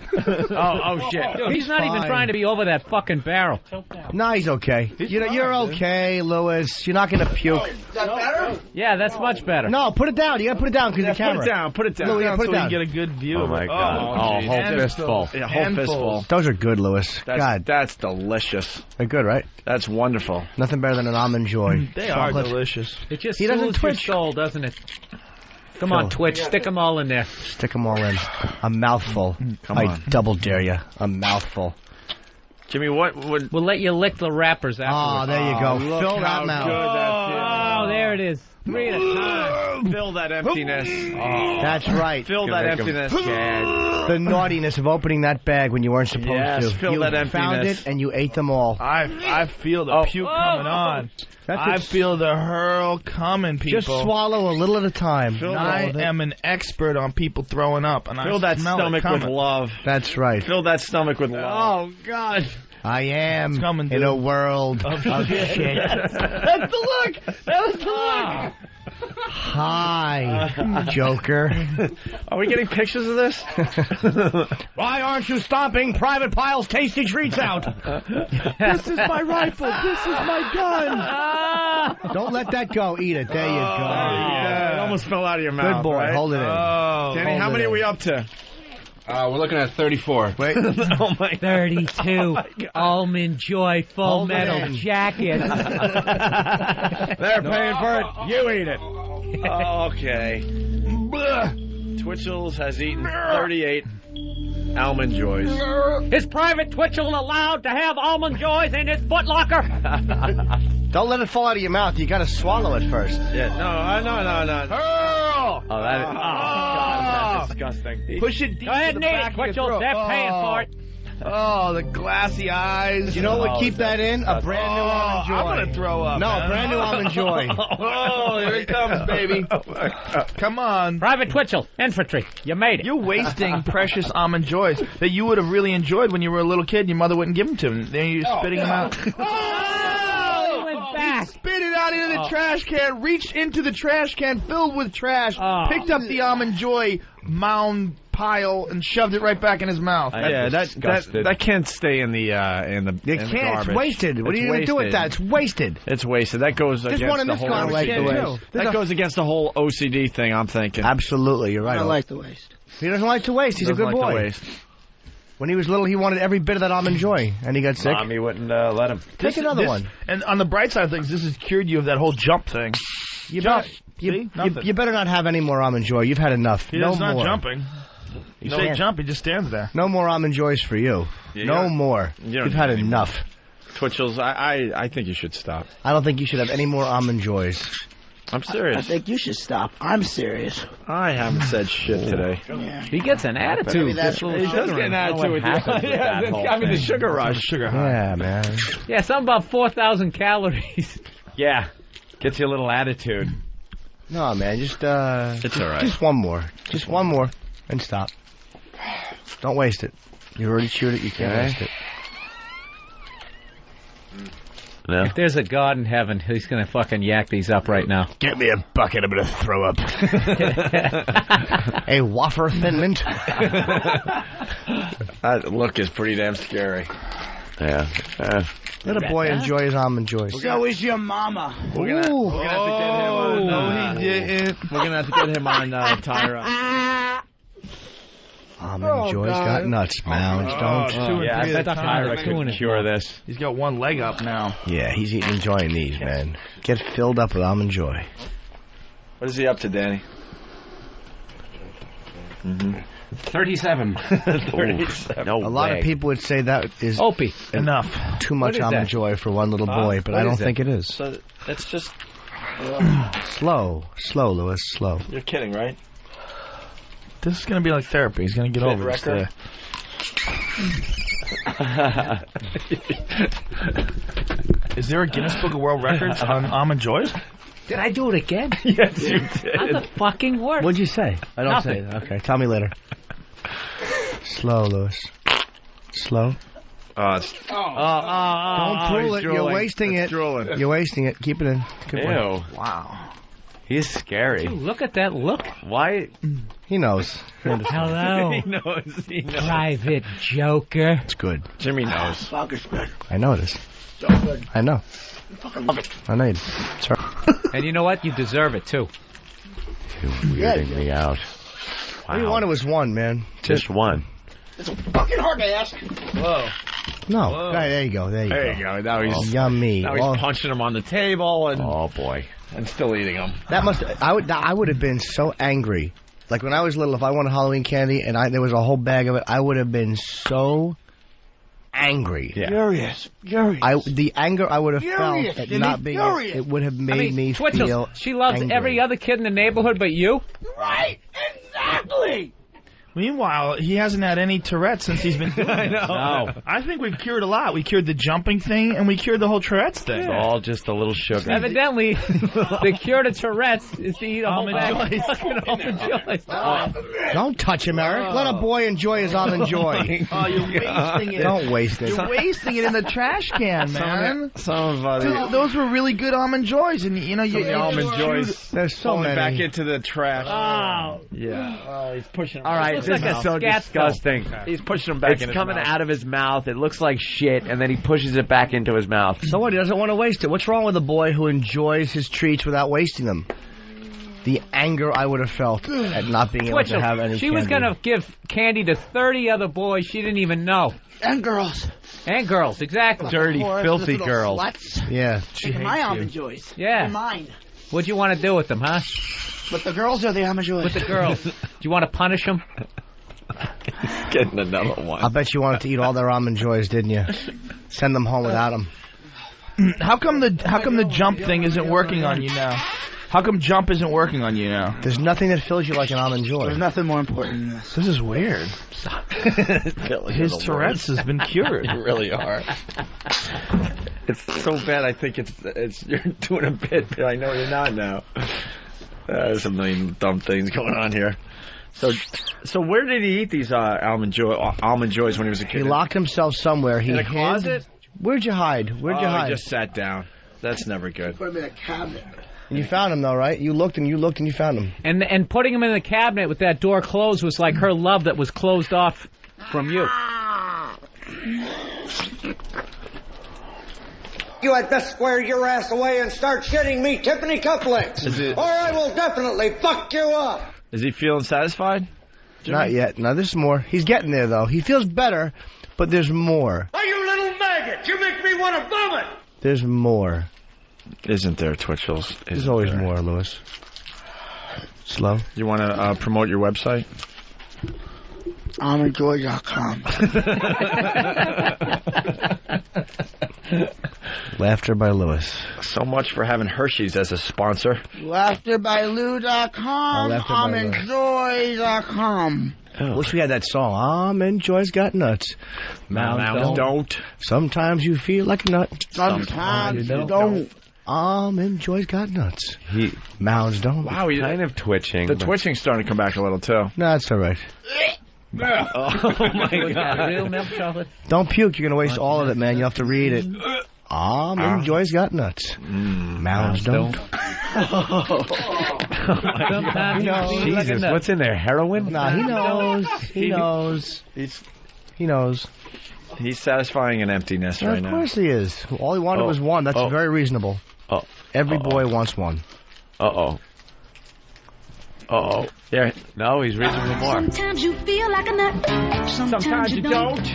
Speaker 4: Oh shit!
Speaker 7: Dude, he's not even
Speaker 6: fine.
Speaker 7: trying to be over that fucking barrel.
Speaker 6: No, he's okay. You're okay, Lewis. You're not going to puke.
Speaker 14: Is that better?
Speaker 7: Yeah, that's much better.
Speaker 6: No, put it down. You got to put it down because the camera.
Speaker 4: Put it down. Put it down.
Speaker 6: Louis,
Speaker 8: So
Speaker 6: put it
Speaker 8: we
Speaker 6: down.
Speaker 8: can get a good view
Speaker 5: Oh
Speaker 8: of
Speaker 5: my
Speaker 8: it.
Speaker 5: God!
Speaker 8: geez.
Speaker 5: Whole
Speaker 8: Handfuls.
Speaker 5: fistful.
Speaker 4: Yeah, whole fistful.
Speaker 6: Those are good, Lewis. God,
Speaker 4: That's delicious.
Speaker 6: they're good, right?
Speaker 4: That's wonderful.
Speaker 6: Nothing better than an Almond Joy.
Speaker 8: They
Speaker 6: Chocolate.
Speaker 8: are delicious.
Speaker 7: It just
Speaker 6: He doesn't
Speaker 7: soothes your
Speaker 6: twitch.
Speaker 7: soul, doesn't it? Come on,
Speaker 6: Phil.
Speaker 7: Twitch, stick them all in there.
Speaker 6: Stick them all in. A mouthful.
Speaker 4: Come
Speaker 6: I
Speaker 4: on.
Speaker 6: double dare you. A mouthful.
Speaker 4: Jimmy, what would...
Speaker 7: We'll let you lick the wrappers
Speaker 6: Oh,
Speaker 7: afterwards.
Speaker 6: there you go.
Speaker 4: look
Speaker 6: Fill that
Speaker 4: how
Speaker 6: mouth.
Speaker 4: good that
Speaker 7: Oh, there it is. 3 at a time.
Speaker 4: Fill that emptiness. Oh.
Speaker 6: That's right.
Speaker 4: Fill that emptiness.
Speaker 6: The naughtiness of opening that bag when you weren't supposed
Speaker 4: Yes,
Speaker 6: to.
Speaker 4: fill
Speaker 6: you
Speaker 4: that
Speaker 6: found
Speaker 4: emptiness.
Speaker 6: it and you ate them all.
Speaker 8: I feel the puke coming on. I feel the hurl coming, people.
Speaker 6: Just swallow a little at a time.
Speaker 8: I am an expert on people throwing up, and
Speaker 4: Fill
Speaker 8: I
Speaker 4: that
Speaker 8: smell
Speaker 4: stomach
Speaker 8: it coming.
Speaker 4: with love.
Speaker 6: That's right.
Speaker 4: Fill that stomach with love. Oh, God.
Speaker 6: I am
Speaker 8: coming,
Speaker 6: in
Speaker 8: dude.
Speaker 6: a world
Speaker 8: Of
Speaker 6: of
Speaker 8: shit.
Speaker 6: shit.
Speaker 8: That's the look. That was the look.
Speaker 6: Hi, Joker.
Speaker 4: Are we getting pictures of this?
Speaker 6: Why aren't you stomping Private Pyle's tasty treats out?
Speaker 8: This is my rifle. This is my gun.
Speaker 6: Don't let that go. Eat it. There you go.
Speaker 4: It almost fell out of your mouth.
Speaker 6: Good boy.
Speaker 4: Right?
Speaker 6: Hold it in.
Speaker 4: Danny,
Speaker 6: Hold
Speaker 4: how
Speaker 6: it
Speaker 4: many
Speaker 6: in.
Speaker 4: are we up to?
Speaker 12: We're looking at 34.
Speaker 6: Wait.
Speaker 4: Oh my
Speaker 7: 32 Almond Joy full
Speaker 6: Hold it
Speaker 7: metal
Speaker 6: in.
Speaker 7: jacket.
Speaker 4: They're paying for it. You eat it. Okay. Twitchell's has eaten 38 Almond Joys.
Speaker 7: Is Private Twitchell allowed to have Almond Joys in his footlocker?
Speaker 6: Don't let it fall out of your mouth. You got to swallow it first.
Speaker 4: Yeah, no.
Speaker 6: Hurl!
Speaker 4: Oh, that is, God, that's disgusting.
Speaker 8: Push it deep
Speaker 7: Go ahead
Speaker 8: to
Speaker 7: and
Speaker 8: the
Speaker 7: eat
Speaker 8: back
Speaker 7: it,
Speaker 8: of your
Speaker 7: Twitchell.
Speaker 8: throat.
Speaker 7: They're paying for it.
Speaker 8: Oh, the glassy eyes.
Speaker 6: You know what would keep that in? A brand new Almond Joy.
Speaker 8: I'm going to throw up.
Speaker 6: No,
Speaker 8: man.
Speaker 6: a brand new Almond Joy.
Speaker 8: Oh, here it comes, baby. Come on.
Speaker 7: Private Twitchell, infantry. You made it.
Speaker 8: You're wasting precious Almond Joys that you would have really enjoyed when you were a little kid and your mother wouldn't give them to you. Then you're spitting them out.
Speaker 7: Oh, he went back.
Speaker 8: Spit it out into the trash can, reached into the trash can filled with trash, picked up the Almond Joy mound pile and shoved it right back in his mouth.
Speaker 4: Yeah, that can't stay in the
Speaker 6: It can't.
Speaker 4: garbage.
Speaker 6: It's wasted. What are you going to do with that? It's wasted.
Speaker 4: It's wasted. That goes
Speaker 6: There's
Speaker 4: against
Speaker 6: one in
Speaker 4: the
Speaker 6: this
Speaker 4: whole
Speaker 6: garbage can, too.
Speaker 4: That goes against the whole OCD thing, I'm thinking.
Speaker 6: Absolutely, you're right.
Speaker 14: I like the waste.
Speaker 6: He doesn't like to waste. He's a good
Speaker 4: Doesn't like
Speaker 6: boy.
Speaker 4: to waste.
Speaker 6: When he was little, he wanted every bit of that Almond Joy, and he got sick.
Speaker 5: Mommy wouldn't let him.
Speaker 6: Take another one.
Speaker 8: And on the bright side of things, this has cured you of that whole jump thing.
Speaker 6: You
Speaker 8: Jump.
Speaker 6: you better not have any more Almond Joy. You've had enough.
Speaker 8: He's
Speaker 6: no
Speaker 8: not
Speaker 6: more.
Speaker 8: jumping. You say jump, he just stands there.
Speaker 6: No more Almond Joys for you. No more. You've had enough.
Speaker 4: Twitchell's, I think you should stop.
Speaker 6: I don't think you should have any more Almond Joys.
Speaker 4: I'm serious.
Speaker 14: I think you should stop. I'm serious.
Speaker 4: I haven't said shit today.
Speaker 14: Yeah.
Speaker 7: He gets an attitude.
Speaker 4: He does get an attitude with you. Yeah, I mean the sugar rush.
Speaker 8: Sugar high.
Speaker 6: Yeah, man.
Speaker 7: Yeah, something about 4,000 calories.
Speaker 5: Yeah. Gets you a little attitude.
Speaker 6: No, man, just
Speaker 4: it's all right.
Speaker 6: Just one more. Just one more and stop. Don't waste it. You already chewed it, you can't waste it.
Speaker 5: No.
Speaker 7: If there's a God in heaven, he's going to fucking yak these up right now.
Speaker 6: Get me a bucket, I'm going to throw up. A wafer Thin Mint.
Speaker 4: That look is pretty damn scary.
Speaker 5: Yeah.
Speaker 6: Let a boy enjoy his Almond Joy.
Speaker 14: So is your mama.
Speaker 4: We're gonna have to get him on.
Speaker 8: No, he didn't.
Speaker 4: We're going to have to get him on Tyra.
Speaker 6: Almond Joy's got nuts, Mounds. Don't.
Speaker 5: Yeah, I bet Tyra could cure this.
Speaker 8: He's got one leg up now.
Speaker 6: Yeah, he's enjoying these, man. Get filled up with Almond Joy.
Speaker 4: What is he up to, Danny?
Speaker 12: 37.
Speaker 4: 37.
Speaker 5: No
Speaker 6: A lot of people would say that is
Speaker 7: Opie.
Speaker 8: Enough.
Speaker 6: too much Almond Joy for one little boy, but I don't think it is.
Speaker 4: So it's just
Speaker 6: Slow, Lewis, slow.
Speaker 4: you're kidding, right?
Speaker 8: This is going to be like therapy. He's going to get over this. Is there a Guinness Book of World Records on Almond Joys?
Speaker 7: Did I do it again?
Speaker 4: Yes, you did.
Speaker 7: I'm the fucking worst.
Speaker 6: What'd you say? I don't
Speaker 7: Nothing.
Speaker 6: say it. Okay, tell me later. Slow, Lewis. Slow.
Speaker 4: Don't
Speaker 6: Don't drool it. You're wasting it.
Speaker 4: Drooling.
Speaker 6: You're wasting it. Keep it in. Good boy.
Speaker 5: Ew.
Speaker 8: Wow.
Speaker 5: He's scary.
Speaker 7: Dude, look at that look.
Speaker 5: Why?
Speaker 6: He knows.
Speaker 7: Hello,
Speaker 4: He knows.
Speaker 7: private joker.
Speaker 6: It's good.
Speaker 4: Jimmy knows.
Speaker 14: Fuck is good.
Speaker 6: I know it is.
Speaker 14: So good.
Speaker 6: I know.
Speaker 14: Fucking love it.
Speaker 6: I know you do. Sorry.
Speaker 7: And you know what? You deserve it, too.
Speaker 5: You're weirding me out.
Speaker 6: All you wanted was one, man.
Speaker 5: Just one.
Speaker 14: It's fucking hard to ask.
Speaker 4: Whoa.
Speaker 6: No.
Speaker 4: Whoa.
Speaker 6: There you go. There you go.
Speaker 4: Now he's
Speaker 6: Yummy.
Speaker 4: Now he's punching him on the table and
Speaker 5: Oh boy.
Speaker 4: and still eating them.
Speaker 6: That must. I would have been so angry. Like when I was little, if I wanted Halloween candy and there was a whole bag of it, I would have been so angry.
Speaker 5: Yeah.
Speaker 14: Furious.
Speaker 6: The anger I would have
Speaker 14: Furious,
Speaker 6: felt at
Speaker 14: Jimmy,
Speaker 6: not being.
Speaker 14: furious.
Speaker 6: It would have made me
Speaker 7: Twitchell,
Speaker 6: feel.
Speaker 7: she loves
Speaker 6: angry.
Speaker 7: every other kid in the neighborhood but you.
Speaker 14: Right. Exactly.
Speaker 8: Meanwhile, he hasn't had any Tourette's since he's been doing
Speaker 4: I know.
Speaker 5: No.
Speaker 8: I think we've cured a lot. We cured the jumping thing, and we cured the whole Tourette's thing.
Speaker 5: It's all just a little sugar.
Speaker 7: Evidently, the cure to Tourette's is to eat a whole
Speaker 8: Almond
Speaker 7: bag
Speaker 8: Joys.
Speaker 7: of fucking Almond Joys.
Speaker 6: Don't touch him, Eric. Let a boy enjoy his Almond Joy.
Speaker 8: Oh, you're wasting it.
Speaker 6: Don't waste it.
Speaker 8: You're wasting it in the trash can, man.
Speaker 4: Some of
Speaker 8: Dude, those were really good Almond Joys, and you know you
Speaker 4: the Almond Joys
Speaker 6: There's so
Speaker 4: falling
Speaker 6: many.
Speaker 4: back into the trash.
Speaker 7: Oh.
Speaker 4: Yeah. He's pushing him.
Speaker 5: All right,
Speaker 7: Looks
Speaker 5: this
Speaker 7: like a
Speaker 5: is so
Speaker 7: scat
Speaker 5: disgusting.
Speaker 4: He's pushing him back
Speaker 5: It's
Speaker 4: in his
Speaker 5: coming
Speaker 4: mouth.
Speaker 5: out of his mouth. It looks like shit, and then he pushes it back into his mouth.
Speaker 6: So what? He doesn't want to waste it. What's wrong with a boy who enjoys his treats without wasting them? The anger I would have felt at not being able to have any
Speaker 7: She
Speaker 6: candy.
Speaker 7: was going to give candy to 30 other boys she didn't even know.
Speaker 14: And girls.
Speaker 7: And girls, exactly.
Speaker 5: Dirty,
Speaker 14: Poor
Speaker 5: filthy
Speaker 14: little
Speaker 5: girls.
Speaker 14: Sluts.
Speaker 6: Yeah.
Speaker 14: Taking my Almond Joys.
Speaker 7: Yeah.
Speaker 14: They're mine.
Speaker 7: What'd you want to do with them, huh?
Speaker 14: With the girls or the Almond Joys?
Speaker 7: With the girls. Do you want to punish them?
Speaker 4: He's getting another one.
Speaker 6: I bet you wanted to eat all their Almond Joys, didn't you? Send them home without them.
Speaker 8: How come the jump thing isn't working on you now? How come jump isn't working on you now?
Speaker 6: There's nothing that fills you like an Almond Joy.
Speaker 14: There's nothing more important than this.
Speaker 8: This is weird. His Tourette's has been cured.
Speaker 4: You really are. It's so bad. I think it's you're doing a bit, but I know you're not now. There's a million dumb things going on here. So where did he eat these Almond Joys when he was a kid?
Speaker 6: He locked himself somewhere.
Speaker 4: In a closet?
Speaker 6: Where'd you hide? Where'd you hide?
Speaker 4: He just sat down. That's never good.
Speaker 14: Put them in a cabinet.
Speaker 6: You found him though, right? You looked and you looked and you found him.
Speaker 7: And putting him in the cabinet with that door closed was like her love that was closed off from you.
Speaker 18: You had best square your ass away and start shitting me Tiffany cufflinks, or I will definitely fuck you up.
Speaker 4: Is he feeling satisfied? Jimmy?
Speaker 6: Not yet. No, there's more. He's getting there though. He feels better, but there's more.
Speaker 18: Oh, you little maggot! You make me want to vomit.
Speaker 6: There's more.
Speaker 4: Isn't there, Twitchells?
Speaker 6: There's always more, Lewis. Slow.
Speaker 4: You want to promote your website?
Speaker 14: AlmondJoy.com.
Speaker 6: Laughter by Lewis.
Speaker 4: So much for having Hershey's as a sponsor.
Speaker 14: LaughterByLou.com. AlmondJoy.com.
Speaker 6: Wish we had that song. Almond Joy's got nuts.
Speaker 4: Mounds don't.
Speaker 6: Sometimes you feel like a nut.
Speaker 14: Sometimes you don't.
Speaker 6: Almond Joy's got nuts. Mounds don't.
Speaker 5: Wow, he's kind of twitching.
Speaker 4: The twitching's starting to come back a little, too.
Speaker 6: No, that's all right.
Speaker 4: Oh, my God.
Speaker 7: Real milk chocolate?
Speaker 6: Don't puke. You're going to waste all of it, man. You have to read it. Almond Joy's got nuts. Mounds don't.
Speaker 5: Jesus, what's in there? Heroin?
Speaker 6: Nah, he knows. He knows. He knows.
Speaker 4: He's satisfying an emptiness right now.
Speaker 6: Of course he is. All he wanted was one. That's very reasonable. Every boy wants one.
Speaker 5: Yeah. No, he's reasonable more.
Speaker 2: Sometimes you feel like a nut. Sometimes you don't.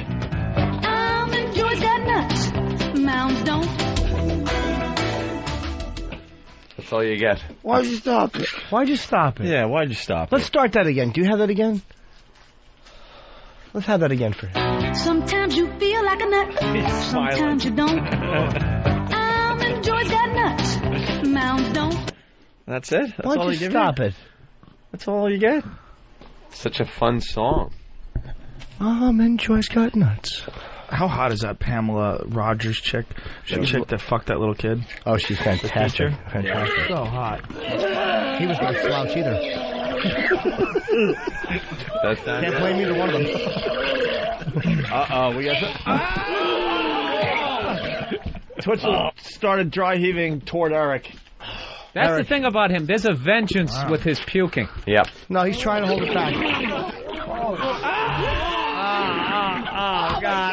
Speaker 2: Almond Joy's got nuts. Mounds don't.
Speaker 5: That's all you get.
Speaker 6: Why'd you stop it? Why'd you stop it?
Speaker 4: Yeah, why'd you stop
Speaker 6: Let's start that again. Do you have that again? Let's have that again for him.
Speaker 2: Sometimes you feel like a nut. Sometimes you don't. Almond Joy's got nuts. Mounds don't.
Speaker 4: That's it? That's
Speaker 6: Why'd
Speaker 4: all
Speaker 6: you
Speaker 4: give
Speaker 6: stop it?
Speaker 4: That's all you get?
Speaker 5: Such a fun song.
Speaker 6: Almond Joy's got nuts.
Speaker 8: How hot is that Pamela Rogers chick? The chick that fucked that little kid.
Speaker 6: Oh, she's fantastic.
Speaker 8: Fantastic. So hot.
Speaker 6: He was no slouch either. Can't blame either one of them.
Speaker 4: We got Twitchell started dry heaving toward Eric.
Speaker 7: That's the thing about him. There's a vengeance with his puking.
Speaker 5: Yep.
Speaker 6: No, he's trying to hold it back.
Speaker 7: Oh, God.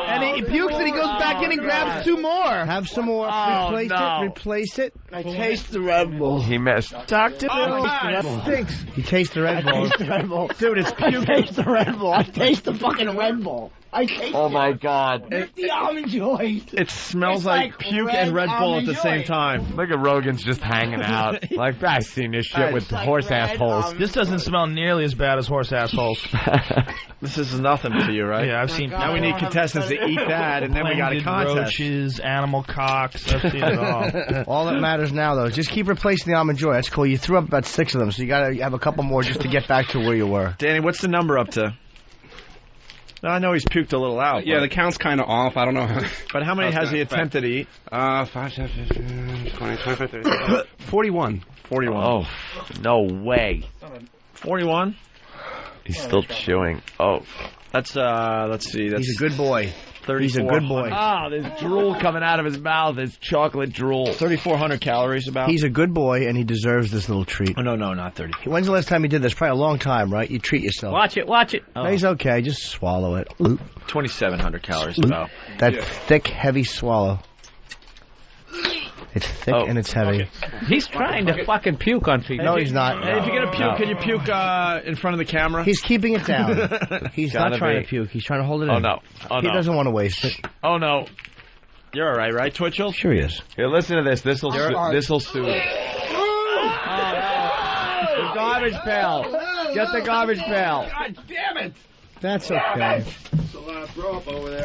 Speaker 6: And he pukes and he goes back in and grabs two more. Have some more. Replace it.
Speaker 14: I taste the Red Bull.
Speaker 5: He missed.
Speaker 6: Dr. Bill. That stinks. He tastes the Red Bull.
Speaker 14: I taste the Red Bull.
Speaker 6: Dude, it's puke.
Speaker 14: I taste the Red Bull. I taste the fucking Red Bull. I taste
Speaker 5: Oh, my God.
Speaker 14: It's the Almond Joy.
Speaker 4: It smells
Speaker 14: It's
Speaker 4: like puke and Red Bull at the same time.
Speaker 5: Look at Rogan's just hanging out. Like, I've seen this shit with horse assholes.
Speaker 8: This doesn't smell nearly as bad as horse assholes.
Speaker 4: This is nothing to you, right?
Speaker 8: Yeah, I've seen.
Speaker 4: Now we need contestants to eat that, and then we got a contest.
Speaker 8: Roaches, animal cocks. I've seen it all.
Speaker 6: All that matters now, though, is just keep replacing the Almond Joy. That's cool. You threw up about 6 of them, so you got to have a couple more just to get back to where you were.
Speaker 4: Danny, what's the number up to? I know he's puked a little out.
Speaker 12: Yeah, the count's kind of off. I don't know.
Speaker 4: But how many has he attempted to eat?
Speaker 12: 5, 10, 15, 20, 25, 30. 41.
Speaker 4: 41.
Speaker 5: Oh, no way.
Speaker 4: 41?
Speaker 5: He's still chewing. Oh.
Speaker 4: That's, let's see. That's
Speaker 6: He's a good boy.
Speaker 4: 34.
Speaker 6: He's a good boy.
Speaker 5: Ah, there's drool coming out of his mouth. There's chocolate drool.
Speaker 4: 3,400 calories about.
Speaker 6: He's a good boy, and he deserves this little treat.
Speaker 4: Oh, no, not 30.
Speaker 6: When's the last time you did this? Probably a long time, right? You treat yourself.
Speaker 7: Watch it.
Speaker 6: Oh. He's okay. Just swallow it.
Speaker 4: 2,700 calories about.
Speaker 6: That thick, heavy swallow. It's thick and it's heavy.
Speaker 7: Okay. He's trying to fucking puke on people.
Speaker 6: No, he's not.
Speaker 4: Hey, if you're going to puke, can you puke in front of the camera?
Speaker 6: He's keeping it down. He's not trying to puke. He's trying to hold it in.
Speaker 5: No.
Speaker 6: He doesn't want to waste it.
Speaker 5: Oh, no.
Speaker 4: You're all right, Twitchell?
Speaker 6: Sure he is.
Speaker 5: Here, listen to this. This'll soothe.
Speaker 7: The garbage pail. Get the garbage pail.
Speaker 14: God damn it.
Speaker 6: That's okay.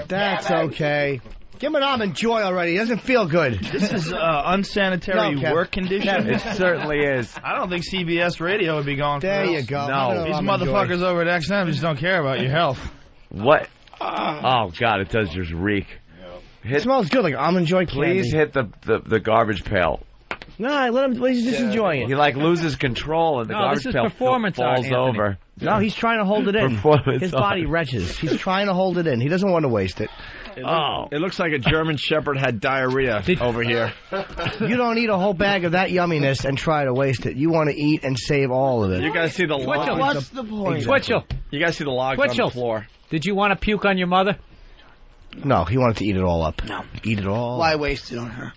Speaker 6: That's okay. Give him an Almond Joy already. He doesn't feel good.
Speaker 8: This is unsanitary work condition.
Speaker 5: It certainly is.
Speaker 8: I don't think CBS Radio would be going for
Speaker 6: There
Speaker 8: this.
Speaker 6: you go.
Speaker 5: No.
Speaker 8: These motherfuckers over at XM just don't care about your health.
Speaker 5: What? Oh, God, it does just reek.
Speaker 6: It smells good, like Almond Joy candy.
Speaker 5: Please hit the garbage pail.
Speaker 6: No, let him. He's just enjoying it.
Speaker 5: He loses control and the garbage pail falls over.
Speaker 6: No, he's trying to hold it in. His body retches. He's trying to hold it in. He doesn't want to waste it.
Speaker 4: It looks like a German Shepherd had diarrhea over here.
Speaker 6: You don't eat a whole bag of that yumminess and try to waste it. You want to eat and save all of it.
Speaker 4: You guys see the log?
Speaker 14: What's the point?
Speaker 7: Twitchell.
Speaker 4: You guys see the log on the floor?
Speaker 7: Did you want to puke on your mother?
Speaker 6: No, he wanted to eat it all up.
Speaker 14: No.
Speaker 6: Eat it all.
Speaker 14: Why waste it on her?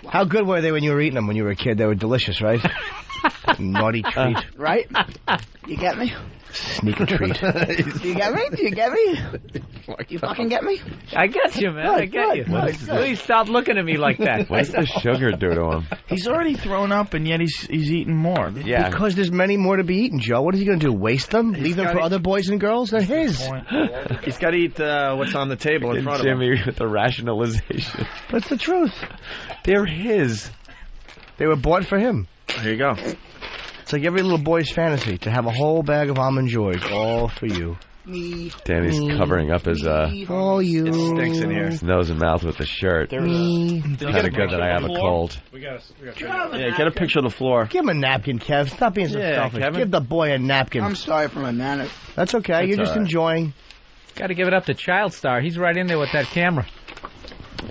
Speaker 6: How good were they when you were eating them when you were a kid? They were delicious, right? Naughty treat.
Speaker 14: Right? You get me?
Speaker 6: Sneaky treat.
Speaker 14: Do you get me? Do you get me? You fucking get me?
Speaker 7: I get you, man. I get you. Please stop looking at me like that.
Speaker 5: What's the sugar do to him?
Speaker 8: He's already thrown up, and yet he's eating more.
Speaker 5: Yeah.
Speaker 6: Because there's many more to be eaten, Joe. What is he going to do? Waste them? Leave them for other boys and girls? They're his.
Speaker 4: He's got to eat what's on the table in front of him.
Speaker 5: Jimmy with the rationalization.
Speaker 6: That's the truth.
Speaker 5: They're his.
Speaker 6: They were bought for him.
Speaker 4: There you go.
Speaker 6: It's like every little boy's fantasy to have a whole bag of Almond Joys all for you.
Speaker 14: Me.
Speaker 5: Danny's covering up his
Speaker 6: Oh, you.
Speaker 4: It stinks in here.
Speaker 5: his nose and mouth with the shirt.
Speaker 6: Me.
Speaker 5: Kind of good that I have a cold.
Speaker 4: Yeah, get a picture of the floor.
Speaker 6: Give him a napkin, Kev. Stop being so selfish.
Speaker 4: Kevin.
Speaker 6: Give the boy a napkin.
Speaker 14: I'm sorry for my manners.
Speaker 6: That's okay. You're just enjoying.
Speaker 7: Got to give it up to Child Star. He's right in there with that camera.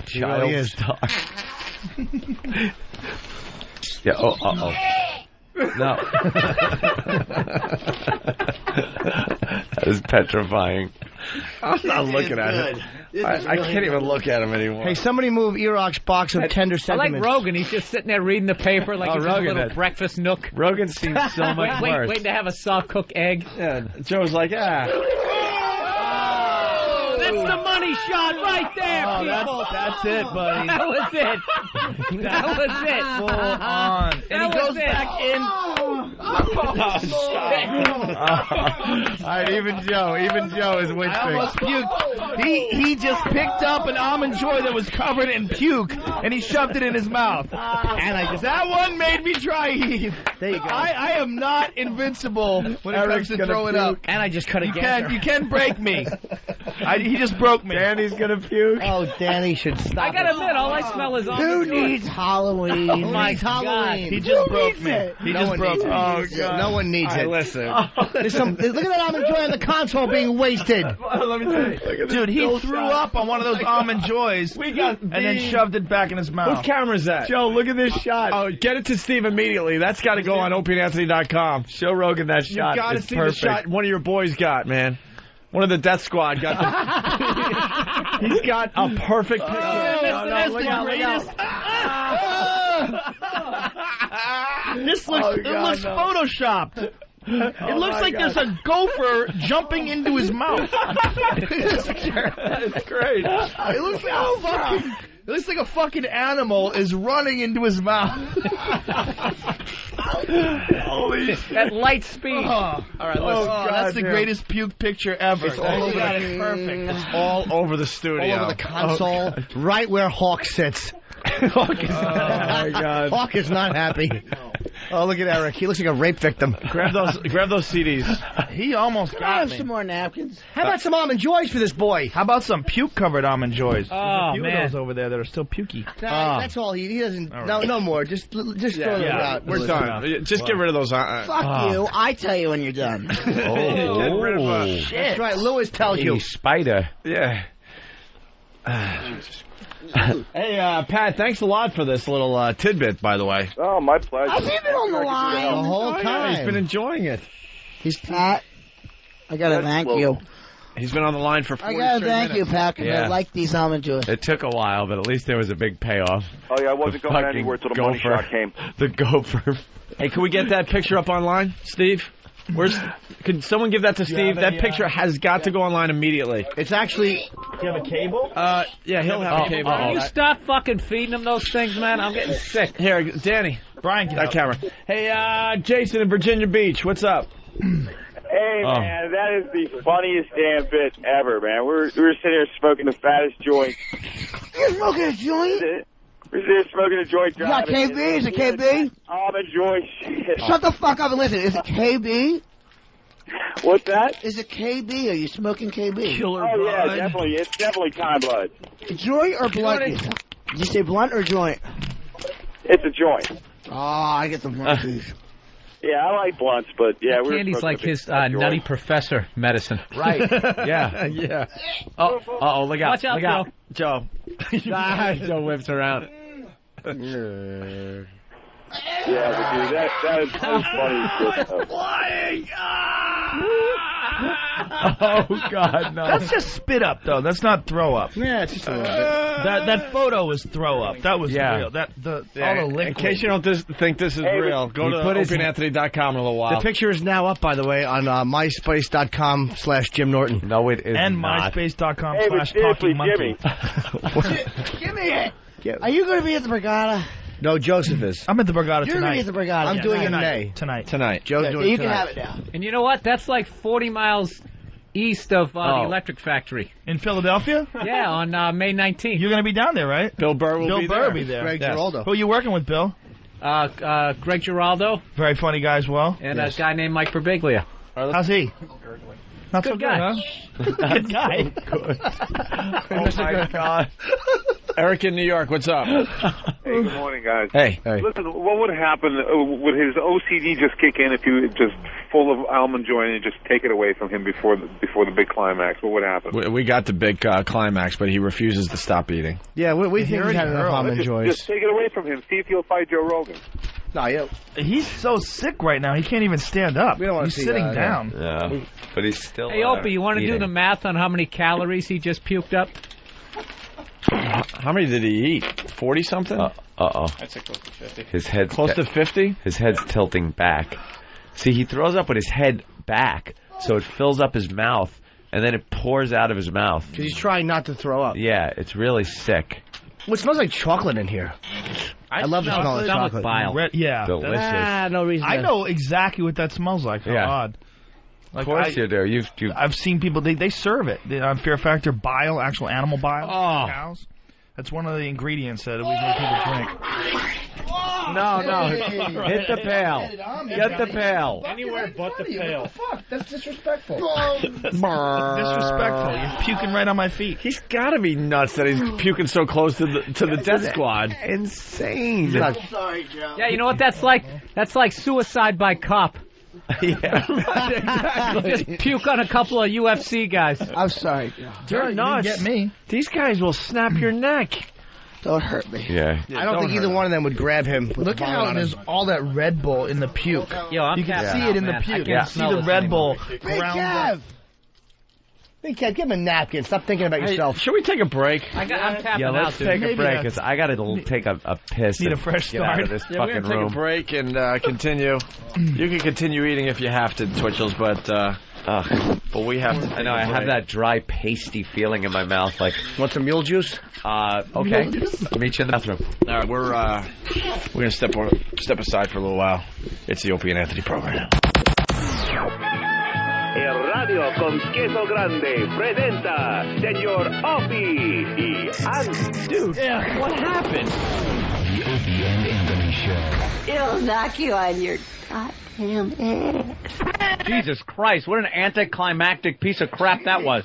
Speaker 6: Child Star.
Speaker 5: Yeah. Oh. Uh-oh. No. That is petrifying.
Speaker 4: I'm not looking at it. I can't even look at him anymore.
Speaker 6: Hey, somebody move Erock's box of tender
Speaker 7: I
Speaker 6: sentiments.
Speaker 7: like Rogan. He's just sitting there reading the paper like he's
Speaker 5: Rogan
Speaker 7: in a little breakfast nook.
Speaker 5: Rogan seems so much worse.
Speaker 7: Waiting to have a soft cooked egg.
Speaker 4: Yeah, Joe's like,
Speaker 7: That's the money shot right there, people.
Speaker 8: That's it, buddy.
Speaker 7: That was it. That was it.
Speaker 8: Full on. And he goes back in.
Speaker 4: all right, even Joe is
Speaker 8: I
Speaker 4: whispering.
Speaker 8: almost puked. He just picked up an Almond Joy that was covered in puke, and he shoved it in his mouth. And that one made me dry heave.
Speaker 6: There you go.
Speaker 8: I am not invincible when it comes to throwing up.
Speaker 6: And I just cut a
Speaker 8: You can break me. He just broke me.
Speaker 4: Danny's gonna puke.
Speaker 6: Oh, Danny should stop.
Speaker 7: I gotta admit, all I smell is Almond Joy.
Speaker 14: Who needs Halloween?
Speaker 6: Oh my God.
Speaker 8: He just broke me. He just broke me.
Speaker 4: Oh, God.
Speaker 6: No one needs it.
Speaker 4: Listen.
Speaker 6: Look at that Almond Joy on the console being wasted.
Speaker 4: Let me tell you.
Speaker 8: Dude, he threw up on one of those Almond Joys and then shoved it back in his mouth.
Speaker 4: Whose camera is that? Joe, look at this shot. Oh, get it to Steve immediately. That's got to go on opieandanthony.com.
Speaker 5: Show Rogan that shot.
Speaker 4: You got to
Speaker 5: It's
Speaker 4: see
Speaker 5: perfect.
Speaker 4: the shot one of your boys got, man. One of the Death Squad got the... He's got a perfect picture.
Speaker 8: That's the greatest. This looks photoshopped. It looks like there's a gopher jumping into his mouth.
Speaker 4: That's great.
Speaker 8: It looks like it looks like a fucking animal is running into his mouth.
Speaker 4: Holy shit.
Speaker 7: At light speed.
Speaker 8: All right,
Speaker 4: God,
Speaker 8: that's the greatest puke picture ever.
Speaker 6: It's all over
Speaker 8: Perfect.
Speaker 4: It's all over the studio.
Speaker 6: All over the console, right where Hawk sits.
Speaker 4: Hawk is my God.
Speaker 6: Hawk is not happy. Oh, look at Eric. He looks like a rape victim.
Speaker 4: Grab those CDs.
Speaker 8: He almost
Speaker 14: I
Speaker 8: got
Speaker 14: have
Speaker 8: me.
Speaker 14: some more napkins.
Speaker 6: How about some Almond Joys for this boy?
Speaker 8: How about some puke-covered Almond Joys? There's a few
Speaker 7: man.
Speaker 8: of those over there that are still pukey.
Speaker 6: That's all he doesn't.
Speaker 8: All
Speaker 6: No more. Just throw those out.
Speaker 4: We're done. Just get rid of those.
Speaker 14: Fuck you. I tell you when you're done.
Speaker 4: Get rid of
Speaker 6: That's right. Lewis tells you.
Speaker 5: Spider.
Speaker 4: Yeah. Hey, Pat, thanks a lot for this little tidbit, by the way.
Speaker 23: Oh, my pleasure.
Speaker 14: I've been on the line.
Speaker 6: The whole time.
Speaker 4: He's been enjoying it.
Speaker 14: He's Pat. I gotta thank you.
Speaker 4: He's been on the line for 40
Speaker 14: I gotta
Speaker 4: straight
Speaker 14: thank you,
Speaker 4: minutes.
Speaker 14: Pat, because I like these Almond Joys.
Speaker 5: It took a while, but at least there was a big payoff.
Speaker 23: Oh, yeah, I wasn't
Speaker 5: The
Speaker 23: going
Speaker 5: fucking
Speaker 23: anywhere till the money
Speaker 5: gopher.
Speaker 23: shot came.
Speaker 5: The gopher.
Speaker 4: Hey, can we get that picture up online, Steve? Could someone give that to Steve? That picture has got to go online immediately.
Speaker 6: It's actually.
Speaker 8: Do you have a cable?
Speaker 4: Yeah, he'll have a cable.
Speaker 7: Can you stop fucking feeding him those things, man? I'm getting sick.
Speaker 4: Here, Danny.
Speaker 8: Brian, get
Speaker 4: that camera. Hey, Jason in Virginia Beach, what's up?
Speaker 3: Hey, man, that is the funniest damn bit ever, man. We were sitting here smoking the fattest joint.
Speaker 14: You're smoking a joint?
Speaker 3: We're sitting here smoking a joint.
Speaker 14: You got KB? Is it KB?
Speaker 3: Almond Joy shit.
Speaker 14: Shut the fuck up and listen. Is it KB?
Speaker 3: What's that?
Speaker 14: Is it KB? Are you smoking KB?
Speaker 3: Oh, yeah, definitely. It's definitely Time Blood.
Speaker 14: Joint or blunt? Did you say blunt or joint?
Speaker 3: It's a joint.
Speaker 14: Oh, I get the blunt.
Speaker 3: Yeah, I like blunts, but yeah, we're
Speaker 7: Candy's like his Nutty Professor medicine.
Speaker 5: Right. Yeah.
Speaker 4: Yeah.
Speaker 5: Oh, look out.
Speaker 7: Watch out,
Speaker 5: look out.
Speaker 4: Joe.
Speaker 5: Joe whips around.
Speaker 3: Yeah, but dude, that is so funny.
Speaker 2: Flying!
Speaker 5: Oh, God, no.
Speaker 8: That's just spit up, though. That's not throw up.
Speaker 6: Yeah, it's just a little bit.
Speaker 8: That photo was throw up. That was real. All the liquid.
Speaker 4: In case you don't think this is real, go to OpieandAnthony.com in a little while.
Speaker 6: The picture is now up, by the way, on MySpace.com/Jim Norton.
Speaker 5: No, it is
Speaker 8: and
Speaker 5: not.
Speaker 8: MySpace.com/TalkingMonkey.
Speaker 14: Give me it. Are you going to be at the Brigada?
Speaker 6: No, Joseph is.
Speaker 8: I'm at the Brigada
Speaker 14: You're
Speaker 8: tonight.
Speaker 14: going to be at the Brigada.
Speaker 6: I'm doing it in May.
Speaker 8: Tonight.
Speaker 6: Joe's doing it
Speaker 14: You
Speaker 6: tonight.
Speaker 14: can have it now.
Speaker 7: And you know what? That's like 40 miles east of the Electric Factory.
Speaker 8: In Philadelphia?
Speaker 7: Yeah, on May 19th.
Speaker 8: You're going to be down there, right?
Speaker 4: Bill Burr will be there.
Speaker 6: Greg Giraldo.
Speaker 8: Who are you working with, Bill?
Speaker 7: Greg Giraldo.
Speaker 8: Very funny guy as well.
Speaker 7: And a guy named Mike Birbiglia.
Speaker 8: How's he? Not
Speaker 7: Good
Speaker 8: so
Speaker 7: guy.
Speaker 8: good, huh? Good guy.
Speaker 4: Good. Oh, my God. Eric in New York, what's up?
Speaker 16: Hey, good morning, guys.
Speaker 4: Hey.
Speaker 16: Listen, what would happen? Would his OCD just kick in if you just full of Almond Joy and just take it away from him before the big climax? What would happen?
Speaker 4: We got the big climax, but he refuses to stop eating.
Speaker 6: Yeah, we think he's had enough Almond Joys.
Speaker 16: Just take it away from him. See if he'll fight Joe Rogan.
Speaker 6: No, yeah.
Speaker 8: He's so sick right now. He can't even stand up.
Speaker 6: We don't want
Speaker 8: He's
Speaker 6: to see
Speaker 8: sitting
Speaker 6: that,
Speaker 8: down.
Speaker 5: Yeah, but he's still.
Speaker 7: Hey, Opie, you want to do the math on how many calories he just puked up?
Speaker 4: How many did he eat? 40-something?
Speaker 5: Uh-oh.
Speaker 12: I'd say close to 50.
Speaker 5: His head's
Speaker 4: Close to 50?
Speaker 5: His head's tilting back. See, he throws up with his head back, so it fills up his mouth, and then it pours out of his mouth.
Speaker 6: Because he's trying not to throw up.
Speaker 5: Yeah, it's really sick.
Speaker 6: Well, it smells like chocolate in here. I love the smell of chocolate.
Speaker 7: Bile.
Speaker 8: Yeah.
Speaker 5: Delicious.
Speaker 6: No reason.
Speaker 8: I know exactly what that smells like. How odd.
Speaker 5: Of course you do.
Speaker 8: I've seen people, they serve it. On Fear Factor, bile, actual animal bile.
Speaker 4: Oh.
Speaker 8: Cows. That's one of the ingredients that we make people drink.
Speaker 5: No. Hit the pail. Get the pail.
Speaker 20: Anywhere but the pail.
Speaker 14: What the fuck? That's disrespectful.
Speaker 8: Disrespectful. You're puking right on my feet.
Speaker 4: He's got to be nuts that he's puking so close to the death squad.
Speaker 5: Insane.
Speaker 14: Sorry, Joe.
Speaker 7: Yeah, you know what that's like? That's like suicide by cop.
Speaker 5: Yeah.
Speaker 7: Exactly. Just puke on a couple of UFC guys.
Speaker 14: I'm sorry, Joe.
Speaker 4: You're nuts.
Speaker 8: Get me.
Speaker 4: These guys will snap your neck.
Speaker 14: Don't hurt me.
Speaker 5: Yeah.
Speaker 6: I don't think either one of them would grab him.
Speaker 8: Look at how there's all that Red Bull in the puke.
Speaker 7: Yo, I'm
Speaker 8: You can
Speaker 7: tapping
Speaker 8: see
Speaker 7: out,
Speaker 8: it in the
Speaker 7: man. I
Speaker 8: puke.
Speaker 7: can't
Speaker 8: You can see
Speaker 7: smell
Speaker 8: the
Speaker 7: this
Speaker 8: Red
Speaker 7: anymore.
Speaker 8: Bull
Speaker 6: Big
Speaker 8: ground
Speaker 6: Kev.
Speaker 8: up.
Speaker 6: Big Kev, give him a napkin. Stop thinking about yourself.
Speaker 4: Should we take a break?
Speaker 7: I'm tapping
Speaker 5: Yeah, let's
Speaker 7: out,
Speaker 5: take
Speaker 7: dude.
Speaker 5: a break. 'Cause I got to take a piss.
Speaker 8: Need a
Speaker 5: and
Speaker 8: fresh
Speaker 5: get out
Speaker 8: start.
Speaker 5: of this
Speaker 4: Yeah, we're
Speaker 5: fucking
Speaker 4: going to take
Speaker 5: room.
Speaker 4: a break and continue. You can continue eating if you have to, Twitchells, but we have to.
Speaker 5: I know. I have that dry, pasty feeling in my mouth. Like,
Speaker 6: Want some mule juice?
Speaker 5: okay. Meet you in the bathroom.
Speaker 4: All right, we're going to step aside for a little while. It's the Opie and Anthony program.
Speaker 2: El Radio con Queso Grande presenta Señor Opie y
Speaker 4: Dude, what happened?
Speaker 2: The Opie and Anthony Show.
Speaker 13: It'll knock you on your goddamn ass.
Speaker 7: Jesus Christ, what an anticlimactic piece of crap that was.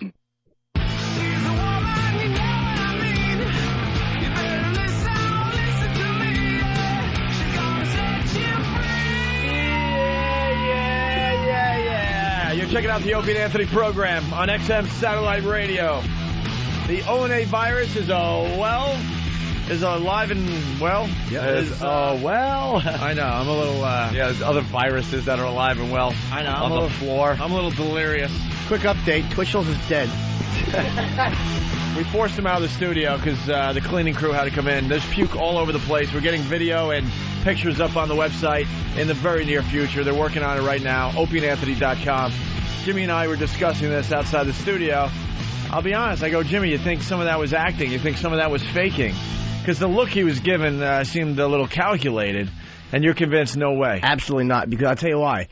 Speaker 4: You're checking out the Opie and Anthony program on XM Satellite Radio. The O&A virus is alive and well.
Speaker 5: Well.
Speaker 4: I know. I'm a little.
Speaker 5: Yeah, there's other viruses that are alive and well.
Speaker 4: I know.
Speaker 5: On the floor.
Speaker 4: I'm a little delirious.
Speaker 6: Quick update. Twitchell's is dead.
Speaker 4: We forced him out of the studio because the cleaning crew had to come in. There's puke all over the place. We're getting video and pictures up on the website in the very near future. They're working on it right now. OpieandAnthony.com. Jimmy and I were discussing this outside the studio. I'll be honest. I go, Jimmy, you think some of that was acting? You think some of that was faking? Because the look he was given seemed a little calculated, and you're convinced no way.
Speaker 6: Absolutely not, because I'll tell you why.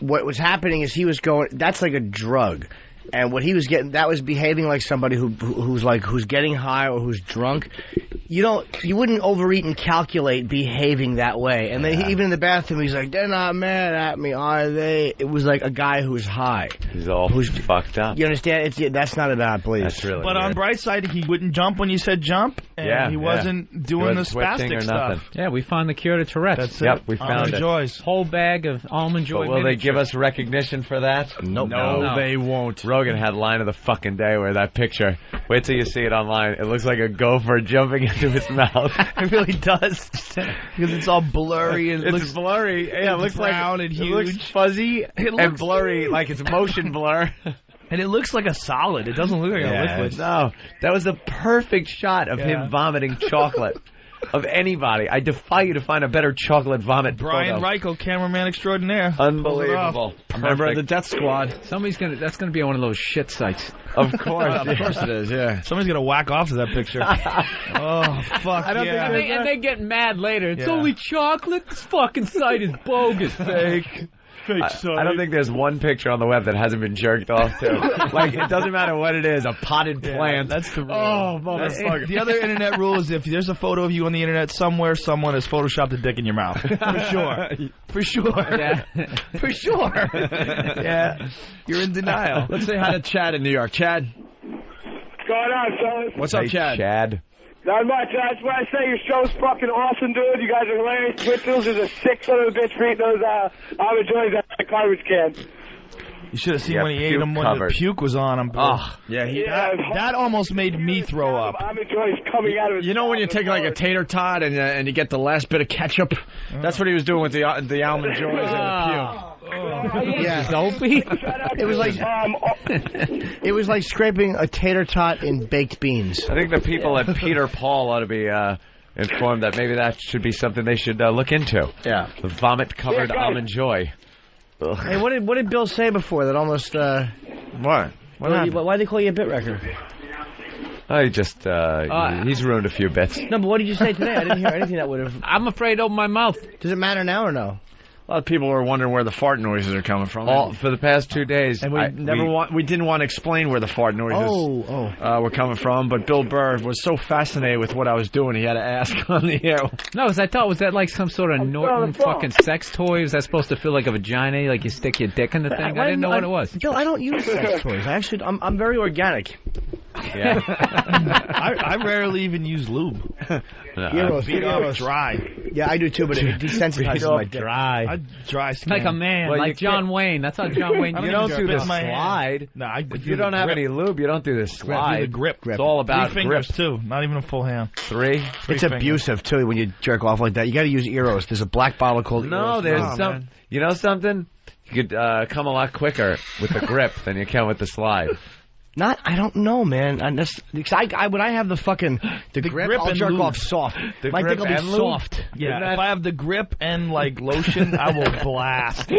Speaker 6: What was happening is he was going, that's like a drug. And what he was getting, that was behaving like somebody who's getting high or who's drunk. You wouldn't overeat and calculate behaving that way. And then even in the bathroom, he's like, they're not mad at me, are they? It was like a guy who's high.
Speaker 5: He's all fucked up.
Speaker 6: You understand? That's not about, please.
Speaker 5: That's really
Speaker 8: But
Speaker 5: weird.
Speaker 8: on the bright side, he wouldn't jump when you said jump, and he wasn't doing the spastic stuff.
Speaker 7: Yeah, we found the cure to Tourette's.
Speaker 8: That's it.
Speaker 5: Yep, we found
Speaker 8: Almond
Speaker 5: it.
Speaker 8: Joys.
Speaker 7: Whole bag of Almond Joy.
Speaker 5: But will they give us recognition for that?
Speaker 4: No, they won't.
Speaker 5: Rogan had line of the fucking day where that picture, wait till you see it online, it looks like a gopher jumping into his mouth.
Speaker 8: It really does. Because it's all blurry and
Speaker 5: It's blurry. Yeah, it looks
Speaker 8: brown and huge.
Speaker 5: It looks fuzzy and blurry, like it's motion blur.
Speaker 8: And it looks like a solid. It doesn't look like a liquid.
Speaker 5: No, that was the perfect shot of him vomiting chocolate. Of anybody. I defy you to find a better chocolate vomit
Speaker 8: Brian
Speaker 5: photo.
Speaker 8: Reichel, cameraman extraordinaire.
Speaker 5: Unbelievable.
Speaker 4: Member of the Death Squad.
Speaker 7: That's gonna be on one of those shit sites.
Speaker 5: Of course.
Speaker 4: Of course it is, yeah.
Speaker 8: Somebody's going to whack off to that picture. Oh, fuck,
Speaker 7: I don't think and they get mad later. It's only chocolate? This fucking site is bogus.
Speaker 5: Fake. I don't think there's one picture on the web that hasn't been jerked off to. Like, it doesn't matter what it is, a potted plant.
Speaker 8: That's the rule.
Speaker 5: Oh, motherfucker.
Speaker 8: The other internet rule is if there's a photo of you on the internet somewhere, someone has photoshopped a dick in your mouth. For sure. For sure.
Speaker 7: Yeah.
Speaker 8: For sure. Yeah. You're in denial.
Speaker 4: Let's say hi to Chad in New York. Chad.
Speaker 17: What's going on, fellas?
Speaker 4: What's up, Chad?
Speaker 17: Not much. I just want to say your show's fucking awesome, dude. You guys are hilarious. Twitchell's is a sick son of a bitch for eating those Almond Joys out of the garbage can.
Speaker 8: You should have seen when he ate them when the puke was on him. That almost made me throw up.
Speaker 17: Almond Joys coming out of his
Speaker 4: when you take like a tater tot and you get the last bit of ketchup? That's what he was doing with the Almond Joys and the puke.
Speaker 6: Yeah,
Speaker 7: Opie.
Speaker 6: It was like scraping a tater tot in baked beans.
Speaker 5: I think the people at Peter Paul ought to be informed that maybe that should be something they should look into.
Speaker 6: Yeah.
Speaker 5: The vomit-covered Almond Joy. Ugh.
Speaker 6: Hey, what did Bill say before that almost...
Speaker 5: What?
Speaker 6: Why'd they call you a bit wrecker?
Speaker 5: I just, he's ruined a few bits.
Speaker 6: No, but what did you say today? I didn't hear anything that would have...
Speaker 7: I'm afraid to open my mouth.
Speaker 6: Does it matter now or no?
Speaker 4: A lot of people were wondering where the fart noises are coming from.
Speaker 5: For the past 2 days.
Speaker 4: And we didn't want to explain where the fart noises were coming from, but Bill Burr was so fascinated with what I was doing, he had to ask on the air.
Speaker 7: No, I thought, was that like some sort of Norton fucking sex toy? Was that supposed to feel like a vagina? Like you stick your dick in the thing? I didn't know what it was.
Speaker 6: Bill, I don't use sex toys. I'm very organic.
Speaker 5: Yeah.
Speaker 8: I rarely even use lube.
Speaker 6: Heroes.
Speaker 8: Dry.
Speaker 6: Yeah, I do too, but it desensitizes my dick.
Speaker 8: Dry. Dry skin.
Speaker 7: Like a man, like John Wayne. That's how John Wayne.
Speaker 5: You don't do the slide.
Speaker 8: No,
Speaker 5: if you don't have any lube, you don't do the slide.
Speaker 8: The grip.
Speaker 5: It's all about
Speaker 8: 3 fingers too. Not even a full hand.
Speaker 5: 3.
Speaker 6: It's abusive too when you jerk off like that. You got to use Eros. There's a black bottle called Eros.
Speaker 5: There's some. You know something? You could come a lot quicker with the grip than you can with the slide.
Speaker 6: I don't know, man. When I have the grip, I'll jerk off soft. My dick will be soft.
Speaker 8: Yeah, if I have the grip and like lotion, I will blast.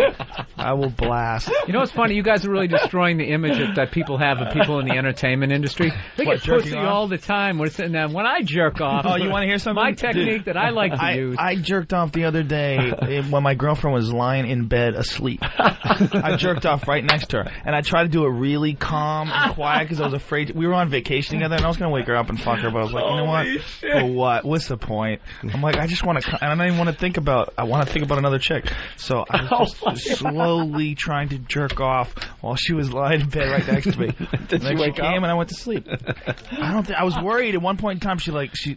Speaker 8: I will blast.
Speaker 7: You know what's funny? You guys are really destroying the image that people have of people in the entertainment industry. They get pussy all the time. We're sitting there. When I jerk off,
Speaker 8: oh, you want to hear something?
Speaker 7: My technique that I like to use.
Speaker 8: I jerked off the other day when my girlfriend was lying in bed asleep. I jerked off right next to her, and I tried to do it really calm and quiet. Because I was afraid. We were on vacation together, and I was going to wake her up and fuck her, but I was like, you know what? For what? What's the point? I'm like, I just want to, and I don't even want to think about, I want to think about another chick. So I was just slowly trying to jerk off while she was lying in bed right next to me.
Speaker 4: Did she wake up?
Speaker 8: And I went to sleep. I was worried at one point in time,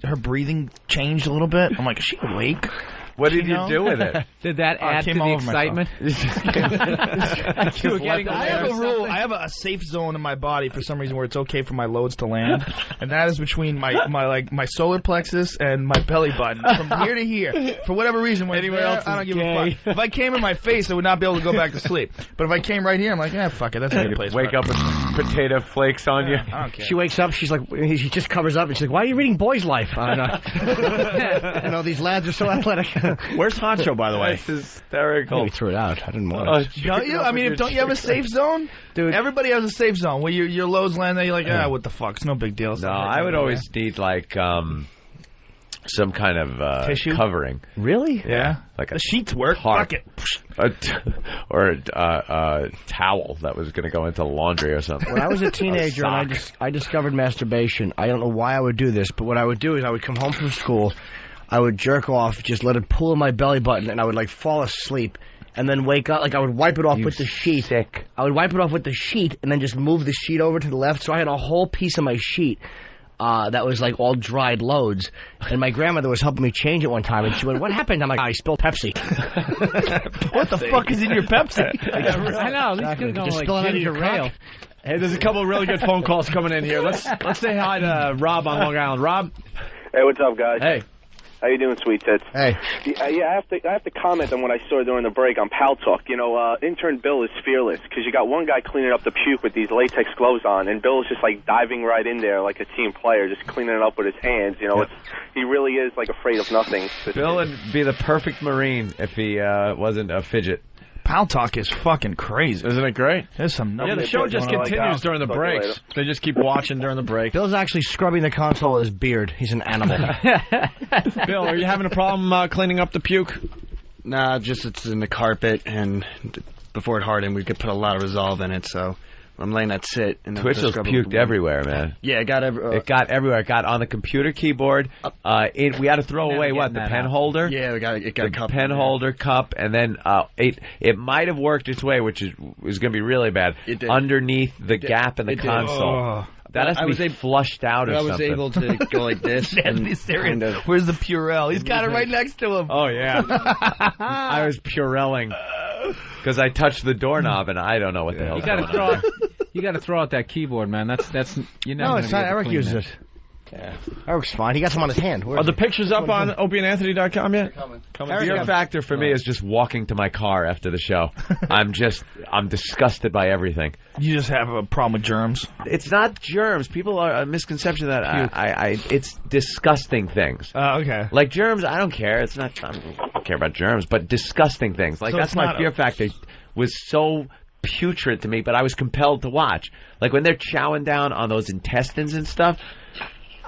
Speaker 8: her breathing changed a little bit. I'm like, is she awake?
Speaker 5: What did you do with it?
Speaker 7: Did that add to the excitement?
Speaker 8: I have a rule. I have a safe zone in my body for some reason where it's okay for my loads to land, and that is between my solar plexus and my belly button, from here to here. For whatever reason, when anywhere else, I don't give a fuck. If I came in my face, I would not be able to go back to sleep. But if I came right here, I'm like, fuck it, that's a good place.
Speaker 5: Wake up with potato flakes on you.
Speaker 8: I don't care.
Speaker 6: She wakes up, she's like, she just covers up, and she's like, why are you reading Boy's Life? You know, these lads are so athletic.
Speaker 4: Where's Honcho, by the way?
Speaker 5: That's hysterical.
Speaker 6: We threw it out. I didn't want it.
Speaker 8: Don't you? I mean, don't you have a safe zone? Dude, everybody has a safe zone where your loads land there. You're like, what the fuck? It's no big deal.
Speaker 5: No, I would always need like some kind of
Speaker 8: tissue
Speaker 5: covering.
Speaker 6: Really?
Speaker 8: Yeah.
Speaker 5: Like
Speaker 8: the sheets work.
Speaker 5: Fuck it. Or a towel that was going to go into laundry or something.
Speaker 6: When I was a teenager and I discovered masturbation, I don't know why I would do this, but what I would do is I would come home from school, I would jerk off, just let it pull in my belly button, and I would like fall asleep and then wake up. Like I would wipe it off with the sheet. I would wipe it off with the sheet and then just move the sheet over to the left. So I had a whole piece of my sheet that was like all dried loads. And my grandmother was helping me change it one time, and she went, "What happened?" I'm like, "I spilled Pepsi."
Speaker 8: What the fuck is in your Pepsi?
Speaker 7: I know. At least could have
Speaker 6: Just
Speaker 7: gone
Speaker 6: spill it
Speaker 7: like
Speaker 6: out of
Speaker 7: ginger
Speaker 6: your
Speaker 7: ale.
Speaker 6: cock.
Speaker 4: Hey, there's a couple of really good phone calls coming in here. Let's say hi to Rob on Long Island. Rob.
Speaker 1: Hey, what's up, guys?
Speaker 4: Hey.
Speaker 1: How you doing, sweet tits?
Speaker 6: Hey.
Speaker 1: Yeah, I have to comment on what I saw during the break on Pal Talk. You know, intern Bill is fearless because you got one guy cleaning up the puke with these latex gloves on, and Bill's just like diving right in there like a team player, just cleaning it up with his hands. You know, he really is like afraid of nothing.
Speaker 5: Bill would be the perfect Marine if he wasn't a fidget.
Speaker 8: Pal Talk is fucking crazy.
Speaker 4: Isn't it great?
Speaker 8: There's some
Speaker 4: Yeah, the show just continues during the breaks. They just keep watching during the break.
Speaker 6: Bill's actually scrubbing the console with his beard. He's an animal.
Speaker 4: Bill, are you having a problem cleaning up the puke?
Speaker 19: Nah, just it's in the carpet, and before it hardened, we could put a lot of Resolve in it, so I'm letting that sit. And
Speaker 5: Twitchell's puked everywhere, man.
Speaker 19: Yeah, it got everywhere.
Speaker 5: It got everywhere. It got on the computer keyboard. We had to throw away the pen holder.
Speaker 19: Yeah, it got a cup.
Speaker 5: Pen holder, cup, and then it might have worked its way, which was going to be really bad.
Speaker 19: It did.
Speaker 5: Underneath the gap in the console. That has to be flushed out or something.
Speaker 19: I was able to go like this.
Speaker 8: And be serious. Where's the Purell? He's got it right next to him.
Speaker 5: Oh, yeah. I was Purelling because I touched the doorknob, and I don't know what the hell.
Speaker 7: You got to throw out that keyboard, man. That's you know.
Speaker 6: No, it's not. Eric uses it.
Speaker 5: Yeah.
Speaker 6: Eric's fine. He got some on his hand.
Speaker 4: Are the pictures up on opieandanthony.com yet?
Speaker 5: The fear factor for me is just walking to my car after the show. I'm disgusted by everything.
Speaker 8: You just have a problem with germs?
Speaker 5: It's not germs. People are a misconception that it's disgusting things.
Speaker 8: Okay.
Speaker 5: Like germs, I don't care. I don't care about germs, but disgusting things. Like, so that's my fear factor. Was so putrid to me, but I was compelled to watch. Like when they're chowing down on those intestines and stuff,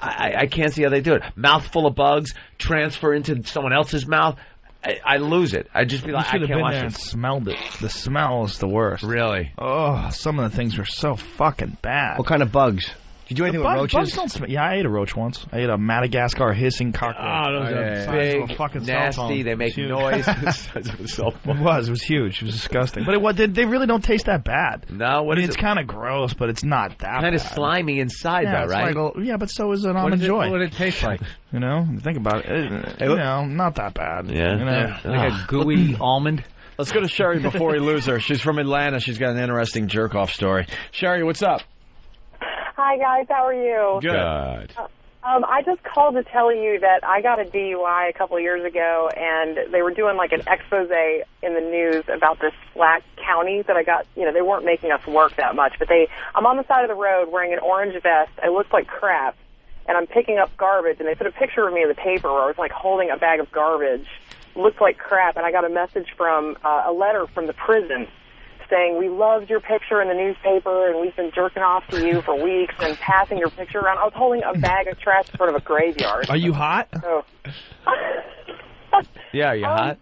Speaker 5: I can't see how they do it. Mouthful of bugs, transfer into someone else's mouth. I lose it. I just be like, I can't watch it.
Speaker 8: And smelled it. The smell is the worst.
Speaker 5: Really?
Speaker 8: Oh, some of the things were so fucking bad.
Speaker 6: What kind of bugs? Did you do anything with roaches?
Speaker 8: Bugs don't smell. Yeah, I ate a roach once. I ate a Madagascar hissing cockroach.
Speaker 4: Oh, those are
Speaker 5: big,
Speaker 8: fucking
Speaker 5: nasty. They make noise. It
Speaker 8: was huge. It was disgusting. But they really don't taste that bad.
Speaker 5: No,
Speaker 8: it's kind of gross, but it's not that bad.
Speaker 5: Kind of slimy inside, though, right?
Speaker 8: Yeah, but so is an Almond Joy.
Speaker 7: What would it taste like?
Speaker 8: You know, think about it. Not that bad.
Speaker 5: Yeah.
Speaker 8: You know?
Speaker 7: Like a gooey almond.
Speaker 4: Let's go to Sherry before we lose her. She's from Atlanta. She's got an interesting jerk-off story. Sherry, what's up?
Speaker 21: Hi, guys. How are you?
Speaker 5: Good.
Speaker 21: I just called to tell you that I got a DUI a couple of years ago, and they were doing like an expose in the news about this slack county that I got. You know, they weren't making us work that much, but I'm on the side of the road wearing an orange vest. I looked like crap, and I'm picking up garbage, and they put a picture of me in the paper where I was like holding a bag of garbage. Looked like crap, and I got a message from a letter from the prison saying, "We loved your picture in the newspaper, and we've been jerking off to you for weeks and passing your picture around." I was holding a bag of trash in front of a graveyard.
Speaker 8: Are you hot?
Speaker 21: So,
Speaker 5: yeah, are you hot?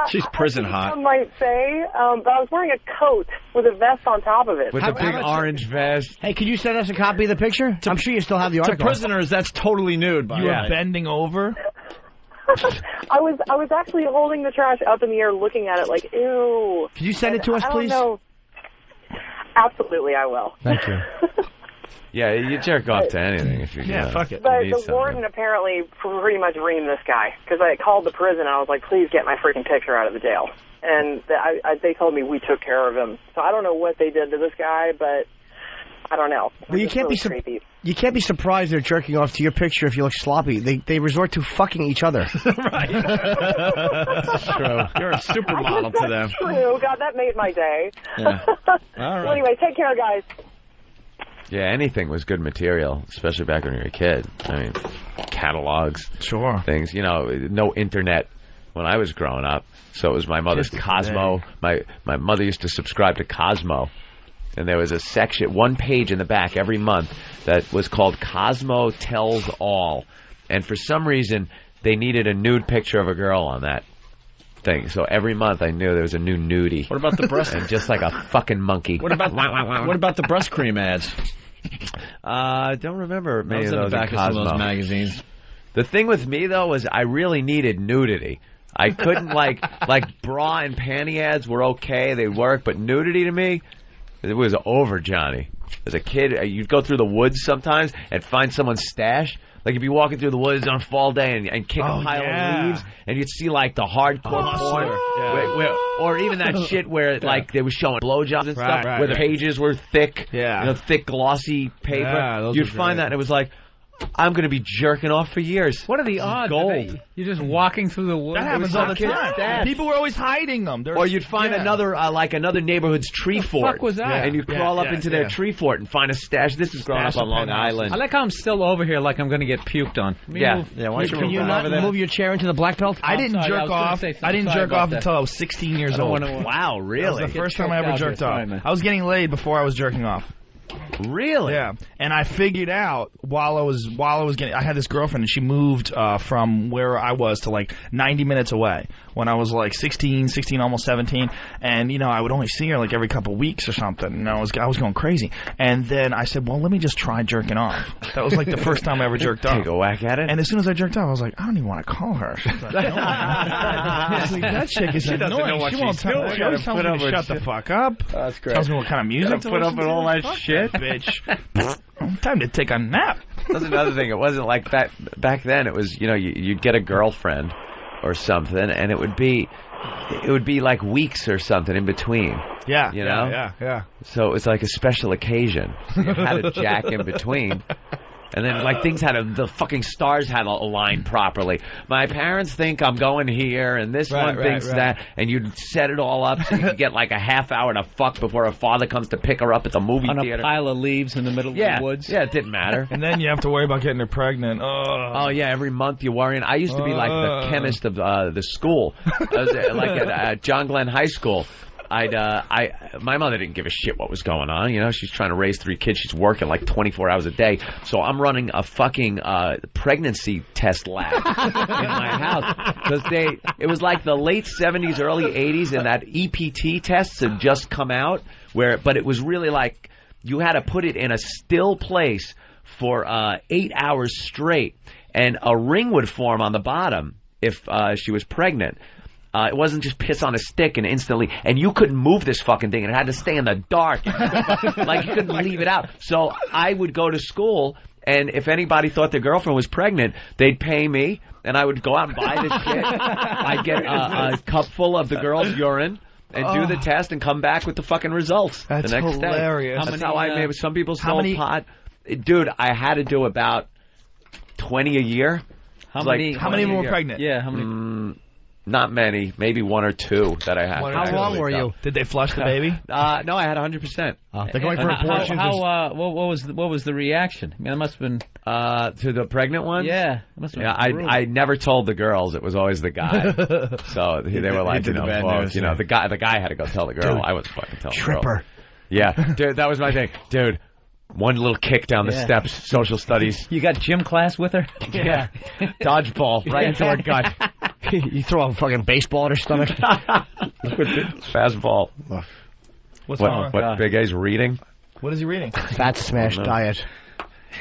Speaker 4: She's prison hot.
Speaker 21: Some might say, but I was wearing a coat with a vest on top of it.
Speaker 5: With a big orange vest.
Speaker 6: Hey, could you send us a copy of the picture? I'm sure you still have the article.
Speaker 4: To prisoners, that's totally nude.
Speaker 8: You were bending over?
Speaker 21: I was actually holding the trash up in the air looking at it like, ew.
Speaker 6: Could you send it to us, please?
Speaker 21: I don't know. Absolutely, I will.
Speaker 6: Thank you.
Speaker 5: Yeah, you jerk off to anything if you can.
Speaker 8: Fuck it.
Speaker 21: But the warden apparently pretty much reamed this guy because I called the prison and I was like, please get my freaking picture out of the jail. And they told me we took care of him. So I don't know what they did to this guy, but I don't know.
Speaker 6: Well, you can't you can't be surprised they're jerking off to your picture if you look sloppy. They resort to fucking each other.
Speaker 4: Right. That's true. You're a supermodel to them.
Speaker 21: True. God, that made my day.
Speaker 4: Yeah. All right.
Speaker 21: Well, anyway, take care, guys.
Speaker 5: Yeah, anything was good material, especially back when you were a kid. I mean, catalogs, things. You know, no internet when I was growing up, so it was my mother's Cosmo. My mother used to subscribe to Cosmo, and there was a section, one page in the back every month that was called Cosmo Tells All, and for some reason they needed a nude picture of a girl on that thing. So every month I knew there was a new nudie.
Speaker 4: What about the breast?
Speaker 5: And just like a fucking monkey.
Speaker 4: What about the breast cream ads?
Speaker 5: I don't remember many of those
Speaker 4: back
Speaker 5: in Cosmo.
Speaker 4: of some of those magazines.
Speaker 5: The thing with me though was I really needed nudity. I couldn't like bra and panty ads were okay, they work, but nudity to me, it was over, Johnny. as a kid, you'd go through the woods sometimes and find someone's stash. Like if you're walking through the woods on a fall day and kick a pile of leaves, and you'd see like the hardcore porn, or even that shit where like they were showing blowjobs and stuff, where the pages were thick, thick glossy paper.
Speaker 4: Yeah,
Speaker 5: you'd find that, and it was like, I'm going to be jerking off for years.
Speaker 7: What are the odds?
Speaker 5: Gold.
Speaker 7: You're just walking through the woods.
Speaker 8: That happens all the time. People were always hiding them.
Speaker 5: Or you'd find another neighborhood's tree fort.
Speaker 7: What the fuck was that?
Speaker 5: And you'd crawl up into their tree fort and find a stash. This is growing up on Long Island.
Speaker 7: I like how I'm still over here like I'm going to get puked on.
Speaker 5: Why don't
Speaker 6: Can you not move your chair into the black belt?
Speaker 8: I didn't jerk off. I didn't jerk off until I was 16 years old.
Speaker 5: Wow, really?
Speaker 8: That was the first time I ever jerked off. I was getting laid before I was jerking off.
Speaker 5: Really?
Speaker 8: Yeah. And I figured out while I was getting, I had this girlfriend and she moved from where I was to like 90 minutes away when I was like 16, almost 17. And, you know, I would only see her like every couple of weeks or something. And I was going crazy. And then I said, well, let me just try jerking off. That was like the first time I ever jerked off.
Speaker 5: Take a whack at it.
Speaker 8: And as soon as I jerked off, I was like, I don't even want to call her. She's like, that chick is annoying. She won't tell me. She always tells me to shut the fuck up.
Speaker 5: That's great.
Speaker 8: Tells me what kind of music to
Speaker 5: put up with all that shit.
Speaker 8: Bitch. Time to take a nap.
Speaker 5: That's another thing. It wasn't like that back then. It was, you know, you'd get a girlfriend or something, and it would be like weeks or something in between.
Speaker 8: Yeah.
Speaker 5: You know?
Speaker 8: Yeah.
Speaker 5: So it was like a special occasion. You had a jack in between. And then, like, the fucking stars had to align properly. My parents think I'm going here, and this one thinks that, and you'd set it all up so you could get, like, a half hour to fuck before her father comes to pick her up at the movie theater.
Speaker 7: On a pile of leaves in the middle of the woods.
Speaker 5: Yeah, it didn't matter.
Speaker 8: And then you have to worry about getting her pregnant.
Speaker 5: Oh, yeah, every month you're worrying. I used to be, like, the chemist of the school. I was, like, at John Glenn High School. My mother didn't give a shit what was going on. You know, she's trying to raise 3 kids. She's working like 24 hours a day. So I'm running a fucking pregnancy test lab in my house because it was like the late 70s, early 80s, and that EPT tests had just come out. But it was really like you had to put it in a still place for 8 hours straight, and a ring would form on the bottom if she was pregnant. It wasn't just piss on a stick and instantly, and you couldn't move this fucking thing, and it had to stay in the dark. Like, you couldn't leave it out. So I would go to school, and if anybody thought their girlfriend was pregnant, they'd pay me, and I would go out and buy this shit. I'd get a cup full of the girl's urine and do the test and come back with the fucking results the next
Speaker 8: hilarious.
Speaker 5: day. That's how I made. Some people stole pot. Dude, I had to do about 20 a year.
Speaker 8: How many were pregnant?
Speaker 7: Yeah, how many?
Speaker 5: Not many, maybe 1 or 2 that I had.
Speaker 6: How long were you?
Speaker 8: Did they flush the baby?
Speaker 5: No, I had 100%.
Speaker 6: They're going for abortions.
Speaker 7: What was the reaction? I mean, it must have been
Speaker 5: to the pregnant one.
Speaker 7: Yeah, it must have been
Speaker 5: I never told the girls. It was always the guy. So they were like, the guy had to go tell the girl. Dude, I wasn't fucking telling the girl.
Speaker 6: Tripper.
Speaker 5: Yeah, dude, that was my thing, dude. One little kick down the steps, social studies.
Speaker 7: You got gym class with her?
Speaker 5: Yeah. Dodgeball right into her gut.
Speaker 6: You throw a fucking baseball at her stomach.
Speaker 5: Fastball.
Speaker 8: What's wrong?
Speaker 5: What Big A's reading?
Speaker 8: What is he reading?
Speaker 6: Fat Smash Diet.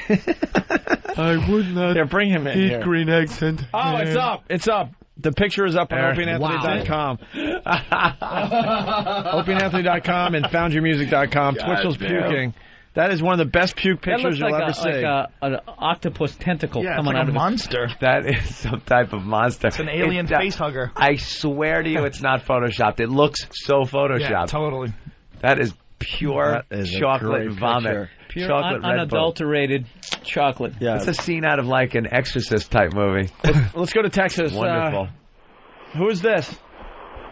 Speaker 4: I would not
Speaker 7: bring him in
Speaker 4: eat
Speaker 7: here.
Speaker 4: green eggs and
Speaker 20: it's up. It's up. The picture is up on OpieandAnthony.com. OpieandAnthony.com and FoundYourMusic.com. Twitchell's puking. That is one of the best puke pictures you'll ever see.
Speaker 7: Like an octopus tentacle coming out of
Speaker 8: a monster.
Speaker 5: That is some type of monster.
Speaker 8: It's an alien face hugger.
Speaker 5: I swear to you, it's not photoshopped. It looks so photoshopped.
Speaker 8: Yeah, totally.
Speaker 5: That is pure chocolate vomit.
Speaker 7: Pure
Speaker 5: chocolate
Speaker 7: unadulterated chocolate.
Speaker 5: Yeah. It's a scene out of like an Exorcist type movie.
Speaker 4: Let's go to Texas.
Speaker 5: Wonderful.
Speaker 4: Who is this?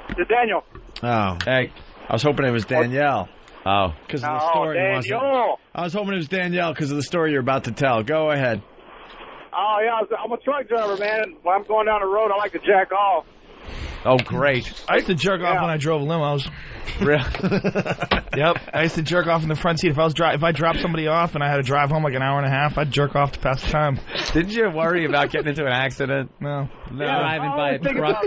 Speaker 9: It's Daniel.
Speaker 4: Oh. Hey, I was hoping it was Danielle.
Speaker 5: Oh.
Speaker 4: Because of the story.
Speaker 9: Daniel.
Speaker 4: I was hoping it was Danielle because of the story you're about to tell. Go ahead.
Speaker 9: Oh, yeah, I'm a truck driver, man. When I'm going down the road, I like to jack off.
Speaker 5: Oh, great.
Speaker 8: I used to jerk off when I drove limos.
Speaker 5: Really?
Speaker 8: Yep. I used to jerk off in the front seat. If I dropped somebody off and I had to drive home like an hour and a half, I'd jerk off to pass the time.
Speaker 5: Didn't you worry about getting into an accident?
Speaker 8: No.
Speaker 7: Driving by a truck.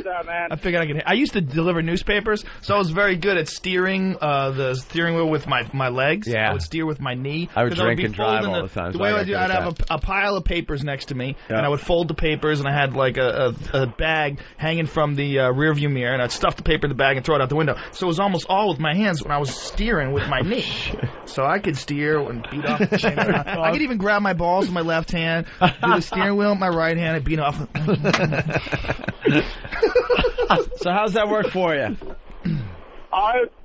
Speaker 9: I
Speaker 8: figured I could. I used to deliver newspapers, so I was very good at steering the steering wheel with my legs.
Speaker 5: Yeah.
Speaker 8: I would steer with my knee.
Speaker 5: I would drink and drive all the time.
Speaker 8: The way I would do, I'd have a pile of papers next to me, and I would fold the papers, and I had like a bag hanging from the rearview mirror, and I'd stuff the paper in the bag and throw it out the window. So it was almost all with my hands when I was steering with my knee. So I could steer and beat off at the same time. I could even grab my balls with my left hand, do the steering wheel with my right hand, and beat off.
Speaker 20: So how's that work for you?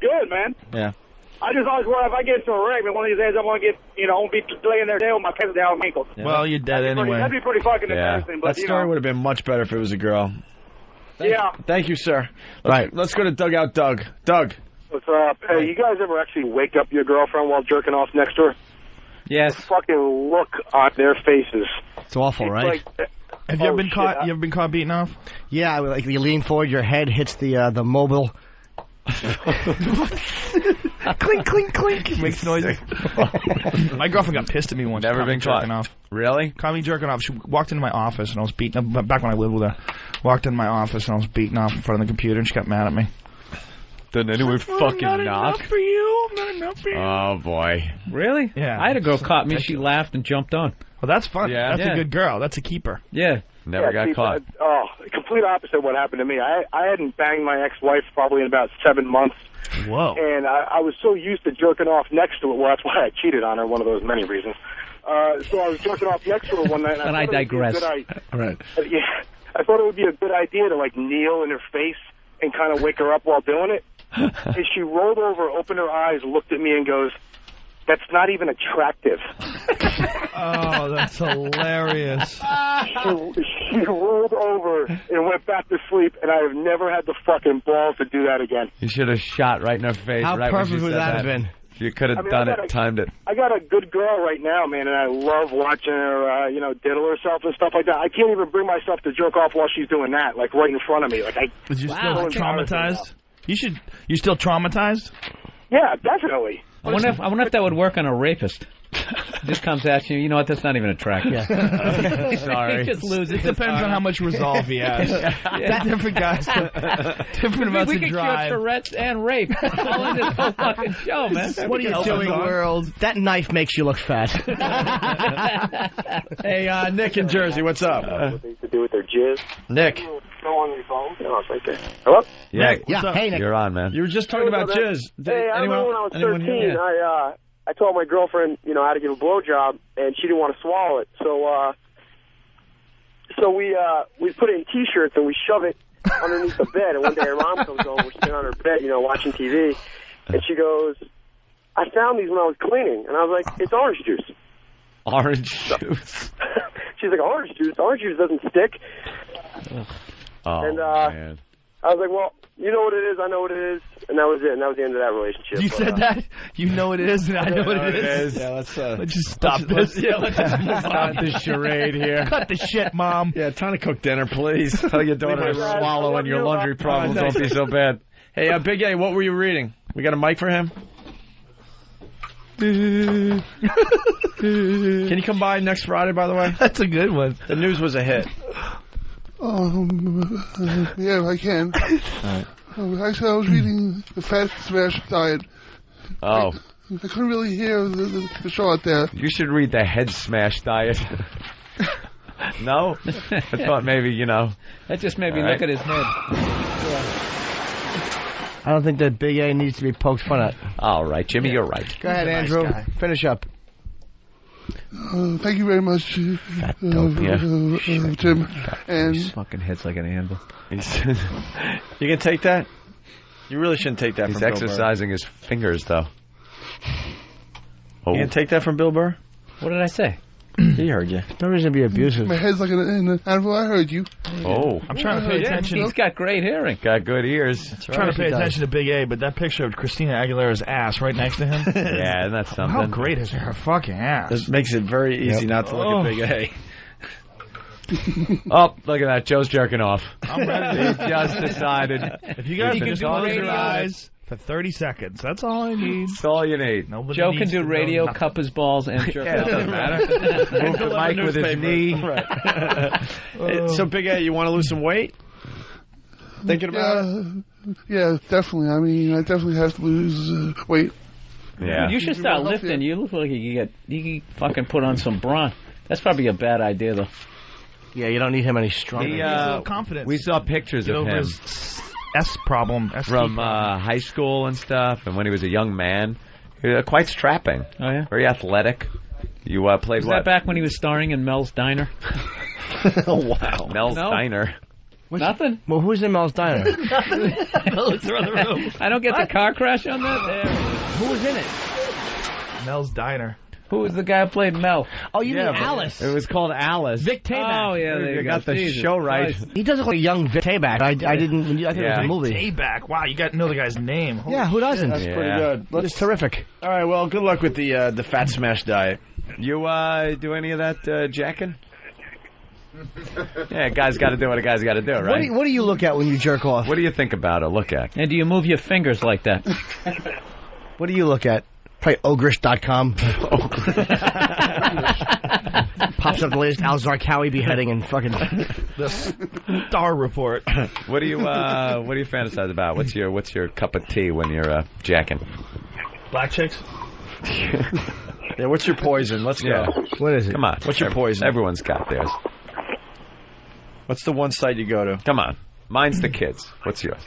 Speaker 17: Good, man.
Speaker 20: Yeah.
Speaker 17: I just always worry if I get into a wreck, but one of these days I'm going to get, I'll be laying there dead with my pants down ankles.
Speaker 20: Yeah.
Speaker 8: Well, you're dead anyway.
Speaker 17: That'd be pretty fucking embarrassing. But,
Speaker 20: That story would have been much better if it was a girl.
Speaker 17: Yeah.
Speaker 20: Thank you, sir. Let's go to Dugout Doug. Doug.
Speaker 10: What's up? Hey, you guys ever actually wake up your girlfriend while jerking off next to her?
Speaker 7: Yes.
Speaker 10: The fucking look on their faces.
Speaker 6: It's awful, right?
Speaker 8: Have you ever been caught? You ever been caught beating off?
Speaker 6: Yeah, like you lean forward, your head hits the mobile.
Speaker 8: Clink, clink, clink. Makes noises. My girlfriend got pissed at me once.
Speaker 5: Never been
Speaker 8: jerking
Speaker 5: caught.
Speaker 8: off.
Speaker 5: Really?
Speaker 8: Caught me jerking off. She walked into my office and I was beating up. Back when I lived with her, walked into my office and I was beating off in front of the computer and she got mad at me.
Speaker 5: Didn't anyone fucking knock?
Speaker 8: Not for you. Not enough for you.
Speaker 5: Oh boy.
Speaker 7: Really?
Speaker 8: Yeah.
Speaker 7: I had a girl caught me. She laughed and jumped on.
Speaker 8: Well, that's fun.
Speaker 5: Yeah.
Speaker 8: That's a good girl. That's a keeper.
Speaker 7: Yeah.
Speaker 5: Never got caught.
Speaker 10: Complete opposite of what happened to me. I hadn't banged my ex-wife probably in about 7 months.
Speaker 8: Whoa.
Speaker 10: And I was so used to jerking off next to it. Well, that's why I cheated on her, one of those many reasons. So I was jerking off next to her one night.
Speaker 7: And I digress.
Speaker 20: Right.
Speaker 10: Yeah, I thought it would be a good idea to, kneel in her face and kind of wake her up while doing it. And she rolled over, opened her eyes, looked at me, and goes, "That's not even attractive."
Speaker 8: Oh, that's hilarious.
Speaker 10: She rolled over and went back to sleep, and I have never had the fucking balls to do that again.
Speaker 5: You should have shot right in her face.
Speaker 6: How
Speaker 5: right
Speaker 6: perfect
Speaker 5: when she
Speaker 6: would
Speaker 5: said
Speaker 6: that have been?
Speaker 5: You could have done it, timed it.
Speaker 10: I got a good girl right now, man, and I love watching her, diddle herself and stuff like that. I can't even bring myself to jerk off while she's doing that, right in front of me.
Speaker 8: Was you still traumatized? You still traumatized?
Speaker 10: Yeah, definitely.
Speaker 7: I wonder if that would work on a rapist. Just comes at you. You know what? That's not even attractive.
Speaker 5: Sorry.
Speaker 7: He just loses.
Speaker 8: It depends on how much resolve he has. Different guys, different amounts of drive.
Speaker 7: We can cure Tourette's and rape all in this whole fucking show, man.
Speaker 6: What are you doing, world? That knife makes you look fat.
Speaker 20: Hey, Nick in Jersey, what's up?
Speaker 10: What they used to do with their jizz.
Speaker 20: Nick.
Speaker 10: Go on your phone. No, it's right there. Hello?
Speaker 20: Nick,
Speaker 6: what's up? Hey, Nick.
Speaker 5: You're on, man.
Speaker 20: You were just talking about jizz.
Speaker 10: Hey, I remember when I was 13, I told my girlfriend, how to give a blowjob, and she didn't want to swallow it. So we put it in T-shirts and we shove it underneath the bed. And one day her mom comes home, we're sitting on her bed, watching TV, and she goes, "I found these when I was cleaning," and I was like, "It's orange juice."
Speaker 5: Orange juice.
Speaker 10: She's like, "Orange juice? Orange juice doesn't stick."
Speaker 5: Oh,
Speaker 10: and
Speaker 5: man.
Speaker 10: I was like, "Well, you know what it is, I know what it is," and that was it. And that was the end of that relationship.
Speaker 8: You said that? You know what it is, and I know what it is.
Speaker 20: Yeah,
Speaker 8: let's just stop this.
Speaker 20: Let's just stop this charade here.
Speaker 8: Cut the shit, Mom.
Speaker 20: Yeah, time to cook dinner, please. Tell your daughter to swallow and your laundry problems
Speaker 5: Don't be so bad.
Speaker 20: Hey, Big A, what were you reading? We got a mic for him? Can you come by next Friday, by the way?
Speaker 8: That's a good one.
Speaker 20: The news was a hit.
Speaker 11: Yeah, I can.
Speaker 20: Right.
Speaker 11: Actually, I was reading the Fat Smash Diet.
Speaker 5: Oh.
Speaker 11: I couldn't really hear the show out there.
Speaker 5: You should read the Head Smash Diet. No? I thought maybe,
Speaker 7: That just made me look at his head.
Speaker 6: I don't think that Big A needs to be poked fun at.
Speaker 5: All right, Jimmy, you're right.
Speaker 6: Go ahead, Andrew. Finish up.
Speaker 11: Thank you very much, Jim. And
Speaker 20: his fucking head's like an anvil. You can take that? You really shouldn't take that
Speaker 5: He's
Speaker 20: from Bill Burr.
Speaker 5: exercising his fingers, though.
Speaker 20: You can take that from Bill Burr?
Speaker 7: What did I say?
Speaker 20: He heard you.
Speaker 6: No reason to be abusive.
Speaker 11: my head's like an anvil. I heard you.
Speaker 5: Oh.
Speaker 8: I'm trying to pay attention.
Speaker 7: He's got great hearing.
Speaker 5: Got good ears.
Speaker 8: I'm trying to pay attention to Big A, but that picture of Christina Aguilera's ass right next to him.
Speaker 5: Yeah, isn't that something?
Speaker 8: How great is her fucking ass?
Speaker 20: This makes it very easy not to look at Big A.
Speaker 5: Oh, look at that. Joe's jerking off.
Speaker 8: I'm ready.
Speaker 5: He just decided.
Speaker 8: If you guys can close your
Speaker 7: radio.
Speaker 8: eyes for 30 seconds, that's all I need.
Speaker 5: That's all you need.
Speaker 8: Nobody
Speaker 7: Joe
Speaker 8: needs
Speaker 7: can do
Speaker 8: to
Speaker 7: radio,
Speaker 8: know
Speaker 7: cup his balls, and jerk
Speaker 5: Yeah, it
Speaker 7: off.
Speaker 5: doesn't matter. Move the mic with his knee.
Speaker 20: Right. So, Big A, you want to lose some weight? Thinking about it?
Speaker 11: Yeah, definitely. I mean, I definitely have to lose weight.
Speaker 5: Yeah.
Speaker 7: You should start lifting. You look like you can fucking put on some brawn. That's probably a bad idea, though.
Speaker 6: Yeah, you don't need him any stronger.
Speaker 8: He's a little confident.
Speaker 5: We saw pictures
Speaker 8: Get
Speaker 5: of
Speaker 8: over
Speaker 5: him.
Speaker 8: his problem.
Speaker 5: From high school and stuff, and when he was a young man. Quite strapping.
Speaker 7: Oh, yeah?
Speaker 5: Very athletic. You played
Speaker 7: Was
Speaker 5: what?
Speaker 7: that back when he was starring in Mel's Diner?
Speaker 5: Oh, wow. Mel's Diner.
Speaker 7: Nothing?
Speaker 6: Well, who's in Mel's Diner?
Speaker 7: Look through the room. I don't get the car crash on that? There.
Speaker 6: Who was in it?
Speaker 8: Mel's Diner.
Speaker 7: Who was the guy who played Mel?
Speaker 6: Oh, you mean Alice?
Speaker 5: It was called Alice.
Speaker 6: Vic Tayback.
Speaker 7: Oh, yeah, there
Speaker 5: you got the
Speaker 7: Jesus
Speaker 5: show right.
Speaker 7: Christ.
Speaker 6: He does look like a young Vic Tayback. I didn't. I think it was a movie.
Speaker 8: Tayback. Wow, you got to know the guy's name. Holy
Speaker 6: Yeah, who doesn't?
Speaker 20: That's pretty good.
Speaker 6: It's terrific.
Speaker 20: All right, well, good luck with the fat smash diet.
Speaker 5: You do any of that jacking? Yeah, a guy's got to do what a guy's got to do, right?
Speaker 6: What do you look at when you jerk off?
Speaker 5: What do you think about or look at?
Speaker 7: And do you move your fingers like that?
Speaker 6: What do you look at? Probably ogrish.com. Pops up the latest Al Zarqawi beheading and fucking
Speaker 8: the Star Report.
Speaker 5: What do you fantasize about? What's your cup of tea when you're jacking?
Speaker 8: Black chicks.
Speaker 20: Yeah, what's your poison? Let's go.
Speaker 6: What is it?
Speaker 5: Come on.
Speaker 20: What's your poison?
Speaker 5: Everyone's got theirs.
Speaker 20: What's the one site you go to?
Speaker 5: Come on. Mine's the kids. What's yours?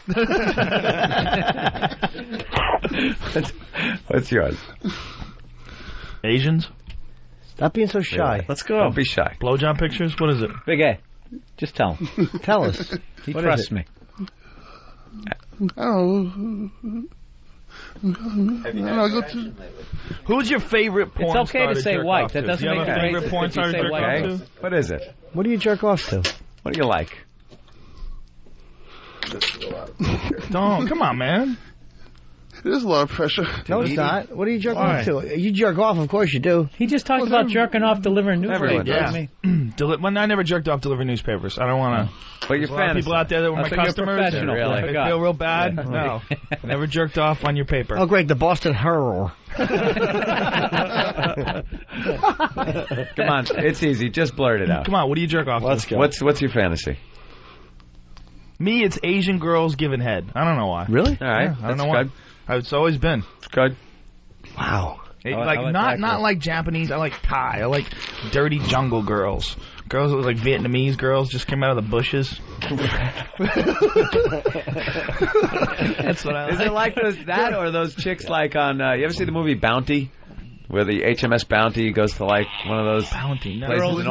Speaker 5: What's yours?
Speaker 8: Asians.
Speaker 6: Stop being so shy.
Speaker 5: Yeah.
Speaker 20: Let's go.
Speaker 5: Don't be shy.
Speaker 8: Blowjob pictures. What is it?
Speaker 7: Big A. Just tell him.
Speaker 6: Tell us.
Speaker 7: He
Speaker 6: What
Speaker 7: trusts
Speaker 6: is it?
Speaker 7: me.
Speaker 8: Who's your favorite porn
Speaker 7: It's okay
Speaker 8: star
Speaker 7: to say
Speaker 8: jerk
Speaker 7: white.
Speaker 8: off
Speaker 7: That
Speaker 8: to?
Speaker 7: doesn't
Speaker 8: Do you
Speaker 7: make
Speaker 8: have a
Speaker 7: it
Speaker 8: favorite
Speaker 7: racist
Speaker 8: porn
Speaker 7: if you
Speaker 8: star to
Speaker 7: say
Speaker 8: jerk
Speaker 7: white.
Speaker 8: off to?
Speaker 5: What is it?
Speaker 6: What do you jerk off to?
Speaker 5: What do you like?
Speaker 8: Don't. Come on, man.
Speaker 11: There's a lot of pressure.
Speaker 6: No, it's not. What do you jerk off to? You jerk off, of course you do.
Speaker 7: He just talked about jerking off delivering newspapers.
Speaker 8: Yeah. When I never jerked off delivering newspapers. I don't want to.
Speaker 5: But your
Speaker 8: There's a lot of people out there that were my customers.
Speaker 7: Professional.
Speaker 8: Really? I feel real bad. No. Never jerked off on your paper.
Speaker 6: Oh, great. The Boston Herald.
Speaker 5: Come on. It's easy. Just blurt it out.
Speaker 8: Come on. What do you jerk off
Speaker 20: Let's
Speaker 8: to?
Speaker 20: go.
Speaker 5: What's your fantasy?
Speaker 8: Me, it's Asian girls giving head. I don't know why.
Speaker 5: Really? All right.
Speaker 8: Yeah, I don't know
Speaker 5: good.
Speaker 8: why. It's always been.
Speaker 5: It's good.
Speaker 6: Wow.
Speaker 8: I like not like Japanese. I like Thai. I like dirty jungle girls. Girls that look like Vietnamese girls just came out of the bushes. That's what I like.
Speaker 5: Is it like that or those chicks like on? You ever see the movie Bounty? Where the HMS Bounty goes to like one of those
Speaker 8: Bounty, no.
Speaker 5: places, and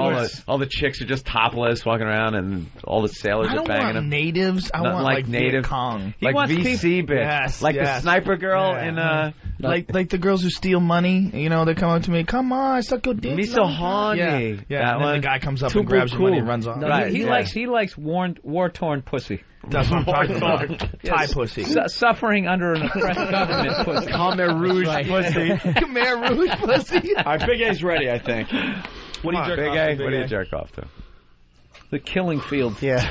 Speaker 5: all the chicks are just topless walking around, and all the sailors
Speaker 8: I
Speaker 5: are
Speaker 8: don't
Speaker 5: banging
Speaker 8: want
Speaker 5: them.
Speaker 8: natives. I
Speaker 5: Nothing
Speaker 8: want
Speaker 5: like native.
Speaker 8: Viet Cong.
Speaker 5: Like VC bitch,
Speaker 8: Yes,
Speaker 5: like
Speaker 8: yes.
Speaker 5: the sniper girl in
Speaker 8: like the girls who steal money. You know, they come up to me. Come on, I suck your dick.
Speaker 5: Me so horny.
Speaker 8: Yeah,
Speaker 5: That
Speaker 8: and then
Speaker 5: one.
Speaker 8: the guy comes up
Speaker 5: Too
Speaker 8: and grabs your money
Speaker 5: cool.
Speaker 8: and runs off.
Speaker 7: No,
Speaker 5: Right,
Speaker 7: he likes war-torn pussy.
Speaker 8: That's what I'm talking about. Thai pussy.
Speaker 7: Suffering under an oppressed government pussy.
Speaker 5: Khmer Rouge pussy.
Speaker 8: Khmer Rouge pussy.
Speaker 20: All right, Big A's ready, I think.
Speaker 8: What do you jerk
Speaker 5: Big
Speaker 8: off
Speaker 5: A?
Speaker 8: to?
Speaker 5: What do you jerk off to?
Speaker 7: The Killing Fields.
Speaker 6: Yeah.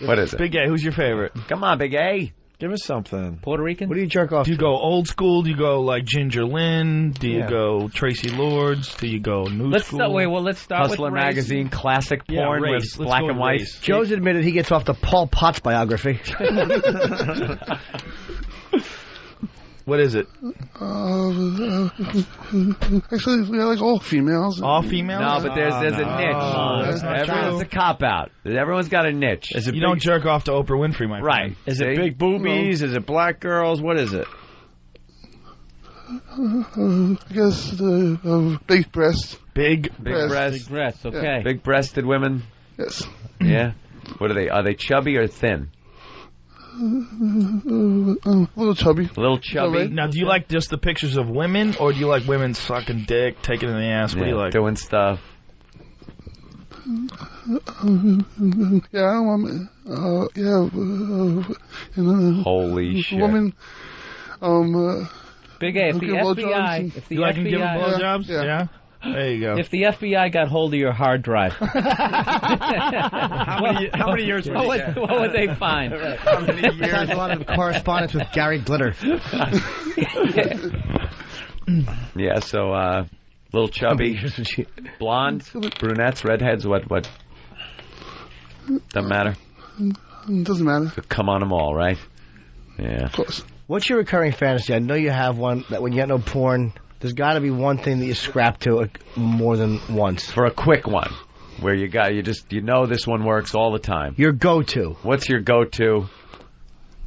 Speaker 5: What is it?
Speaker 8: Big A, who's your favorite?
Speaker 5: Come on, Big A.
Speaker 20: Give us something.
Speaker 7: Puerto Rican?
Speaker 6: What do you jerk off
Speaker 8: Do you
Speaker 6: to?
Speaker 8: go old school? Do you go like Ginger Lynn? Do you go Tracy Lords? Do you go new school?
Speaker 7: Let's start
Speaker 5: Hustler
Speaker 7: with race.
Speaker 5: magazine, classic
Speaker 8: Yeah,
Speaker 5: porn
Speaker 8: race.
Speaker 5: with
Speaker 8: Let's
Speaker 5: black
Speaker 8: go
Speaker 5: and
Speaker 8: with
Speaker 5: white.
Speaker 8: race.
Speaker 6: Joe's admitted he gets off the Paul Potts biography.
Speaker 8: What is it?
Speaker 11: Actually, we like all females.
Speaker 8: All females?
Speaker 5: No, but there's a niche.
Speaker 8: that's not
Speaker 5: Everyone's
Speaker 8: true.
Speaker 5: a cop out. Everyone's got a niche.
Speaker 20: Is it
Speaker 8: You
Speaker 20: big,
Speaker 8: don't jerk off to Oprah Winfrey, my friend.
Speaker 5: Right.
Speaker 20: Is it big boobies? Is it black girls? What is it?
Speaker 11: I guess big breasts.
Speaker 8: Big
Speaker 11: breasts.
Speaker 7: Big breasts, okay.
Speaker 5: Big-breasted women.
Speaker 11: Yes.
Speaker 5: Yeah. What are they? Are they chubby or thin?
Speaker 11: A little chubby.
Speaker 5: A little chubby.
Speaker 8: Now, do you like just the pictures of women, or do you like women sucking dick, taking it in the ass? What do you like?
Speaker 5: Doing stuff.
Speaker 11: Yeah, I want.
Speaker 5: Holy shit.
Speaker 11: Woman.
Speaker 7: Big A, if the
Speaker 11: give blowjobs
Speaker 7: FBI...
Speaker 11: and-
Speaker 7: If the
Speaker 8: You like him giving
Speaker 7: FBI...
Speaker 8: blowjobs? Yeah. There you go.
Speaker 7: If the FBI got hold of your hard drive,
Speaker 20: How many years would you get?
Speaker 7: what would they find?
Speaker 20: How many
Speaker 6: There's
Speaker 20: years?
Speaker 6: a lot of correspondence with Gary Glitter.
Speaker 5: Yeah, so, little chubby, blonde, brunettes, redheads, what? Doesn't matter.
Speaker 11: Doesn't matter.
Speaker 5: Come on them all, right? Yeah.
Speaker 11: Of course.
Speaker 6: What's your recurring fantasy? I know you have one that when you get no porn, there's got to be one thing that you scrap to more than once.
Speaker 5: For a quick one, where you know this one works all the time.
Speaker 6: Your go-to.
Speaker 5: What's your go-to?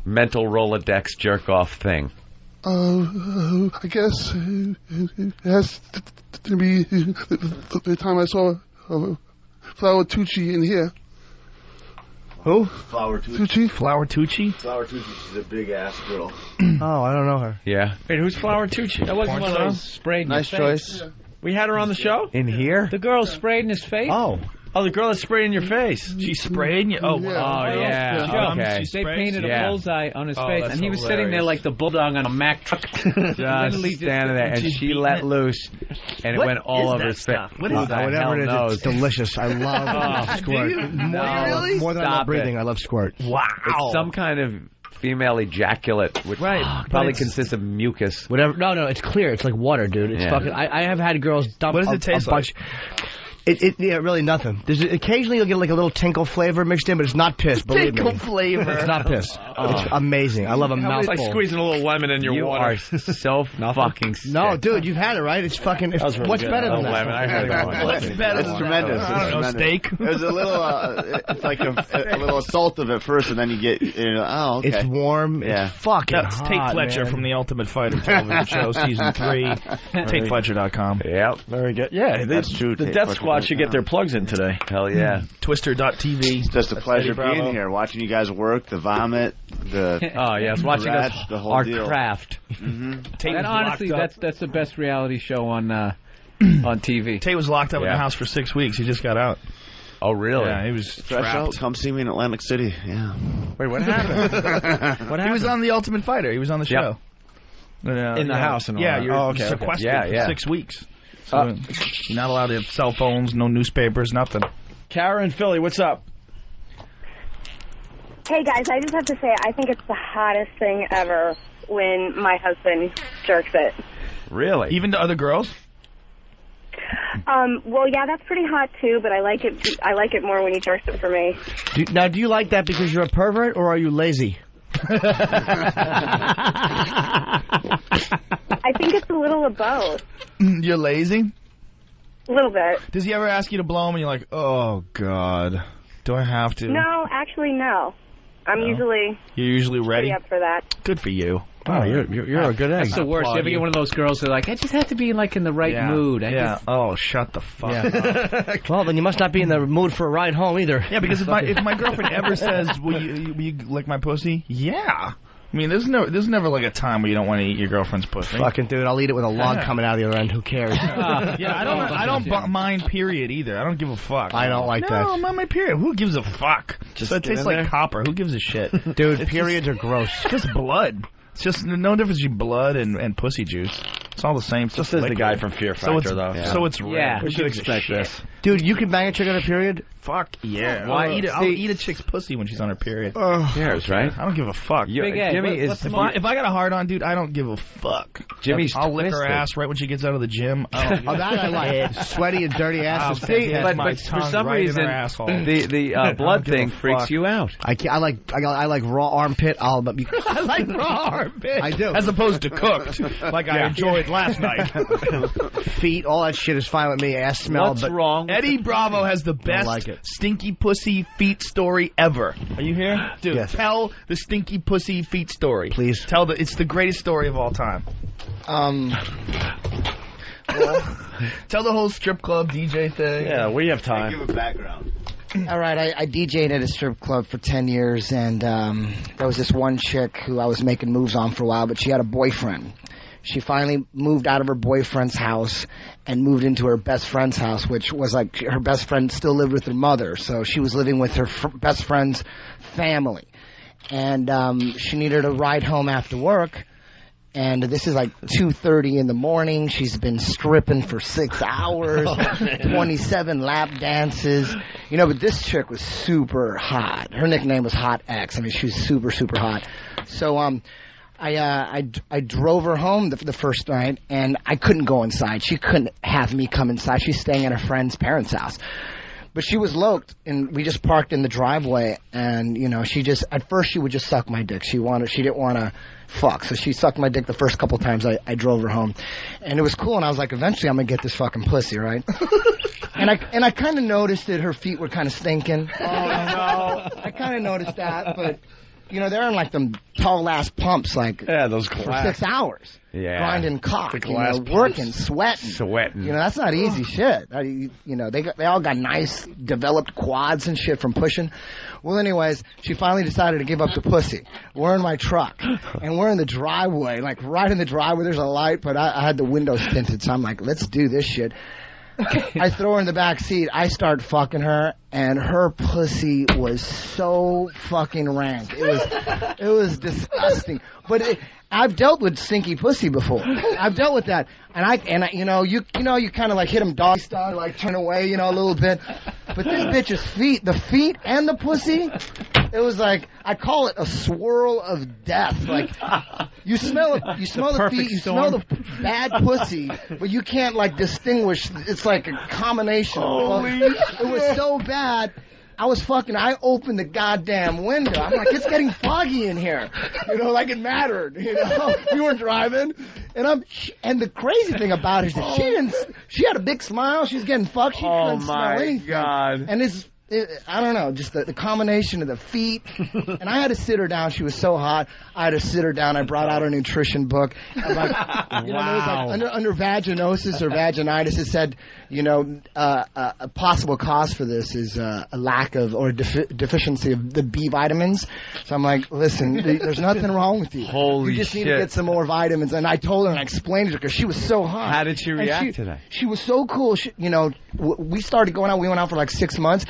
Speaker 5: mental Rolodex jerk-off thing?
Speaker 11: I guess it has to be the time I saw Flower Tucci in here.
Speaker 8: Who?
Speaker 11: Flower Tucci.
Speaker 8: Flower Tucci?
Speaker 15: Flower Tucci, she's a big-ass girl.
Speaker 6: Oh, I don't know her.
Speaker 5: Yeah.
Speaker 20: Wait, who's Flower Tucci?
Speaker 7: That wasn't one of those sprayed in
Speaker 15: Nice
Speaker 7: your face.
Speaker 15: choice.
Speaker 20: We had her on the show?
Speaker 5: In here?
Speaker 7: The girl sprayed in his face?
Speaker 20: Oh, the girl that sprayed in your face.
Speaker 8: She sprayed in you? Oh, wow.
Speaker 5: Oh, yeah.
Speaker 7: Joe,
Speaker 5: Okay.
Speaker 7: they painted a bullseye on his
Speaker 8: Oh,
Speaker 7: face,
Speaker 8: that's
Speaker 7: and he was sitting there
Speaker 8: hilarious.
Speaker 7: like the bulldog on a Mack truck.
Speaker 5: Just standing there, and she let loose, and it went all over his face.
Speaker 6: What is that? Whatever it is, it's delicious. I love squirt. More than I love breathing, I love squirt.
Speaker 8: Wow.
Speaker 5: It's some kind of female ejaculate, which probably consists of mucus.
Speaker 6: Whatever. No, it's clear. It's like water, dude. It's fucking. I have had girls dump.
Speaker 8: What does it taste like?
Speaker 6: Yeah, really nothing. Occasionally you'll get like a little tinkle flavor mixed in, but it's not piss. Believe me.
Speaker 8: Tinkle flavor.
Speaker 6: It's not piss. It's amazing. I love a mouthful.
Speaker 20: It's like squeezing a little lemon in your water.
Speaker 5: You are so fucking sick.
Speaker 6: No, dude, you've had it, right? It's fucking. What's better than that?
Speaker 20: Lemon. I had it.
Speaker 8: What's better
Speaker 15: It's
Speaker 8: than
Speaker 15: tremendous.
Speaker 8: I don't know,
Speaker 15: It's tremendous.
Speaker 8: steak?
Speaker 15: There's a little, it's like a little assaultive at first, and then you get, oh, okay.
Speaker 6: It's warm.
Speaker 15: Yeah.
Speaker 6: It's fucking
Speaker 8: That's
Speaker 6: hot,
Speaker 8: Tate Fletcher
Speaker 6: man.
Speaker 8: from The Ultimate Fighter television show, season 3. TateFletcher.com.
Speaker 5: Yep.
Speaker 20: Very good. Yeah,
Speaker 15: That's true.
Speaker 20: The Death Squad should get their plugs in today.
Speaker 5: Hell yeah.
Speaker 8: Twister.tv.
Speaker 15: It's just a pleasure
Speaker 8: Eddie Bravo.
Speaker 15: being here, watching you guys work, the vomit, the
Speaker 5: Oh, yes, watching us,
Speaker 15: rats, the whole
Speaker 5: our
Speaker 15: deal.
Speaker 5: craft.
Speaker 8: Tate
Speaker 7: And
Speaker 8: was
Speaker 7: honestly,
Speaker 8: locked up.
Speaker 7: that's the best reality show on TV.
Speaker 8: Tate was locked up in the house for 6 weeks. He just got out.
Speaker 5: Oh, really?
Speaker 8: Yeah, he was
Speaker 15: Fresh out,
Speaker 8: trapped.
Speaker 15: come see me in Atlantic City. Yeah.
Speaker 20: Wait, what happened?
Speaker 8: He was on The Ultimate Fighter. He was on the show.
Speaker 20: In the house and all
Speaker 8: yeah,
Speaker 20: that.
Speaker 8: you're
Speaker 20: Oh, okay,
Speaker 8: sequestered
Speaker 20: okay.
Speaker 8: for 6 weeks. So you're not allowed to have cell phones, no newspapers, nothing.
Speaker 20: Kara in Philly, what's up?
Speaker 21: Hey guys, I just have to say I think it's the hottest thing ever when my husband jerks it.
Speaker 5: Really?
Speaker 8: Even to other girls?
Speaker 21: Well, yeah, that's pretty hot too, but I like it. I like it more when he jerks it for me.
Speaker 6: Do you like that because you're a pervert or are you lazy?
Speaker 21: I think it's a little of both.
Speaker 8: You're lazy?
Speaker 21: A little bit.
Speaker 8: Does he ever ask you to blow him and you're like, oh, God, do I have to?
Speaker 21: No, actually, no. I'm usually
Speaker 8: You're usually ready?
Speaker 21: pretty up for that.
Speaker 8: Good for you.
Speaker 20: Oh, you're a good egg.
Speaker 7: That's the worst. You ever get one of those girls that are like, I just have to be like in the right mood.
Speaker 8: Oh, shut the fuck up.
Speaker 6: Well, then you must not be in the mood for a ride home either.
Speaker 8: Yeah, because if my girlfriend ever says, will you lick my pussy? Yeah. I mean, there's never like a time where you don't want to eat your girlfriend's pussy.
Speaker 6: Fucking dude, I'll eat it with a log coming out of the other end. Who cares?
Speaker 8: Yeah, I don't mind period either. I don't give a fuck.
Speaker 6: I don't like that.
Speaker 8: No, mind my period. Who gives a fuck?
Speaker 6: Just
Speaker 8: so it
Speaker 6: get
Speaker 8: tastes
Speaker 6: in
Speaker 8: like
Speaker 6: there.
Speaker 8: copper. Who gives a shit?
Speaker 6: Dude, periods are gross.
Speaker 8: It's just blood. It's just no difference between blood and pussy juice. It's all the same.
Speaker 20: Just says the guy from Fear Factor, though.
Speaker 8: So it's red.
Speaker 7: Yeah.
Speaker 20: We should expect this.
Speaker 6: Dude, you can bang a chick on a period?
Speaker 8: Fuck yeah.
Speaker 5: Why?
Speaker 8: I'll eat a chick's pussy when she's on her period.
Speaker 5: Cares, right?
Speaker 8: I don't give a fuck.
Speaker 7: Big A.
Speaker 5: Jimmy is.
Speaker 8: If I got a hard on, dude, I don't give a fuck.
Speaker 5: Jimmy's
Speaker 8: I'll lick her
Speaker 5: twisted.
Speaker 8: ass right when she gets out of the gym.
Speaker 6: Oh, that I like. Sweaty and dirty asses.
Speaker 5: But for some reason, the blood thing freaks you out.
Speaker 6: I like raw armpit.
Speaker 8: I like raw armpit.
Speaker 6: I do.
Speaker 8: As opposed to cooked, like I enjoyed last night.
Speaker 6: Feet, all that shit is fine with me. Ass smell.
Speaker 5: What's
Speaker 6: but
Speaker 5: wrong?
Speaker 8: Eddie Bravo has the best
Speaker 6: like it.
Speaker 8: stinky pussy feet story ever. Are you here? Dude,
Speaker 6: Yes.
Speaker 8: tell the stinky pussy feet story.
Speaker 6: Please.
Speaker 8: It's the greatest story of all time. Tell the whole strip club DJ thing.
Speaker 20: Yeah, we have time.
Speaker 15: Give a background.
Speaker 18: All right, I DJ'd at a strip club for 10 years, and there was this one chick who I was making moves on for a while, but she had a boyfriend. She finally moved out of her boyfriend's house and moved into her best friend's house, which was like her best friend still lived with her mother, so she was living with her best friend's family. And she needed a ride home after work. And this is like 2:30 in the morning. She's been stripping for 6 hours, 27 lap dances. You know, but this chick was super hot. Her nickname was Hot X. I mean, she was super, super hot. So I drove her home the first night, and I couldn't go inside. She couldn't have me come inside. She's staying at her friend's parents' house. But she was loked, and we just parked in the driveway, and, you know, at first she would just suck my dick. She didn't want to fuck, so she sucked my dick the first couple times I drove her home. And it was cool, and I was like, eventually I'm going to get this fucking pussy, right? and I kind of noticed that her feet were kind of stinking. Oh, no. I kind of noticed that, but they're in like them tall ass pumps, like
Speaker 20: those
Speaker 18: for 6 hours.
Speaker 5: Yeah.
Speaker 18: Grinding cock,
Speaker 20: The glass
Speaker 18: working, sweating. That's not easy shit. They all got nice, developed quads and shit from pushing. Well, anyways, she finally decided to give up the pussy. We're in my truck, and we're in the driveway, like right in the driveway. There's a light, but I had the windows tinted, so I'm like, let's do this shit. I throw her in the back seat. I start fucking her, and her pussy was so fucking rank. It was disgusting. But I've dealt with stinky pussy before. I've dealt with that, and you kind of like hit him dog style, like turn away, a little bit. But this bitch's feet, the feet and the pussy, it was like, I call it a swirl of death. Like you smell the feet, you smell the bad pussy, but you can't like distinguish. It's like a combination. It was so bad. I opened the goddamn window. I'm like, it's getting foggy in here. Like it mattered. We were driving, and the crazy thing about it is that she had a big smile. She's getting fucked. She couldn't smell anything.
Speaker 5: God.
Speaker 18: And I don't know, just the combination of the feet. And I had to sit her down. She was so hot. I had to sit her down. I brought out her nutrition book. I'm like,
Speaker 5: Wow.
Speaker 18: Under vaginosis or vaginitis, it said, a possible cause for this is a lack of or deficiency of the B vitamins. So I'm like, listen, there's nothing wrong with you.
Speaker 5: Holy
Speaker 18: You just
Speaker 5: shit.
Speaker 18: need to get some more vitamins. And I told her and I explained it to her because she was so hot.
Speaker 5: How did she react to that?
Speaker 18: She was so cool. We started going out. We went out for like 6 months.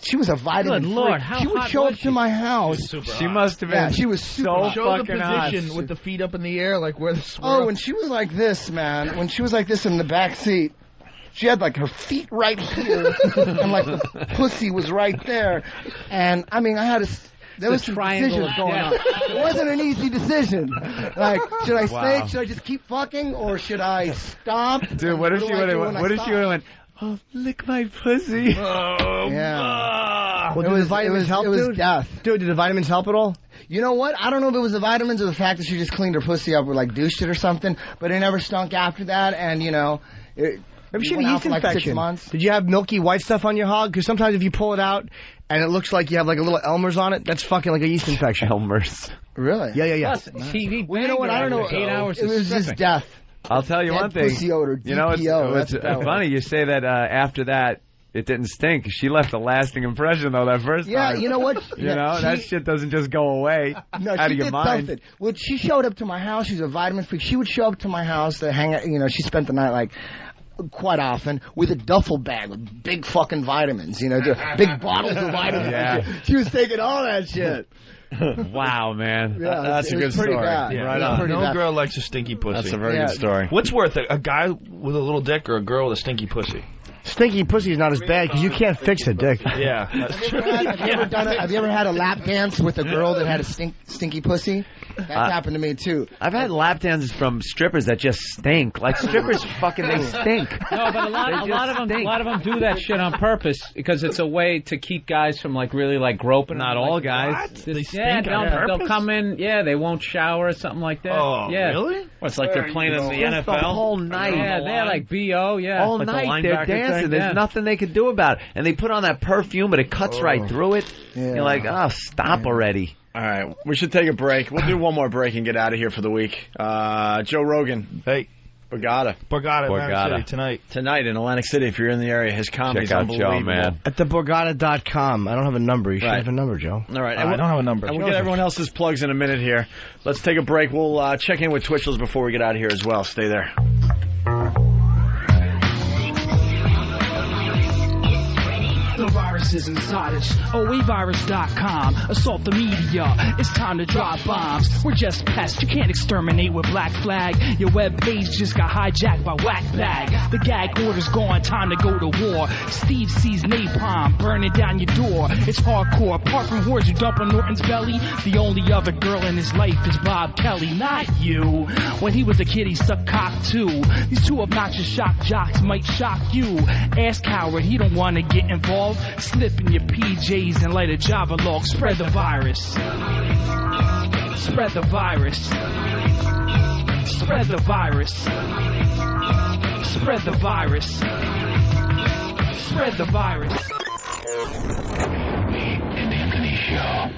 Speaker 18: She was a vitamin
Speaker 7: Good Lord,
Speaker 18: freak.
Speaker 7: how
Speaker 18: She would
Speaker 7: hot
Speaker 18: show
Speaker 7: was
Speaker 18: up to my house.
Speaker 5: She must have been.
Speaker 18: Yeah, she was super
Speaker 8: Show the
Speaker 5: fucking hot.
Speaker 8: position with the feet up in the air, like where the swirl.
Speaker 18: Oh, when she was like this, man. When she was like this in the back seat, she had like her feet right here, and like the pussy was right there. And I mean, there was some decisions going on. It wasn't an easy decision. Like, should I stay? Should I just keep fucking, or should I stop?
Speaker 5: Dude, what if she would have went? Oh, lick my pussy.
Speaker 18: Yeah.
Speaker 6: Well, did the vitamins help,
Speaker 18: it was
Speaker 6: dude?
Speaker 18: death.
Speaker 6: Dude, did the vitamins help at all?
Speaker 18: You know what? I don't know if it was the vitamins or the fact that she just cleaned her pussy up or like douched it or something, but it never stunk after that, and
Speaker 6: Maybe she had
Speaker 18: went
Speaker 6: a
Speaker 18: out
Speaker 6: yeast
Speaker 18: for like 6
Speaker 6: infection.
Speaker 18: months.
Speaker 6: Did you have milky white stuff on your hog? Because sometimes if you pull it out and it looks like you have like a little Elmer's on it, that's fucking like a yeast infection.
Speaker 5: Elmer's.
Speaker 18: Really?
Speaker 6: Yeah.
Speaker 7: Plus, TV
Speaker 18: Well, you know what? I don't know.
Speaker 7: 8 hours
Speaker 18: It
Speaker 7: of
Speaker 18: was just
Speaker 7: stripping.
Speaker 18: death.
Speaker 5: I'll tell you
Speaker 18: Dead
Speaker 5: one thing.
Speaker 18: pussy odor,
Speaker 5: It's
Speaker 18: DPO,
Speaker 5: funny you say that after that it didn't stink. She left a lasting impression though that first
Speaker 18: Yeah,
Speaker 5: time.
Speaker 18: you know what?
Speaker 5: That shit doesn't just go away
Speaker 18: No,
Speaker 5: out
Speaker 18: she
Speaker 5: of your
Speaker 18: did
Speaker 5: mind.
Speaker 18: something. Well, she showed up to my house. She's a vitamin freak. She would show up to my house to hang out. She spent the night like quite often with a duffel bag with big fucking vitamins. Big bottles of vitamins.
Speaker 5: Yeah.
Speaker 18: She was taking all that shit.
Speaker 5: Wow, man.
Speaker 18: Yeah,
Speaker 20: That's a
Speaker 18: it
Speaker 20: good
Speaker 18: was pretty
Speaker 20: story.
Speaker 18: bad.
Speaker 20: Yeah.
Speaker 18: It
Speaker 20: Right
Speaker 18: was
Speaker 20: on.
Speaker 18: pretty
Speaker 8: No
Speaker 18: bad.
Speaker 8: girl likes a stinky pussy.
Speaker 20: That's a very good story.
Speaker 8: What's worth it? A guy with a little dick or a girl with a stinky pussy?
Speaker 6: Stinky pussy is not as bad because you can't fix it, Dick.
Speaker 8: Yeah.
Speaker 18: Have you ever had a lap dance with a girl that had a stinky pussy? That happened to me too.
Speaker 5: I've had lap dances from strippers that just stink. Like strippers fucking they stink.
Speaker 7: No, but a lot of them do that shit on purpose because it's a way to keep guys from like really like groping.
Speaker 5: Not
Speaker 7: them.
Speaker 5: all
Speaker 7: Like,
Speaker 5: guys.
Speaker 8: They stink on
Speaker 7: they'll
Speaker 8: purpose?
Speaker 7: come in. Yeah, they won't shower or something like that.
Speaker 8: Oh,
Speaker 7: yeah.
Speaker 8: really?
Speaker 20: Well, it's like they're playing in the
Speaker 5: Just
Speaker 20: NFL.
Speaker 5: the whole night.
Speaker 7: Yeah, they're like BO. Yeah,
Speaker 5: All
Speaker 20: Like the
Speaker 5: night they're
Speaker 20: linebacker
Speaker 5: dancing.
Speaker 20: thing?
Speaker 5: There's
Speaker 7: Yeah.
Speaker 5: nothing they could do about it. And they put on that perfume, but it cuts right through it.
Speaker 18: Yeah.
Speaker 5: You're like, oh, stop already.
Speaker 20: All right, we should take a break. We'll do one more break and get out of here for the week. Joe Rogan.
Speaker 8: Hey.
Speaker 20: Borgata.
Speaker 8: Borgata. Tonight.
Speaker 20: Tonight in Atlantic City, if you're in the area, his comedy's
Speaker 5: Check out
Speaker 20: unbelievable.
Speaker 5: Joe, man.
Speaker 6: At theborgata.com. I don't have a number. You should
Speaker 20: Right.
Speaker 6: have a number, Joe.
Speaker 20: All right.
Speaker 8: I don't have a number.
Speaker 20: And we'll get everyone else's plugs in a minute here. Let's take a break. We'll check in with Twitchell's before we get out of here as well. Stay there.
Speaker 2: The virus is inside us. OEvirus.com. Assault the media. It's time to drop bombs. We're just pests. You can't exterminate with Black Flag. Your web page just got hijacked by Whack Bag. The gag order's gone. Time to go to war. Steve sees napalm burning down your door. It's hardcore. Apart from whores who dump on Norton's belly, the only other girl in his life is Bob Kelly, not you. When he was a kid, he sucked cock too. These two obnoxious shock jocks might shock you. Ass coward, he don't want to get involved. Slip in your PJs and light a Java log. Spread the virus. Spread the virus. Spread the virus. Spread the virus. Spread the virus. The Anthony Show.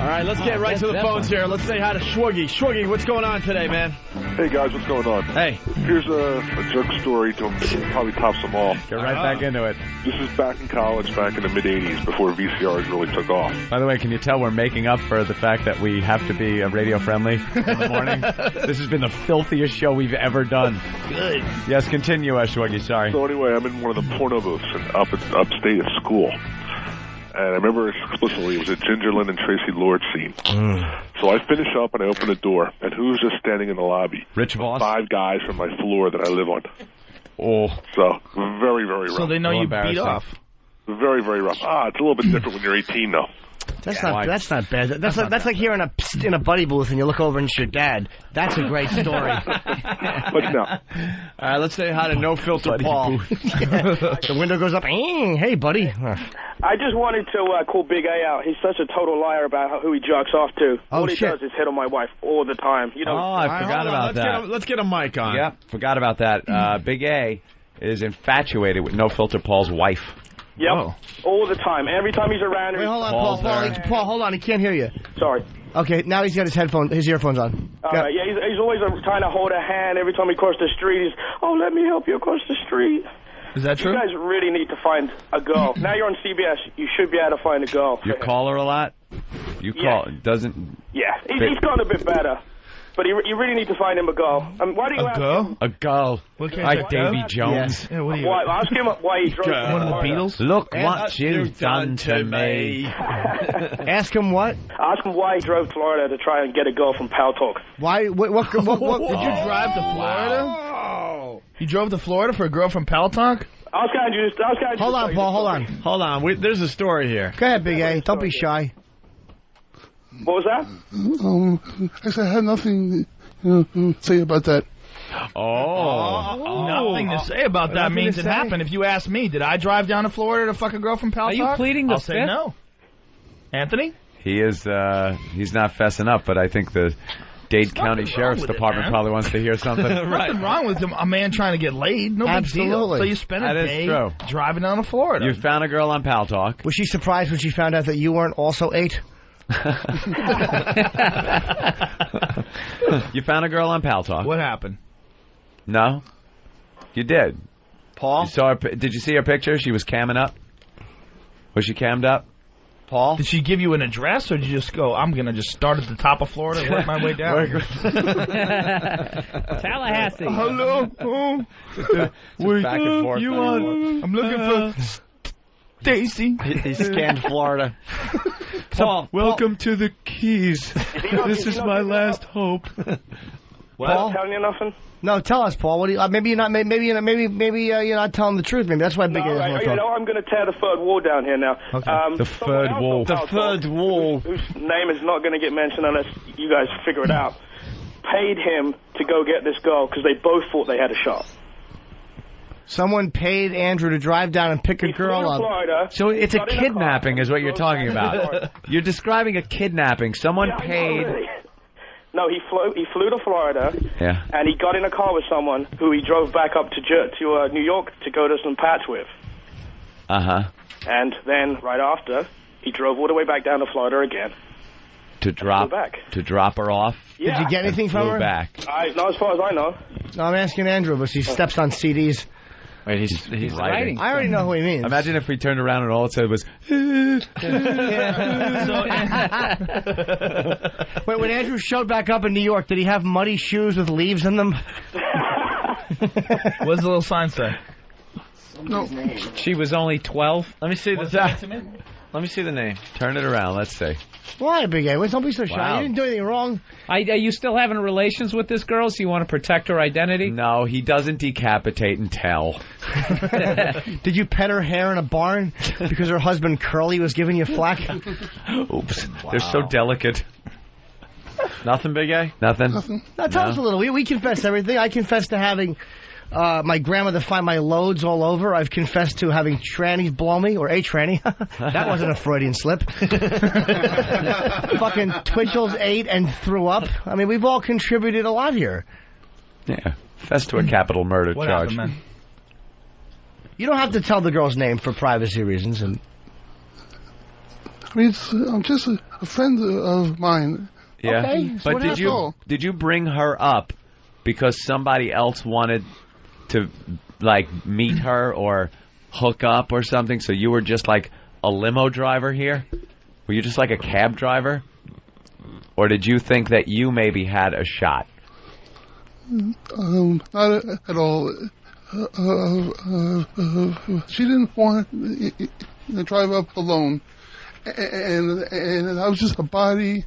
Speaker 4: All right, let's get right to the phones here. Let's say hi to Schwoogie. Schwoogie, what's going on today, man?
Speaker 16: Hey guys, what's going on?
Speaker 4: Hey.
Speaker 16: Here's a jerk story to probably tops them all.
Speaker 5: Get right back into it.
Speaker 16: This is back in college, back in the mid-'80s, before VCRs really took off.
Speaker 5: By the way, can you tell we're making up for the fact that we have to be radio-friendly in the morning? This has been the filthiest show we've ever done.
Speaker 16: Good.
Speaker 5: Yes, continue, Schwoogie, sorry.
Speaker 16: So anyway, I'm in one of the porno booths upstate at school. And I remember explicitly, it was a Gingerland and Tracy Lord scene. So I finish up and I open the door, and who's just standing in the lobby?
Speaker 5: Rich Voss?
Speaker 16: 5 guys from my floor that I live on.
Speaker 5: Oh.
Speaker 16: So, very, very rough.
Speaker 8: So they know you beat off.
Speaker 16: Very, very rough. It's a little bit different when you're 18, though.
Speaker 6: That's not bad. That's like hearing a psst in a buddy booth and you look over and it's your dad. That's a great story.
Speaker 16: But no.
Speaker 4: All right, let's say hi to No Filter Paul.
Speaker 6: The window goes up. Hey, buddy.
Speaker 17: I just wanted to call Big A out. He's such a total liar about who he jerks off to. All he does is hit on my wife all the time. You know.
Speaker 5: Oh, I forgot about that.
Speaker 4: Let's get a mic on.
Speaker 5: Yep, forgot about that. Big A is infatuated with No Filter Paul's wife.
Speaker 17: Yep, all the time. Every time he's around.
Speaker 6: Wait, hold on, Paul, hold on. He can't hear you.
Speaker 17: Sorry.
Speaker 6: Okay, now he's got his earphones on.
Speaker 17: Yeah, he's always trying to hold a hand every time he crosses the street. He's, let me help you across the street.
Speaker 8: Is that true?
Speaker 17: You guys really need to find a girl. Now you're on CBS. You should be able to find a girl.
Speaker 5: You call her a lot? You call, doesn't...
Speaker 17: Yeah, he's gotten a bit better. But you really need to find him a girl. Why do you ask him?
Speaker 5: A girl. Like Davy Jones.
Speaker 17: Yeah, ask him why he drove
Speaker 8: one of the Beatles?
Speaker 5: Look what you've done to me.
Speaker 6: Ask him what?
Speaker 17: Ask him why he drove to Florida to try and get a girl from Pal Talk.
Speaker 6: Why? What did you
Speaker 8: drive to Florida? Wow. You drove to Florida for a girl from Pal Talk?
Speaker 6: Hold on, Paul.
Speaker 4: Hold on. There's a story here.
Speaker 6: Go ahead, Big A. Don't be shy.
Speaker 17: What was that?
Speaker 11: I said I had nothing to say about that.
Speaker 8: Nothing to say about that means it happened. If you ask me, did I drive down to Florida to fuck a girl from Pal Talk?
Speaker 7: Are you pleading the
Speaker 8: I'll say no. Anthony?
Speaker 5: He is, he's not fessing up, but I think the Dade County Sheriff's Department probably wants to hear something.
Speaker 8: Nothing wrong with a man trying to get laid. No big deal. So you spend a day driving down to Florida.
Speaker 5: You found a girl on Pal Talk.
Speaker 6: Was she surprised when she found out that you weren't also 8?
Speaker 5: You found a girl on Pal Talk.
Speaker 8: What happened?
Speaker 5: No? You did.
Speaker 6: Paul?
Speaker 5: You saw her, did you see her picture? She was camming up? Was she cammed up? Paul?
Speaker 8: Did she give you an address, or did you just go, I'm going to just start at the top of Florida and work my way down?
Speaker 7: Tallahassee.
Speaker 8: Hello?
Speaker 5: Back and forth.
Speaker 8: I'm looking for Stacy.
Speaker 5: He scanned Florida.
Speaker 4: Paul, welcome to the Keys. This is my last hope.
Speaker 17: Paul? Telling you nothing?
Speaker 6: No, tell us, Paul. What do you, maybe you're not. Maybe you're not telling the truth. Maybe that's why Big A doesn't want to talk.
Speaker 17: I'm going to tear the third wall down here now.
Speaker 6: Okay.
Speaker 4: The third wall.
Speaker 17: The third wall. Whose name is not going to get mentioned unless you guys figure it out. Paid him to go get this girl because they both thought they had a shot.
Speaker 6: Someone paid Andrew to drive down and pick a girl up.
Speaker 5: So it's a kidnapping, is what you're talking about. You're describing a kidnapping. Someone paid.
Speaker 17: No, he flew to Florida,
Speaker 5: and
Speaker 17: he got in a car with someone who he drove back up to New York to go to some pats with. And then, right after, he drove all the way back down to Florida again.
Speaker 5: To drop her off?
Speaker 17: Yeah.
Speaker 6: Did you get anything from her?
Speaker 5: Back.
Speaker 17: Not as far as I know.
Speaker 6: No, I'm asking Andrew, but he steps on CDs.
Speaker 5: Wait, he's writing.
Speaker 6: I already know who he means.
Speaker 5: Imagine if we turned around and all it said was...
Speaker 6: Wait, when Andrew showed back up in New York, did he have muddy shoes with leaves in them?
Speaker 8: What does the little sign say?
Speaker 11: No.
Speaker 7: She was only 12.
Speaker 4: Let me see the Let me see the name.
Speaker 5: Turn it around. Let's see.
Speaker 6: Why, Big A? Don't be so shy.
Speaker 5: Wow.
Speaker 6: You didn't do anything wrong.
Speaker 7: Are you still having relations with this girl, so you want to protect her identity?
Speaker 5: No, he doesn't decapitate and tell.
Speaker 6: Did you pet her hair in a barn because her husband Curly was giving you flack?
Speaker 5: Oops. Wow. They're so delicate.
Speaker 4: Nothing, Big A?
Speaker 5: Nothing?
Speaker 6: No, tell us a little. We confess everything. I confess to having... my grandmother find my loads all over. I've confessed to having trannies blow me, or a tranny. That wasn't a Freudian slip. Fucking Twitchell's ate and threw up. I mean, we've all contributed a lot here.
Speaker 5: Yeah. Confess to a capital murder
Speaker 8: what
Speaker 5: charge.
Speaker 8: Happened, man?
Speaker 6: You don't have to tell the girl's name for privacy reasons. And
Speaker 11: I mean, I'm just a friend of mine.
Speaker 5: Yeah.
Speaker 11: Okay, so
Speaker 5: But did you bring her up because somebody else wanted to like meet her or hook up or something? So you were just like a limo driver here? Were you just like a cab driver? Or did you think that you maybe had a shot?
Speaker 11: Not at all. She didn't want to drive up alone, and I was just a body.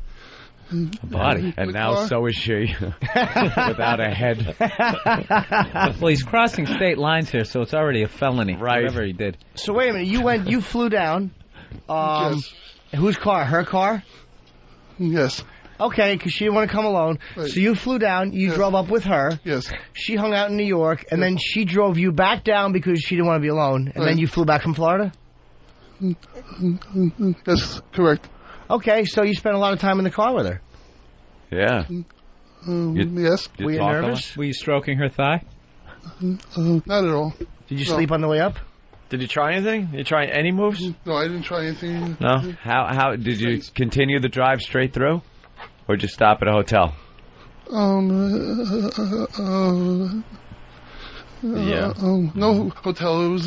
Speaker 5: And now
Speaker 11: car.
Speaker 5: so is she, without a head.
Speaker 7: Well, he's crossing state lines here, so it's already a felony.
Speaker 5: Right.
Speaker 7: Whatever he did.
Speaker 6: So wait a minute, you flew down.
Speaker 11: Yes.
Speaker 6: Whose car? Her car?
Speaker 11: Yes.
Speaker 6: Okay, because she didn't want to come alone.
Speaker 11: Right.
Speaker 6: So you flew down, you drove up with her.
Speaker 11: Yes.
Speaker 6: She hung out in New York, and then she drove you back down because she didn't want to be alone. And then you flew back from Florida?
Speaker 11: That's correct.
Speaker 6: Okay, so you spent a lot of time in the car with her.
Speaker 5: Yeah.
Speaker 11: Yes.
Speaker 6: Were you nervous?
Speaker 7: Were you stroking her thigh?
Speaker 11: Not at all.
Speaker 6: Did you sleep on the way up?
Speaker 20: Did you try anything? Did you try any moves?
Speaker 11: No, I didn't try anything.
Speaker 5: No? How did you continue the drive straight through? Or just stop at a hotel?
Speaker 11: No hotel. It was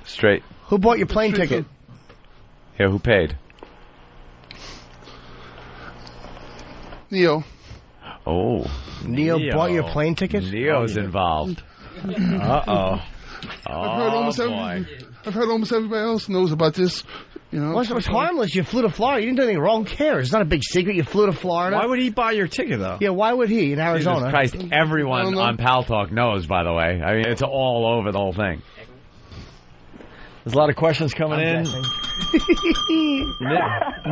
Speaker 5: Straight.
Speaker 6: Who bought your plane ticket?
Speaker 5: Yeah, who paid?
Speaker 11: Neo.
Speaker 5: Oh.
Speaker 6: Neo bought your plane ticket?
Speaker 5: Neo's involved. Uh-oh.
Speaker 11: I've heard almost everybody else knows about this. You know,
Speaker 6: Well, it's harmless. You flew to Florida. You didn't do anything wrong. Who cares? It's not a big secret. You flew to Florida.
Speaker 20: Why would he buy your ticket, though?
Speaker 6: Yeah, why would he in Arizona?
Speaker 5: Jesus Christ, everyone on Pal Talk knows, by the way. I mean, it's all over the whole thing.
Speaker 20: There's a lot of questions coming in.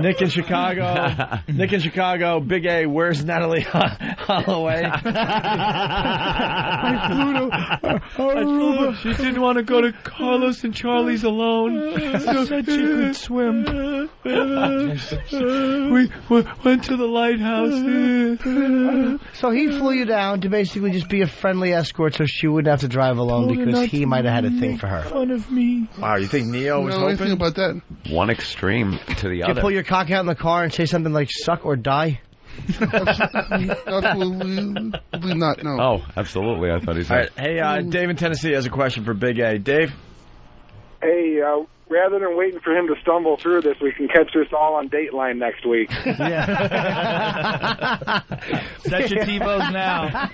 Speaker 20: Nick in Chicago. Nick in Chicago. Big A, where's Natalie Holloway? She didn't want to go to Carlos and Charlie's alone. She said she could swim. We went to the lighthouse.
Speaker 6: So he flew you down to basically just be a friendly escort so she wouldn't have to drive alone because he might have had a thing for her.
Speaker 20: Fun of me. Wow, you think Neo was
Speaker 11: anything
Speaker 20: hoping?
Speaker 11: about that.
Speaker 5: One extreme to the
Speaker 6: Did
Speaker 5: other.
Speaker 6: you pull your cock out in the car and say something like "suck or die"?
Speaker 11: Absolutely not. No.
Speaker 5: Oh, absolutely. I thought he said.
Speaker 20: All right. Hey, Dave in Tennessee has a question for Big A. Dave?
Speaker 17: Hey, rather than waiting for him to stumble through this, we can catch this all on Dateline next week.
Speaker 8: Set your TiVos now.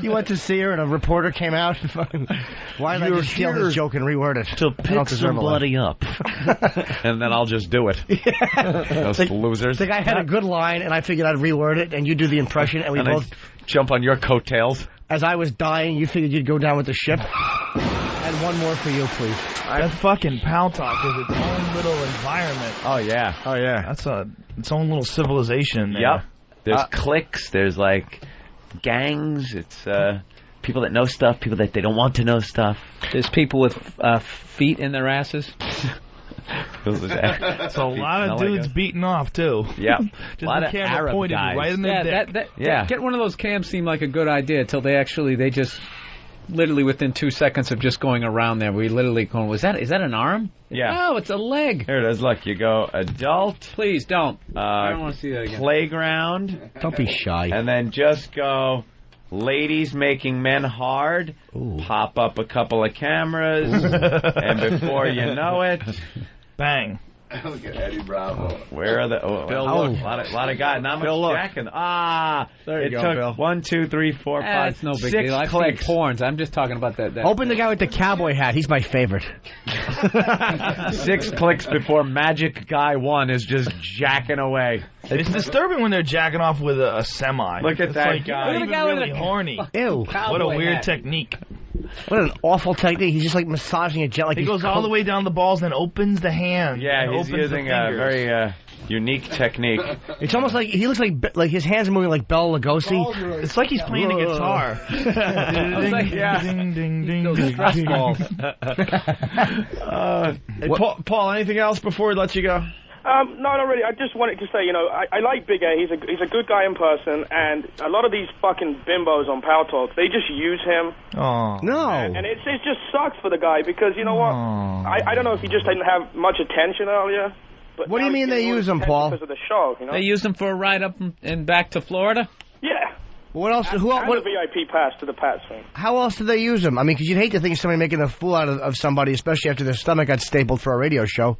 Speaker 6: You went to see her and a reporter came out. Why did I just steal his joke and reword it?
Speaker 5: To pick somebody up. And then I'll just do it. Those losers.
Speaker 6: The guy had a good line, and I figured I'd reword it, and you do the impression, and we both
Speaker 5: jump on your coattails.
Speaker 6: As I was dying, you figured you'd go down with the ship. And one more for you, please.
Speaker 8: That fucking Pal Talk is its own little environment.
Speaker 5: Oh, yeah. Oh, yeah.
Speaker 8: That's its own little civilization there.
Speaker 5: Yep. There's cliques. There's, like, gangs. It's people that know stuff, people that they don't want to know stuff.
Speaker 7: There's people with feet in their asses.
Speaker 8: So a lot of dudes beating off, too.
Speaker 5: Yeah.
Speaker 8: Just a lot of Arab guys. Right in the dick.
Speaker 7: Get one of those cams seemed like a good idea until they just literally within 2 seconds of just going around there, we literally going, is that an arm?
Speaker 5: Yeah.
Speaker 7: No, it's a leg.
Speaker 5: Here it is. Look, you go adult.
Speaker 7: Please don't. I don't want to see that again.
Speaker 5: Playground.
Speaker 6: Don't be shy.
Speaker 5: And then just go ladies making men hard. Ooh. Pop up a couple of cameras. And before you know it,
Speaker 8: bang.
Speaker 15: Look at Eddie Bravo.
Speaker 5: Where are the...
Speaker 20: Bill,
Speaker 5: look. A lot of guys. Not
Speaker 20: Bill,
Speaker 5: much
Speaker 20: look.
Speaker 5: jacking.
Speaker 20: There you go,
Speaker 5: took
Speaker 20: Bill.
Speaker 5: 1, 2, 3, 4, 5,
Speaker 7: That's no big
Speaker 5: 6
Speaker 7: deal. I've
Speaker 5: clicks.
Speaker 7: seen porns. I'm just talking about that.
Speaker 6: Open the guy with the cowboy hat. He's my favorite.
Speaker 5: 6 clicks before Magic Guy 1 is just jacking away.
Speaker 8: It's disturbing when they're jacking off with a semi.
Speaker 5: Look at
Speaker 8: it's
Speaker 5: that
Speaker 8: like,
Speaker 5: guy.
Speaker 8: Even really horny.
Speaker 6: Ew.
Speaker 8: What a weird technique.
Speaker 6: What an awful technique. He's just like massaging a jet like
Speaker 8: he goes all the way down the balls and opens the hand.
Speaker 5: Yeah, he's using a very unique technique.
Speaker 6: It's almost like he looks like his hands are moving like Bela Lugosi.
Speaker 8: It's like he's playing a guitar.
Speaker 7: Ding, ding, ding. Those stress balls.
Speaker 20: Hey, Paul, anything else before we let you go?
Speaker 3: No, not really. I just wanted to say, I like Big A. He's a good guy in person, and a lot of these fucking bimbos on Pal Talk, they just use him.
Speaker 8: Oh.
Speaker 6: No.
Speaker 3: And it just sucks for the guy because, you know what? I don't know if he just didn't have much attention earlier. But
Speaker 6: what do you mean they use him, Paul?
Speaker 3: Because of the show, you know?
Speaker 7: They used him for a ride up and back to Florida?
Speaker 3: Yeah.
Speaker 6: What else?
Speaker 3: And a VIP pass to the Pats thing.
Speaker 6: How else do they use him? I mean, because you'd hate to think of somebody making a fool out of somebody, especially after their stomach got stapled for a radio show.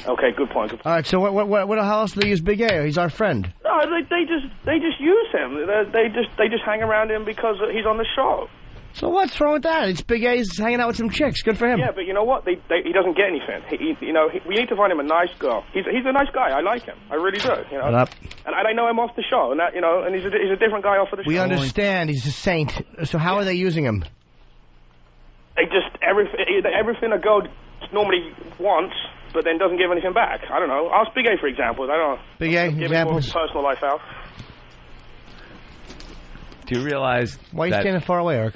Speaker 3: Okay, good point.
Speaker 6: All right, so how else do they use Big A? He's our friend.
Speaker 3: No, they just use him. They just hang around him because he's on the show.
Speaker 6: So what's wrong with that? It's Big A's hanging out with some chicks. Good for him.
Speaker 3: Yeah, but you know what? He doesn't get anything. We need to find him a nice girl. He's a nice guy. I like him. I really do.
Speaker 6: Shut up.
Speaker 3: And I know him off the show, and and he's a different guy off of the show.
Speaker 6: We understand. He's a saint. So how are they using him?
Speaker 3: They just everything a girl normally wants, but then doesn't give anything back. I don't know. Ask Big A for examples. I don't know.
Speaker 6: Big A examples.
Speaker 3: His personal life out.
Speaker 5: Do you realize
Speaker 6: why are you standing far away, Eric?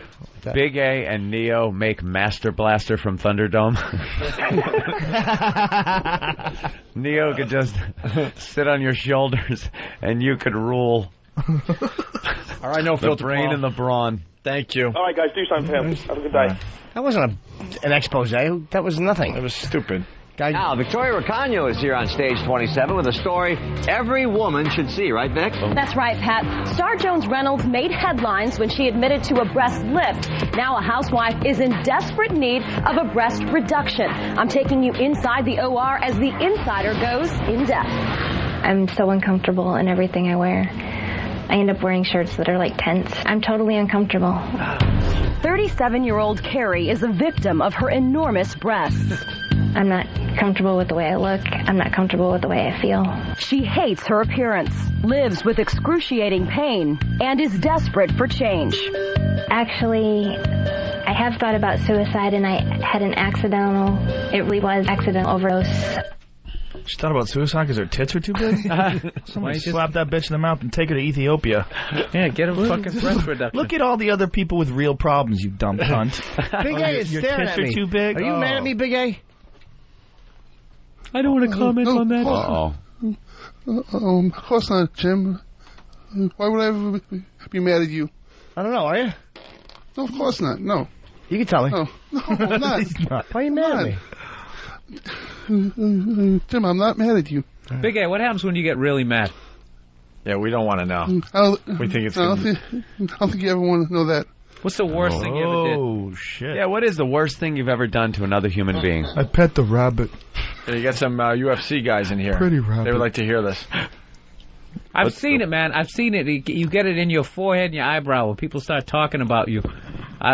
Speaker 5: Big A and Neo make Master Blaster from Thunderdome? Neo could just sit on your shoulders and you could rule.
Speaker 20: All right, no filter.
Speaker 5: The brain and the brawn.
Speaker 20: Thank you.
Speaker 3: All right, guys, do something for him. Have a good day.
Speaker 6: That wasn't an expose. That was nothing.
Speaker 20: It was stupid.
Speaker 22: Now, Victoria Racano is here on Stage 27 with a story every woman should see, right, Vic?
Speaker 23: That's right, Pat. Star Jones Reynolds made headlines when she admitted to a breast lift. Now a housewife is in desperate need of a breast reduction. I'm taking you inside the OR as the insider goes in depth.
Speaker 24: I'm so uncomfortable in everything I wear. I end up wearing shirts that are like tents. I'm totally uncomfortable.
Speaker 23: 37-year-old Carrie is a victim of her enormous breasts.
Speaker 24: I'm not comfortable with the way I look. I'm not comfortable with the way I feel.
Speaker 23: She hates her appearance, lives with excruciating pain, and is desperate for change.
Speaker 24: Actually, I have thought about suicide, and I had an accidental, it really was accidental overdose.
Speaker 8: She thought about suicide because her tits were too big? Somebody slap that bitch in the mouth and take her to Ethiopia.
Speaker 7: Yeah, get a fucking breast reduction.
Speaker 8: Look at all the other people with real problems, you dumb cunt.
Speaker 6: Big A is staring at me.
Speaker 8: Your tits are too big?
Speaker 6: Are you mad at me, Big A?
Speaker 7: I don't want to comment on that.
Speaker 11: Of course not, Jim. Why would I ever be mad at you?
Speaker 6: I don't know, are you?
Speaker 11: No, of course not, no.
Speaker 6: You can tell me.
Speaker 11: No, I'm not.
Speaker 6: Why are you mad at me?
Speaker 11: Jim, I'm not mad at you.
Speaker 7: Big A, what happens when you get really mad?
Speaker 20: Yeah, we don't want to know. We think it's
Speaker 11: I don't think you ever want to know that.
Speaker 7: What's the worst thing you ever did?
Speaker 8: Oh, shit.
Speaker 5: Yeah, what is the worst thing you've ever done to another human being?
Speaker 11: I pet the rabbit.
Speaker 20: Yeah, you got some UFC guys in here.
Speaker 11: Pretty rabbit.
Speaker 20: They would like to hear this.
Speaker 7: I've seen it, man. I've seen it. You get it in your forehead and your eyebrow when people start talking about you.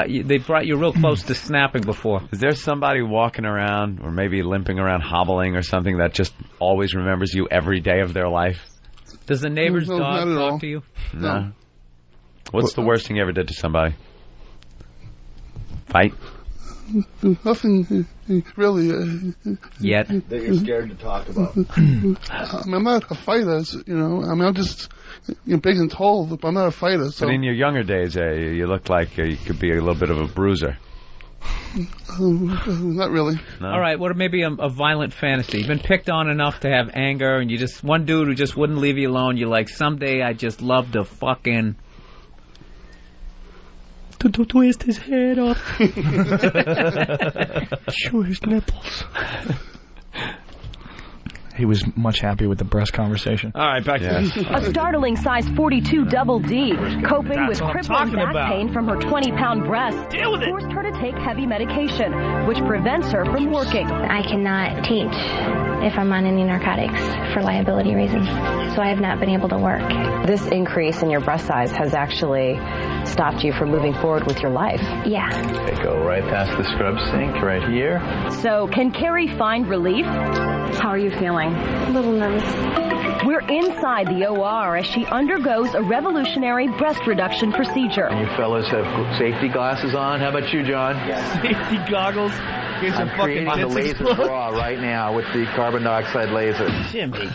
Speaker 7: They brought you real close to snapping before.
Speaker 5: Is there somebody walking around or maybe limping around, hobbling or something that just always remembers you every day of their life?
Speaker 7: Does the neighbor's dog talk to you?
Speaker 5: No. What's the worst thing you ever did to somebody? Fight?
Speaker 11: Nothing really.
Speaker 7: Yet?
Speaker 22: That you're scared to talk about.
Speaker 11: I'm not a fighter, you know. I mean, I'm just big and tall, but I'm not a fighter. So.
Speaker 5: But in your younger days, you looked like you could be a little bit of a bruiser.
Speaker 11: Not really.
Speaker 5: No?
Speaker 7: All right, what maybe a violent fantasy? You've been picked on enough to have anger, and you just one dude who just wouldn't leave you alone. You're like, someday I just love to fucking... to twist his head off.
Speaker 8: Chew his nipples. He was much happier with the breast conversation.
Speaker 20: All right, back to this.
Speaker 23: A startling size 42 double D, coping with crippling back pain from her 20-pound breast, forced her to take heavy medication, which prevents her from working.
Speaker 24: I cannot teach if I'm on any narcotics for liability reasons, so I have not been able to work.
Speaker 21: This increase in your breast size has actually stopped you from moving forward with your life.
Speaker 24: Yeah.
Speaker 25: Okay, go right past the scrub sink right here.
Speaker 23: So, can Carrie find relief? How are you feeling?
Speaker 24: A little nervous.
Speaker 23: We're inside the OR as she undergoes a revolutionary breast reduction procedure.
Speaker 25: And you fellas have safety glasses on. How about you, John?
Speaker 8: Safety goggles.
Speaker 25: I'm creating the laser draw right now with the carbon dioxide laser.
Speaker 8: Jimmy.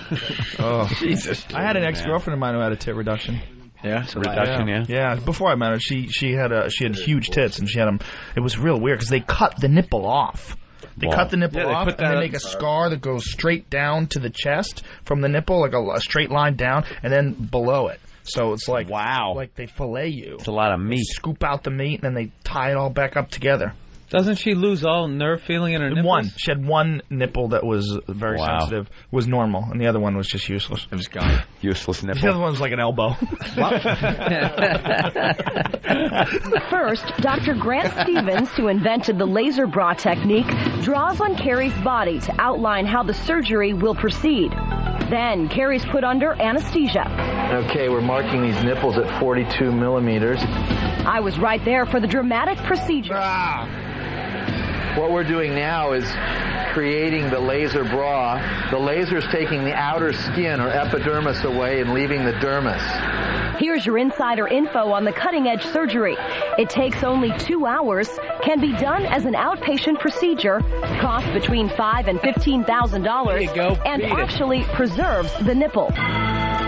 Speaker 8: Oh, Jesus. I had an ex-girlfriend of mine who had a tit reduction.
Speaker 20: Yeah, reduction. Yeah.
Speaker 8: Yeah. Before I met her, she had huge tits and she had them. It was real weird because they cut the nipple off. They cut the nipple off, and they make a scar that goes straight down to the chest from the nipple, like a straight line down, and then below it. So it's like, like they fillet you.
Speaker 5: It's a lot of meat.
Speaker 8: They scoop out the meat, and then they tie it all back up together.
Speaker 7: Doesn't she lose all nerve feeling in her nipples?
Speaker 8: One. She had one nipple that was very sensitive, was normal, and the other one was just useless.
Speaker 5: It was gone. Useless nipple.
Speaker 8: The other one was like an elbow.
Speaker 23: First, Dr. Grant Stevens, who invented the laser bra technique, draws on Carrie's body to outline how the surgery will proceed. Then, Carrie's put under anesthesia.
Speaker 25: Okay, we're marking these nipples at 42 millimeters.
Speaker 23: I was right there for the dramatic procedure.
Speaker 25: What we're doing now is creating the laser bra. The laser's taking the outer skin or epidermis away and leaving the dermis.
Speaker 23: Here's your insider info on the cutting-edge surgery. It takes only 2 hours, can be done as an outpatient procedure, costs between $5,000 and $15,000, and actually preserves the nipple.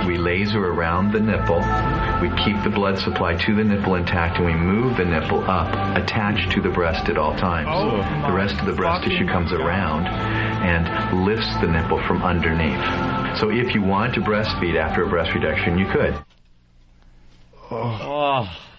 Speaker 25: We laser around the nipple. We keep the blood supply to the nipple intact, and we move the nipple up, attached to the breast at all times. The rest of the breast tissue comes around and lifts the nipple from underneath. So if you want to breastfeed after a breast reduction, you could.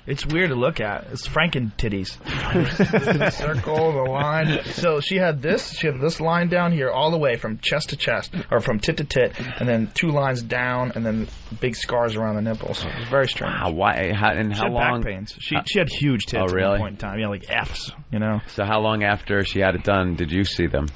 Speaker 8: It's weird to look at. It's Franken titties. The circle, the line. So she had this line down here all the way from chest to chest, or from tit to tit, and then 2 lines down, and then big scars around the nipples. It was very strange.
Speaker 5: Why? How
Speaker 8: she had
Speaker 5: long?
Speaker 8: Back pains. She had huge tits
Speaker 5: Oh, really?
Speaker 8: at one point in time. Yeah, like F's, you know.
Speaker 5: So how long after she had it done did you see them?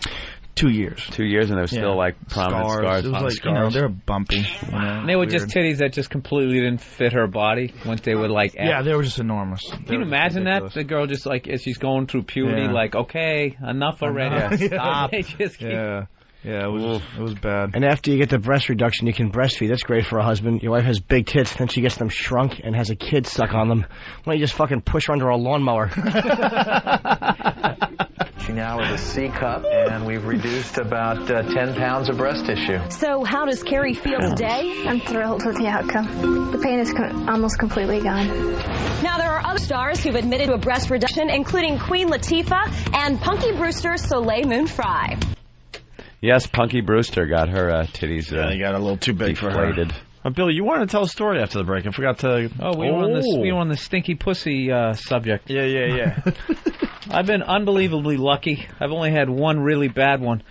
Speaker 8: 2 years.
Speaker 5: 2 years, and there was still like prominent scars.
Speaker 8: It was like, you know, they were bumpy. You know,
Speaker 7: And they were just titties that just completely didn't fit her body once they would like.
Speaker 8: Yeah, they were just enormous.
Speaker 7: Can you imagine that? The girl just like as she's going through puberty, like, okay, enough already. Stop. They just keep...
Speaker 8: Yeah, it was bad.
Speaker 6: And after you get the breast reduction, you can breastfeed. That's great for a husband. Your wife has big tits, then she gets them shrunk and has a kid suck on them. Why don't you just fucking push her under a lawnmower?
Speaker 25: She now is a C cup, and we've reduced about 10 pounds of breast tissue.
Speaker 23: So how does Carrie feel today?
Speaker 24: I'm thrilled with the outcome. The pain is almost completely gone.
Speaker 23: Now, there are other stars who've admitted to a breast reduction, including Queen Latifah and Punky Brewster Soleil Moon Frye.
Speaker 5: Yes, Punky Brewster got her titties.
Speaker 8: They got a little too big
Speaker 5: deflated.
Speaker 8: for her.
Speaker 20: Billy, you wanted to tell a story after the break. I forgot to.
Speaker 7: We were on the stinky pussy subject.
Speaker 20: Yeah.
Speaker 7: I've been unbelievably lucky. I've only had one really bad one.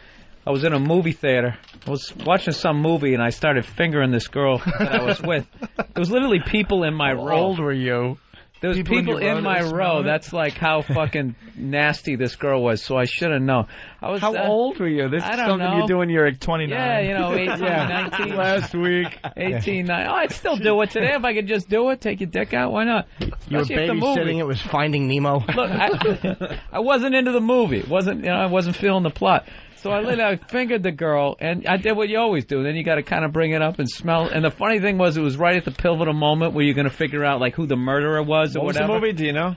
Speaker 7: I was in a movie theater. I was watching some movie, and I started fingering this girl that I was with. There was literally people in my row.
Speaker 20: How old were you?
Speaker 7: There was people in my row. That's like how fucking nasty this girl was, so I should have known.
Speaker 5: How old were you? This
Speaker 7: I
Speaker 5: is
Speaker 7: don't
Speaker 5: something
Speaker 7: know.
Speaker 5: you do when you're 29.
Speaker 7: Yeah, 18, 19.
Speaker 20: Last week.
Speaker 7: 18, 19. Oh, I'd still do it today if I could just do it. Take your dick out. Why not?
Speaker 6: You were
Speaker 7: Especially if the
Speaker 6: babysitting.
Speaker 7: movie-
Speaker 6: It was Finding Nemo.
Speaker 7: Look, I wasn't into the movie. I wasn't feeling the plot. So I fingered the girl, and I did what you always do. Then you got to kind of bring it up and smell. And the funny thing was, it was right at the pivotal moment where you're going to figure out like who the murderer was or
Speaker 20: What was
Speaker 7: whatever.
Speaker 20: the movie? Do you know?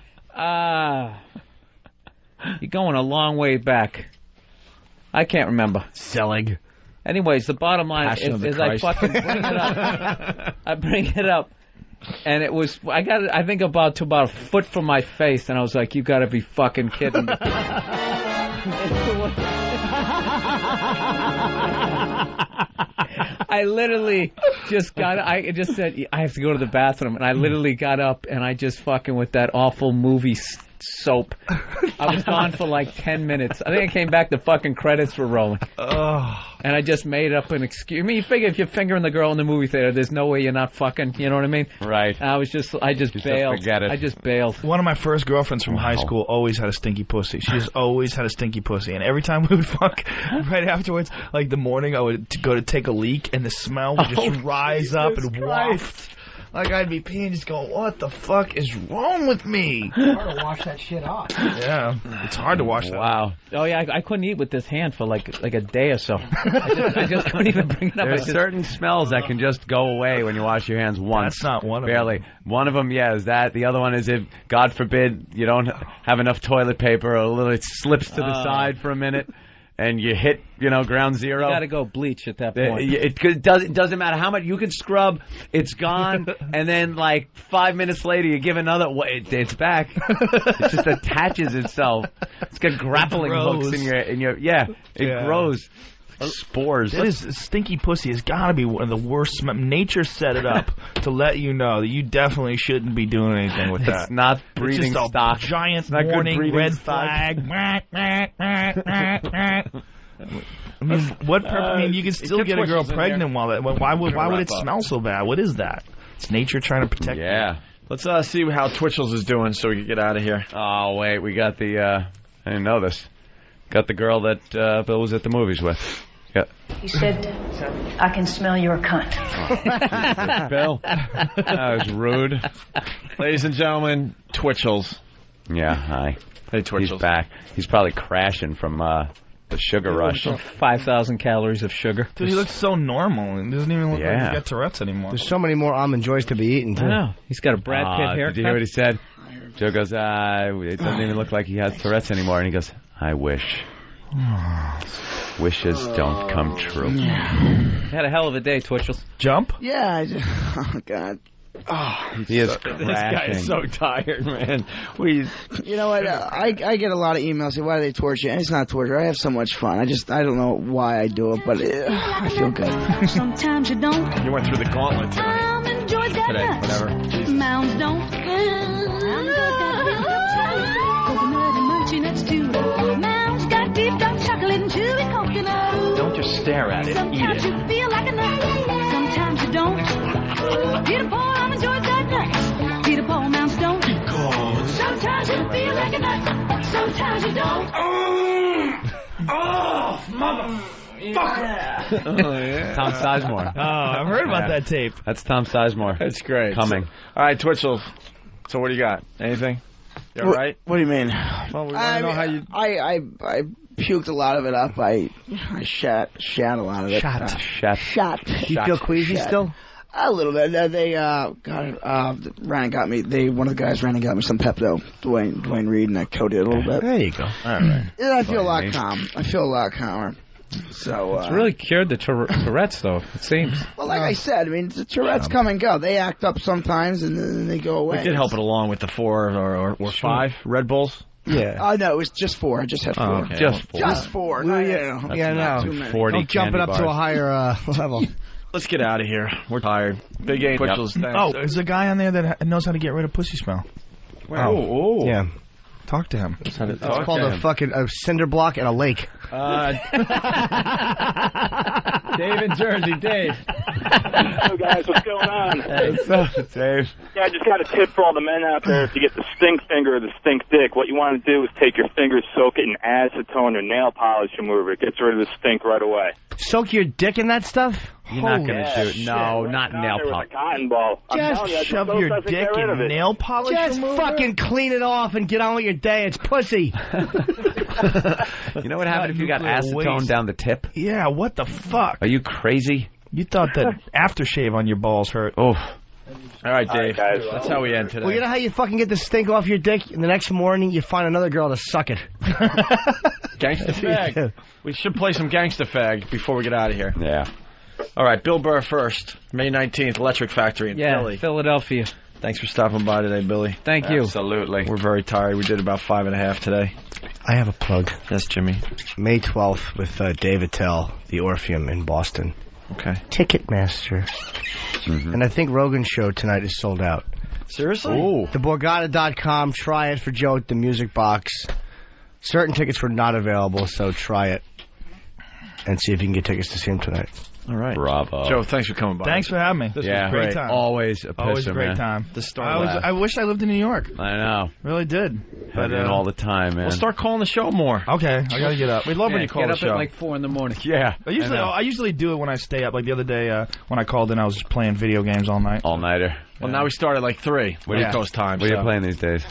Speaker 7: You're going a long way back. I can't remember.
Speaker 6: Selig.
Speaker 7: Anyways, the bottom line
Speaker 6: Passion of the
Speaker 7: is I
Speaker 6: Christ.
Speaker 7: fucking bring it up. I bring it up. And it was, I got it, I think about a foot from my face, and I was like, you gotta be fucking kidding me. I literally I just said, I have to go to the bathroom, and I literally got up, and I just fucking with that awful movie soap. I was gone for like 10 minutes. I think I came back, the fucking credits were rolling. And I just made up an excuse. I mean, you figure if you're fingering the girl in the movie theater, there's no way you're not fucking, you know what I mean?
Speaker 5: Right.
Speaker 7: I just bailed.
Speaker 5: Forget it.
Speaker 7: I just bailed.
Speaker 8: One of my first girlfriends from high school always had a stinky pussy. She's always had a stinky pussy. And every time we would fuck, right afterwards, like the morning, I would go to take a leak, and the smell would just rise up and waft. Like I'd be peeing, just going, what the fuck is wrong with me?
Speaker 18: It's hard to wash that shit off.
Speaker 8: Yeah, it's hard to wash that.
Speaker 7: Wow. Oh yeah, I couldn't eat with this hand for like a day or so. I just couldn't even bring it up.
Speaker 5: There's certain smells that can just go away when you wash your hands once.
Speaker 8: That's not one of
Speaker 5: Barely.
Speaker 8: them.
Speaker 5: One of them, yeah, is that. The other one is if, God forbid, you don't have enough toilet paper, or it slips to the side for a minute. and you hit, ground zero.
Speaker 7: You got to go bleach at that point.
Speaker 5: It doesn't matter how much you can scrub, it's gone, and then like 5 minutes later you give another. It's back. It just attaches itself. It's got grappling hooks in your. It grows. Spores.
Speaker 8: That is stinky pussy has got to be one of the worst. Nature set it up to let you know that you definitely shouldn't be doing anything with that.
Speaker 5: It's not breeding
Speaker 8: it's just
Speaker 5: stock.
Speaker 8: A giant
Speaker 5: not
Speaker 8: warning red
Speaker 5: stock.
Speaker 8: flag. I mean, you can still get a girl pregnant while that. Why would it smell so bad? What is that? It's nature trying to protect you.
Speaker 5: Yeah.
Speaker 20: Let's see how Twitchell's is doing so we can get out of here.
Speaker 5: Oh, wait. We got the... I didn't know this. Got the girl that Bill was at the movies with. Yeah.
Speaker 1: He said, I can smell your cunt.
Speaker 5: Bill. That was rude.
Speaker 20: Ladies and gentlemen, Twitchell's.
Speaker 5: Yeah, hi.
Speaker 20: Hey, Twitchell's.
Speaker 5: He's back. He's probably crashing from the sugar rush.
Speaker 7: 5,000 calories of sugar.
Speaker 8: Dude, he looks so normal and doesn't even look like he's got Tourette's anymore.
Speaker 6: There's so many more Almond Joys to be eaten, too.
Speaker 7: I know. He's got a Brad Pitt haircut.
Speaker 5: Did you hear what he said? Joe goes, it doesn't even look like he has Tourette's anymore. And he goes, I wish. Wishes don't come true.
Speaker 7: Had a hell of a day, Twitchell.
Speaker 8: Jump?
Speaker 18: Yeah. Oh, God.
Speaker 5: Oh, he is crashing.
Speaker 20: This guy is so tired, man.
Speaker 18: You know what? I get a lot of emails saying, why do they torture you? And it's not torture. I have so much fun. I don't know why I do it, but I feel good.
Speaker 1: Sometimes you don't.
Speaker 20: You went through the gauntlet today, whatever.
Speaker 1: Mounds don't. Coconut and munchy nuts too. Mounds got deep dark chocolate and chewy coconut.
Speaker 20: Don't just stare at it. Eat
Speaker 1: Sometimes
Speaker 20: it.
Speaker 1: you feel like a nut. Sometimes you don't. Peter Paul, Almond Joy got nuts. Peter Paul, Mounds don't. Sometimes you feel like a nut. Sometimes you don't. Oh, motherfucker.
Speaker 20: Oh, yeah.
Speaker 5: Tom Sizemore.
Speaker 8: Oh, I've heard about that tape.
Speaker 5: That's Tom Sizemore.
Speaker 20: That's great.
Speaker 5: Coming.
Speaker 20: All right, Twitchell. So what do you got? Anything? You all right?
Speaker 18: What do you mean?
Speaker 20: Well, we want to know how you...
Speaker 18: I puked a lot of it up. I shat a lot of it.
Speaker 6: Shot. Do you feel queasy still?
Speaker 18: A little bit. Ryan got me. One of the guys ran and got me some Pepto. Dwayne Reed, and I coated it a little bit.
Speaker 8: There you go. All right.
Speaker 18: I feel a lot calm. I feel a lot calmer. So
Speaker 7: it's really cured the Tourette's, though, it seems.
Speaker 18: Well, like I said, I mean, the Tourette's come and go. They act up sometimes, and then they go away.
Speaker 20: We did help it along with the 4 or 5 Red Bulls.
Speaker 18: Yeah. No, it was just 4. I just had 4.
Speaker 20: Okay. Just 4.
Speaker 6: No.
Speaker 5: 40
Speaker 6: Don't jump it up to a higher level.
Speaker 20: Let's get out of here. We're tired. Big A Twitchell's.
Speaker 8: Oh, there's a guy on there that knows how to get rid of pussy smell.
Speaker 20: Oh.
Speaker 6: Yeah.
Speaker 8: Talk to him.
Speaker 6: It's called a cinder block and a lake.
Speaker 20: Dave in Jersey. Dave.
Speaker 9: Hello, guys. What's going on?
Speaker 5: What's up, Dave?
Speaker 9: Yeah, I just got a tip for all the men out there. If you get the stink finger or the stink dick, what you want to do is take your fingers, soak it in acetone or nail polish remover. It gets rid of the stink right away.
Speaker 6: Soak your dick in that stuff?
Speaker 5: You're not going to do it. No, not nail polish.
Speaker 9: Cotton ball.
Speaker 6: Just
Speaker 8: shove your dick in nail polish
Speaker 6: Just
Speaker 8: remover?
Speaker 6: fucking clean it off and get on with your day. It's pussy.
Speaker 5: You know what happened if you got acetone down the tip?
Speaker 8: Yeah, what the fuck?
Speaker 5: Are you crazy?
Speaker 8: You thought that aftershave on your balls hurt.
Speaker 5: Oh.
Speaker 20: All right, Dave.
Speaker 9: All right, guys.
Speaker 20: That's how we end today.
Speaker 6: Well, you know how you fucking get the stink off your dick, and the next morning you find another girl to suck it.
Speaker 20: Gangsta Fag. We should play some Gangsta Fag before we get out of here.
Speaker 5: Yeah.
Speaker 20: All right, Bill Burr first. May 19th, Electric Factory in Philly.
Speaker 7: Philadelphia.
Speaker 20: Thanks for stopping by today, Billy.
Speaker 7: Thank you.
Speaker 5: Absolutely.
Speaker 20: We're very tired. We did about 5.5 today.
Speaker 6: I have a plug.
Speaker 20: Yes, Jimmy.
Speaker 6: May 12th with David Tell, the Orpheum in Boston.
Speaker 20: Okay.
Speaker 6: Ticketmaster. And I think Rogan's show tonight is sold out.
Speaker 20: Seriously?
Speaker 6: Ooh. TheBorgata.com. Try it for Joe at the Music Box. Certain tickets were not available, so try it and see if you can get tickets to see him tonight.
Speaker 20: All right.
Speaker 5: Bravo.
Speaker 20: Joe, thanks for coming by.
Speaker 8: Thanks for having me.
Speaker 20: This was a great time.
Speaker 5: Always a pisser,
Speaker 8: Always a great
Speaker 5: man.
Speaker 8: time.
Speaker 20: The story
Speaker 8: I wish I lived in New York.
Speaker 5: I know.
Speaker 8: Really did.
Speaker 5: But all the time, man.
Speaker 20: We'll start calling the show more.
Speaker 8: Okay, I gotta get up.
Speaker 20: We love when you call
Speaker 7: get
Speaker 20: the
Speaker 7: up
Speaker 20: show.
Speaker 7: at like 4 in the morning.
Speaker 5: Yeah.
Speaker 8: I usually do it when I stay up. Like the other day when I called in, I was just playing video games all night.
Speaker 5: All-nighter.
Speaker 20: Well, now we start at like 3. What
Speaker 8: Yeah.
Speaker 20: Coast time.
Speaker 5: What are you playing these days?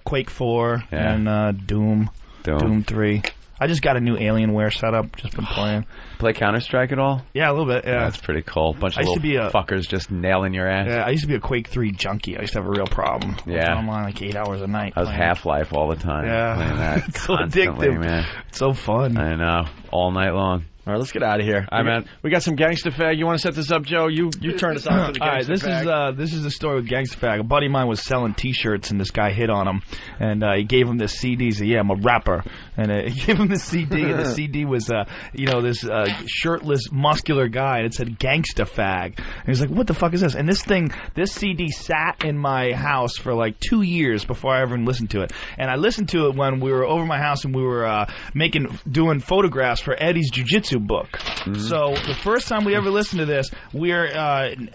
Speaker 8: Quake 4
Speaker 5: Yeah.
Speaker 8: and Doom 3. I just got a new Alienware setup. Just been playing.
Speaker 5: Play Counter-Strike at all?
Speaker 8: Yeah, a little bit. Yeah,
Speaker 5: that's pretty cool. Bunch of little fuckers just nailing your ass.
Speaker 8: Yeah, I used to be a Quake 3 junkie. I used to have a real problem.
Speaker 5: Yeah,
Speaker 8: online like 8 hours a night.
Speaker 5: I was Half-Life all the time.
Speaker 8: Yeah,
Speaker 5: playing that
Speaker 8: it's so
Speaker 5: constantly,
Speaker 8: addictive,
Speaker 5: man.
Speaker 8: It's so fun.
Speaker 5: I know, all night long.
Speaker 20: All right, let's get out of here. We got some gangsta fag. You want to set this up, Joe? You turn us on to the gangsta fag.
Speaker 8: All right, this is the story with gangsta fag. A buddy of mine was selling T-shirts, and this guy hit on him, and he gave him this CD. He said, "Yeah, I'm a rapper," and he gave him the CD, and the CD was, this shirtless, muscular guy, and it said "gangsta fag." And he's like, "What the fuck is this?" And this CD sat in my house for like 2 years before I ever listened to it. And I listened to it when we were over my house and we were doing photographs for Eddie's jiu-jitsu book. So the first time we ever listened to this, we're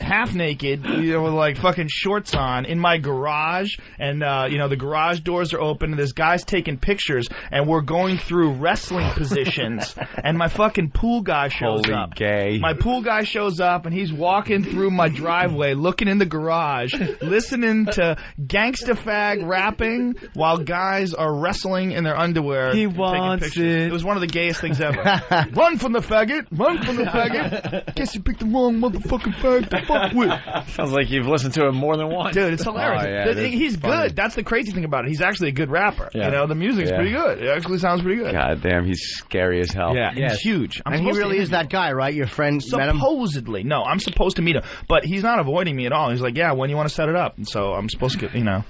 Speaker 8: half naked, with like fucking shorts on in my garage, and the garage doors are open, and this guy's taking pictures, and we're going through wrestling positions, and my fucking pool guy shows
Speaker 5: Holy
Speaker 8: up.
Speaker 5: Gay.
Speaker 8: My pool guy shows up, and he's walking through my driveway, looking in the garage, listening to gangsta fag rapping while guys are wrestling in their underwear.
Speaker 5: He
Speaker 8: taking
Speaker 5: wants
Speaker 8: pictures. It was one of the gayest things ever. Run from the faggot! Run from the faggot! Guess you picked the wrong motherfucking fag to fuck with.
Speaker 20: Sounds like you've listened to it more than once.
Speaker 8: Dude, it's hilarious. He's good. That's the crazy thing about it. He's actually a good rapper.
Speaker 20: Yeah.
Speaker 8: The music's pretty good. It actually sounds pretty good.
Speaker 5: God damn, he's scary as hell.
Speaker 8: Yeah, he's huge.
Speaker 6: And he really is that guy, right? Your friend met him?
Speaker 8: Supposedly. No, I'm supposed to meet him. But he's not avoiding me at all. He's like, yeah, when you want to set it up? And so I'm supposed to get,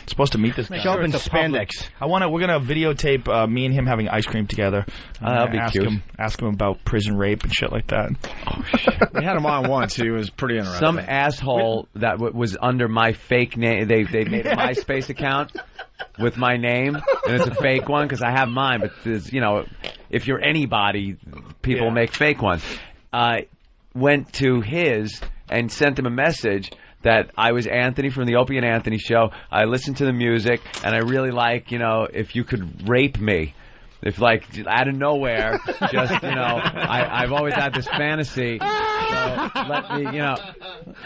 Speaker 8: supposed to meet this guy.
Speaker 6: Show up in spandex.
Speaker 8: We're gonna videotape me and him having ice cream together.
Speaker 5: That'd be cute.
Speaker 8: Ask him about prison rape and shit like that.
Speaker 20: Oh shit! We had him on once. He was pretty interesting.
Speaker 5: Some asshole that was under my fake name. They made a MySpace account with my name, and it's a fake one because I have mine. But there's, if you're anybody, people make fake ones. Went to his and sent him a message that I was Anthony from the Opie and Anthony show. I listened to the music, and I really like, if you could rape me. If, like, out of nowhere, just, I've always had this fantasy, so let me,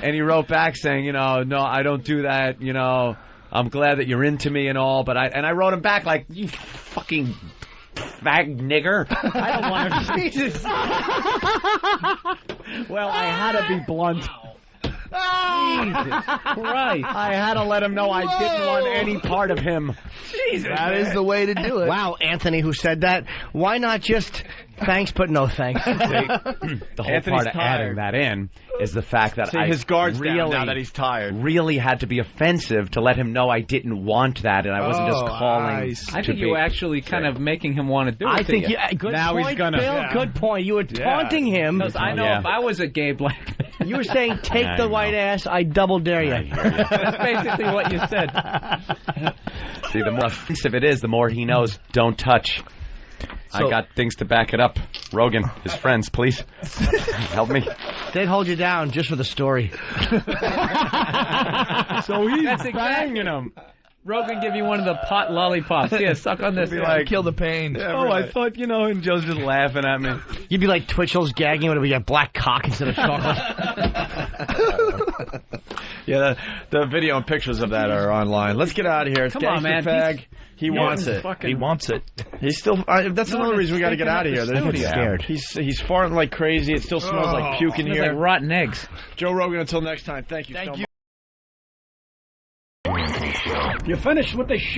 Speaker 5: And he wrote back saying, no, I don't do that, I'm glad that you're into me and all, but I wrote him back like, you fucking fag nigger. I don't want to. Jesus.
Speaker 20: Well, I had to be blunt. Jesus Christ. I had to let him know I didn't want any part of him.
Speaker 8: Jesus, that is the way to do it.
Speaker 6: Wow, Anthony, who said that? Why not just thanks but no thanks?
Speaker 5: The whole
Speaker 20: Anthony's
Speaker 5: part of
Speaker 20: tired.
Speaker 5: adding that in is the fact that
Speaker 20: his guard's down now that he's tired.
Speaker 5: Really had to be offensive to let him know I didn't want that, and I wasn't just calling.
Speaker 7: I think you were actually kind of making him want to do it.
Speaker 6: I think good
Speaker 20: now
Speaker 6: point,
Speaker 20: he's gonna.
Speaker 6: Bill. Yeah. Good point. You were taunting him.
Speaker 7: I know if I was a gay black man.
Speaker 6: You were saying, take the white ass, I double dare you.
Speaker 7: That's basically what you said.
Speaker 5: See, the more offensive it is, the more he knows, don't touch. I got things to back it up. Rogan, his friends, please. Help me.
Speaker 6: They'd hold you down just for the story.
Speaker 20: So he's banging him.
Speaker 7: Rogan give you one of the pot lollipops. Yeah, suck on this.
Speaker 8: Be like, kill the pain.
Speaker 20: Yeah, I thought, and Joe's just laughing at me.
Speaker 6: You'd be like Twitchell's gagging when we got black cock instead of chocolate.
Speaker 20: Yeah, the video and pictures of that are online. Let's get out of here. It's
Speaker 7: Come on, man.
Speaker 20: Fag. He wants it.
Speaker 8: He wants it.
Speaker 20: He's still. That's another reason we got to get out of here.
Speaker 6: He's scared.
Speaker 20: He's farting like crazy. It still smells like puke in here.
Speaker 7: Like rotten eggs.
Speaker 20: Joe Rogan. Until next time. Thank you so much.
Speaker 2: You finished with the shit.